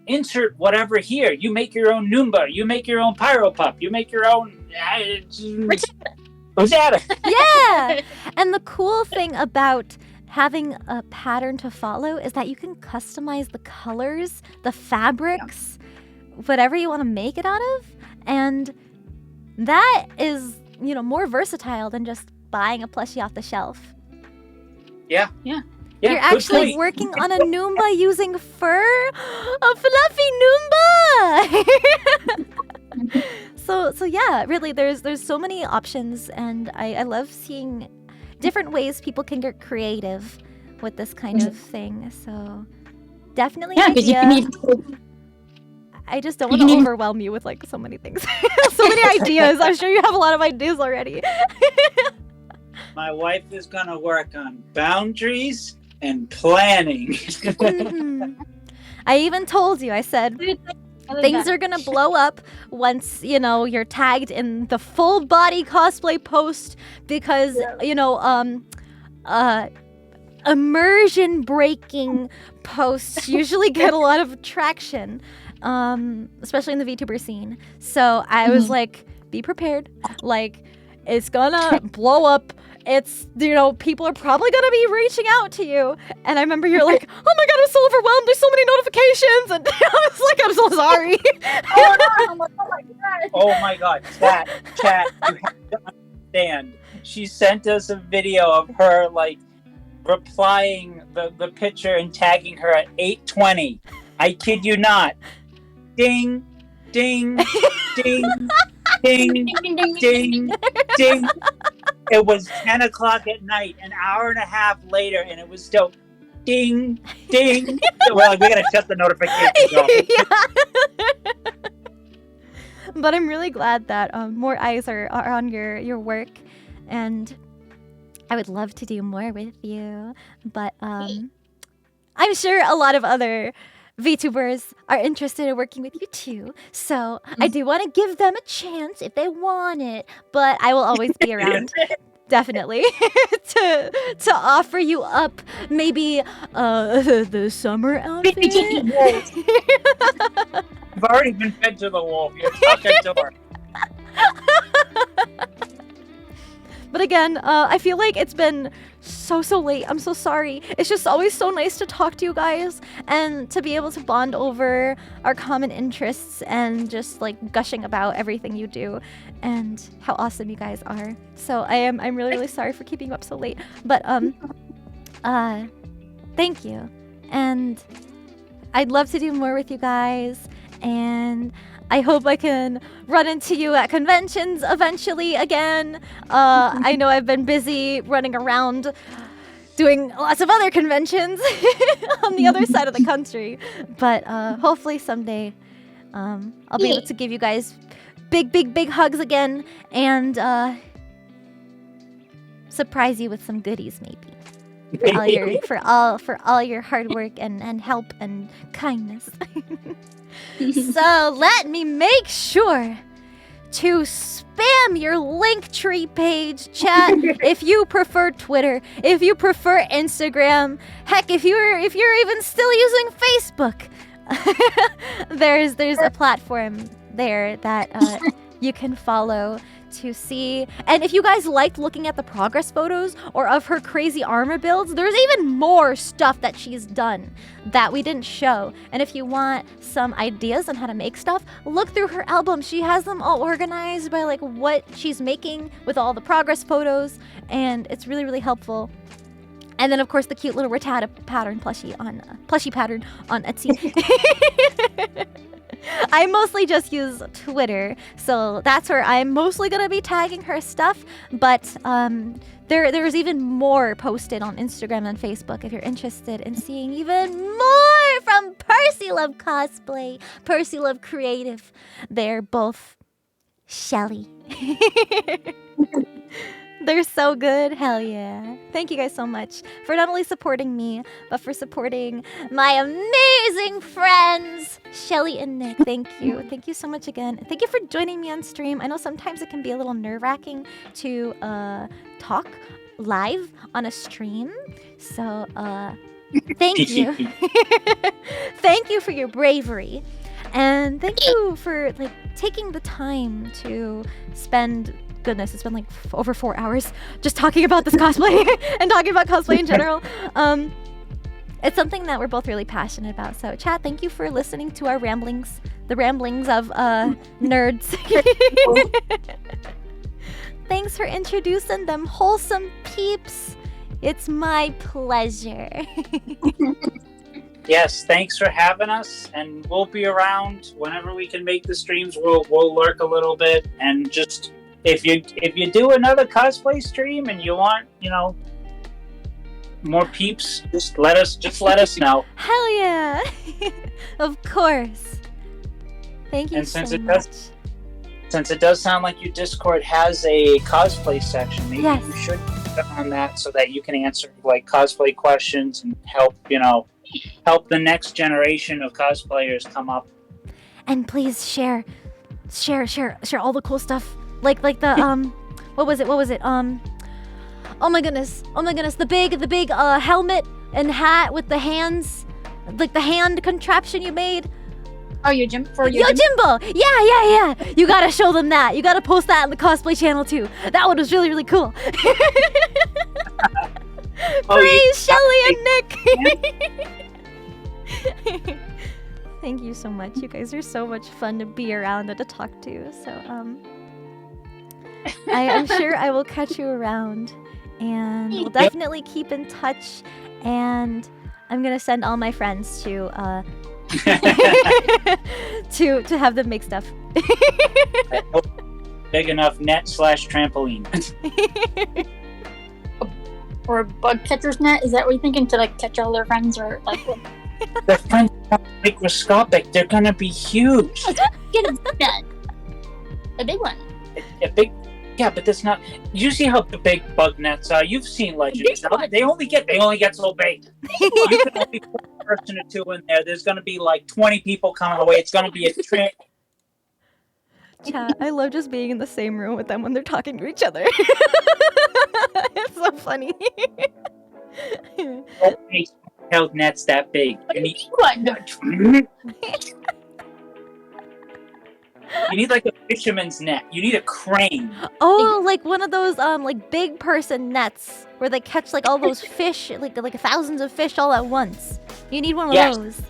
Insert whatever here. You make your own Noomba. You make your own Pyro Pup. You make your own. Who's that? Yeah. And the cool thing about having a pattern to follow is that you can customize the colors, the fabrics, whatever you want to make it out of. And that is, more versatile than just buying a plushie off the shelf. Yeah. You're actually working on a Noomba using fur? A fluffy Noomba! So yeah, really, there's so many options, and I love seeing different ways people can get creative with this kind of thing. So definitely an idea. I just don't want to overwhelm you with like so many things. So many ideas. I'm sure you have a lot of ideas already. My wife is going to work on boundaries and planning. Mm-hmm. I even told you, I said, things are gonna blow up once, you're tagged in the full body cosplay post, because, immersion breaking posts usually get a lot of traction, especially in the VTuber scene. So I was like, be prepared. Like, it's gonna blow up. It's, people are probably going to be reaching out to you. And I remember you're like, oh my God, I'm so overwhelmed. There's so many notifications. And I was like, I'm so sorry. Oh my God. Chat, you have to understand. She sent us a video of her, like, replying the picture and tagging her at 8:20. I kid you not. Ding, ding, ding, ding, ding, ding. It was 10 o'clock at night, an hour and a half later, and it was still ding, ding. We're like, we gotta shut the notifications off. But I'm really glad that more eyes are on your work, and I would love to do more with you. But I'm sure a lot of other VTubers are interested in working with you too. So I do want to give them a chance if they want it. But I will always be around. Definitely to offer you up maybe the summer outfit. I've already been fed to the wolf. You're stuck at door. But again, I feel like it's been so late. I'm so sorry. It's just always so nice to talk to you guys and to be able to bond over our common interests and just like gushing about everything you do and how awesome you guys are. So I'm really sorry for keeping you up so late. But thank you. And I'd love to do more with you guys, and I hope I can run into you at conventions eventually again. I know I've been busy running around doing lots of other conventions on the other side of the country. But hopefully someday I'll be able to give you guys big hugs again and surprise you with some goodies maybe. For all your hard work and help and kindness. So let me make sure to spam your Linktree page, chat. If you prefer Twitter, if you prefer Instagram, heck, if you're even still using Facebook, there's a platform there that you can follow to see. And if you guys liked looking at the progress photos or of her crazy armor builds, there's even more stuff that she's done that we didn't show. And if you want some ideas on how to make stuff, look through her album. She has them all organized by like what she's making with all the progress photos, and it's really helpful. And then of course the cute little Rattata pattern plushie pattern on Etsy. I mostly just use Twitter, so that's where I'm mostly going to be tagging her stuff, but there's even more posted on Instagram and Facebook if you're interested in seeing even more from Percylove Cosplay, Percylove Creative. They're both Shelly. They're so good. Hell yeah. Thank you guys so much for not only supporting me, but for supporting my amazing friends, Shelly and Nick. Thank you. Thank you so much again. Thank you for joining me on stream. I know sometimes it can be a little nerve-wracking to talk live on a stream. So, thank you. Thank you for your bravery. And thank you for like taking the time to spend... Goodness, it's been like over 4 hours just talking about this cosplay and talking about cosplay in general. It's something that we're both really passionate about. So, chat, thank you for listening to our ramblings, the ramblings of nerds. Thanks for introducing them wholesome peeps. It's my pleasure. Yes, thanks for having us, and we'll be around whenever we can make the streams. We'll lurk a little bit, and just if you do another cosplay stream and you want, more peeps, just let us know. Hell yeah. Of course. Thank you so much. Since it does sound like your Discord has a cosplay section, maybe yes. you should put on that so that you can answer like cosplay questions and help the next generation of cosplayers come up. And please share all the cool stuff. Like the what was it? Oh my goodness. The big helmet and hat with the hands, like the hand contraption you made. Oh, your Jimbo. Yeah. You gotta show them that. You gotta post that on the cosplay channel too. That one was really cool. Praise Shelly and Nick. Thank you so much. You guys are so much fun to be around and to talk to. So I am sure I will catch you around, and we'll definitely keep in touch. And I'm gonna send all my friends to to have them make stuff. Big enough net/trampoline. Or a bug catcher's net? Is that what you're thinking, to like catch all their friends, or like? Their friends are microscopic. They're gonna be huge. Get it done. A big one. A big. Yeah, but that's not. You see how big bug nets are. You've seen Legends. They only get so big. You can only put a person or two in there. There's going to be like 20 people coming away. It's going to be a trip. Chat, I love just being in the same room with them when they're talking to each other. It's so funny. Held nets that big. You need, you need like a fisherman's net. You need a crane. Oh, like one of those like big person nets where they catch like all those fish, like thousands of fish all at once. You need one of those.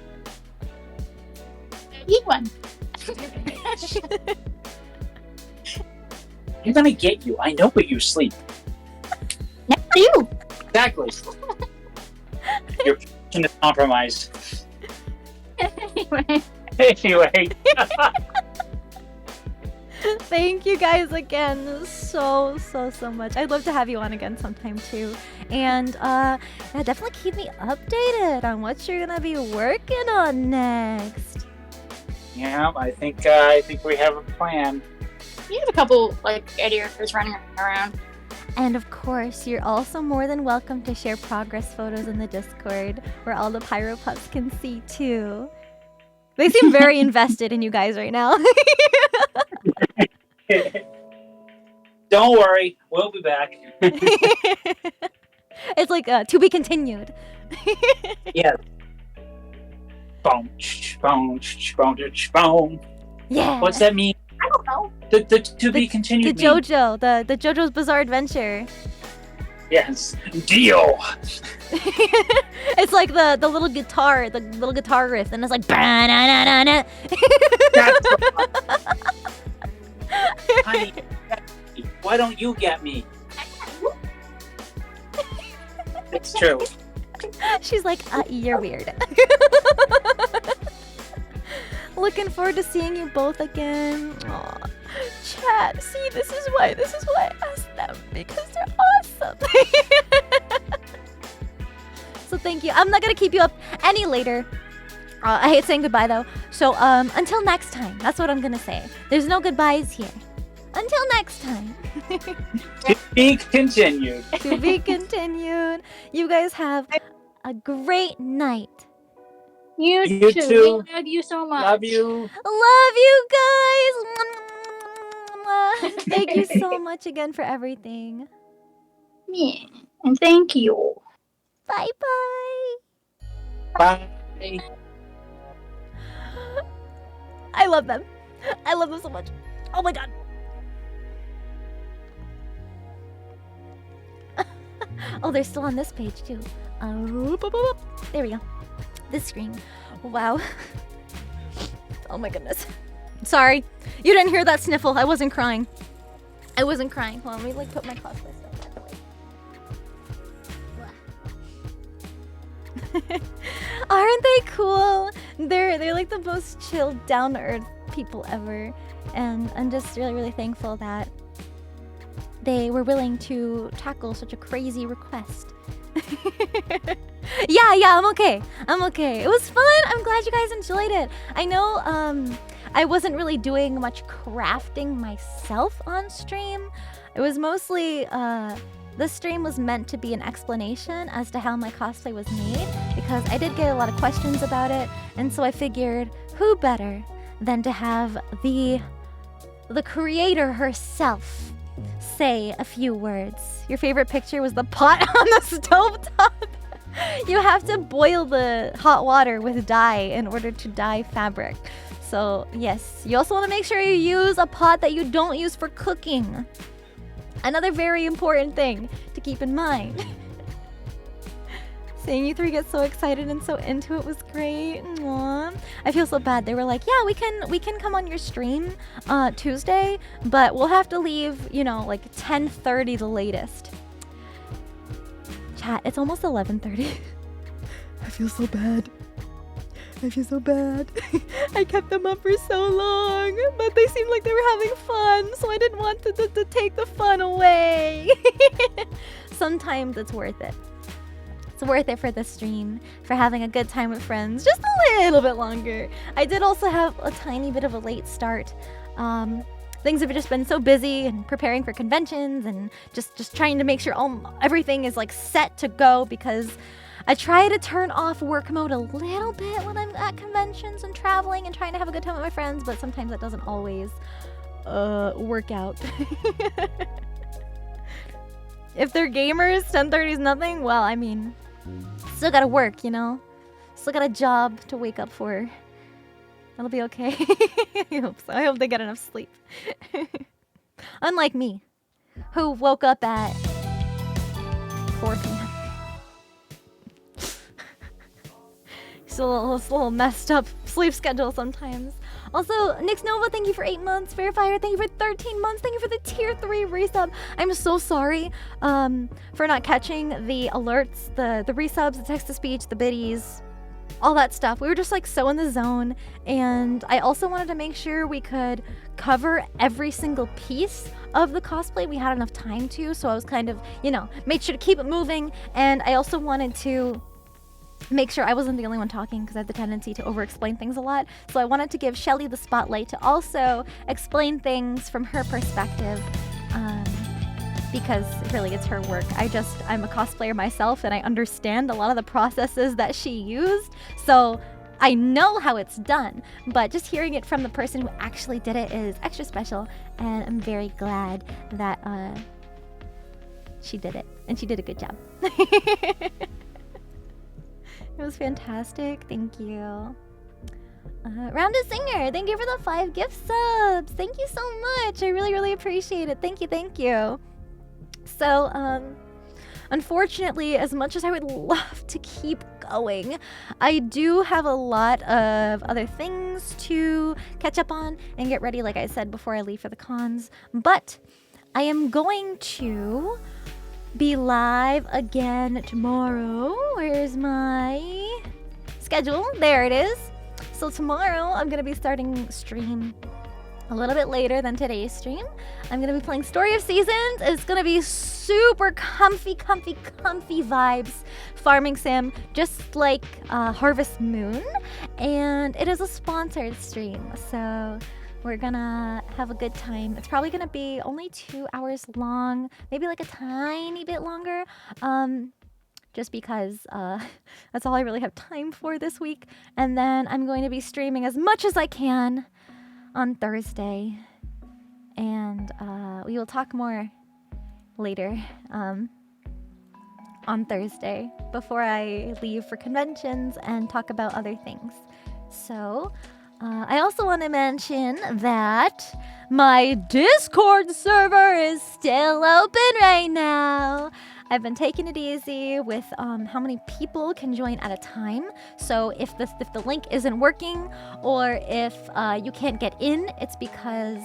I need one. I'm gonna get you. I know where you sleep. Next to you. Exactly. Your position is compromised. Anyway. Thank you guys again so much. I'd love to have you on again sometime too. And yeah, definitely keep me updated on what you're gonna be working on next. Yeah, I think we have a plan. You have a couple like editors running around. And of course, you're also more than welcome to share progress photos in the Discord where all the Pyro Pups can see too. They seem very invested in you guys right now. Don't worry, we'll be back. It's like to be continued. Yeah. Boom, boom, boom, boom. Yeah. What's that mean? I don't know. The to be continued. The JoJo, the JoJo's Bizarre Adventure. Yes. Deal. It's like the little guitar riff, and it's like ba-na-na-na-na. Honey, why don't you get me? It's true. She's like, you're weird. Looking forward to seeing you both again. Aww. Chat, see, this is why I asked them, because they're awesome. So thank you. I'm not gonna keep you up any later. I hate saying goodbye though. So until next time, that's what I'm gonna say. There's no goodbyes here. Until next time. To be continued. To be continued. You guys have a great night. You too. We love you so much. Love you. Love you guys. Thank you so much again for everything. Yeah, and thank you. Bye-bye. Bye. I love them. I love them so much. Oh my god. Oh, they're still on this page too. There we go. This screen. Wow. Oh my goodness. Sorry. You didn't hear that sniffle. I wasn't crying. Hold on, let me like put my cosplay stuff back away. Aren't they cool? They're like the most chilled, down to earth people ever. And I'm just really thankful that they were willing to tackle such a crazy request. Yeah, I'm okay. It was fun. I'm glad you guys enjoyed it. I know I wasn't really doing much crafting myself on stream. It was mostly this stream was meant to be an explanation as to how my cosplay was made, because I did get a lot of questions about it, and so I figured who better than to have the creator herself say a few words. Your favorite picture was the pot on the stovetop. You have to boil the hot water with dye in order to dye fabric. So yes, you also want to make sure you use a pot that you don't use for cooking. Another very important thing to keep in mind. Seeing you three get so excited and so into it was great. Aww. I feel so bad. They were like, yeah, we can come on your stream Tuesday, but we'll have to leave, you know, like 10:30 the latest. Chat, it's almost 11:30. I feel so bad. I kept them up for so long, but they seemed like they were having fun, so I didn't want to take the fun away. Sometimes it's worth it. It's worth it for the stream, for having a good time with friends, just a little bit longer. I did also have a tiny bit of a late start. things have just been so busy and preparing for conventions and just trying to make sure everything is like set to go, because I try to turn off work mode a little bit when I'm at conventions and traveling and trying to have a good time with my friends, but sometimes that doesn't always work out. If they're gamers, 10:30 is nothing. Well, I mean, still gotta work, you know? Still got a job to wake up for. It'll be okay. I hope so. I hope they get enough sleep. Unlike me, who woke up at 4 p.m. It's a little messed up sleep schedule sometimes. Also, Nix Nova, thank you for 8 months. Verifier, thank you for 13 months. Thank you for the tier 3 resub. I'm so sorry for not catching the alerts, the resubs, the text-to-speech, the biddies, all that stuff. We were just like so in the zone, and I also wanted to make sure we could cover every single piece of the cosplay. We had enough time to, so I was kind of, you know, made sure to keep it moving, and I also wanted to make sure I wasn't the only one talking, because I have the tendency to over-explain things a lot. So I wanted to give Shelly the spotlight to also explain things from her perspective, because really it's her work. I'm a cosplayer myself, and I understand a lot of the processes that she used, so I know how it's done, but just hearing it from the person who actually did it is extra special, and I'm very glad that she did it, and she did a good job. It was fantastic. Thank you. Rounded Singer, thank you for the 5 gift subs. Thank you so much. I really, really appreciate it. Thank you, thank you. So, unfortunately, as much as I would love to keep going, I do have a lot of other things to catch up on and get ready, like I said, before I leave for the cons. But I am going to be live again tomorrow. Where's my schedule? There it is. So tomorrow I'm gonna be starting stream a little bit later than today's stream. I'm gonna be playing Story of Seasons. It's gonna be super comfy vibes farming sim, just like Harvest Moon, and it is a sponsored stream, so we're gonna have a good time. It's probably gonna be only 2 hours long, maybe like a tiny bit longer, just because that's all I really have time for this week. And then I'm going to be streaming as much as I can on Thursday, and we will talk more later on Thursday before I leave for conventions and talk about other things. So I also want to mention that my Discord server is still open right now. I've been taking it easy with how many people can join at a time. So if the link isn't working, or if you can't get in, it's because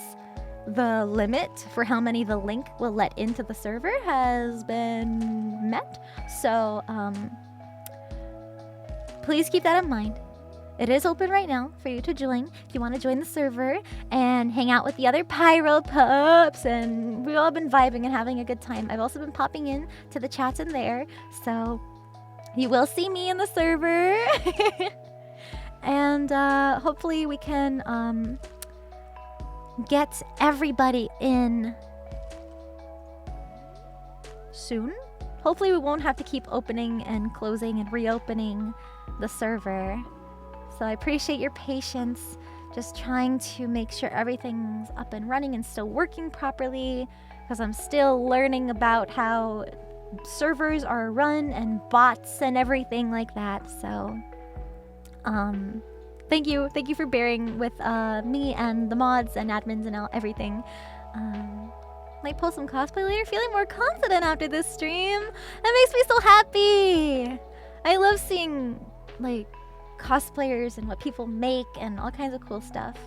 the limit for how many the link will let into the server has been met. So please keep that in mind. It is open right now for you to join if you want to join the server and hang out with the other Pyro Pups, and we've all been vibing and having a good time. I've also been popping in to the chats in there, so you will see me in the server. And hopefully we can get everybody in soon. Hopefully we won't have to keep opening and closing and reopening the server. So I appreciate your patience, just trying to make sure everything's up and running and still working properly, because I'm still learning about how servers are run and bots and everything like that. So thank you for bearing with me and the mods and admins and everything. Might post some cosplay later, feeling more confident after this stream. That makes me so happy. I love seeing like cosplayers and what people make and all kinds of cool stuff.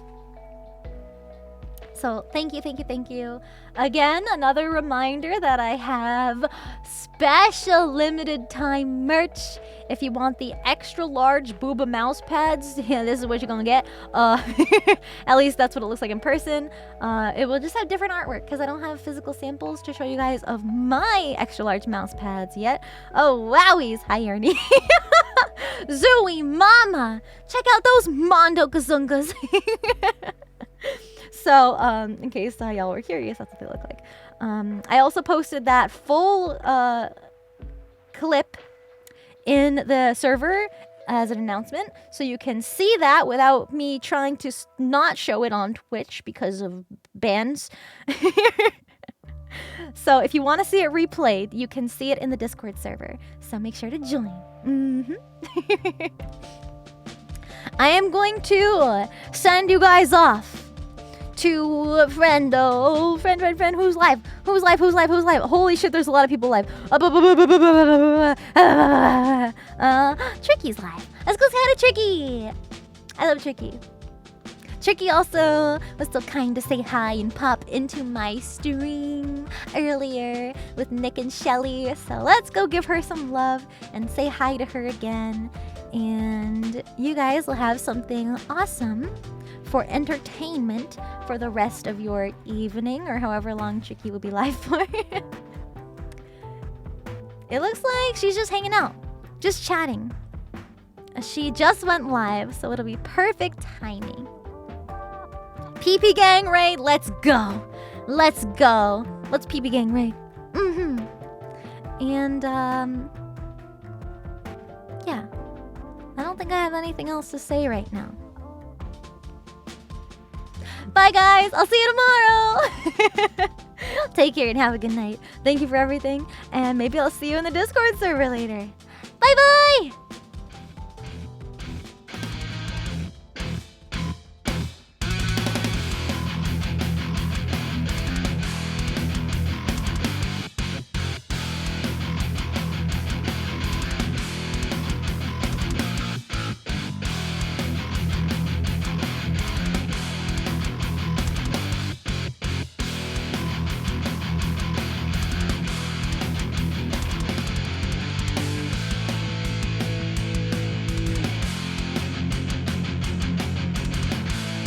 So thank you. Again, another reminder that I have special limited time merch. If you want the extra large booba mouse pads, yeah, this is what you're gonna get. At least that's what it looks like in person. It will just have different artwork because I don't have physical samples to show you guys of my extra large mouse pads yet. Oh wowies! Hi Ernie. Zooey mama! Check out those Mondo Kazungas! So, in case y'all were curious, that's what they look like. I also posted that full clip in the server as an announcement, so you can see that without me trying to not show it on Twitch because of bans. So if you want to see it replayed, you can see it in the Discord server. So make sure to join. I am going to send you guys off to a friend. Oh, friend, who's live? Who's live? Holy shit, there's a lot of people live. Tricky's live. Let's go say hi to Tricky. I love Tricky. Tricky also was so kind to say hi and pop into my stream earlier with Nick and Shelly. So let's go give her some love and say hi to her again. And you guys will have something awesome for entertainment for the rest of your evening or however long Tricky will be live for. It looks like she's just hanging out, just chatting. She just went live, so it'll be perfect timing. PP gang raid, let's go. Let's PP gang raid. And yeah, I don't think I have anything else to say right now. Bye guys, I'll see you tomorrow. Take care and have a good night. Thank you for everything, and maybe I'll see you in the Discord server later. Bye bye.